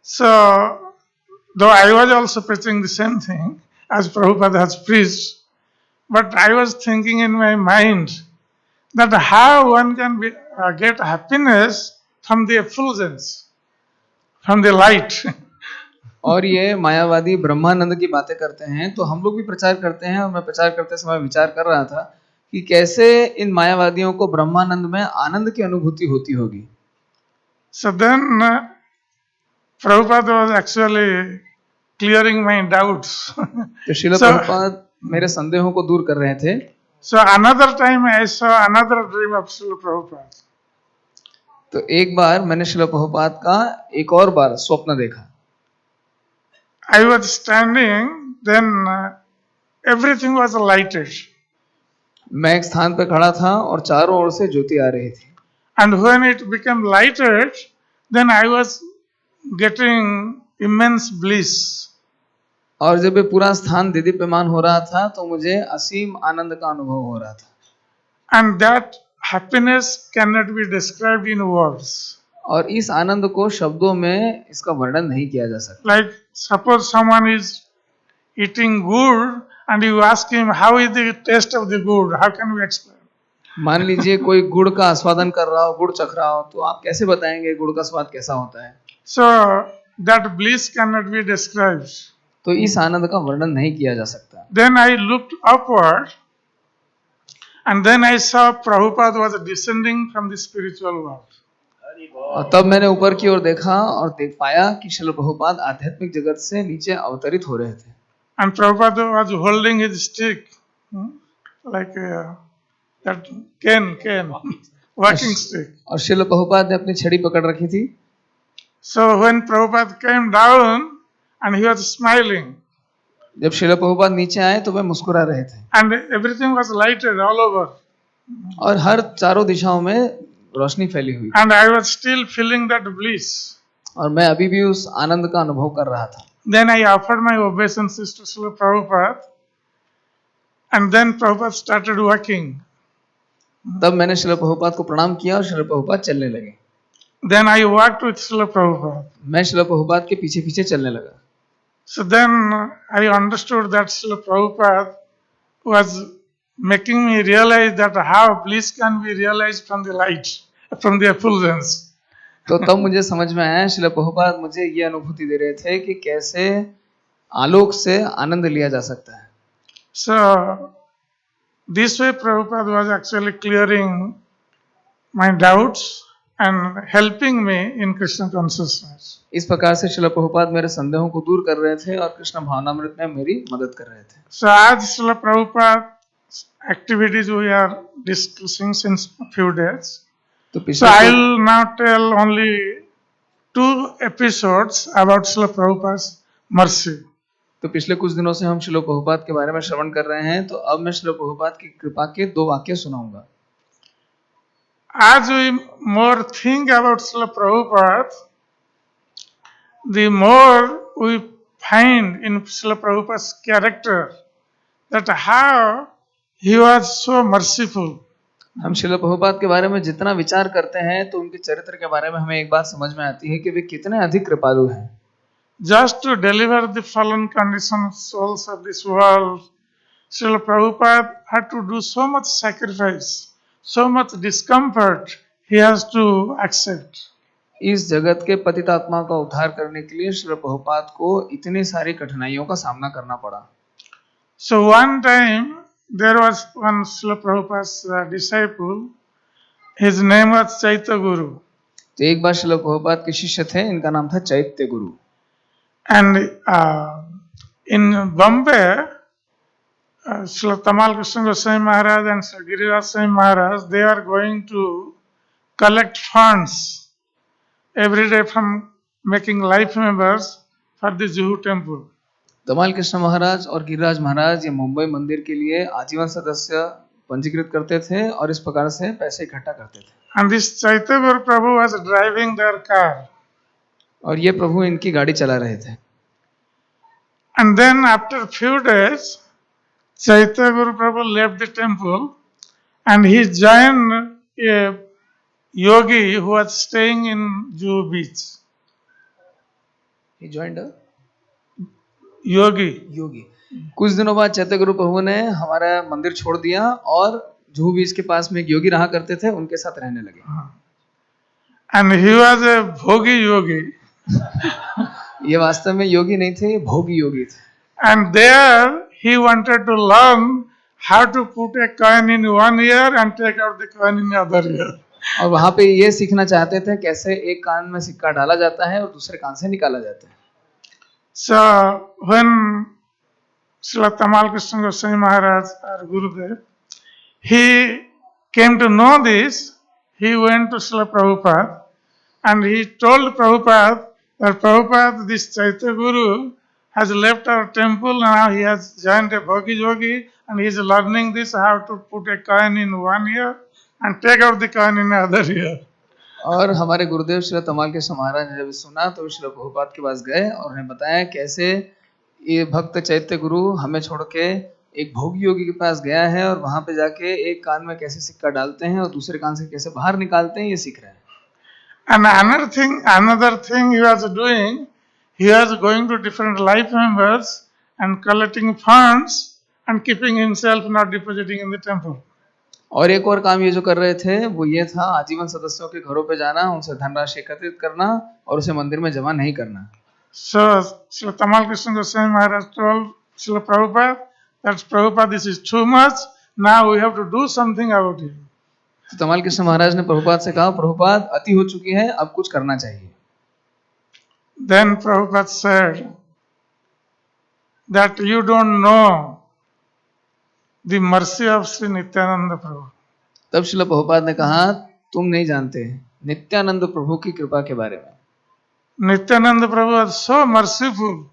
So, though I was also preaching the same thing as Prabhupada has preached, but I was thinking in my mind that how one can get happiness from the effulgence, from the light. और ये मायावादी ब्रह्मानंद की बातें करते हैं, तो हम लोग भी प्रचार करते हैं और मैं प्रचार करते समय विचार कर रहा था कि कैसे इन मायावादियों को ब्रह्मानंद में आनंद की अनुभूति होती होगी। So then Prabhupada was actually clearing my doubts. तो श्रील प्रभुपाद मेरे संदेहों को दूर कर रहे थे। So another time I saw another dream of Srila Prabhupada. तो एक बार मैंने श्रील प्रभुपाद का एक और बार स्वप्न देखा। I was standing, then everything was lighted. मैं एक स्थान पर खड़ा था और चारों ओर से ज्योति आ रही थी। And when it became lighted, then I was getting immense bliss. और जब ये पूरा स्थान दीदीप्यमान हो रहा था तो मुझे असीम आनंद का अनुभव हो रहा था। And that happiness cannot be described in words. और इस आनंद को शब्दों में इसका वर्णन नहीं किया जा सकता। Like suppose someone is eating good and you ask him how is the taste of the good, how can we explain? मान लीजिए कोई गुड़ का आस्वादन कर रहा हो, गुड़ चख रहा हो, तो आप कैसे बताएंगे गुड़ का स्वाद कैसा होता है? So that bliss cannot be described. तो इस आनंद का वर्णन नहीं किया जा सकता। Then I looked upward and then I saw Prabhupada was descending from the spiritual world. और तब मैंने ऊपर की ओर देखा और देख पाया कि श्रील प्रभुपाद आध्यात्मिक जगत से नीचे अवतरित हो रहे थे। And Prabhupada was holding his stick, like that cane, walking stick. और श्रील प्रभुपाद ने अपनी छड़ी पकड़ रखी थी। So when Prabhupada came down and he was smiling. जब श्रील प्रभुपाद नीचे आए तो वे मुस्कुरा रहे थे। And everything was lighted all over. और हर चारों दिशाओं में रोशनी फैली हुई। And I was still feeling that bliss. और मैं अभी भी उस आनंद का अनुभव कर रहा था। Then I offered my obeisances to Srila Prabhupada, and then Prabhupada started walking. तब मैंने श्रील प्रभुपाद को प्रणाम किया और श्रील प्रभुपाद चलने लगे। Then I walked with Srila Prabhupada. मैं श्रील प्रभुपाद के पीछे पीछे चलने लगा। So then I understood that Srila Prabhupada was making me realize that how bliss can be realized from the light, from the effulgence. तो तब मुझे समझ में आया, श्रील प्रभुपाद मुझे ये अनुभूति दे रहे थे कि कैसे आलोक से आनंद लिया जा सकता है। So this way Prabhupada was actually clearing my doubts and helping me in Krishna consciousness. इस प्रकार से श्रील प्रभुपाद मेरे संदेहों को दूर कर रहे थे और कृष्ण भावनामृत में मेरी मदद कर रहे थे। So as Srila Prabhupada's activities we are discussing since a few days. So I will now tell only 2 episodes about Srila Prabhupada's mercy. तो पिछले कुछ दिनों से हम श्रील प्रभुपाद के बारे में श्रवण कर रहे हैं, तो अब मैं श्रील प्रभुपाद की कृपा के 2 वाक्य सुनाऊंगा। As we more think about Srila Prabhupada, the more we find in Srila Prabhupada's character that how he was so merciful. हम श्रील प्रभुपाद के बारे में जितना विचार करते हैं तो उनके चरित्र के बारे में हमें एक बात समझ में आती है कि वे कितने अधिक कृपालु हैं। Just to deliver the fallen conditioned souls of this world, Srila Prabhupada had to do so much sacrifice, so much discomfort he has to accept. इस जगत के पतितात्मा का उद्धार करने के लिए श्रील प्रभुपाद को इतनी सारी कठिनाइयों का सामना करना पड़ा। So one time there was one Srila Prabhupada's disciple. His name was Chaitya Guru. तो एक बार श्रील प्रभुपाद के शिष्य थे, इनका नाम था चैत्य गुरु। And in Bombay, Srila Tamal Krishna Goswami Maharaj and Sri Giriraj Swami Maharaj, they are going to collect funds every day from making life members for the Juhu temple. तमाल कृष्ण महाराज और गिरिराज महाराज ये मुंबई मंदिर के लिए आजीवन सदस्य पंजीकृत करते थे और इस प्रकार से पैसे इकट्ठा करते थे। And this Chaitanya Prabhu was driving their car. और ये प्रभु इनकी गाड़ी चला रहे थे। And then after few days, Chaitanya Guru Prabhu left the temple and he joined a yogi who was staying in Juhu beach. He joined a yogi. कुछ दिनों बाद चैत्य गुरु प्रभु ने हमारा मंदिर छोड़ दिया और जुहू बीच के पास में एक योगी रहा करते थे, उनके साथ रहने लगे। And he was a bhogi yogi. ये वास्तव में योगी नहीं थे, ये भोगी योगी थे। And there he wanted to learn how to put a coin in one ear and take out the coin in the other ear. और वहाँ पे ये सीखना चाहते थे कैसे एक कान में सिक्का डाला जाता है और दूसरे कान से निकाला जाता है। So when Srila Tamal Krishna Goswami Maharaj or Gurudev, he came to know this, he went to Srila Prabhupada and he told Prabhupada that Prabhupada, this Chaitanya Guru has left our temple, now he has joined a Bhogi Yogi and he is learning this, how to put a coin in one ear and take out the coin in the other ear. और हमारे गुरुदेव श्री तमाल कृष्ण महाराज ने जब सुना तो श्री प्रभुपाद के पास गए और उन्हें बताया कैसे ये भक्त चैत्य गुरु हमें छोड़ के एक भोगी योगी के पास गया है और वहां पे जाके एक कान में कैसे सिक्का डालते हैं और दूसरे कान से कैसे बाहर निकालते हैं, ये सीख रहे हैं। And another thing he was doing, he was going to different life members and collecting funds and keeping himself not depositing in the temple. और एक और काम ये जो कर रहे थे वो ये था आजीवन सदस्यों के घरों पे जाना, उनसे धनराशि एकत्रित करना और उसे मंदिर में जमा नहीं करना। So Srila Tamal Krishna Goswami Maharaj told Srila Prabhupada that Prabhupada, this is too much. Now we have to do something about it. तो तमाल कृष्ण महाराज ने प्रभुपाद से कहा, प्रभुपाद अति हो चुकी है, अब कुछ करना चाहिए। Then Prabhupada said that you don't know the mercy of Sri Nityananda Prabhu. तब श्रील प्रभुपाद ने कहा, तुम नहीं जानते नित्यानंद प्रभु की कृपा के बारे में। Nityananda Prabhu was so merciful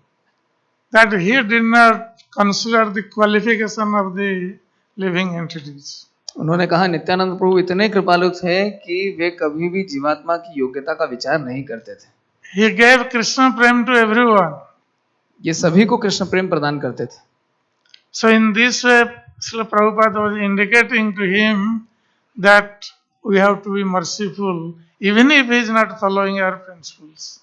that he did not consider the qualification of the living entities. उन्होंने कहा नित्यानंद प्रभु इतने कृपालु थे कि वे कभी भी जीवात्मा की योग्यता का विचार नहीं करते थे। He gave Krishna prem to everyone. ये सभी को कृष्ण प्रेम प्रदान करते थे। So in this way, Srila Prabhupada was indicating to him that we have to be merciful, even if he is not following our principles.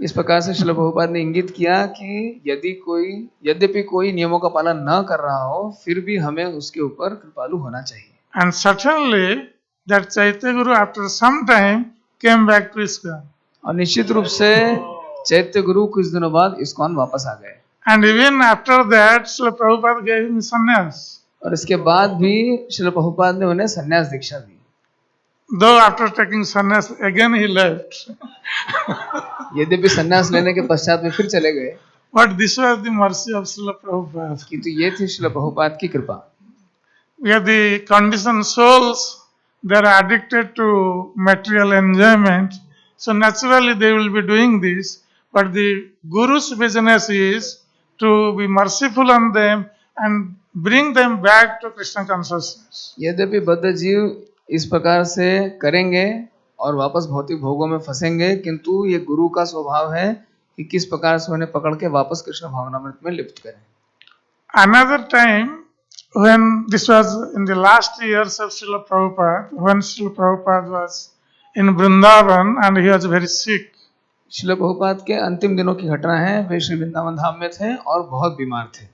इस प्रकार से श्रील प्रभुपाद ने इंगित किया कि यद्यपि कोई नियमों का पालन न कर रहा हो, फिर भी हमें उसके ऊपर कृपालु होना चाहिए। And certainly that Chaitanya Guru after some time came back to Iskcon. और निश्चित रूप से चैत्य गुरु कुछ दिनों बाद इस्कॉन वापस आ गए। And even after that, Srila Prabhupada gave him sannyas. और इसके बाद भी श्रील प्रभुपाद ने उन्हें संन्यास दीक्षा दी। Though after taking sannyas again he left. यद्यपि संन्यास लेने के पश्चात में फिर चले गए। But this was the mercy of Srila Prabhupada. किंतु ये थी श्रील प्रभुपाद की कृपा। We are the conditioned souls, they are addicted to material enjoyment. So naturally they will be doing this. But the Guru's business is to be merciful on them and bring them back to Krishna consciousness. यद्यपि बद्ध जीव इस प्रकार से करेंगे और वापस भौतिक भोगों में फंसेंगे, किंतु ये गुरु का स्वभाव है कि किस प्रकार से उन्हें पकड़ के वापस कृष्ण भावनामृत में लिप्त करें। Another time, when this was in the last years of Srila Prabhupada, when Srila Prabhupada was in Vrindavan and he was very sick. Srila Prabhupada के अंतिम दिनों की घटना है, वे श्री वृंदावन धाम में थे और बहुत बीमार थे।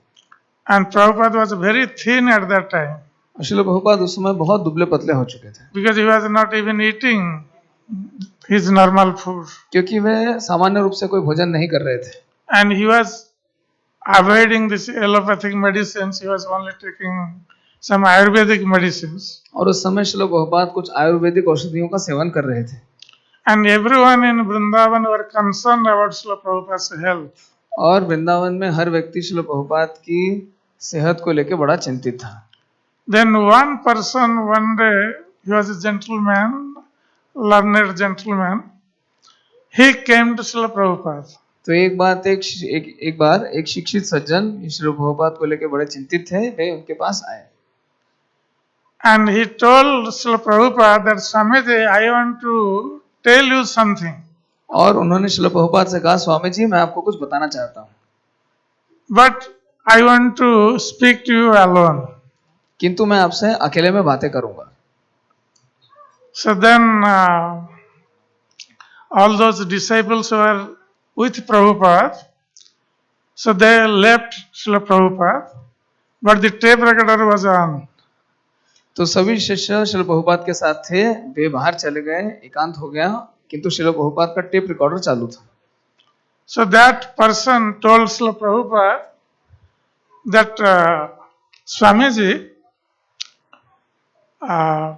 And Prabhupada was very thin at that time. Srila Prabhupada उस समय बहुत दुबले पतले हो चुके थे। Because he was not even eating his normal food. क्योंकि वे सामान्य रूप से कोई भोजन नहीं कर रहे थे। And he was avoiding this allopathic medicines. He was only taking some Ayurvedic medicines. और उस समय श्रील प्रभुपाद कुछ आयुर्वेदिक औषधियों का सेवन कर रहे थे। And everyone in Vrindavan were concerned about Srila Prabhupada's health. और वृंदावन में हर व्यक्ति श्रील प्रभुपाद की सेहत को लेकर बड़ा चिंतित था. Then one person one day, he was a gentleman, learned gentleman. He came to Srila Prabhupada. तो एक बार एक शिक्षित सज्जन श्रील प्रभुपाद को लेकर बड़े चिंतित थे, वे उनके पास आए. And he told Srila Prabhupada that Swamiji, I want to tell you something. और उन्होंने श्रील प्रभुपाद से कहा, स्वामी जी मैं आपको कुछ बताना चाहता हूँ. But I want to speak to you alone. किंतु मैं आपसे अकेले में बातें करूंगा. So then all those disciples who were with Prabhupada, so they left Srila Prabhupada, but the tape recorder was on. तो सभी शिष्य श्रील प्रभुपाद के साथ थे, वे बाहर चले गए, एकांत हो गया, किंतु श्रील प्रभुपाद का टेप रिकॉर्डर चालू था. So that person told Srila Prabhupada that Swamiji, I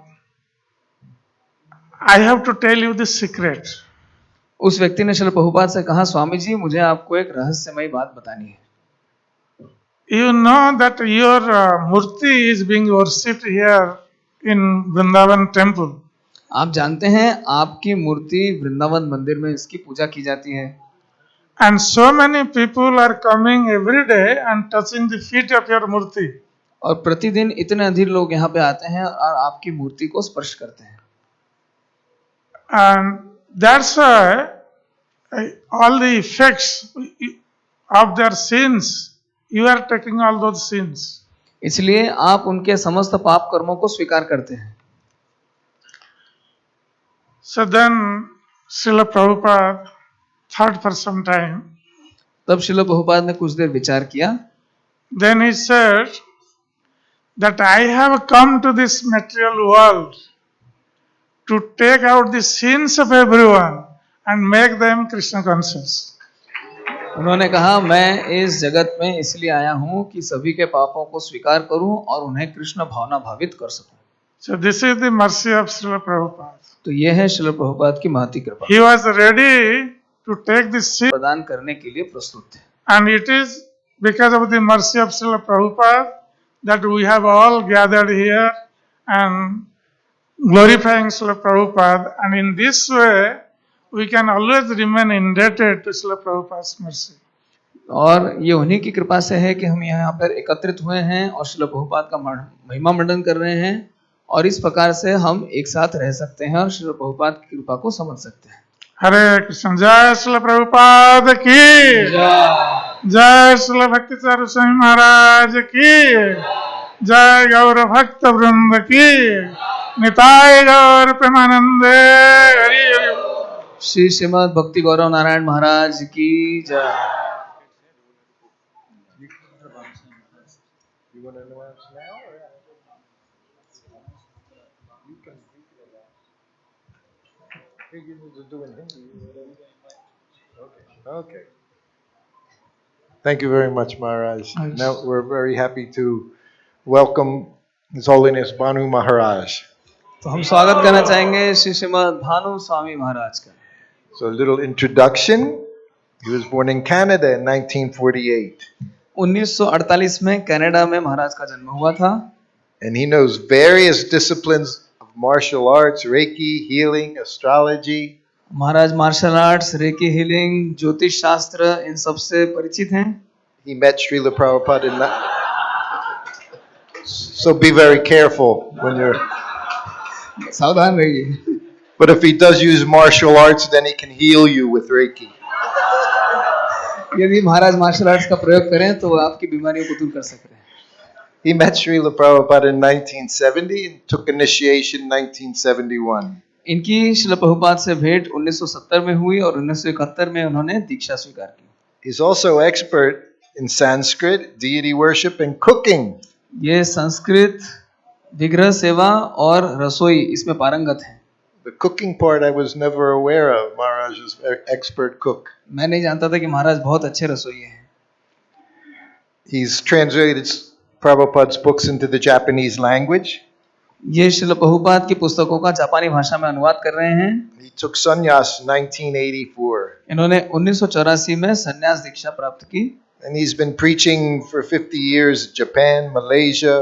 have to tell you the secret. उस व्यक्ति ने श्रील प्रभुपाद से कहा, स्वामी जी मुझे आपको एक रहस्यमयी बात बतानी है. You know that your murti is being worshipped here in Vrindavan temple. आप जानते हैं आपकी मूर्ति वृंदावन मंदिर में इसकी पूजा की जाती है. And so many people are coming every day and touching the feet of your murti. और प्रतिदिन इतने अधिक लोग यहाँ पे आते हैं और आपकी मूर्ति को स्पर्श करते हैं. And that's why all the effects of their sins, you are taking all those sins. इसलिए आप उनके समस्त पाप कर्मों को स्वीकार करते हैं. So then Srila Prabhupada thought for some time. तब श्रील प्रभुपाद ने कुछ देर विचार किया. Then he said that I have come to this material world to take out the sins of everyone and make them Krishna conscious. उन्होंने कहा मैं इस जगत में इसलिए आया हूँ कि सभी के पापों को स्वीकार करूँ और उन्हें कृष्ण भावना भावित कर सकूँ. So this is the mercy of Srila Prabhupada. तो यह है श्रील प्रभुपाद की महती कृपा. He was ready to take this sin प्रदान करने के लिए प्रस्तुत थे. And it is because of the mercy of Srila Prabhupada that we have all gathered here and glorifying Srila Prabhupada, and in this way we can always remain indebted to Srila Prabhupada's mercy. और ये उन्हीं की कृपा से है कि हम यहाँ पर एकत्रित हुए हैं और श्रील प्रभुपाद का महिमा मंडन कर रहे हैं, और इस प्रकार से हम एक साथ रह सकते हैं और श्रील प्रभुपाद की कृपा को समझ सकते हैं. हरे कृष्ण. जय श्रील प्रभुपाद की जय. श्रील भक्ति चारु स्वामी महाराज की जय. गौर भक्त वृंद की निताय गौर प्रेमानंदे. हरि हरि. श्री श्रीमद भक्ति गौरव नारायण महाराज की जय. Okay. Thank you very much, Maharaj. Now we're very happy to welcome His Holiness Bhanu Maharaj. तो हम स्वागत करना चाहेंगे श्री श्रीमद भानु स्वामी महाराज का. So a little introduction. He was born in Canada in 1948. 1948 में कनाडा में महाराज का जन्म हुआ था. And he knows various disciplines of martial arts, Reiki, healing, astrology. Maharaj martial arts, recce healing, ज्योतिष शास्त्र, इन सब से परिचित हैं. He met Srila Prabhupada in that. So be very careful when you're. सावधान रहिए. But if he does use martial arts, then he can heal you with Reiki. यदि महाराज martial arts का प्रयोग करें तो वो आपकी बीमारियों को दूर कर सकते हैं. He met Srila Prabhupada in 1970 and took initiation in 1971. इनकी श्रील प्रभुपाद से भेंट 1970 में हुई और 1971 में उन्होंने दीक्षा स्वीकार की. He's also expert in Sanskrit, deity worship, and cooking. ये संस्कृत, विग्रह सेवा और रसोई इसमें पारंगत हैं. The cooking part I was never aware of. Maharaj is an expert cook. मैं नहीं जानता था कि महाराज बहुत अच्छे रसोई हैं. He's translated Prabhupada's books into the Japanese language. ये श्रील प्रभुपाद की पुस्तकों का जापानी भाषा में अनुवाद कर रहे हैं। He took sannyas in 1984. इन्होंने 1984 में संन्यास दीक्षा प्राप्त की। And he's been preaching for 50 years Japan, Malaysia,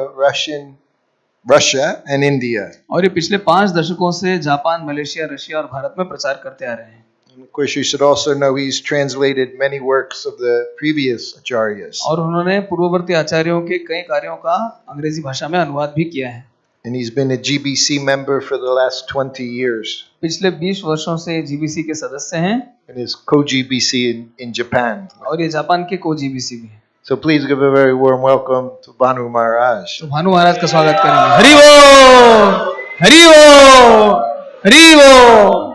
Russia and India. और ये पिछले 5 दशकों से जापान, मलेशिया, रशिया और भारत में प्रचार करते आ रहे हैं। And of course, you should also know he's translated many works of the previous acharyas. और उन्होंने पूर्ववर्ती आचार्यों के कई कार्यों का अंग्रेजी भाषा में अनुवाद भी किया है। And he's been a GBC member for the last 20 years. पिछले 20 वर्षों से जीबीसी के सदस्य हैं। And is co-GBC in Japan. और ये जापान के को-जीबीसी भी हैं। So please give a very warm welcome to Bhanu Maharaj. तो भानु महाराज का स्वागत करेंगे। हरि बोल, हरि बोल, हरि बोल।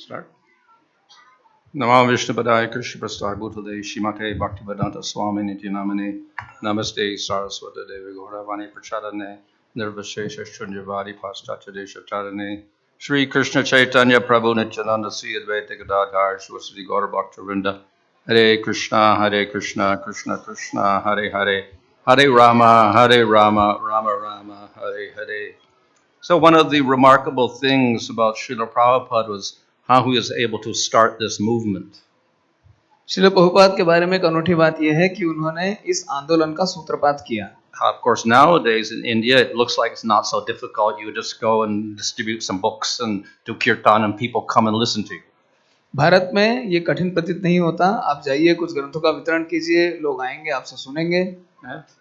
Start. Namo Vishnupadaya Krishna Prasthaya Bhutale Shimate Bhaktivedanta Swami Nityanamane Namaste Saraswata Devi Gauravani Prachadane Nirvashesha Shunyavadi Paschatadesha Charane Shri Krishna Chaitanya Prabhu Nityananda Sri Advaita Gadadhar Shivasri Gaura Bhaktavinda Hare Krishna Krishna Krishna Hare Hare Hare Rama Rama Rama Hare Hare. So one of the remarkable things about Srila Prabhupada was how he was able to start this movement. Srila Prabhupada के बारे में एक अनूठी बात यह है कि उन्होंने इस आंदोलन का सूत्रपात किया। Of course, nowadays in India, it looks like it's not so difficult. You just go and distribute some books and do kirtan, and people come and listen to you. Bharat में ये कठिन प्रतीत नहीं होता। आप जाइए, कुछ ग्रंथों का वितरण कीजिए, लोग आएंगे, आपसे सुनेंगे।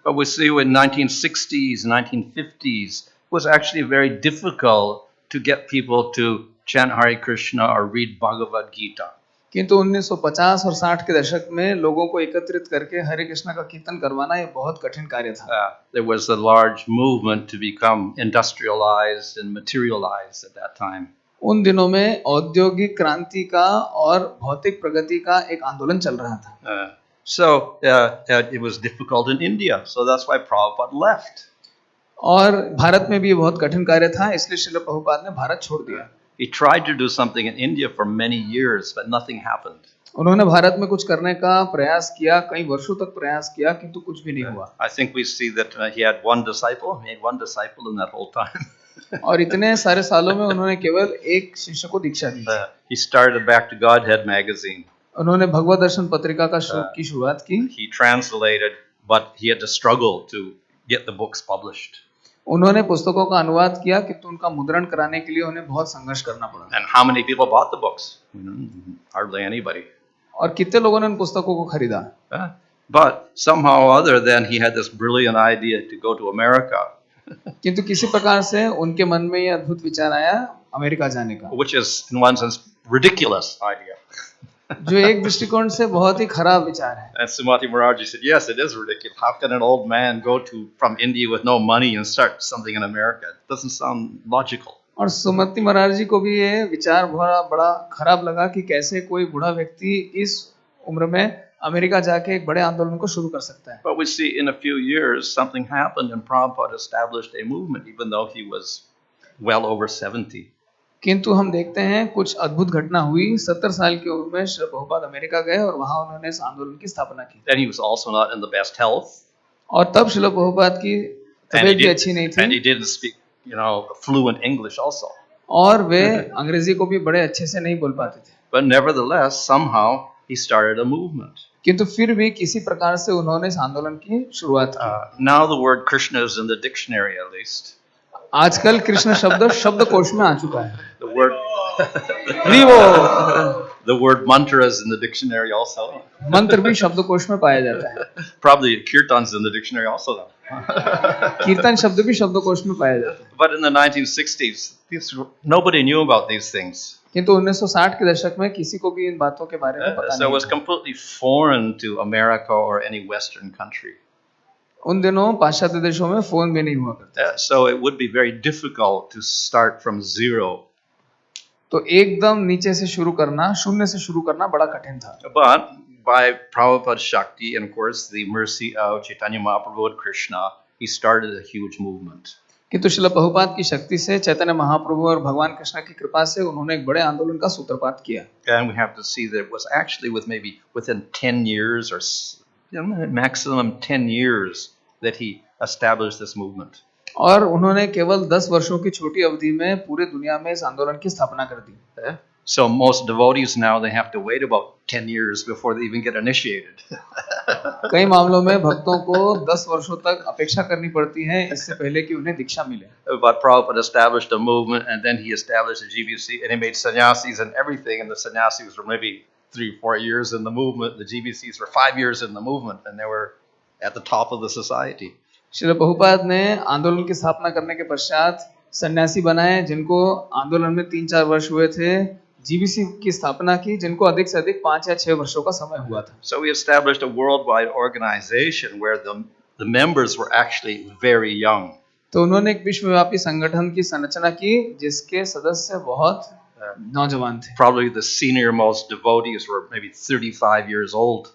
But we see in 1960s, 1950s, it was actually very difficult to get people to chant Hare Krishna or read Bhagavad Gita. किंतु 1950 और 60 के दशक में लोगों को एकत्रित करके हरे कृष्णा का कीर्तन करवाना ये बहुत कठिन कार्य था। There was a large movement to become industrialized and materialized at that time. उन दिनों में औद्योगिक क्रांति का और भौतिक प्रगति का एक आंदोलन चल रहा था। So it was difficult in India, so that's why Prabhupada left. और भारत में भी ये बहुत कठिन कार्य था, इसलिए श्रील प्रभुपाद ने भारत छोड़ दिया। He tried to do something in India for many years, but nothing happened. उन्होंने भारत में कुछ करने का प्रयास किया, कई वर्षों तक प्रयास किया, किंतु कुछ भी नहीं हुआ। I think we see that he had one disciple, made one disciple in that whole time. और इतने सारे सालों में उन्होंने केवल एक शिष्य को दीक्षा दी। He started Back to Godhead magazine. उन्होंने भगवत दर्शन पत्रिका की शुरुआत की। He translated, but he had to struggle to get the books published. उन्होंने पुस्तकों का अनुवाद किया, किंतु उनका मुद्रण कराने के लिए उन्हें बहुत संघर्ष करना पड़ा। And how many people bought the books? Hardly anybody. और कितने लोगों ने उन पुस्तकों को खरीदा? But somehow or other, then he had this brilliant idea to go to America. किंतु किसी प्रकार से उनके मन में ये अद्भुत विचार आया अमेरिका जाने का। Which is in one sense ridiculous idea. जो एक दृष्टिकोण से बहुत ही खराब विचार है। And Srimati Maharaja said, yes, it is ridiculous. How can an old man go from India with no money and start something in America? It doesn't sound logical. और सुमति महाराज जी को भी ये विचार बड़ा खराब लगा कि कैसे कोई बूढ़ा व्यक्ति इस उम्र में अमेरिका जाके एक बड़े आंदोलन को शुरू कर सकता है। But we see in a few years something happened and Prabhupada established a movement even though he was well over 70. किंतु हम देखते हैं कुछ अद्भुत घटना हुई। 70 साल की उम्र में श्री प्रभुपाद अमेरिका गए और वहां उन्होंने इस आंदोलन की स्थापना की। And he was also not in the best health. और तब श्री प्रभुपाद की तबीयत भी अच्छी नहीं थी। And he didn't speak, fluent English also. और वे अंग्रेजी को भी बड़े अच्छे से नहीं बोल पाते थे। But nevertheless, somehow he started a movement. किंतु फिर भी किसी प्रकार से उन्होंने इस आंदोलन की शुरुआत की। Now the word Krishna is in the dictionary at least. आजकल कृष्ण शब्द शब्दकोश में आ चुका है। The word mantra is in the dictionary also. मंत्र भी शब्दकोश में पाया जाता है। Probably Kirtans in the dictionary also though. कीर्तन शब्द भी शब्दकोश में पाया जाता है। But in the 1960s, nobody knew about these things. किंतु 1960 के दशक में किसी को भी इन बातों के बारे में पता So it नहीं was completely foreign to America or any Western country. उन दिनों पाश्चात्य देशों में फोन भी नहीं हुआ करते। So it would be very difficult to start from zero. तो एकदम नीचे से शुरू करना, शून्य से शुरू करना बड़ा कठिन था। But by Prabhupada's Shakti and of course the mercy of Chaitanya Mahaprabhu and Krishna, he started a huge movement. किंतु श्रील प्रभुपाद की शक्ति से, चैतन्य महाप्रभु और भगवान कृष्ण की कृपा से उन्होंने एक बड़े आंदोलन का सूत्रपात किया। And we have to see that it was actually within 10 years or maximum 10 years that he establish this movement. और उन्होंने केवल 10 वर्षों की छोटी अवधि में पूरे दुनिया में इस आंदोलन की स्थापना कर दी. So most devotees now, they have to wait about 10 years before they even get initiated. कई मामलों में भक्तों को 10 वर्षों तक अपेक्षा करनी पड़ती है इससे पहले कि उन्हें दीक्षा मिले. But Prabhupada established a movement, and then he established a GBC, and he made sannyasis and everything, and the sannyasis were maybe 3-4 years in the movement, the GBCs were 5 years in the movement, and they were at the top of the society. Srila Prabhupada ने आंदोलन की स्थापना करने के पश्चात सन्यासी बनाए जिनको आंदोलन में 3-4 वर्ष हुए थे, जीबीसी की स्थापना की जिनको अधिक से अधिक 5 या 6 वर्षों का समय हुआ था. So we established a worldwide organization where the members were actually very young. तो उन्होंने एक विश्वव्यापी संगठन की संरचना की जिसके सदस्य बहुत नौजवान थे. Probably the senior most devotees were maybe 35 years old.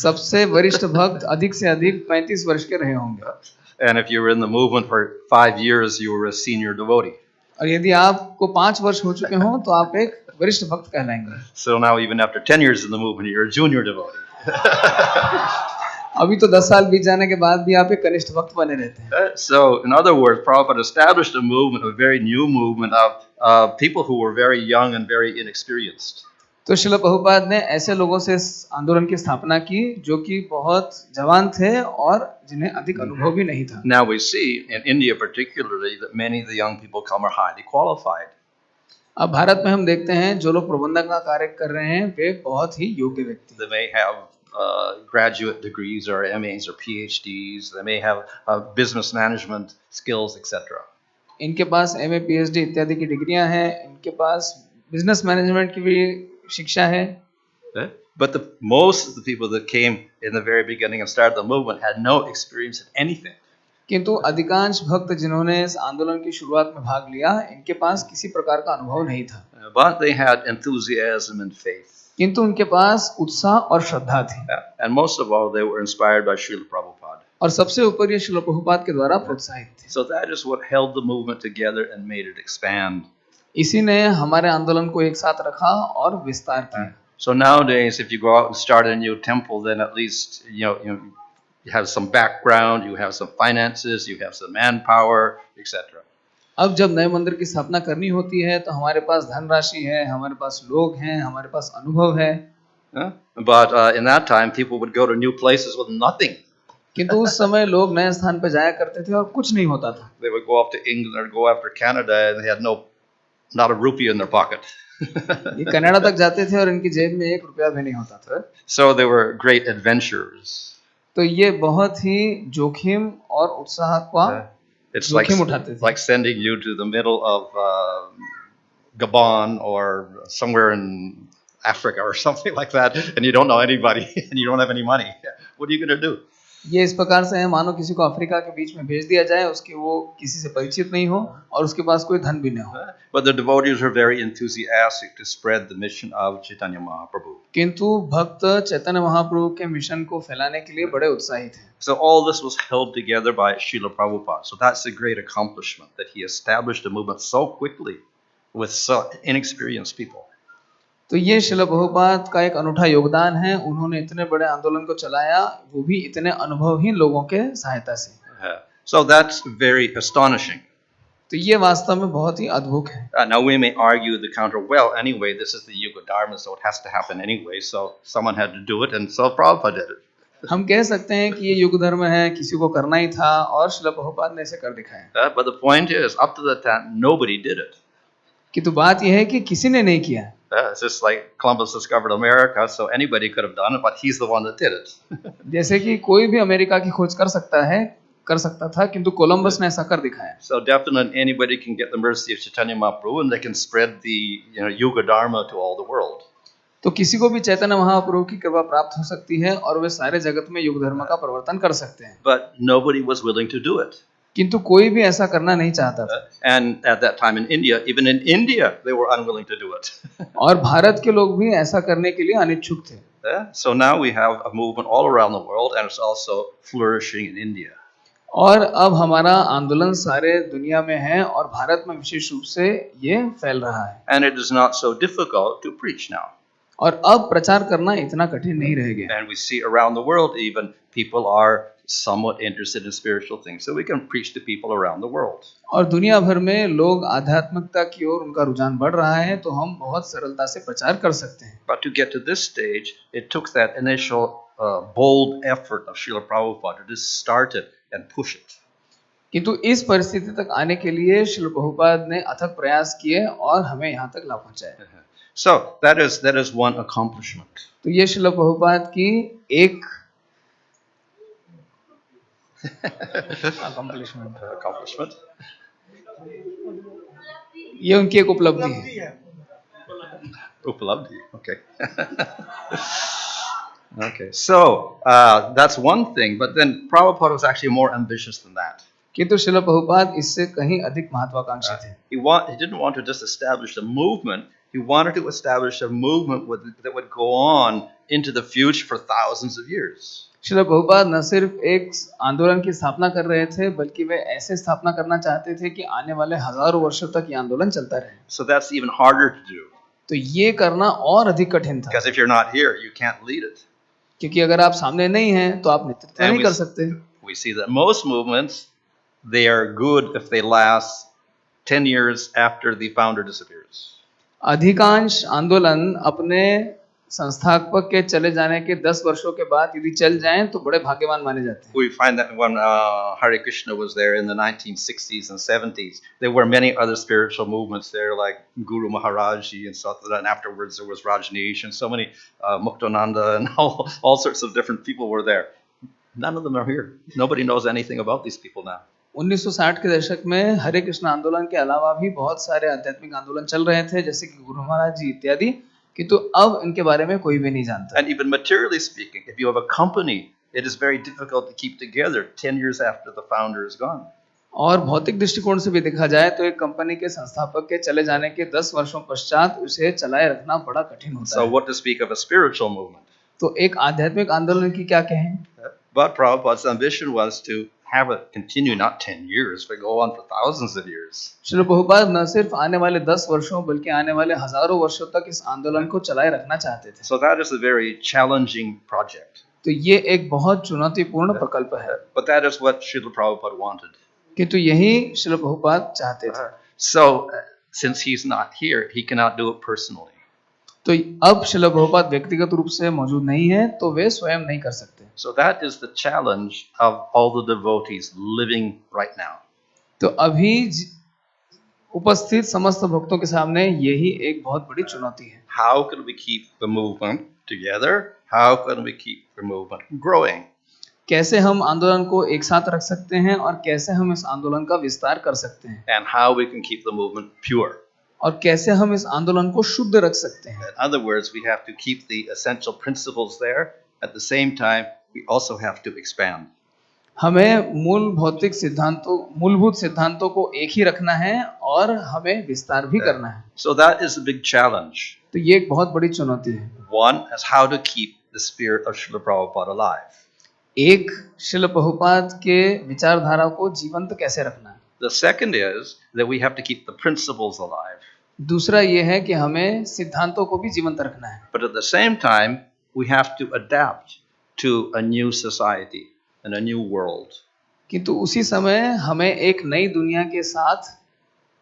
सबसे वरिष्ठ भक्त अधिक से अधिक 35 वर्ष के रहे होंगे. And if you were in the movement for 5 years, you were a senior devotee. और यदि आपको 5 वर्ष हो चुके हों तो आप एक वरिष्ठ भक्त कहलाएंगे. So now even after 10 years in the movement, you're a junior devotee. अभी तो 10 साल बीत जाने के बाद भी आप एक कनिष्ठ भक्त बने रहते हैं. So in other words, Prabhupada established a movement, a very new movement of people who were very young and very inexperienced. तो श्रील प्रभुपाद ने ऐसे लोगों से इस आंदोलन की स्थापना की जो कि बहुत जवान थे और जिन्हें अधिक अनुभव भी नहीं था. Now we see in India particularly that many of the young people come are highly qualified. अब भारत में हम देखते हैं जो लोग प्रबंधक का कार्य कर रहे हैं वे बहुत ही योग्य व्यक्ति. They may have graduate degrees or MAs or PhDs. They may have business management skills, etc. इनके पास MA, PhD इत्यादि की डिग्रियां हैं. इनके पास बिजनेस मैनेजमेंट की भी शिक्षा है. But most of the people that came in the very beginning and started the movement had no experience in anything. किंतु अधिकांश भक्त जिन्होंने इस आंदोलन की शुरुआत में भाग लिया इनके पास किसी प्रकार का अनुभव नहीं था. But they had enthusiasm and faith. किंतु उनके पास उत्साह और श्रद्धा थी. And most of all, they were inspired by Srila Prabhupada. और सबसे ऊपर ये श्रील प्रभुपाद के द्वारा प्रोत्साहित थे. So that is what held the movement together and made it expand. इसी ने हमारे आंदोलन को एक साथ रखा और विस्तार किया. So nowadays, if you go out and start a new temple, then at least you have some background, you have some finances, you have some manpower, etc. अब जब नए मंदिर की स्थापना करनी होती है तो हमारे पास धनराशि है, हमारे पास लोग हैं, हमारे पास अनुभव है. But in that time, people would go to new places with nothing. किंतु उस समय लोग नए स्थान पर जाया करते थे और कुछ नहीं होता था. They would go up to England or go after Canada, and they had not a rupee in their pocket. ये कनाडा तक जाते थे और इनकी जेब में 1 रुपया भी नहीं होता था. So they were great adventurers. तो ये बहुत ही जोखिम और उत्साह का It's जोखिम उठाते थे. like sending you to the middle of Gabon or somewhere in Africa or something like that, and you don't know anybody and you don't have any money. What are you going to do? ये इस प्रकार से है मानो किसी को Africa के बीच में भेज दिया जाए, उसके वो किसी से परिचित नहीं हो और उसके पास कोई धन भी न हो. But the devotees were very enthusiastic to spread the mission of Chaitanya Mahaprabhu. किंतु भक्त चैतन्य महाप्रभु के मिशन को फैलाने के लिए बड़े उत्साही थे. So all this was held together by Srila Prabhupada. So that's a great accomplishment that he established a movement so quickly with so inexperienced people. तो ये श्रील प्रभुपाद का एक अनूठा योगदान है. उन्होंने इतने बड़े आंदोलन को चलाया, वो भी इतने अनुभवहीन लोगों के सहायता से. So that's very astonishing. तो ये वास्तव में बहुत ही अद्भुत है. Now we may argue the counter. Well, anyway, this is the Yuga Dharma, so it has to happen anyway. So someone had to do it, and so Prabhupada did it. हम कह सकते हैं कि ये युग धर्म है, किसी को करना ही था और श्रील प्रभुपाद ने इसे कर दिखाया. But the point is, up to that time, nobody did it. किंतु बात यह है कि किसी ने नहीं किया. It's just like Columbus discovered America, so anybody could have done it, but he's the one that did it. जैसे कि कोई भी अमेरिका की खोज कर सकता था, किंतु कोलंबस ने ऐसा कर दिखाया. So definitely anybody can get the mercy of Chaitanya Mahaprabhu, and they can spread the Yuga Dharma to all the world. तो किसी को भी चैतन्य महाप्रभु की कृपा प्राप्त हो सकती है और वे सारे जगत में युग धर्म का प्रवर्तन कर सकते हैं. But nobody was willing to do it. किंतु कोई भी ऐसा करना नहीं चाहता था. And at that time in India, even in India, they were unwilling to do it. और भारत के लोग भी ऐसा करने के लिए अनिच्छुक थे. So now we have a movement all around the world, and it's also flourishing in India. और अब हमारा आंदोलन सारे दुनिया में है और भारत में विशेष रूप से ये फैल रहा है. And it is not so difficult to preach now. और अब प्रचार करना इतना कठिन नहीं रह गया. And we see around the world even people are somewhat interested in spiritual things, so we can preach to people around the world. और दुनिया भर में लोग आध्यात्मिकता की ओर उनका रुझान बढ़ रहा है, तो हम बहुत सरलता से प्रचार कर सकते हैं. But to get to this stage, it took that initial bold effort of Srila Prabhupada to just start it and push it. किंतु इस परिस्थिति तक आने के लिए श्रील प्रभुपाद ने अथक प्रयास किए और हमें यहाँ तक ला पहुँचाया. So that is one accomplishment. तो ये श्रील प्रभुपाद की एक accomplishment. ये उनकी एक उपलब्धि है. Upalabdhi, okay. Okay, so that's one thing, but then Prabhupada was actually more ambitious than that. किंतु श्रील प्रभुपाद इससे कहीं अधिक महत्वाकांक्षी थे. He didn't want to just establish a movement. He wanted to establish a movement that would go on into the future for thousands of years. Srila Prabhupada न सिर्फ एक आंदोलन की स्थापना कर रहे थे, बल्कि वे ऐसे स्थापना करना चाहते थे कि आने वाले हजारों वर्षों तक ये आंदोलन चलता रहे. So that's even harder to do. तो ये करना और अधिक कठिन था. Because if you're not here, you can't lead it. क्योंकि अगर आप सामने नहीं हैं, तो आप नेतृत्व नहीं कर सकते. We see that most movements, they are good if they last 10 years after the founder disappears. अधिकांश आंदोलन अपने संस्थापक के चले जाने के 10 वर्षों के बाद यदि चल जाएं तो बड़े भाग्यवान माने जाते हैं. We find that when Hare Krishna was there in the 1960s and 70s, there were many other spiritual movements there, like Guru Maharaj and stuff. And afterwards there was Rajneesh and so many Muktananda and all sorts of different people were there. None of them are here. Nobody knows anything about these people now. 1960 के दशक में हरे कृष्ण आंदोलन के अलावा भी बहुत सारे आध्यात्मिक आंदोलन चल रहे थे, जैसे कि गुरु महाराज जी इत्यादि, किंतु अब इनके बारे में कोई भी नहीं जानता. And even materially speaking, if you have a company, it is very difficult to keep together 10 years after the founder is gone. और भौतिक दृष्टिकोण से भी देखा जाए तो एक कंपनी के संस्थापक के चले जाने के 10 वर्षों पश्चात उसे चलाए रखना बड़ा कठिन होता है. So what to speak of a spiritual movement? तो एक आध्यात्मिक आंदोलन की क्या कहें? But Prabhupada's ambition was to have it continue not 10 years, but go on for thousands of years. Srila Prabhupada न सिर्फ आने वाले 10 वर्षों बल्कि आने वाले हजारों वर्षों तक इस आंदोलन को चलाए रखना चाहते थे. So that is a very challenging project. तो ये एक बहुत चुनौतीपूर्ण प्रकल्प है. But that is what Srila Prabhupada wanted. किंतु यही श्रील प्रभुपाद चाहते थे. So since he's not here, he cannot do it personally. तो अब श्रील प्रभुपाद व्यक्तिगत रूप से मौजूद नहीं है, तो वे स्वयं नहीं कर सकते. So that is the challenge of all the devotees living right now. तो अभी उपस्थित समस्त भक्तों के सामने यही एक बहुत बड़ी चुनौती है. How can we keep the movement together? How can we keep the movement growing? कैसे हम आंदोलन को एक साथ रख सकते हैं और कैसे हम इस आंदोलन का विस्तार कर सकते हैं. And how we can keep the movement pure. और कैसे हम इस आंदोलन को शुद्ध रख सकते हैं. In other words, we have to keep the essential principles there. At the same time, we also have to expand. हमें मूलभूत सिद्धांतों को एक ही रखना है और हमें विस्तार भी करना है. So that is a big challenge. तो ये एक बहुत बड़ी चुनौती है. One is how to keep the spirit of Srila Prabhupada alive. एक श्रील प्रभुपाद के विचारधारा को जीवंत कैसे रखना है. The second is that we have to keep the principles alive. दूसरा ये है कि हमें सिद्धांतों को भी जीवंत रखना है. But at the same time, we have to adapt to a new society and a new world. किंतु उसी समय हमें एक नई दुनिया के साथ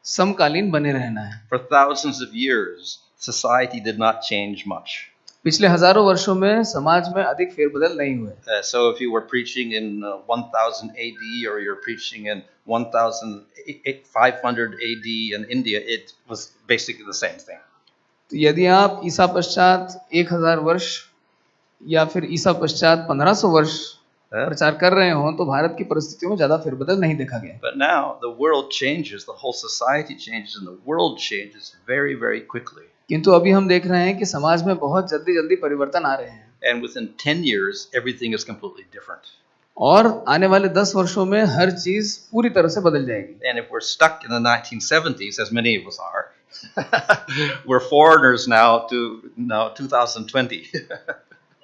समकालीन बने रहना है. For thousands of years, society did not change much. पिछले हजारों वर्षों में समाज में अधिक फेरबदल नहीं हुए. So if you were preaching in 1000 AD or you're preaching in 1500 AD in India, it was basically the same thing. तो यदि आप ईसा पश्चात 1000 वर्ष या फिर ईसा पश्चात 1500 वर्ष प्रचार कर रहे हो तो भारत की परिस्थितियों में ज्यादा फेरबदल नहीं देखा गया. But now the world changes, the whole society changes, and the world changes very, very quickly. किंतु अभी हम देख रहे हैं कि समाज में बहुत जल्दी परिवर्तन आ रहे हैं. And within 10 years, everything is completely different. और आने वाले 10 वर्षों में हर चीज पूरी तरह से बदल जाएगी. And if we're stuck in the 1970s, as many of us are, we're foreigners now to 2020.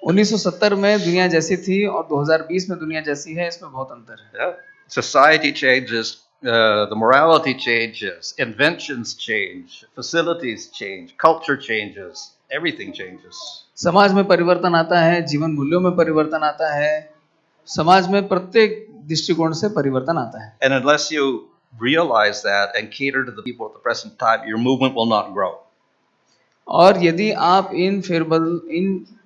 1970 में दुनिया जैसी थी और 2020 में दुनिया जैसी है, इसमें बहुत अंतर है. Yeah. Society changes, the morality changes, inventions change, facilities change, culture changes, everything changes. समाज में परिवर्तन आता है, जीवन मूल्यों में परिवर्तन आता है, समाज में प्रत्येक दृष्टिकोण से परिवर्तन आता है। And unless you realize that and cater to the people at the present time, your movement will not grow. और यदि आप इन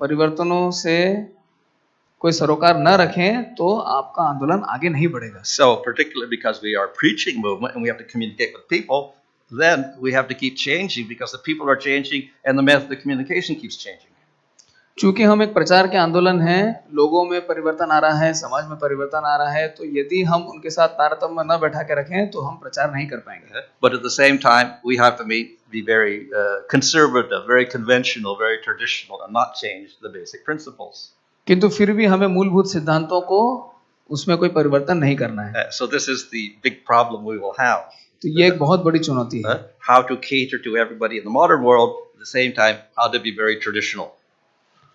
परिवर्तनों से कोई सरोकार न रखें तो आपका आंदोलन आगे नहीं बढ़ेगा। So particularly because we are preaching movement and we have to communicate with people, then we have to keep changing because the people are changing and the method of communication keeps changing. चूंकि हम एक प्रचार के आंदोलन हैं, लोगों में परिवर्तन आ रहा है, समाज में परिवर्तन आ रहा है, तो यदि हम उनके साथ तारतम्य न बैठा के रखें तो हम प्रचार नहीं कर पाएंगे। But at the same time, we have to be very conservative, very conventional, very traditional, and not change the basic principles. किंतु फिर भी हमें मूलभूत सिद्धांतों को उसमें कोई परिवर्तन नहीं करना है। So this is the big problem we will have. तो ये एक बहुत बड़ी चुनौती है। How to cater to everybody in the modern world, at the same time, how to be very traditional.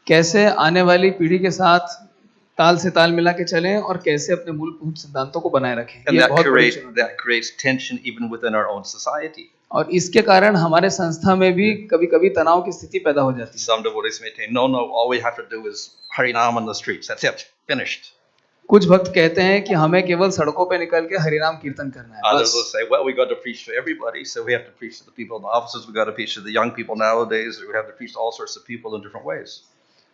कैसे आने वाली पीढ़ी के साथ ताल से ताल मिला के चलें और कैसे अपने मूलभूत सिद्धांतों को बनाए रखें। And that creates tension even within our own society. और इसके कारण हमारे संस्था में भी कभी-कभी तनाव की स्थिति पैदा हो जाती है। Some devotees maintain, no, all we have to do is Harinam on the streets. That's it, finished. कुछ भक्त कहते हैं कि हमें केवल सड़कों पे निकल के हरिनाम कीर्तन करना है। Others will say, well, we got to preach to everybody, so we have to preach to the people in the offices, we got to preach to the young people nowadays, we have to preach to all sorts of people in different ways.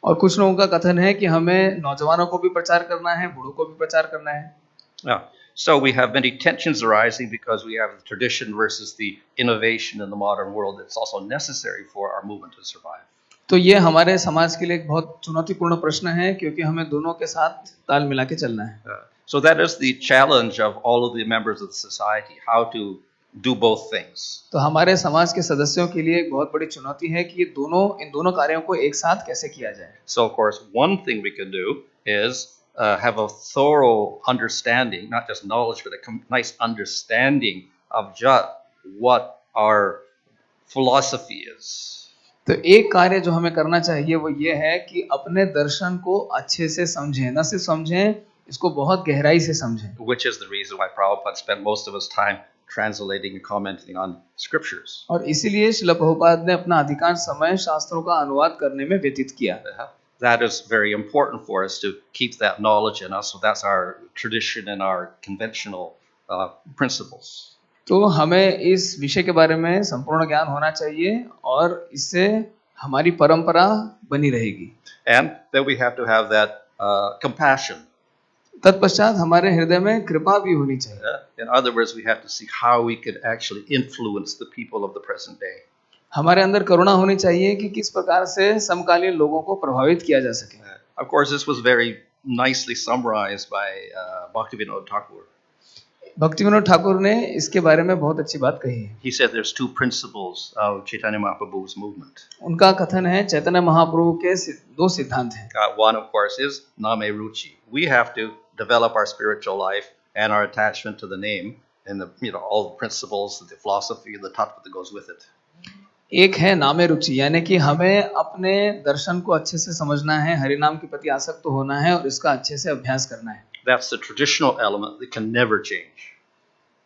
और कुछ लोगों का कथन है कि हमें नौजवानों को भी प्रचार करना है, बूढ़ों को भी प्रचार करना है। Yeah. So we have many tensions arising because we have the tradition versus the innovation in the modern world that's also necessary for our movement to survive. तो ये हमारे समाज के लिए एक बहुत चुनौतीपूर्ण प्रश्न है क्योंकि हमें दोनों के साथ ताल मिला के चलना है। So that is the challenge of all of the members of the society, how to do both things. तो हमारे समाज के सदस्यों के लिए एक बहुत बड़ी चुनौती है कि इन दोनों कार्यों को एक साथ कैसे किया जाए। So of course one thing we can do is have a thorough understanding, not just knowledge, but a nice understanding of just what our philosophy is. तो एक कार्य जो हमें करना चाहिए वो ये है कि अपने दर्शन को अच्छे से समझें, न सिर्फ समझें, इसको बहुत गहराई से समझें। Which is the reason why Prabhupada spent most of his time translating and commenting on scriptures. और इसीलिए श्रील प्रभुपाद ने अपना अधिकांश समय शास्त्रों का अनुवाद करने में व्यतीत किया। That is very important for us to keep that knowledge in us. So that's our tradition and our conventional principles. तो हमें इस विषय के बारे में संपूर्ण ज्ञान होना चाहिए और इससे हमारी परंपरा बनी रहेगी। And then we have to have that compassion. तत्पश्चात हमारे हृदय में कृपा भी होनी चाहिए। In other words, we have to see how we could actually influence the people of the present day. हमारे अंदर करुणा होनी चाहिए कि किस प्रकार से समकालीन लोगों को प्रभावित किया जा सके। Of course, this was very nicely summarized by Bhakti Thakur. Bhaktivinod Thakur ने इसके बारे में बहुत अच्छी बात कही है। He said there's two principles of Chaitanya Mahaprabhu's movement. उनका कथन है चैतन्य महाप्रभु के दो सिद्धांत हैं। One of course is Name Ruchi. We have to develop our spiritual life and our attachment to the name and the all the principles, the philosophy, the tattva that goes with it. एक है नामे रुचि, यानी कि हमें अपने दर्शन को अच्छे से समझना है, हरिनाम के प्रति आसक्त होना है और इसका अच्छे से अभ्यास करना है। That's the traditional element that can never change.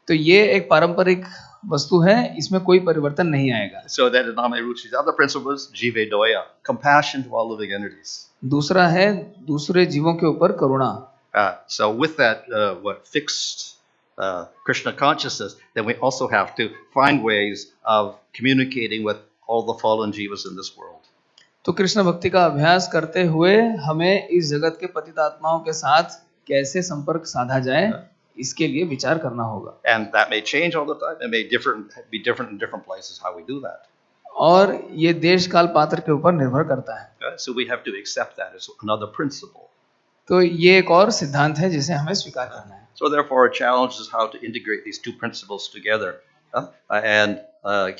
तो ये एक पारंपरिक वस्तु है, इसमें कोई परिवर्तन नहीं आएगा। So that Name Ruchi, the other principle is Jive Doya, compassion to all living entities. दूसरा है दूसरे जीवों के ऊपर करुणा। So with that fixed Krishna consciousness, then we also have to find ways of communicating with all the fallen jivas in this world. तो कृष्ण भक्ति का अभ्यास करते हुए हमें इस जगत के पतित आत्माओं के साथ कैसे संपर्क साधा जाए, इसके लिए विचार करना होगा। And that may change all the time. It may be different in different places how we do that. और ये देश काल पात्र के ऊपर निर्भर करता है। So we have to accept that as another principle. तो ये एक और सिद्धांत है जिसे हमें स्वीकार करना है। So therefore, our challenge is how to integrate these two principles together and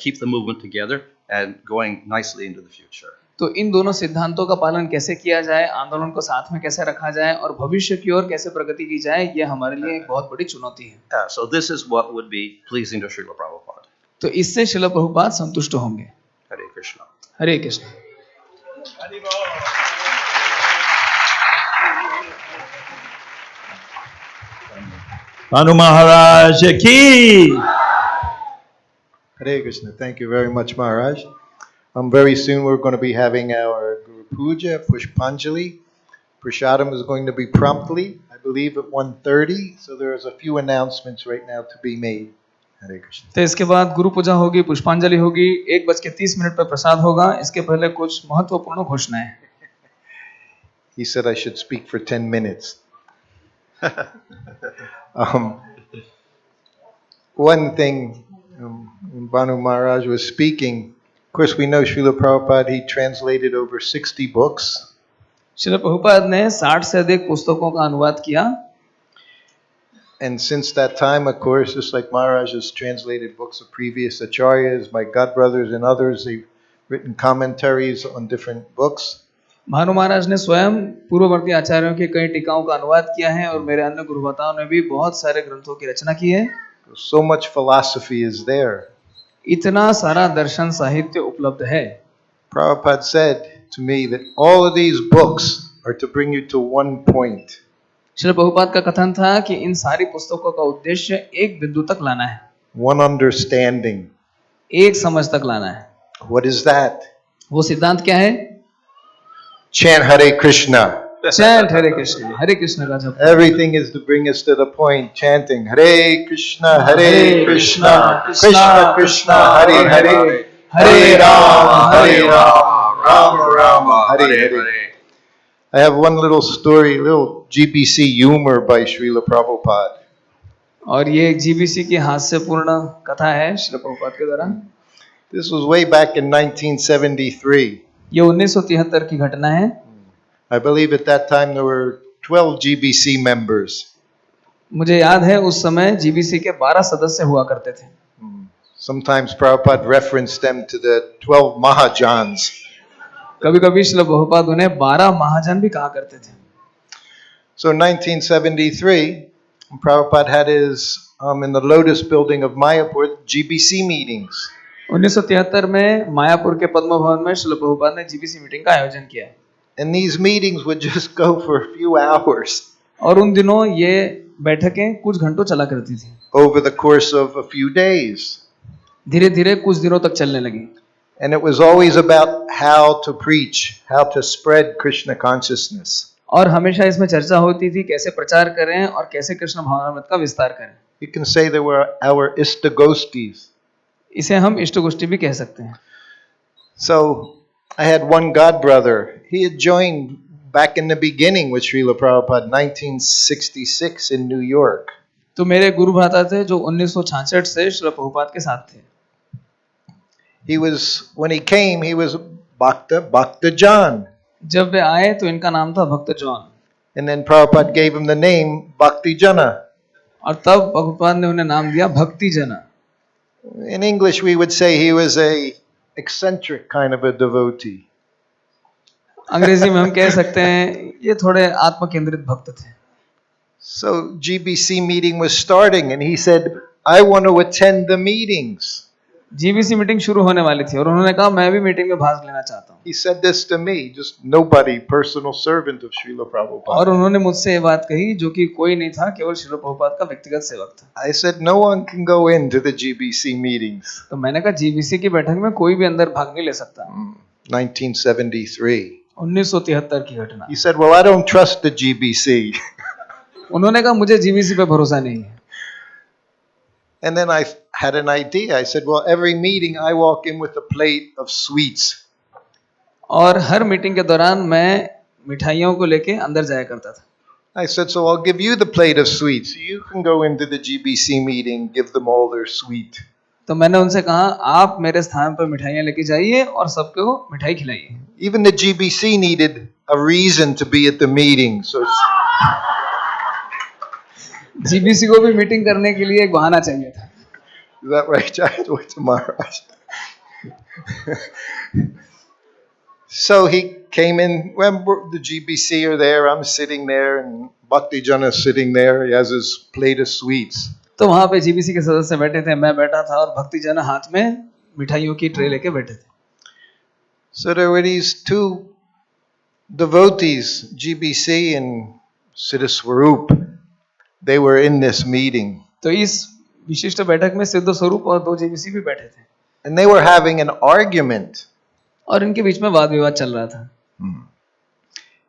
keep the movement together and going nicely into the future. तो इन दोनों सिद्धांतों का पालन कैसे किया जाए, आंदोलन को साथ में कैसे रखा जाए और भविष्य की ओर कैसे प्रगति की जाए, ये हमारे लिए एक बहुत बड़ी चुनौती है। So this is what would be pleasing to Srila Prabhupada. तो इससे श्रील प्रभुपाद संतुष्ट होंगे। Hare Krishna. Hare Krishna. Charu Maharaj ki. Hare Krishna. Thank you very much, Maharaj. Very soon we're going to be having our Guru Puja, Pushpanjali. Prashadam is going to be promptly. I believe at 1:30. So there's a few announcements right now to be made. Hare Krishna. तो इसके बाद गुरु पूजा होगी, पुष्पांजलि होगी, 1:30 पर प्रसाद होगा. इसके पहले कुछ महत्वपूर्ण घोषणाएं. He said I should speak for 10 minutes. One thing, when Bhanu Maharaj was speaking, of course we know Srila Prabhupada, he translated over 60 books. Srila Prabhupada ने 60 से अधिक पुस्तकों का अनुवाद किया. And since that time, of course, just like Maharaj has translated books of previous acharyas, my godbrothers and others, they've written commentaries on different books. Bhanu महाराज ने स्वयं पूर्ववर्ती आचार्यों की कई टीकाओं का अनुवाद किया है और मेरे अन्य गुरुभताओं ने भी बहुत सारे ग्रंथों की रचना की है. So much philosophy is there. इतना सारा दर्शन साहित्य उपलब्ध है. Prabhupada said to me that all of these books are to bring you to one point. Srila Prabhupada का कथन था कि इन सारी पुस्तकों का उद्देश्य एक बिंदु तक लाना है. One understanding. एक समझ तक लाना है. What is that? वो सिद्धांत क्या है? Chant Hare Krishna. Chant Hare Krishna. Hare Krishna का जप. Everything is to bring us to the point. Chanting Hare Krishna, Hare Krishna, Krishna Krishna, Hare Hare, Hare Rama, Rama Rama, Hare Hare. I have one little story, little GBC humor by Srila Prabhupada. और ये एक GBC की हास्यपूर्ण कथा है श्रील प्रभुपाद के द्वारा. This was way back in 1973. ये 1973 की घटना है. I believe at that time there were 12 GBC members. मुझे याद है उस समय GBC के 12 सदस्य हुआ करते थे. Sometimes Prabhupada referenced them to the 12 Mahajans. कभी-कभी श्रील प्रभुपाद उन्हें 12 महाजन भी कहा करते थे. So in 1973, Prabhupada had his in the Lotus building of Mayapur GBC meetings. 1973 में मायापुर के पद्म भवन में श्रील प्रभुपाद ने GBC मीटिंग का आयोजन किया. And these meetings would just go for a few hours. और उन दिनों ये बैठकें कुछ घंटों चला करती थी. Over the course of a few days. धीरे-धीरे कुछ दिनों तक चलने लगी. And it was always about how to preach, how to spread Krishna consciousness. और हमेशा इसमें चर्चा होती थी कैसे प्रचार करें और कैसे कृष्ण भावनामृत का विस्तार करें. You can say they were our Istagostis. इसे हम इष्टगोष्ठी भी कह सकते हैं. So I had one god brother. He had joined back in the beginning with Srila Prabhupada, 1966 in New York. तो मेरे गुरु भ्राता थे जो 1966 से श्रील प्रभुपाद के साथ थे. He was, when he came, he was Bhakta John. जब वे आए तो इनका नाम था भक्त John. And then Prabhupada gave him the name Bhakti Jana. और तब प्रभुपाद ने उन्हें नाम दिया भक्ति जना. In English we would say he was a eccentric kind of a devotee. अंग्रेजी में हम कह सकते हैं ये थोड़े आत्म केंद्रित भक्त थे. So GBC meeting was starting and he said, I want to attend the meetings. GBC meeting शुरू होने वाली थी और उन्होंने कहा मैं भी मीटिंग में भाग लेना चाहता हूँ. He said this to me, just nobody, personal servant of Srila Prabhupada. और उन्होंने मुझसे ये बात कही जो कि कोई नहीं था, केवल श्रील प्रभुपाद का व्यक्तिगत सेवक था. I said no one can go into the GBC meetings. तो मैंने कहा GBC की बैठक में कोई भी अंदर भाग नहीं ले सकता. 1973. 1973 की घटना. He said, well, I don't trust the GBC. उन्होंने कहा मुझे GBC पे भरोसा नहीं है. And then I had an idea. I said, well, every meeting I walk in with a plate of sweets. और हर मीटिंग के दौरान मैं मिठाइयों को लेके अंदर जाया करता था. I said, so I'll give you the plate of sweets. You can go into the GBC meeting, give them all their sweet. तो मैंने उनसे कहा आप मेरे स्थान पर मिठाइयाँ लेके जाइए और सबको मिठाई खिलाइए. Even the GBC needed a reason to be at the meeting. So GBC को भी मीटिंग करने के लिए एक बहाना चाहिए था. Is that right, Charan Maharaj? So he came in, when the GBC are there, I'm sitting there, and Bhakti Jana is sitting there, he has his plate of sweets. तो वहाँ पे GBC के सदस्य बैठे थे, मैं बैठा था और भक्ति जन हाथ में मिठाइयों की ट्रे लेके बैठे थे. So there were these two devotees, GBC and Siddha. They were in this meeting. तो इस विशिष्ट बैठक में सिद्ध स्वरूप और 2 GBC भी बैठे थे. And they were having an argument. और इनके बीच में वाद विवाद चल रहा था.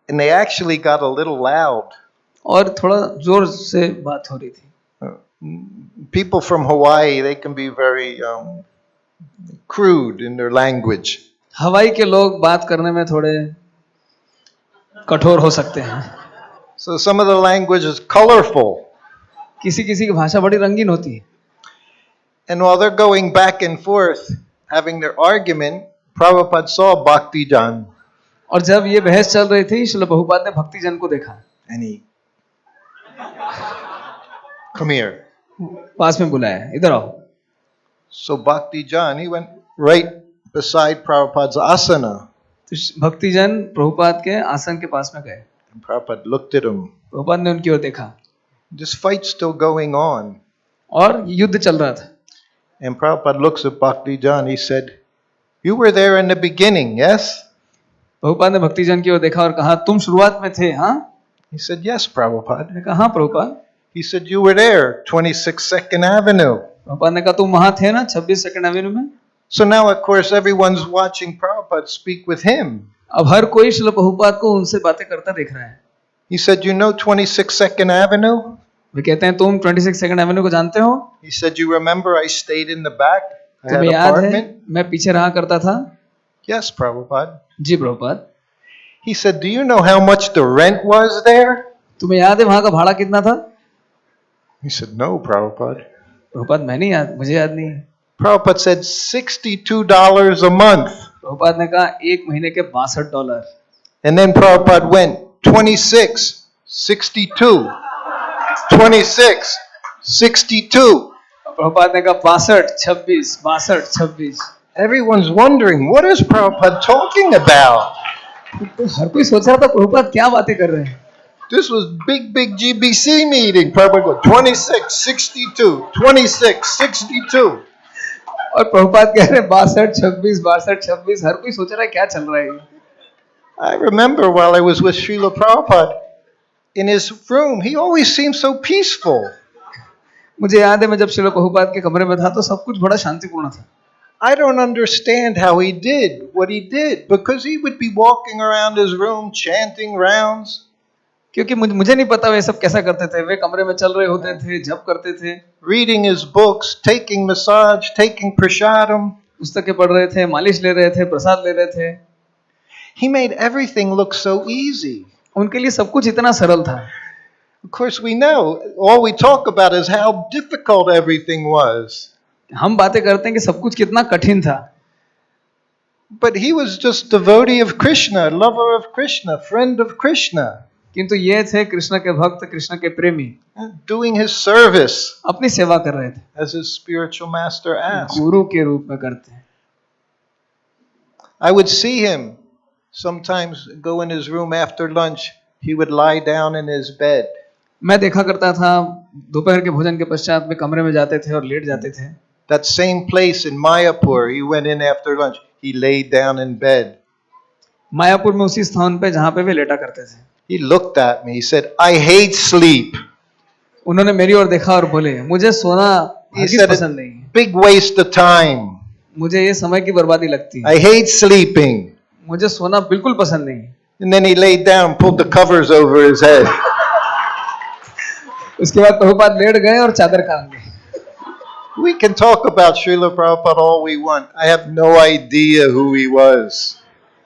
And they actually got a little loud. और थोड़ा जोर से बात हो रही थी. People from Hawaii, they can be very crude in their language. हवाई के लोग बात करने में थोड़े कठोर हो सकते हैं. So some of the language is colorful. किसी किसी की भाषा बड़ी रंगीन होती है. And while they're going back and forth, having their argument, Prabhupada saw Bhakti Jan. और जब ये बहस चल रही थी, श्रील प्रभुपाद ने भक्ति जन को देखा. And he, come here. पास में बुलाया, इधर आओ. So Bhakti Jan, he went right beside Prabhupada's asana. तो भक्ति जन प्रभुपाद के आसन के पास में गए. And Prabhupada looked at him. Prabhupada ने उनकी ओर देखा. This fight's still going on. और युद्ध चल रहा था. And Prabhupada looks at Bhakti Jan. He said, "You were there in the beginning, yes?" Prabhupada ने भक्ति जन की ओर देखा और कहा, तुम शुरुआत में थे, हाँ? He said, "Yes, Prabhupada." ने कहा, हाँ Prabhupada. He said, "You were there, 26 Second Avenue." Prabhupada ने कहा, तुम वहां थे ना 26 सेकंड एवेन्यू में. So now, of course, everyone's watching Prabhupada speak with him. अब हर कोई श्रील प्रभुपाद को उनसे बातें करता देख रहा है. He said, "You know 26 Second Avenue?" वे कहते हैं, तुम 26 सेकंड एवेन्यू को जानते हो? He said, "You remember I stayed in the back? I had तुम्हें an याद है apartment." मैं पीछे रहा करता था? Yes, Prabhupada. Ji Prabhupada. He said, "Do you know how much the rent was there?" तुम्हें याद है वहां का भाड़ा कितना था? He said, "No, Prabhupada." Prabhupada मैं नहीं याद, मुझे याद नहीं है. Prabhupada said $62 a month. Prabhupada ने कहा एक महीने के $62. And then Prabhupada went 26, 62, 26, 62. Prabhupada ने कहा 62, 26, 62, 26. Everyone's wondering, what is Prabhupada talking about? हर कोई सोच रहा था प्रभुपाद क्या बातें कर रहे हैं. This was big GBC meeting. Prabhupada go 26, 62, 26, 62. और प्रभुपाद कह रहे हैं 62, 26, 62, 26. हर कोई सोच रहा है क्या चल रहा है. I remember while I was with Srila Prabhupada, in his room, he always seemed so peaceful. मुझे याद है मैं जब श्रील प्रभुपाद के कमरे में था तो सब कुछ बड़ा शांतिपूर्ण था. I don't understand how he did what he did, because he would be walking around his room chanting rounds. क्योंकि मुझे नहीं पता वे सब कैसा करते थे. वे कमरे में चल रहे होते थे, जप करते थे, reading his books, taking massage, taking prasadam. पुस्तकें पढ़ रहे थे, मालिश ले रहे थे, प्रसाद ले रहे थे. He made everything look so easy. उनके लिए सब कुछ इतना सरल था. Of course, we know all we talk about is how difficult everything was. हम बातें करते हैं कि सब कुछ कितना कठिन था. But he was just devotee of Krishna, lover of Krishna, friend of Krishna. किंतु ये थे कृष्ण के भक्त, कृष्ण के प्रेमी. Doing his service. अपनी सेवा कर रहे थे. As his spiritual master asked. गुरु के रूप में करते हैं. I would see him sometimes go in his room after lunch. He would lie down in his bed. मैं देखा करता था दोपहर के भोजन के पश्चात में कमरे में जाते थे और लेट जाते थे. That same place in Mayapur, he went in after lunch. He laid down in bed. Mayapur में उसी स्थान पे जहाँ पे वे लेटा करते थे. He looked at me. He said, "I hate sleep." उन्होंने मेरी ओर देखा और बोले, मुझे सोना हरगिज़ पसंद नहीं. Big waste of time. मुझे ये समय की बर्बादी लगती है. I hate sleeping. मुझे सोना बिल्कुल पसंद नहीं. And then he laid down, pulled the covers over his head. उसके बाद प्रभुपाद लेट गए और चादर कान गए. We can talk about Srila Prabhupada all we want. I have no idea who he was.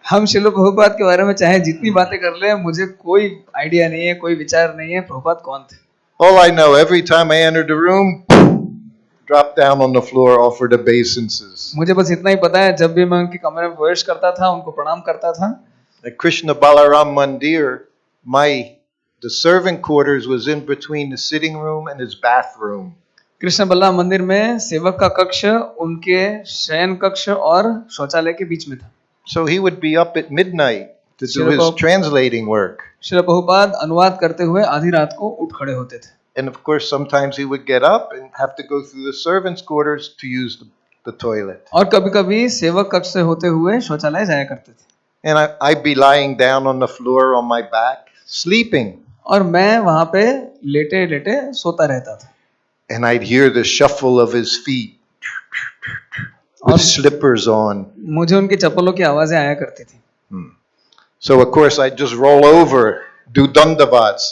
हम श्रील प्रभुपाद के बारे में चाहे जितनी बातें कर ले, मुझे कोई आइडिया नहीं है, कोई विचार नहीं है प्रभुपाद कौन थे. All I know, every time I entered the room, dropped down on the floor, offered obeisances. मुझे बस इतना ही पता है, जब भी मैं उनके कमरे में प्रवेश करता था, उनको प्रणाम करता था. At Krishna Balaram Mandir, the servant quarters was in between the sitting room and his bathroom. Krishna Balram मंदिर में सेवक का कक्ष उनके शयन कक्ष और शौचालय के बीच में था. So he would be up at midnight to do his translating work. Srila Prabhupada अनुवाद करते हुए आधी रात को उठ खड़े होते थे. And of course, sometimes he would get up and have to go through the servants' quarters to use the toilet. और कभी-कभी सेवक कक्ष से होते हुए शौचालय जाया करते थे. And I'd be lying down on the floor on my back, sleeping. और मैं वहाँ पे लेटे-लेटे सोता रहता था. And I'd hear the shuffle of his feet with slippers on. मुझे उनकी चप्पलों की आवाजें आया करती थी. So of course I'd just roll over, do dandavats.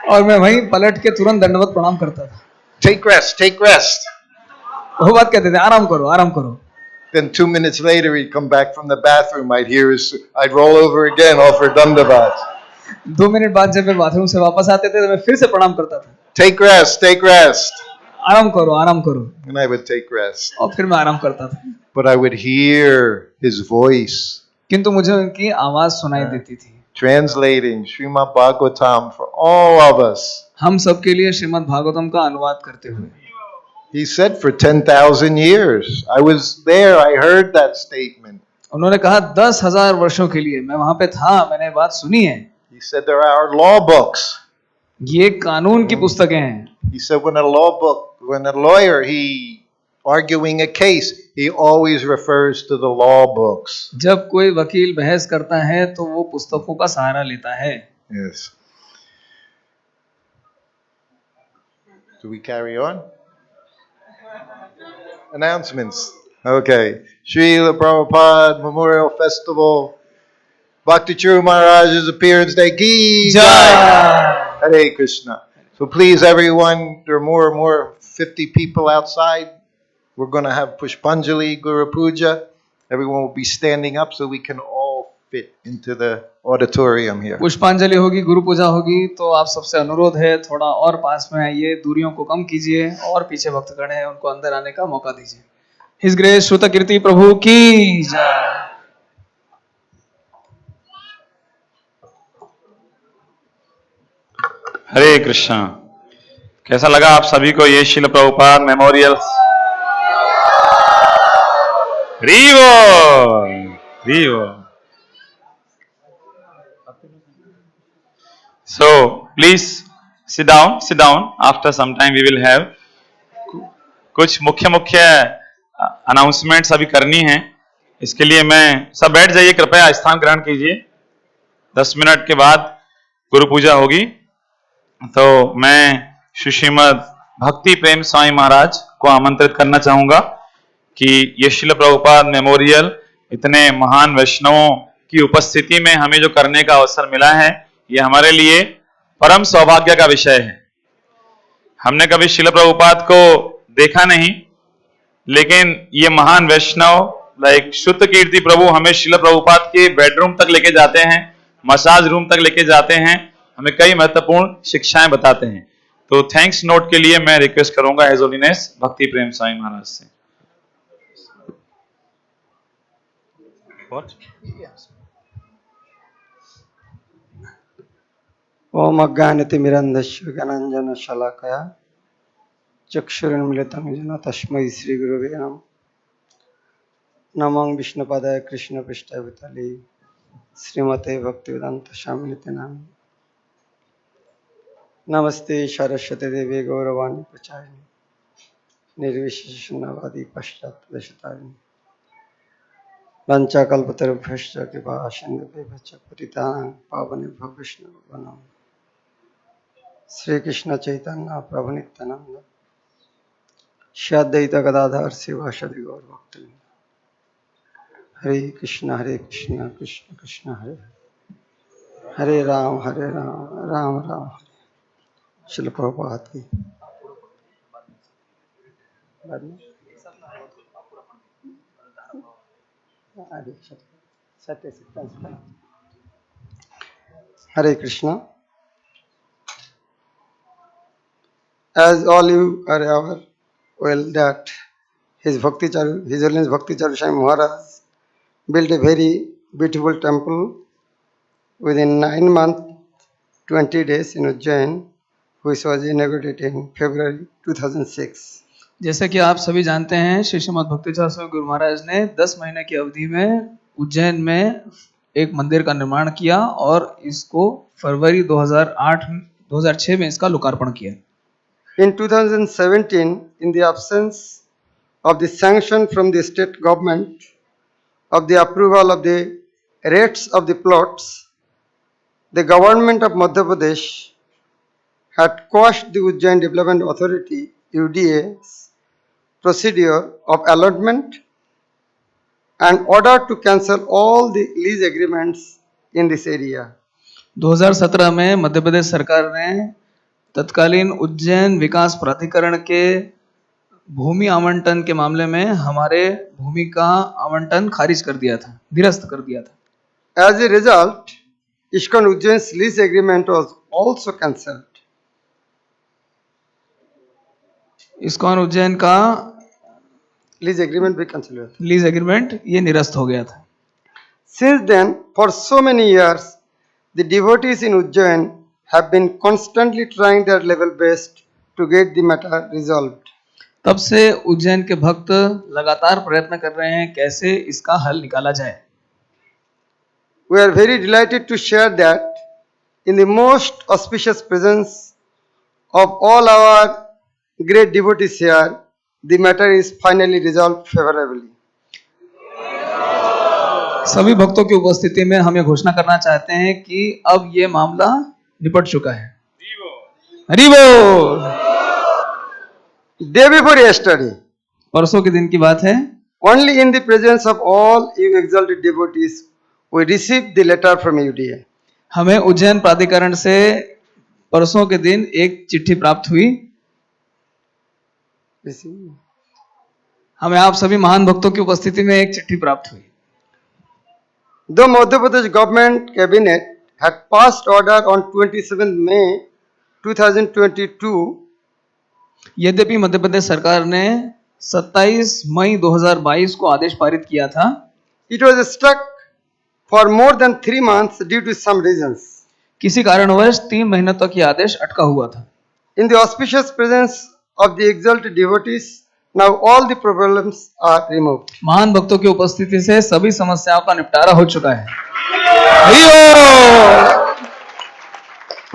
और मैं वहीं पलट के तुरंत दंडवत प्रणाम करता था. Take rest, take rest. वो बात कहते थे, आराम करो, आराम करो. Then 2 minutes later, he'd come back from the bathroom. I'd roll over again, offer dandavat. 2 minute बाद जब मैं बाथरूम से वापस आते थे तो मैं फिर से प्रणाम करता था. Take rest, take rest. आराम करो, आराम करो. And I would take rest. और फिर मैं आराम करता था. But I would hear his voice. किंतु मुझे उनकी आवाज सुनाई देती थी. Translating Srimad Bhagavatam for all of us. हम सबके लिए श्रीमद् भागवतम का अनुवाद करते हुए. He said for 10,000 years. I was there, I heard that statement. उन्होंने कहा 10,000 वर्षों के लिए. मैं वहां पे था, मैंने बात सुनी है. He said there are law books. ये कानून की पुस्तकें हैं. He said when a lawyer, he arguing a case, he always refers to the law books. जब कोई वकील बहस करता है तो वो पुस्तकों का सहारा लेता है. Yes. Do we carry on? Announcements. Okay. Srila Prabhupada Memorial Festival. Bhakti Charu Maharaja's appearance day. Ki Jai! Hare Krishna. So please everyone, there are more and more 50 people outside. We're going to have Pushpanjali, Guru Puja. Everyone will be standing up so we can all fit into the auditorium here. पुष्पांजलि होगी, गुरु पूजा होगी, तो आप सबसे अनुरोध है थोड़ा और पास में आइए, दूरियों को कम कीजिए और पीछे भक्त खड़े हैं उनको अंदर आने का मौका दीजिए. His Grace श्रुत कीर्ति प्रभु की जय. हरे कृष्णा. कैसा लगा आप सभी को ये Srila Prabhupada memorial? Revo. So please sit down. After some time we will have कुछ मुख्य अनाउंसमेंट्स अभी करनी है. इसके लिए मैं सब बैठ जाइए, कृपया स्थान ग्रहण कीजिए. 10 मिनट के बाद गुरु पूजा होगी. तो मैं श्रीमद भक्ति प्रेम स्वामी महाराज को आमंत्रित करना चाहूंगा कि ये श्रील प्रभुपाद मेमोरियल इतने महान वैष्णवों की उपस्थिति में हमें जो करने का अवसर मिला है, ये हमारे लिए परम सौभाग्य का विषय है. हमने कभी श्रील प्रभुपाद को देखा नहीं, लेकिन ये महान वैष्णव लाइक शुद्ध कीर्ति प्रभु हमें श्रील प्रभुपाद के बेडरूम तक लेके जाते हैं, मसाज रूम तक लेके जाते हैं, हमें कई महत्वपूर्ण शिक्षाएं बताते हैं. तो थैंक्स नोट के लिए मैं रिक्वेस्ट करूंगा हिज होलीनेस भक्ति प्रेम स्वामी महाराज से. What? ओम अज्ञानतिमिरन्धस्य ज्ञानाञ्जन शलाकया चक्षुरुन्मीलितं येन तस्मै श्रीगुरवे नमः. नमो विष्णुपदाय कृष्णपृष्ठाय भूतले श्रीमते भक्तिवेदान्त स्वामिनिते नामिने. नमस्ते सरस्वती देवी गौरवाणी प्रचारिणे निर्विशेषशून्यवादी पश्चात्पदेशतारिणे वंचाकल्पतरुभ्यश्च कृपा सिन्धुभ्यश्च पतितानां पावनेभ्यो वैष्णवेभ्यो नमः. श्री कृष्ण चैतन्य प्रभु नित्यानंद श्री अद्वैत गदाधर शिवासादि गौर भक्तवृंद. हरे कृष्ण कृष्ण कृष्ण हरे हरे राम राम राम हरे. श्रील प्रभुपाद की. Hare Krishna. As all you are aware well that His Holiness Bhakti Charu Swami Maharaj built a very beautiful temple within 9 months, 20 days in Ujjain, which was inaugurated in February 2006. जैसे कि आप सभी जानते हैं, श्रीमद् भक्ति चारू स्वामी गुरु महाराज ने 10 महीने की अवधि में उज्जैन में एक मंदिर का निर्माण किया और इसको फरवरी 2006 में इसका लोकार्पण किया. In 2017, in the absence of the sanction from the state government of the approval of the rates of the plots, the government of Madhya Pradesh had quashed the Ujjain Development Authority (UDA's) procedure of allotment and ordered to cancel all the lease agreements in this area. 2017 में मध्य प्रदेश सरकार ने तत्कालीन उज्जैन विकास प्राधिकरण के भूमि आवंटन के मामले में हमारे भूमि का आवंटन खारिज कर दिया था, निरस्त कर दिया था। As a result, Iskcon Ujjain's lease agreement was also cancelled. ISKCON Ujjain का लीज एग्रीमेंट भी कैंसिल हुआ था। लीज एग्रीमेंट ये निरस्त हो गया था। Since then, for so many years, the devotees in Ujjain have been constantly trying their level best to get the matter resolved. तब से उज्जैन के भक्त लगातार प्रयत्न कर रहे हैं कैसे इसका हल निकाला जाए। We are very delighted to share that in the most auspicious presence of all our great devotees here, the matter is finally resolved favorably. सभी भक्तों की उपस्थिति में हम ये घोषणा करना चाहते हैं कि अब ये मामला निपट चुका है। हरि बोल। Day before yesterday, परसों के दिन की बात है, only in the presence of all you exalted devotees, we received the letter from UDA. हमें उज्जैन प्राधिकरण से परसों के दिन एक चिट्ठी प्राप्त हुई। हमें आप सभी महान भक्तों की उपस्थिति में एक चिट्ठी प्राप्त हुई। The Madhya Pradesh government cabinet had passed order on 27 May 2022. यद्यपि मध्य प्रदेश सरकार ने 27 मई 2022 को आदेश पारित किया था। It was stuck for more than 3 months due to some reasons. किसी कारणवश 3 महीनों तक यह आदेश अटका हुआ था। In the auspicious presence of the exalted devotees, now all the problems are removed. महान भक्तों की उपस्थिति से सभी समस्याओं का निपटारा हो चुका है।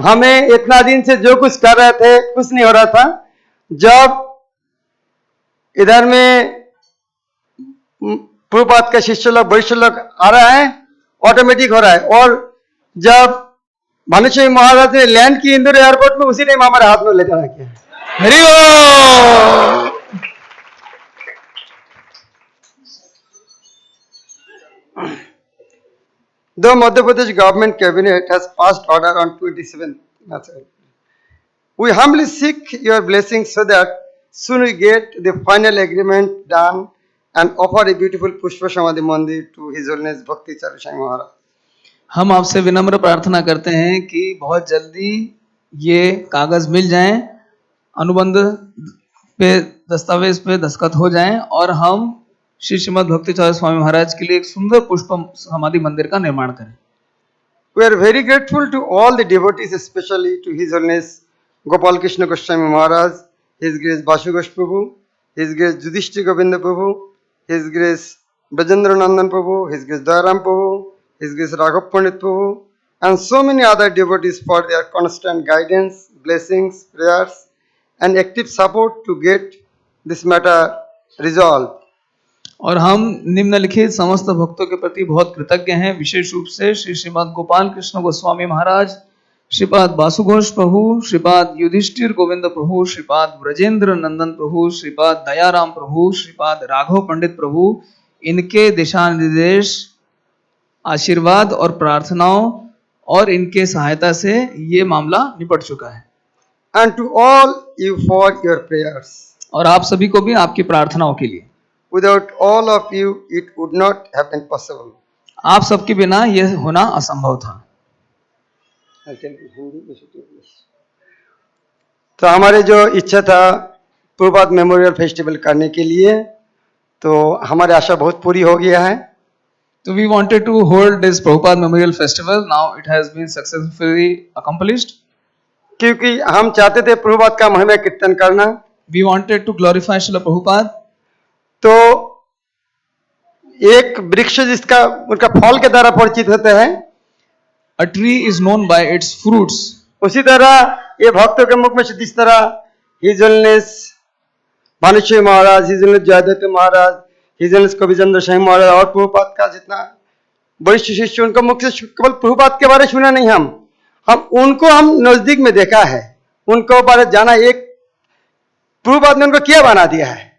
हमें इतना दिन से जो कुछ कर रहे थे कुछ नहीं हो रहा था। जब इधर में प्रभुपाद का शिष्य लोग वरिष्ठ लोग आ रहा है, ऑटोमेटिक हो रहा है। और जब भानुस्वामी महाराज ने लैंड की इंदौर एयरपोर्ट में, उसी टाइम हमारे हाथ में ले जाना किया। हरि बोल। The Madhya Pradesh government cabinet has passed order on 27th. We humbly seek your blessings so that soon we get the final agreement done and offer a beautiful Pushpa Samadhi Mandir to His Holiness Bhakti Charu Swami Maharaja. हम आपसे विनम्र प्रार्थना करते हैं कि बहुत जल्दी ये कागज मिल जाएं, अनुबंध पे दस्तावेज पे दस्तखत हो जाएं और हम श्री श्रीमद भक्ति चारू स्वामी महाराज के लिए एक सुंदर पुष्प समाधि मंदिर का निर्माण करें। We are very grateful to all the devotees, especially to His Holiness Gopal Krishna Goswami Maharaj, His Grace Basu Ghosh Prabhu, His Grace Yudhishthira Govinda Prabhu, His Grace Brajendra Nandan Prabhu, His Grace Dayaram Prabhu, His Grace Raghav Pandit Prabhu, and so many other devotees for their constant guidance, blessings, prayers, and active support to get this matter resolved. और हम निम्नलिखित समस्त भक्तों के प्रति बहुत कृतज्ञ हैं, विशेष रूप से श्री श्रीमद गोपाल कृष्ण गोस्वामी महाराज, श्रीपाद बासु घोष प्रभु, श्रीपाद युधिष्ठिर गोविंद प्रभु, श्रीपाद ब्रजेंद्र नंदन प्रभु, श्रीपाद दयाराम प्रभु, श्रीपाद राघव पंडित प्रभु, इनके दिशा निर्देश, आशीर्वाद और प्रार्थनाओं और इनके सहायता से ये मामला निपट चुका है। And to all you for your prayers. और आप सभी को भी आपकी प्रार्थनाओं के लिए। Without all of you, it would not have been possible. आप सबके बिना यह होना असंभव था। तो हमारे जो इच्छा था प्रभुपाद मेमोरियल फेस्टिवल करने के लिए, तो हमारी आशा बहुत पूरी हो गया है। So we wanted to hold this Prabhupada Memorial Festival. Now it has been successfully accomplished. क्योंकि हम चाहते थे प्रभुपाद का महिमा कीर्तन करना। We wanted to glorify Srila Prabhupada. तो एक वृक्ष जिसका उनका फल के द्वारा परिचित होते हैं, A tree is known by its fruits. उसी तरह ये भक्तों के मुख में से जिस तरह हिज होलिनेस भानुस्वामी महाराज, हिज होलिनेस जयदत्त महाराज, हिज होलिनेस कविचंद्र स्वामी महाराज और प्रभुपाद का जितना वरिष्ठ शिष्य, उनका मुख से केवल प्रभुपाद के बारे सुना नहीं, हम उनको हम नजदीक में देखा है, उनको बारे जाना। एक प्रभुपाद ने उनको क्या बना दिया है।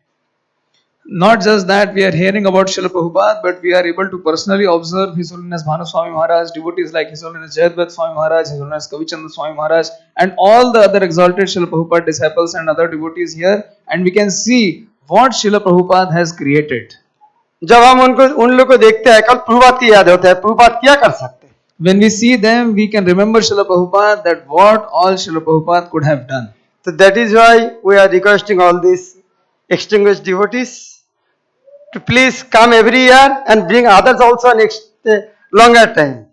Not just that we are hearing about Srila Prabhupada, but we are able to personally observe His Holiness Bhanu Swami Maharaj, devotees like His Holiness Jayadvaita Swami Maharaj, His Holiness Kavichanda Swami Maharaj, and all the other exalted Srila Prabhupada disciples and other devotees here, and we can see what Srila Prabhupada has created. जब हम उन लोग को देखते हैं, कल प्रभुपाद की याद होता है, प्रभुपाद क्या कर सकते हैं? When we see them, we can remember Srila Prabhupada, that what all Srila Prabhupada could have done. So that is why we are requesting all these extinguished devotees to please come every year and bring others also next longer time.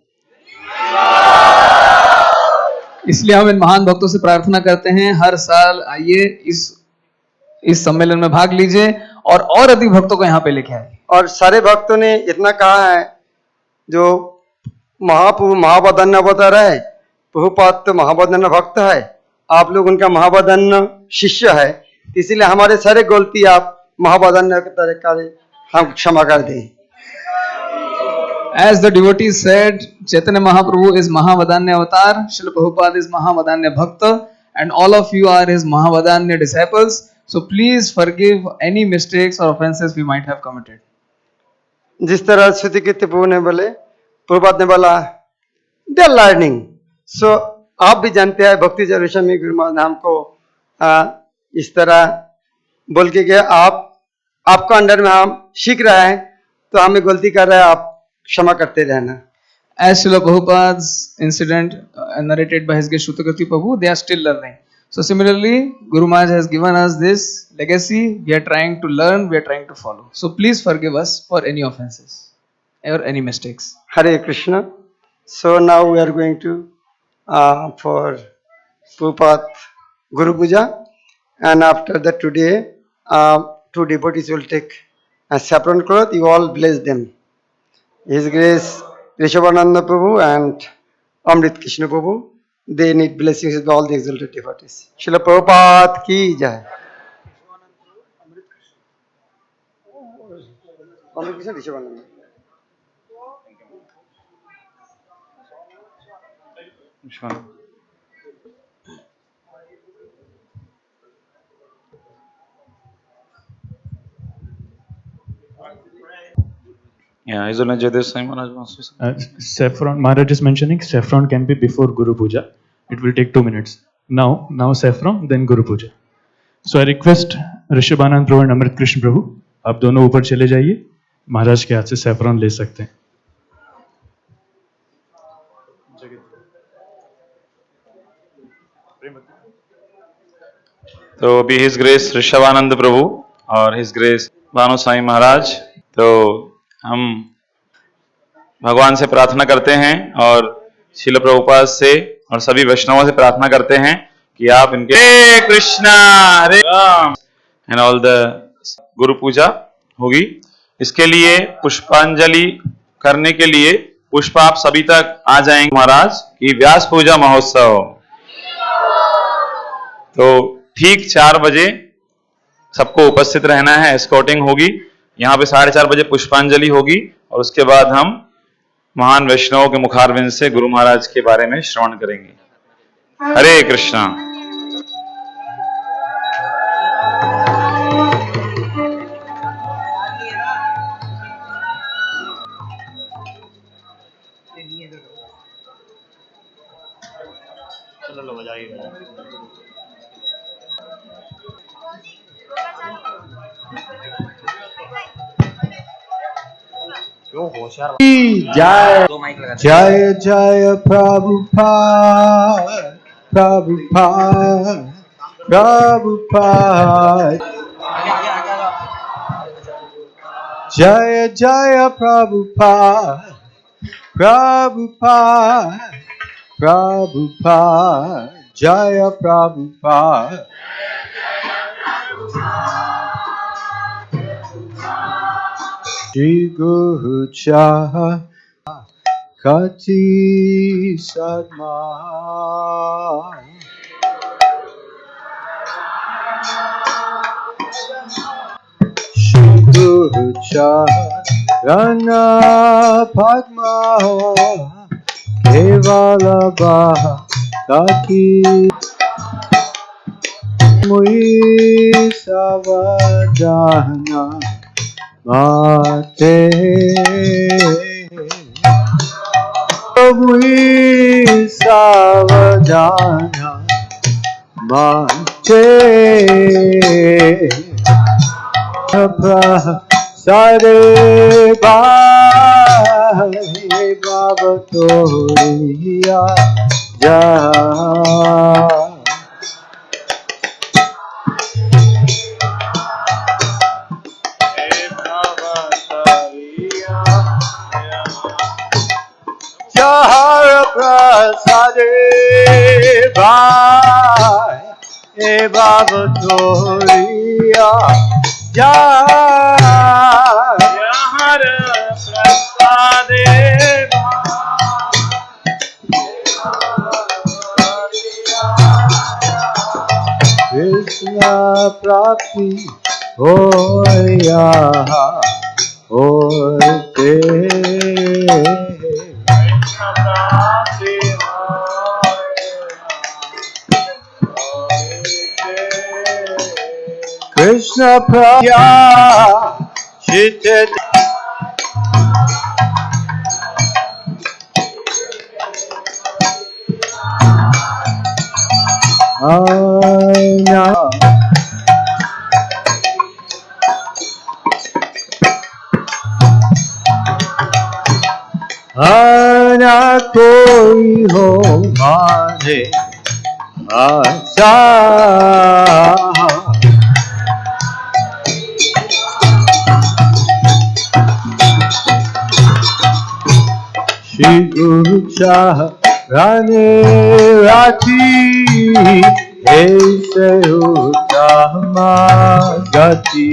इसलिए हम इन महान भक्तों से प्रार्थना करते हैं, हर साल आइए इस सम्मेलन में भाग लीजिए और अधिक भक्तों को यहाँ पे लेके आइए. और सारे भक्तों ने इतना कहा है, जो महाप्रभु महावदान्य अवतार है, प्रभुपाद तो महावदान्य भक्त है, आप लोग उनका महावदान्य शिष्य है, इसलिए हमारे सारे गलती आप महावदान्य के तरह हम क्षमा कर दें. As the devotees said, Chaitanya Mahaprabhu is Mahavadanya avatar, Srila Prabhupada is Mahavadanya bhakta, and all of you are his Mahavadanya disciples. So please forgive any mistakes or offenses we might have committed. जिस तरह श्रुति कीर्ति प्रभु ने बोले, प्रभुपाद ने बोला, they are learning. So आप भी जानते हैं, भक्ति चारू स्वामी गुरु महाराज ने हमको इस तरह बोल के गया, आपका अंडर में हम सीख रहे हैं, तो हमें गलती कर रहे हैं, आप क्षमा करते रहना. As Srila Prabhupada's incident narrated by his guest Shrutakirti Prabhu, they are still learning. So similarly, Guru Maharaj has given us this legacy. We are trying to learn, we are trying to follow. So please forgive us for any offenses or any mistakes. Hare Krishna. So now we are going to for Prabhupada Guru Puja, and after that today two devotees will take a saffron cloth. You all bless them. His Grace Rishabhananda Prabhu and Amrit Krishna Prabhu, they need blessings with all the exalted devotees. Srila Prabhupada ki jai. Amrit Krishna Rishabhananda. Yeah, His Holiness Jayadvaita Swami Maharaj wants to say. Saffron, Maharaj is mentioning saffron can be before Guru Puja. It will take 2 minutes. Now saffron, then Guru Puja. So I request Rishabhanand Prabhu and Amrit Krishna Prabhu, आप दोनों ऊपर चले जाइए, महाराज के हाथ से saffron ले सकते हैं. तो अभी His Grace ऋषभानंद प्रभु और His Grace भानु स्वामी महाराज, तो हम भगवान से प्रार्थना करते हैं और श्रील प्रभुपाद से और सभी वैष्णवों से प्रार्थना करते हैं कि आप इनके हरे कृष्णा हरे राम एंड ऑल द गुरु पूजा होगी. इसके लिए पुष्पांजलि करने के लिए पुष्प आप सभी तक आ जाएंगे महाराज की व्यास पूजा महोत्सव. तो ठीक 4 बजे सबको उपस्थित रहना है. एस्कॉर्टिंग होगी यहाँ पे 4:30 बजे पुष्पांजलि होगी और उसके बाद हम महान वैष्णवों के मुखारविंद से गुरु महाराज के बारे में श्रवण करेंगे. हरे Krishna. Jai Jai Jai Prabhupada Prabhupada Prabhupada Jai Jai Prabhupada Prabhupada Prabhupada Jai Prabhupada. Shri Guru Chaha Kati Sadma Shri Guru Chaha Rana Padma Kevalabha Kati Mui Savadana Mate Prabhu Savadana Mate Prasade Bhai Baba Toriya Jai Jahara Prasade Bhai Baba Toriya Jai Jahara Prasade Krishna Prapti Hoya Orte Krishna Praya Chitta Aina Ana koi ho mane acha Shri Guru Charane Rati Aise Uttama Gati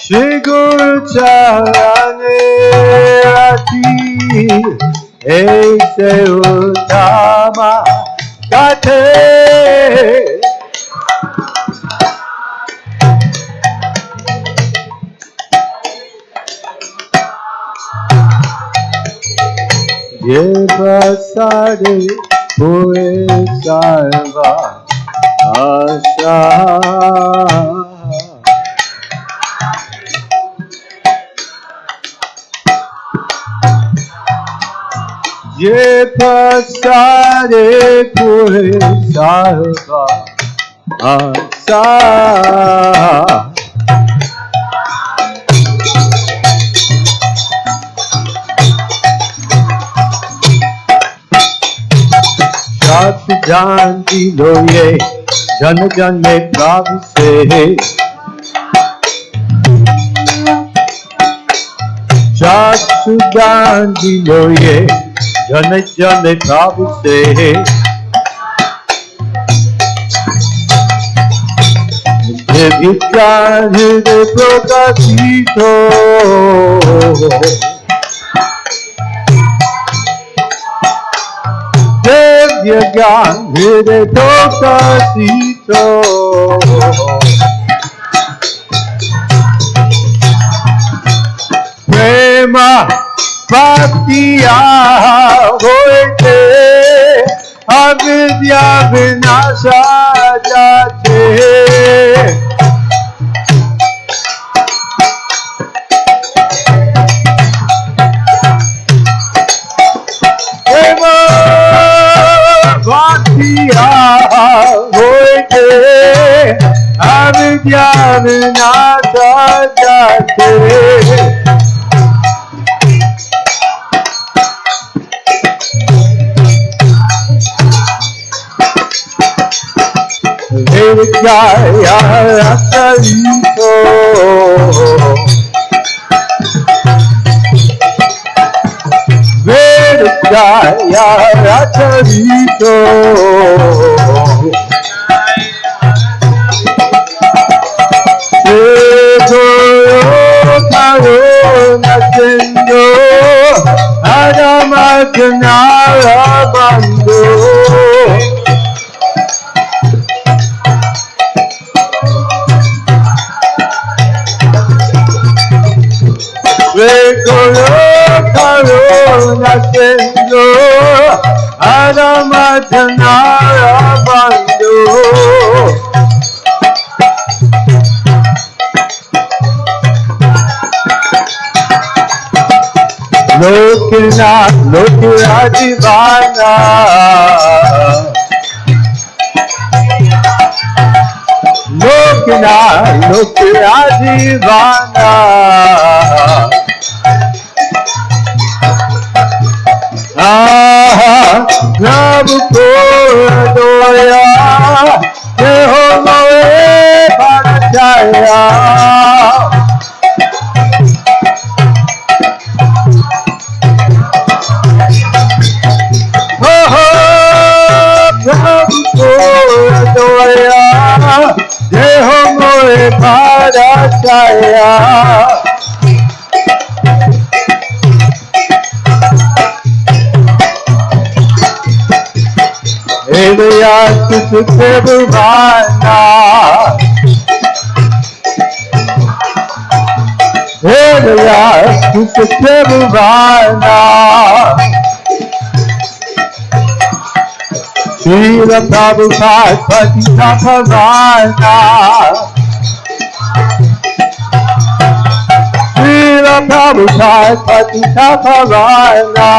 Shri Guru Charane Rati Aise Uttama Gati Ye Prasade Pure Sarva Asha Ye Prasade Pure Sarva Asha Sat Janti Loye Jan Jan Me Prabhu Se Sat Janti Loye Jan Jan Me Prabhu Se Devitya Hide Prokasito Devya Gyan Hide Prokasito Prema Bhaktiya Hoite Avidya Vinasha Jate Prema Bhaktiya Hoite Avidya Vinasha Jate Vedjaya Ratarito Vedjaya Ratarito Guru Karuna Sindhu Adamarkanara Bandhu Guru Karuna Sindhu Adamarkanara Bandhu लोकना लोकया दीवाना लोकना लोकया दीवाना प्रभु को दोया ये हो मोए बन जाया प्रभु को दोया ये हो मोए बन जाया Vyas Prabhupada Vyas Prabhupada Srila Prabhupada Patita Pavana Srila Prabhupada Patita Pavana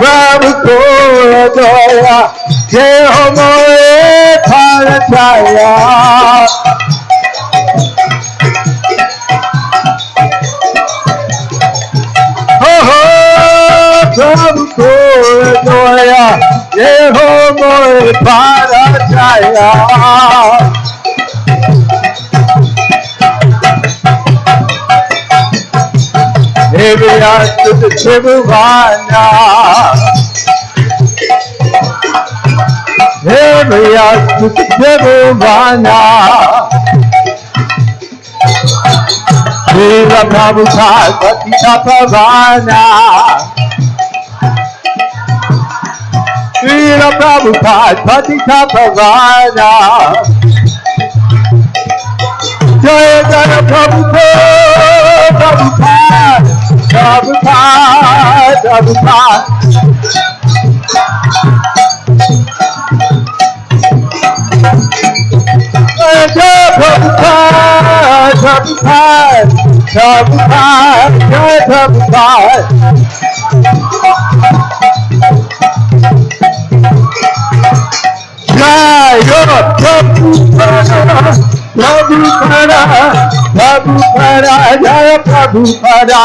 प्रभु को दोया ये हो मोए फल छाया प्रभु को दोया ये हो मोए फल छाया Vyas Prabhupada Vyas Prabhupada Srila Prabhupada Patita Pavana Srila Prabhupada Patita Pavana Jaya Jaya Prabhupada Prabhupada Prabhupada Prabhupada Jai Prabhupada Prabhupada Prabhupada Jai Prabhupada Jai Prabhupada Prabhupada Prabhupada Jai Prabhupada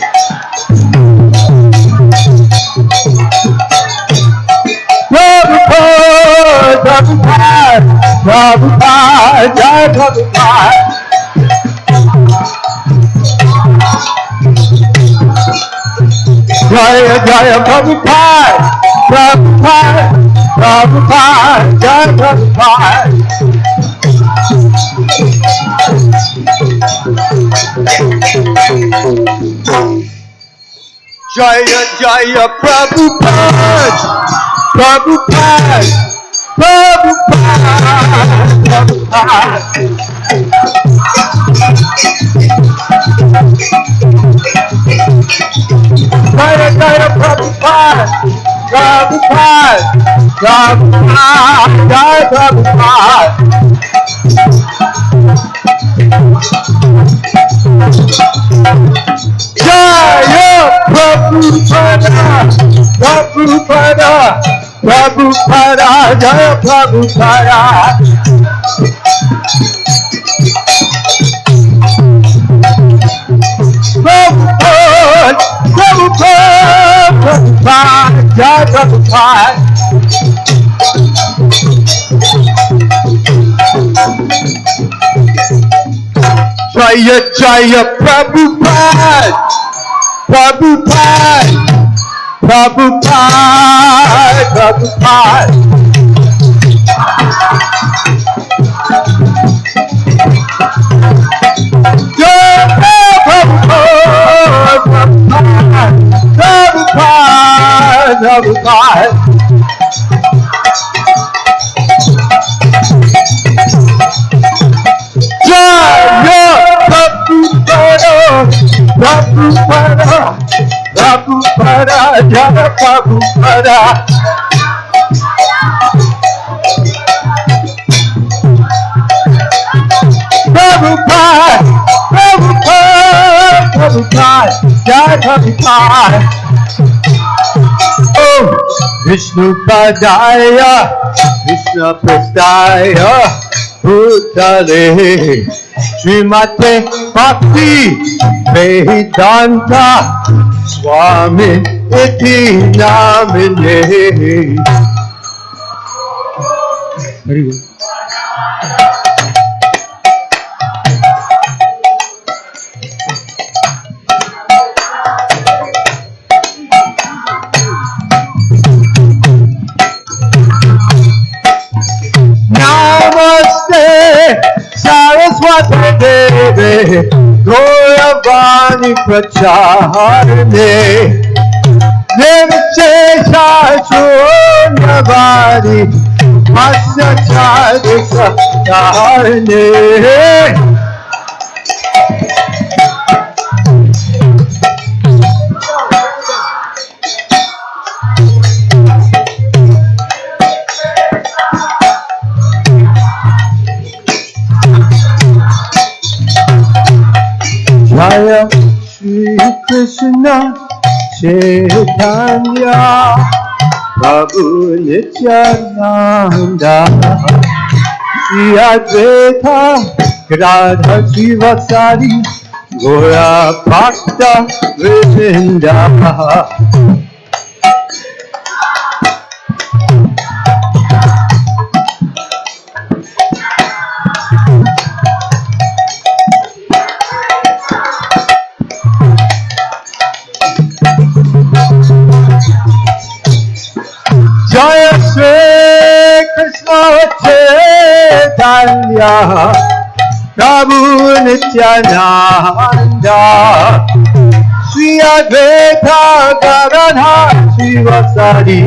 Prabhupada Prabhupada Jai Prabhupada Jaya Jaya Prabhupada Prabhupada Prabhupada Jai Prabhupada Jaya Jaya Prabhupada Prabhupada Prabhupada Jaya Jaya Prabhupada Prabhupada Prabhupada Jai Prabhupada Jaya Prabhupada Prabhupada Prabhupada Jaya Prabhupada Prabhupada Prabhupada Prabhupada Jaya Prabhupada Jaya Jaya Prabhupada Prabhupada Prabhupada Prabhupada Jaya Prabhupada Prabhupada Prabhupada Prabhupada Prabhupada Jaya Prabhupada Prabhupada, Jai Prabhupada. Oh, Vishnu Padaya, Krishna Prastaya, Bhutale, Srimate Bhakti Vedanta Swami Iti Namine. Very good. Namaste Saraswati Devi Goravani Pracharne Nirchesha Shunyavari Masya Chadisa Dharne. Jaya Shri Krishna Chaitanya Prabhu Nityananda Shri Advaita Radha Srivasari Gora Bhakta Vrinda. Jaya Shri Krishna Chaitanya Prabhu Nityananda Shri Advaita Gadadhar Srivasari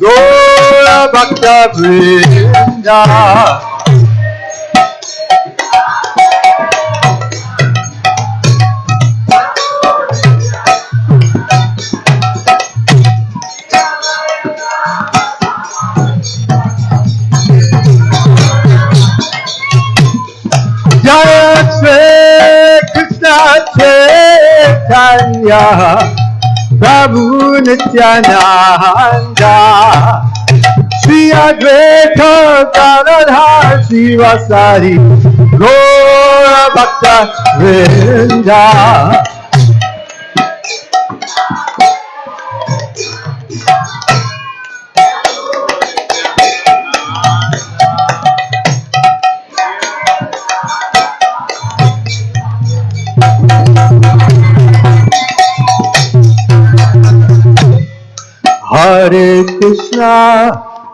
Gora Bhakta Vrinda. Jaya Shri Krishna Chaitanya Prabhu Nityananda Shri Advaita Gadadhar Srivasari Gora Bhakta Vrinda.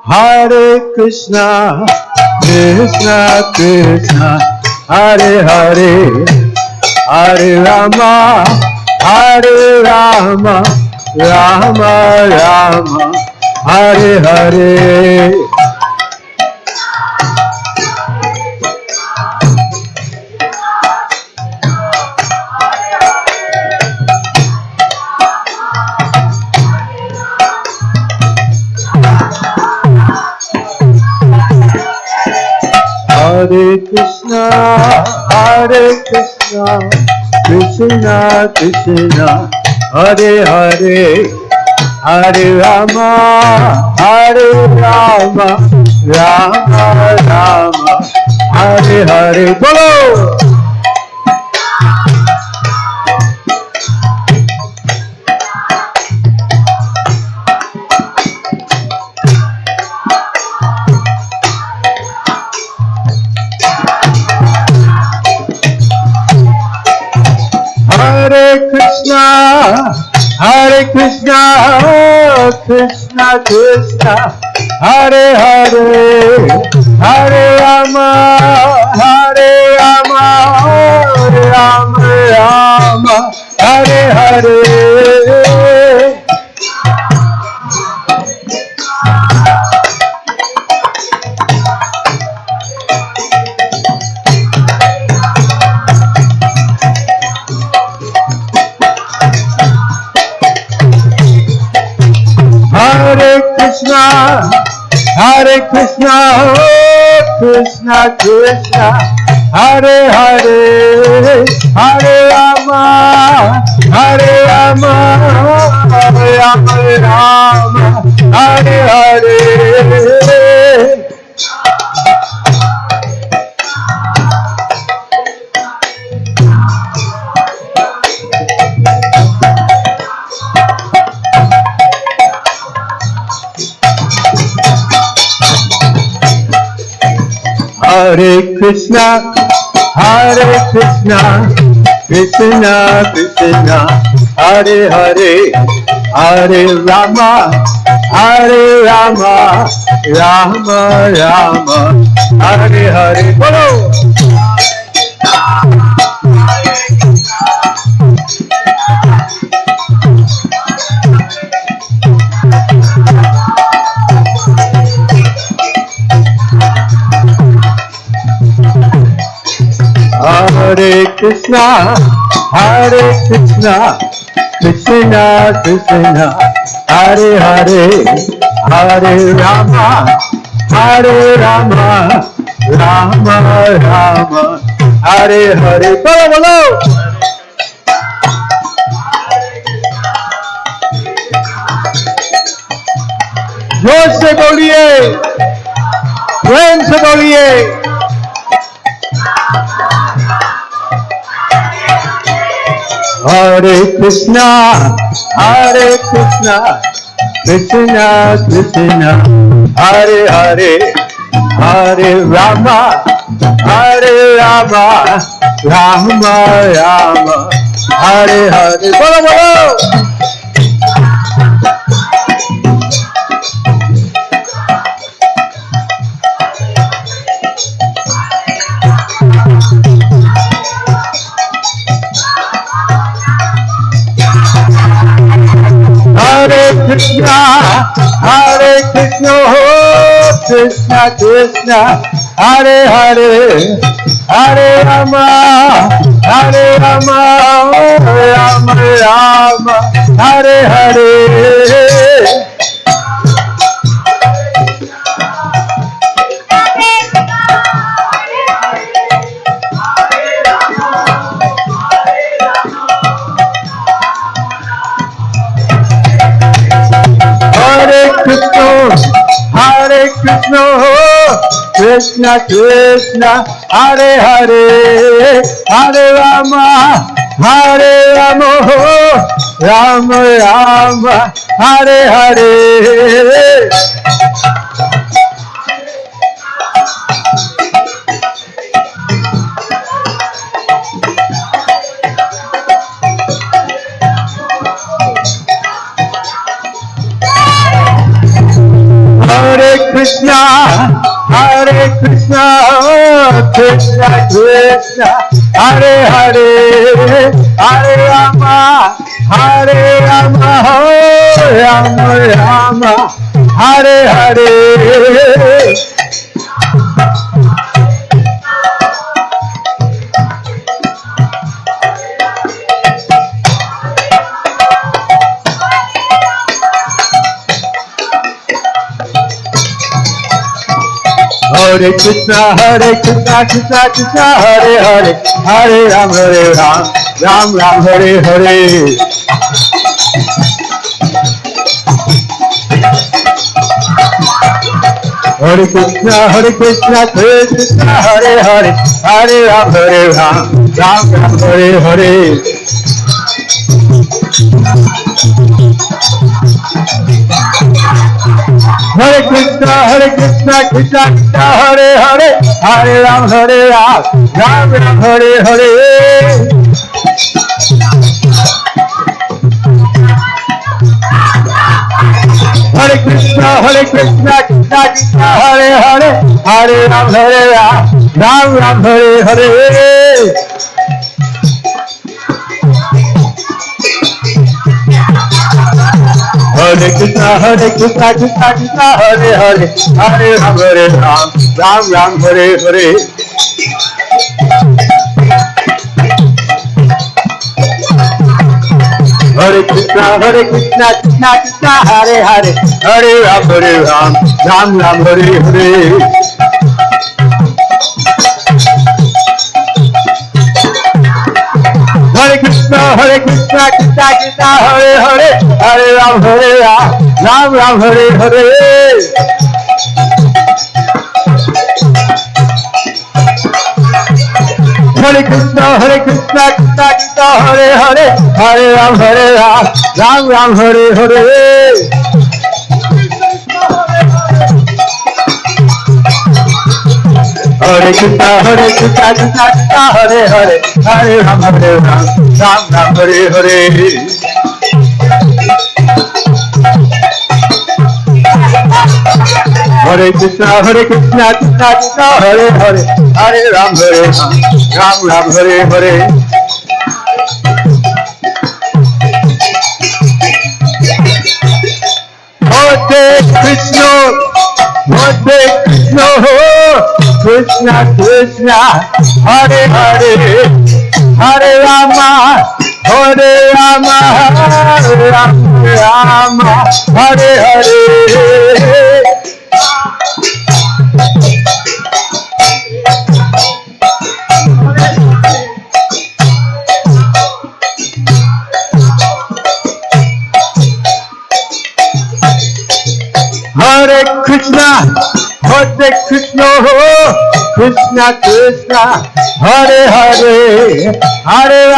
Hare Krishna, Krishna Krishna, Hare Hare, Hare Rama, Rama Rama, Hare Hare. Hare Krishna, Krishna Krishna, Hare Hare, Hare Rama, Rama Rama, Hare Hare. Bolo! Hare Krishna, Krishna Krishna, Hare Hare, Hare Rama, Rama Rama, Hare Hare. Hare Krishna, Krishna Krishna, Hare Hare, Hare Rama, Hare Rama, Rama Rama, Hare Hare. Hare Krishna, Hare Krishna, Krishna Krishna, Hare Hare, Hare Rama, Hare Rama, Rama Rama, Hare Hare. Bolo! Hare Krishna, Hare Krishna, Krishna Krishna, Hare Hare, Hare Rama, Hare Rama, Rama Rama, Hare Hare. Bolo bolo. जोर से बोलिए, प्रेम से बोलिए। Hare Krishna, Hare Krishna, Krishna Krishna, Hare Hare, Hare Rama, Hare Rama, Rama Rama, Hare Hare. Bolo bolo. Hare Krishna, Hare Krishna, Krishna Krishna, Hare Hare, Hare Rama, Hare Rama, Rama Rama, Hare Hare. Hare Krishna, Krishna Krishna, Hare Hare, Hare Rama, Hare Rama, Rama Rama, Hare Hare. Hare Krishna, Hare Krishna, Krishna Krishna, Hare Hare, Hare Rama, Hare Rama, Rama Rama, Hare Hare. Hare Krishna, Krishna Krishna, Hare Hare, Hare Ram, Ram Ram, Hare Hare. Hare Krishna, Krishna Krishna, Hare Hare, Hare Ram, Ram Ram, Hare Hare. Hare Krishna, Krishna Krishna, Hare Hare, Hare Ram, Ram Ram, Hare Hare. Hare Krishna, Krishna Krishna, Hare Hare, Hare Ram, Ram Ram, Hare Hare. Hare Krishna, Krishna Krishna, Hare Hare, Hare Ram, Ram Ram, Hare Hare. Hare Krishna, Krishna Krishna, Hare Hare, Hare Ram, Ram Ram, Hare Hare. Hare Krishna, Krishna Krishna, Hare Hare, Hare Ram, Ram Ram, Hare Hare. Hare Krishna, Krishna Krishna, Hare Hare, Hare Ram, Ram Ram, Hare Hare. Hare Krishna, Krishna Krishna, Hare Hare, Hare Ram, Ram Ram, Hare Hare. Hare Krishna, Krishna Krishna, Hare Hare, Hare Ram, Ram Ram, Hare Hare. Hare Krishna, Krishna Krishna, Hare Hare, Hare Rama, Rama Rama, Hare Hare. Hare Krishna, Krishna Krishna, Hare Hare, Hare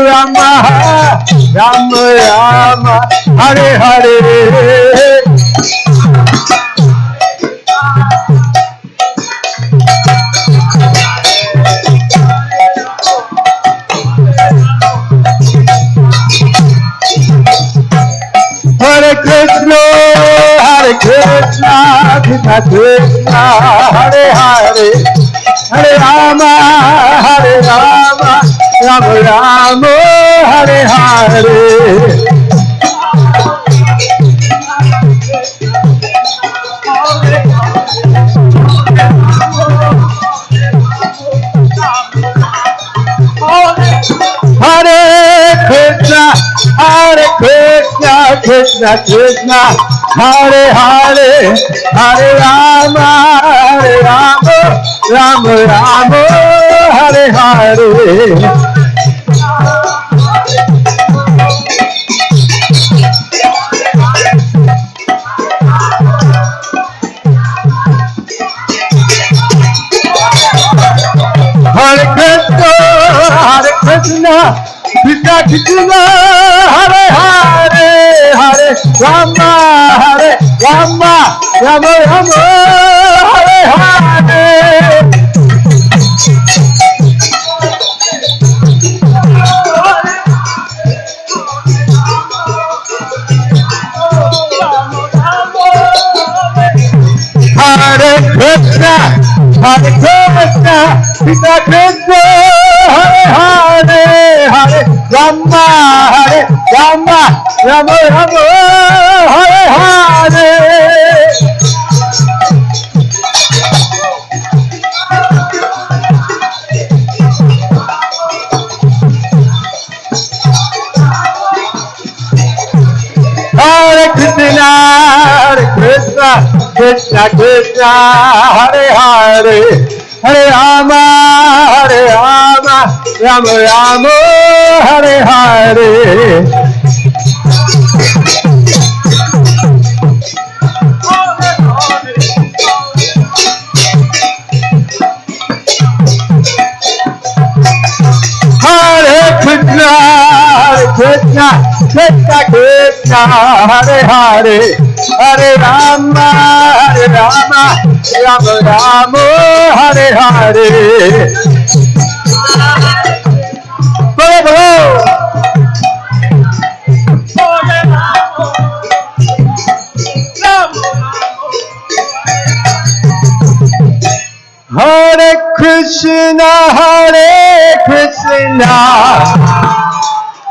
Rama, Rama Rama, Hare Hare. Hare Krishna, Krishna Krishna, Hare Hare, Hare Rama, Rama Rama, Hare Hare. Hare Krishna, Krishna Krishna, Hare Hare, Hare Rama, Rama Rama, Hare Hare. Hare Krishna, Krishna Krishna, Hare Hare, Hare Rama, Rama Rama, Hare Hare. Hare Krishna, Krishna Krishna, Hare Hare, Hare Rama, Rama Rama, Hare Hare. Hare Krishna, Krishna Krishna, Hare Hare, Hare Rama, Rama Rama, Hare Hare. Hare Krishna, Krishna Krishna, Hare Hare, Hare Rama, Rama Rama, Hare Hare. Hare Krishna,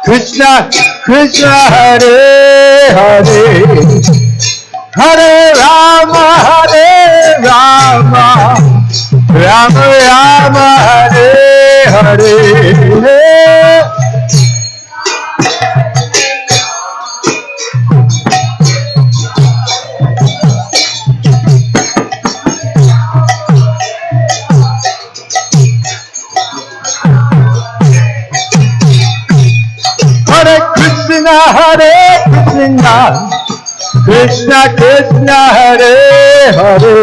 Krishna Krishna, Hare Hare, Hare Rama, Rama Rama, Hare Hare. Krishna Krishna Hare Hare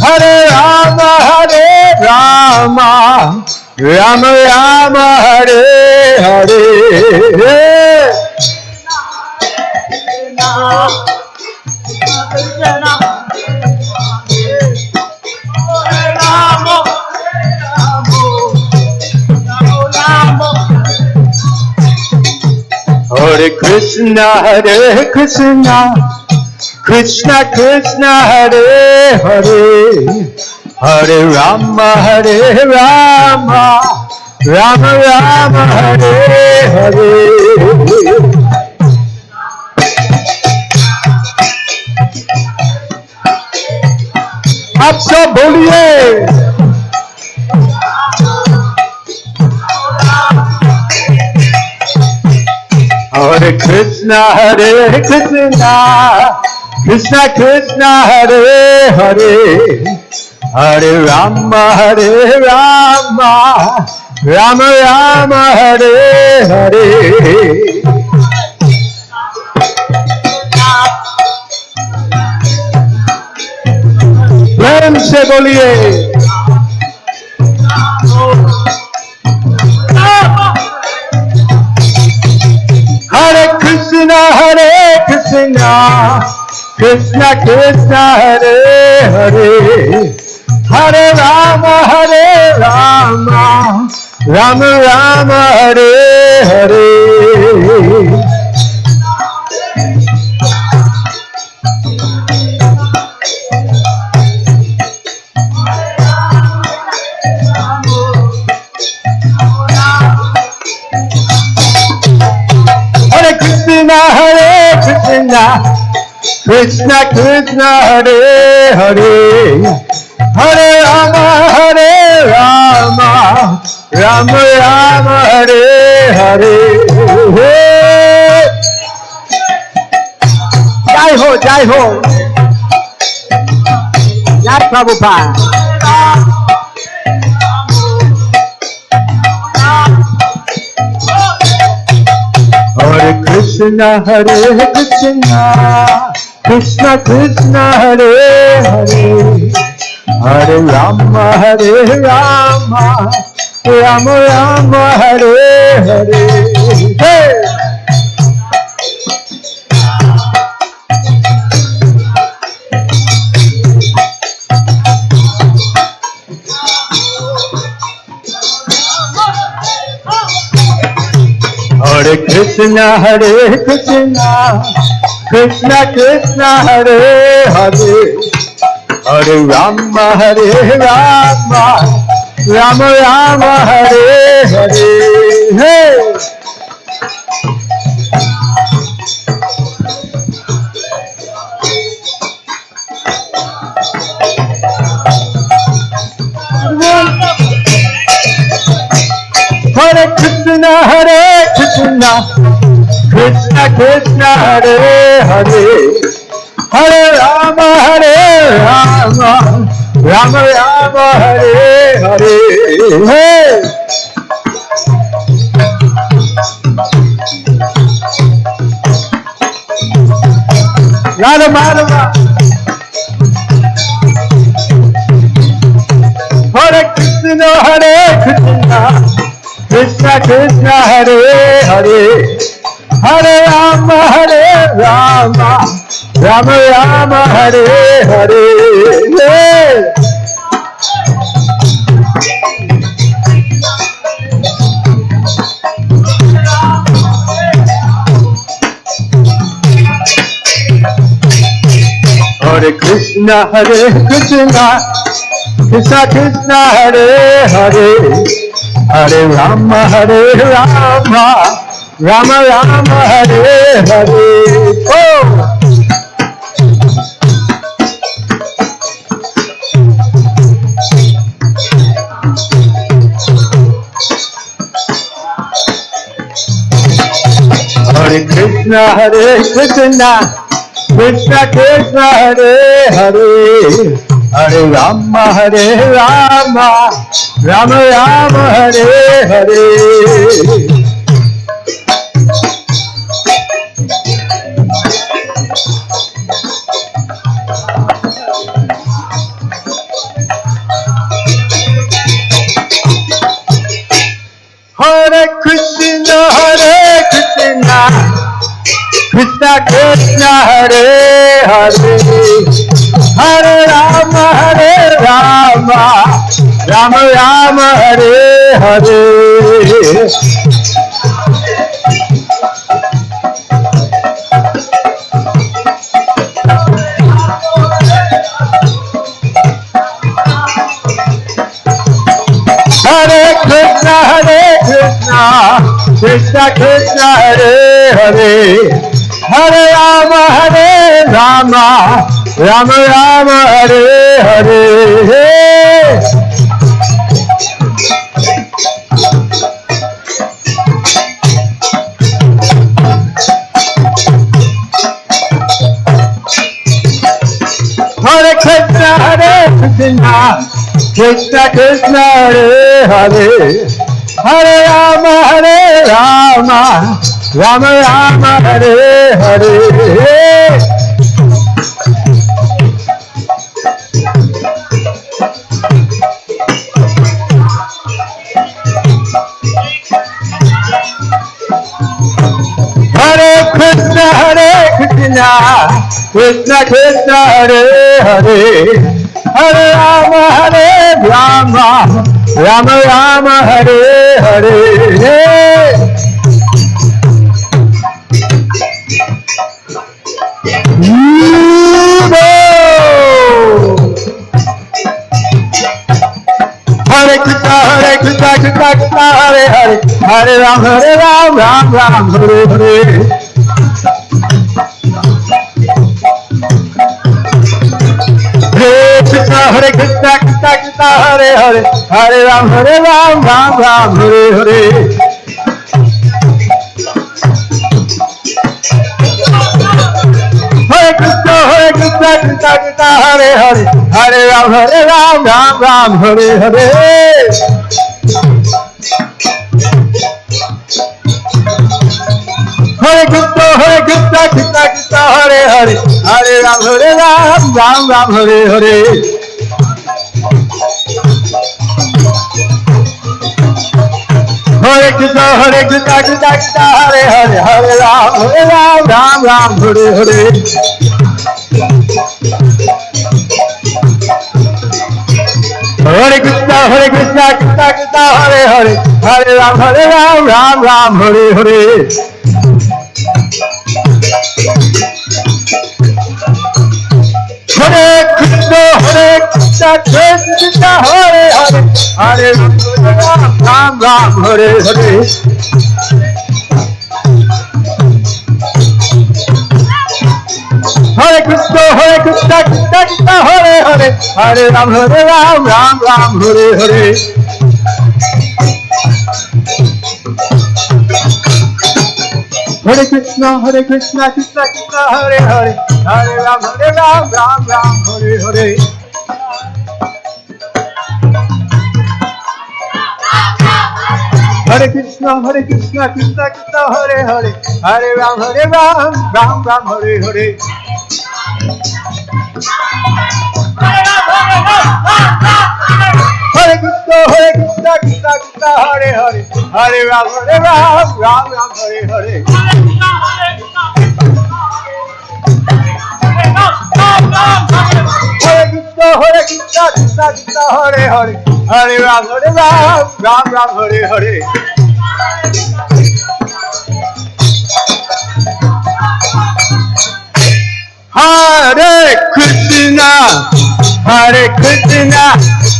Hare Rama Rama Rama Hare Hare Hare Krishna Krishna Krishna Hare Hare Hare Rama Rama Rama Hare Hare आप सब बोलिए Hare Krishna Krishna Krishna Hare Hare Hare Rama Rama Rama Hare Hare प्रेम से बोलिए Hare Krishna Krishna Krishna Hare Hare Hare Rama Rama Rama Hare Hare Krishna Krishna Hare Hare Hare Rama Rama Rama Hare Hare Jai ho Jai Prabhupada Hare Krishna Krishna Krishna Hare Hare Hare Rama Rama Rama Hare Hare Hey! Hare Krishna Krishna Krishna Hare Hare Hare Rama Rama Rama Hare Hare Hey! Hare Krishna Krishna Krishna Hare Hare Hare Rama Rama Rama Hare Hare Hey! Radha Madhava Hare Krishna Krishna Krishna Hare Hare Hare Rama Rama Rama Hare Hare Hey! Hare Krishna Krishna Krishna Hare Hare Hare Rama Rama Rama Hare Hare Oh! Hare Krishna Krishna Krishna Hare Hare Hare Rama Rama Rama Hare Hare Hare Rama, Rama Rama, Hare Hare. Krishna Krishna Hare Hare Hare Rama Rama Rama Hare Hare. Hare Krishna Krishna Krishna Hare Hare Hare Rama Rama Rama Hare Hare. Hare Krishna Krishna Krishna Hare Hare Hare Rama Rama Rama Hare Hare. Hare Krishna Krishna Krishna Hare Hare Hare Ram Ram Ram Hare Hare. Hare Krishna Krishna Krishna Hare Hare Hare Ram Ram Ram Hare Hare. Hare Krishna Krishna Krishna Hare Hare Hare Ram Ram Hare Hare. Hare Krishna Krishna Krishna Hare Hare Hare Ram Ram Hare Hare. Hare Krishna Krishna Krishna Hare Hare Hare Ram Ram Hare Hare. Hare Krishna Krishna Krishna Hare Hare Hare Ram Hare Hare. Hare Krishna Krishna Krishna Hare Hare Hare Ram Hare Hare. Hare Krishna Krishna Krishna Hare Hare Hare Ram Hare Hare. Hare Krishna Krishna Krishna Hare Hare Hare Ram Hare Hare. Hare Krishna Krishna Krishna Hare Hare Hare Ram Hare Hare. Hare Krishna Krishna Hare Hare Hare Ram Hare Hare. Hare Krishna Krishna Hare Hare Hare Ram Hare Hare. Hare Krishna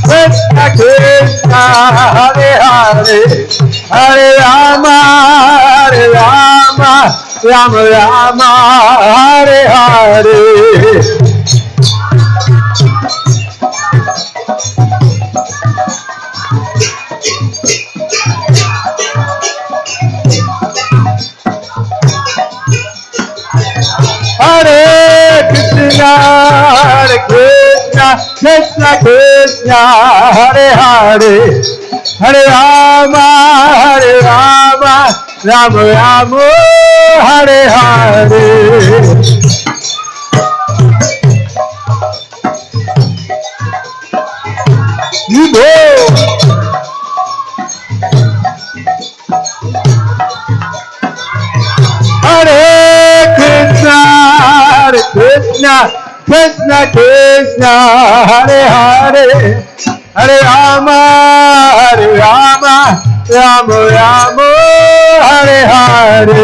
Krishna Krishna Hare Hare Hare Rama Rama Rama Hare Hare. Hare Krishna Krishna Krishna Hare Hare Hare Rama Rama Rama Hare Hare. You go. Hare Krishna Krishna, Krishna Krishna, Hare Hare, Hare Rama, Rama Rama, Hare Hare.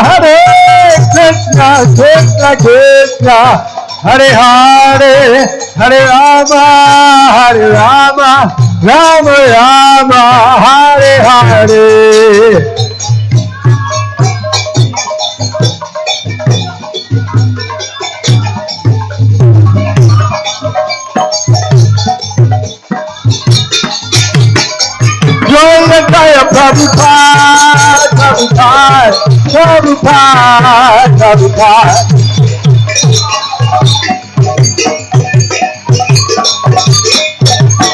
Hare Krishna, Krishna Krishna, Hare Hare, Hare Rama, Rama Rama, Hare Hare. Jaya Jaya Prabhupada, Prabhupada, Prabhupada, Prabhupada.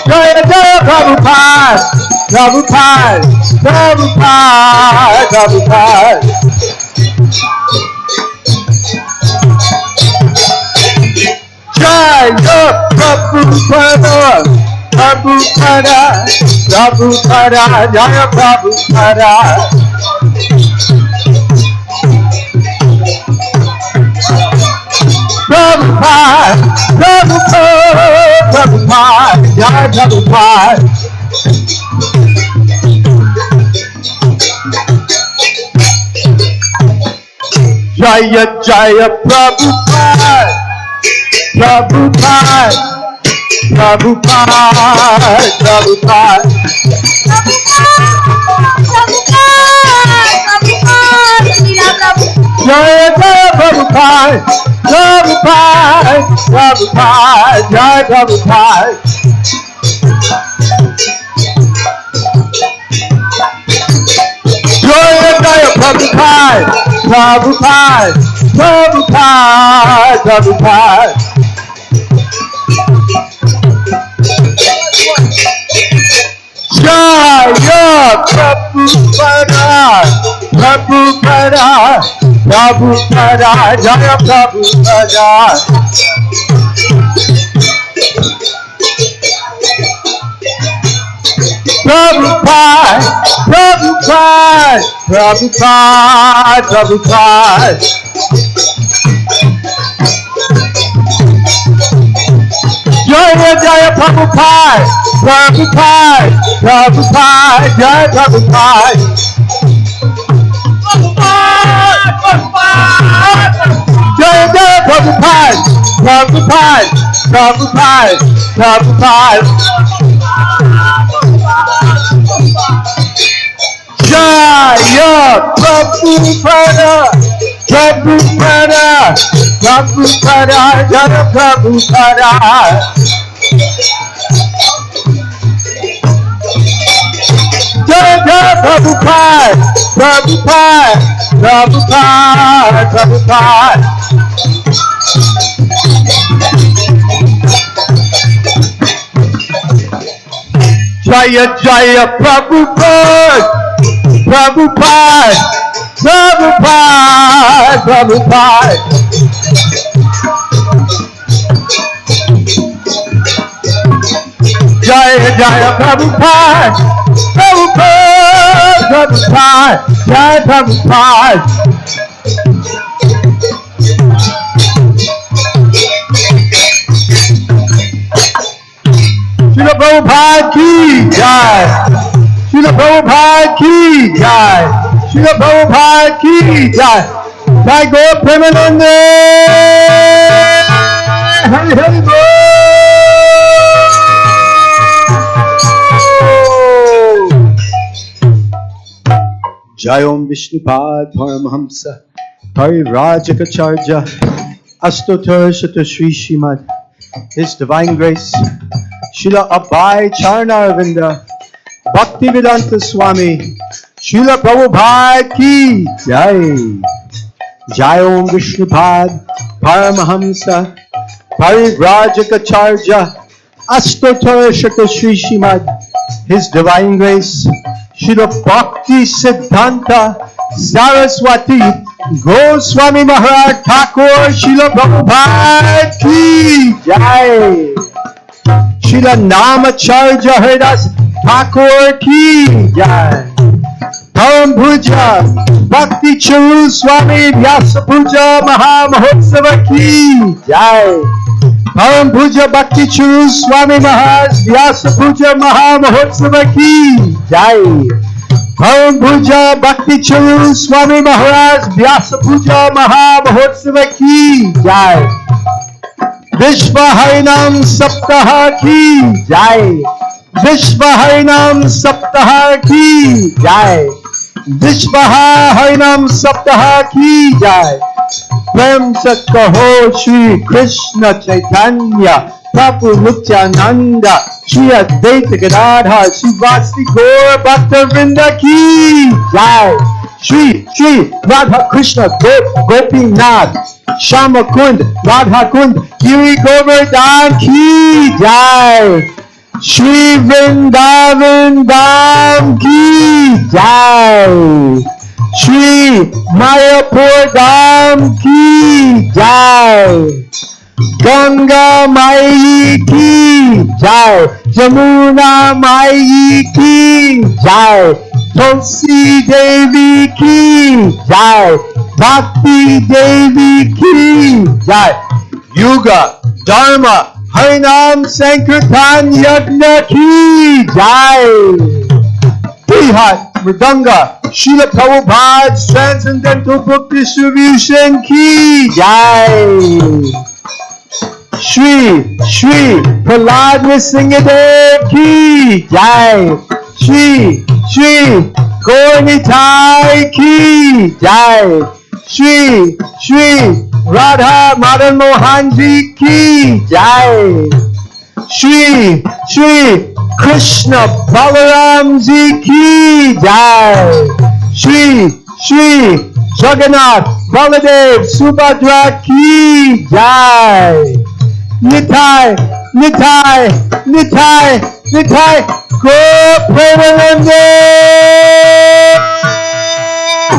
Jaya Jaya Prabhupada, Prabhupada, Prabhupada, Prabhupada. Jaya Prabhupada, Prabhupada, Prabhupada, Jaya Prabhupada. Prabhupada, Prabhupada, Prabhupada, Jaya Prabhupada. Jaya Jaya Prabhupada, Prabhupada, Prabhupada, Prabhupada. Jaya Jaya Prabhupada, Prabhupada, Prabhupada, Jaya Prabhupada. Jaya Jaya Prabhupada, Prabhupada, Prabhupada, Prabhupada. Jaya Prabhupada, Prabhupada, Prabhupada, Jaya Prabhupada. Prabhupada, Prabhupada, Prabhupada, Prabhupada. Jaya Jaya Prabhupada, Prabhupada, Prabhupada, Jaya Prabhupada. Jaya Jaya Prabhupada, Prabhupada, Prabhupada, Prabhupada. Jaya Prabhupada, Prabhupada, Prabhupada, Jaya Prabhupada. Jaya Jaya Prabhupada, Prabhupada, Prabhupada, Prabhupada. Jaya Jaya Prabhupada, Prabhupada, Prabhupada, Prabhupada. Jaya Jaya Prabhupada, Prabhupada, Prabhupada, Jaya Prabhupada. Srila Prabhupada ki jai. Srila Prabhupada ki jai. Srila Prabhupada ki jai. Jai Gaur Premanande. Hari Hari Bol. Jai Om Vishnupad Paramahamsa Parirajacharya Astotar Shata Shri Srimad. His Divine Grace Srila Abhay Charanavinda Bhaktivedanta Swami Srila Prabhupada ki Jai. Jai Om Vishnupad Paramahamsa Parivrajacharya Astotar Shata Shri Srimad. His Divine Grace Srila Bhakti Siddhanta Saraswati Goswami Maharaj Thakur Srila Prabhupada ki Jai. Srila Namacharya Haridas Thakur ki Jai. Param Puja Bhakti Charu Swami Vyas Puja Mahamahotsava ki Jai. Param Puja Bhakti Charu Swami Maharaja Vyas Puja Mahamahotsava ki Jai. Param Puja Bhakti Charu Swami Maharaj Vyas Puja Mahamahotsava ki Jai. Vishva Harinam Saptaha ki Jai. Vishva Harinam Saptaha ki Jai. Vishva Harinam Saptaha ki Jai. Prem se kaho Shri Krishna Chaitanya Prabhu Nityananda Shri Advaita Gadadhar Shivasti Gaur Bhaktavrinda ki Jai. Shri Radha Krishna Gopinath Shama Kund Radha Kund Giri Govardhan ki Jai. Shri Vrindavan Dham ki Jai. Shri Mayapur Dham ki Jai. Ganga Mai ki Jai. Jamuna Mai ki Jai. Tulsi Devi ki Jai. Bhakti Devi ki Jai. Yuga Dharma Harinam Sankirtan Yajna ki Jai. Prihat Mridanga Srila Prabhupada's Transcendental Book Distribution ki Jai. Shri Prahlad Nrsingadev ki Jai. Shri Gaurnitai ki Jai. Shri Radha Madan Mohanji ki Jai. Shri Krishna Balaram Ji ki Jai. Shri Jagannath Baladev Subhadra ki Jai. Nitai Go Premanande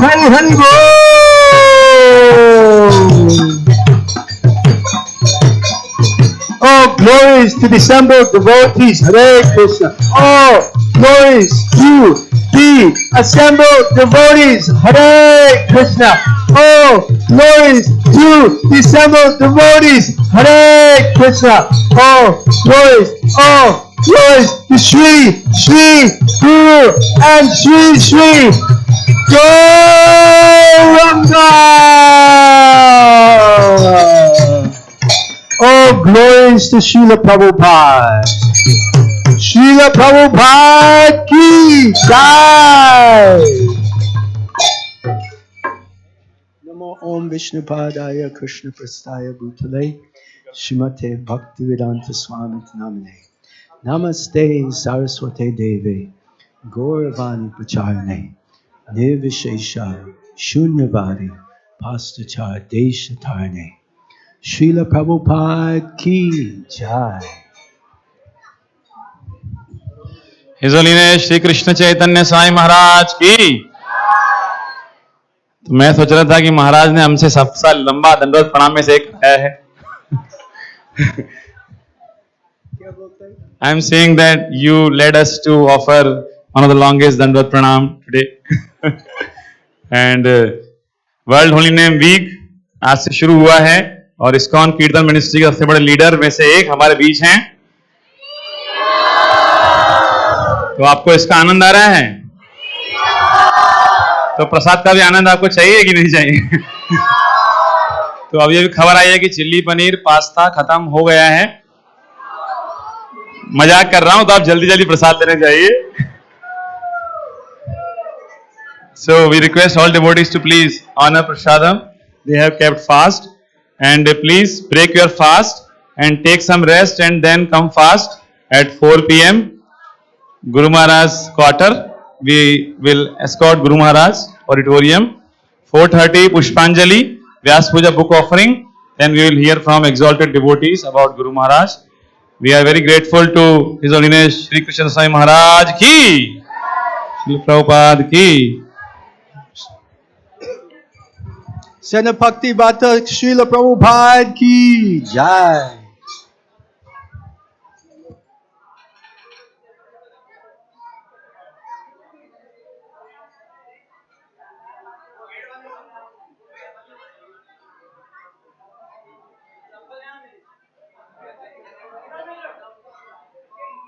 Hari Go. Oh, glories to the assembled devotees. Hare Krishna. Oh, glories to the assembled devotees. Hare Krishna. Oh, glories to the assembled devotees. Hare Krishna. Oh, glories to Shri Guru and Shri Gauranga. Oh, glories to Srila Prabhupada. Srila Prabhupada ki Jai. Namo Om Vishnu Padaya Krishna Prastaya Bhutale Shrimate Bhaktivedanta Swami Namine. Namaste Saraswate Deve Gauravani Pracharane Nirvishesha Shunyavadi Pastachar Deshatarne. Srila Prabhupada ki Jai. His Holiness Shri Krishna Chaitanya Swami Maharaj की। तो मैं सोच रहा था कि महाराज ने हमसे सबसे लंबा दंडवत प्रणाम में से एक आया है। I am saying that you led us to offer one of the longest Dandvat Pranam today. And World Holy Name Week आज से शुरू हुआ है और इस्कॉन कीर्तन मिनिस्ट्री के सबसे बड़े लीडर में से एक हमारे बीच हैं। तो आपको इसका आनंद आ रहा है? तो प्रसाद का भी आनंद आपको चाहिए कि नहीं चाहिए? तो अभी अभी खबर आई है कि चिल्ली पनीर पास्ता खत्म हो गया है। मजाक कर रहा हूं, तो आप जल्दी जल्दी प्रसाद लेने चाहिए। So we request all devotees to please honor prasadam. They have kept fast, and please break your fast and take some rest and then come fast at 4 p.m. Guru Maharaj's quarter. We will escort Guru Maharaj's auditorium. 4:30 Pushpanjali, Vyas Puja book offering. Then we will hear from exalted devotees about Guru Maharaj. We are very grateful to His Holiness Shri Krishna Swami Maharaj ki, Srila Prabhupada ki. Srila Bhakti Bhatta Srila Prabhupada ki jai.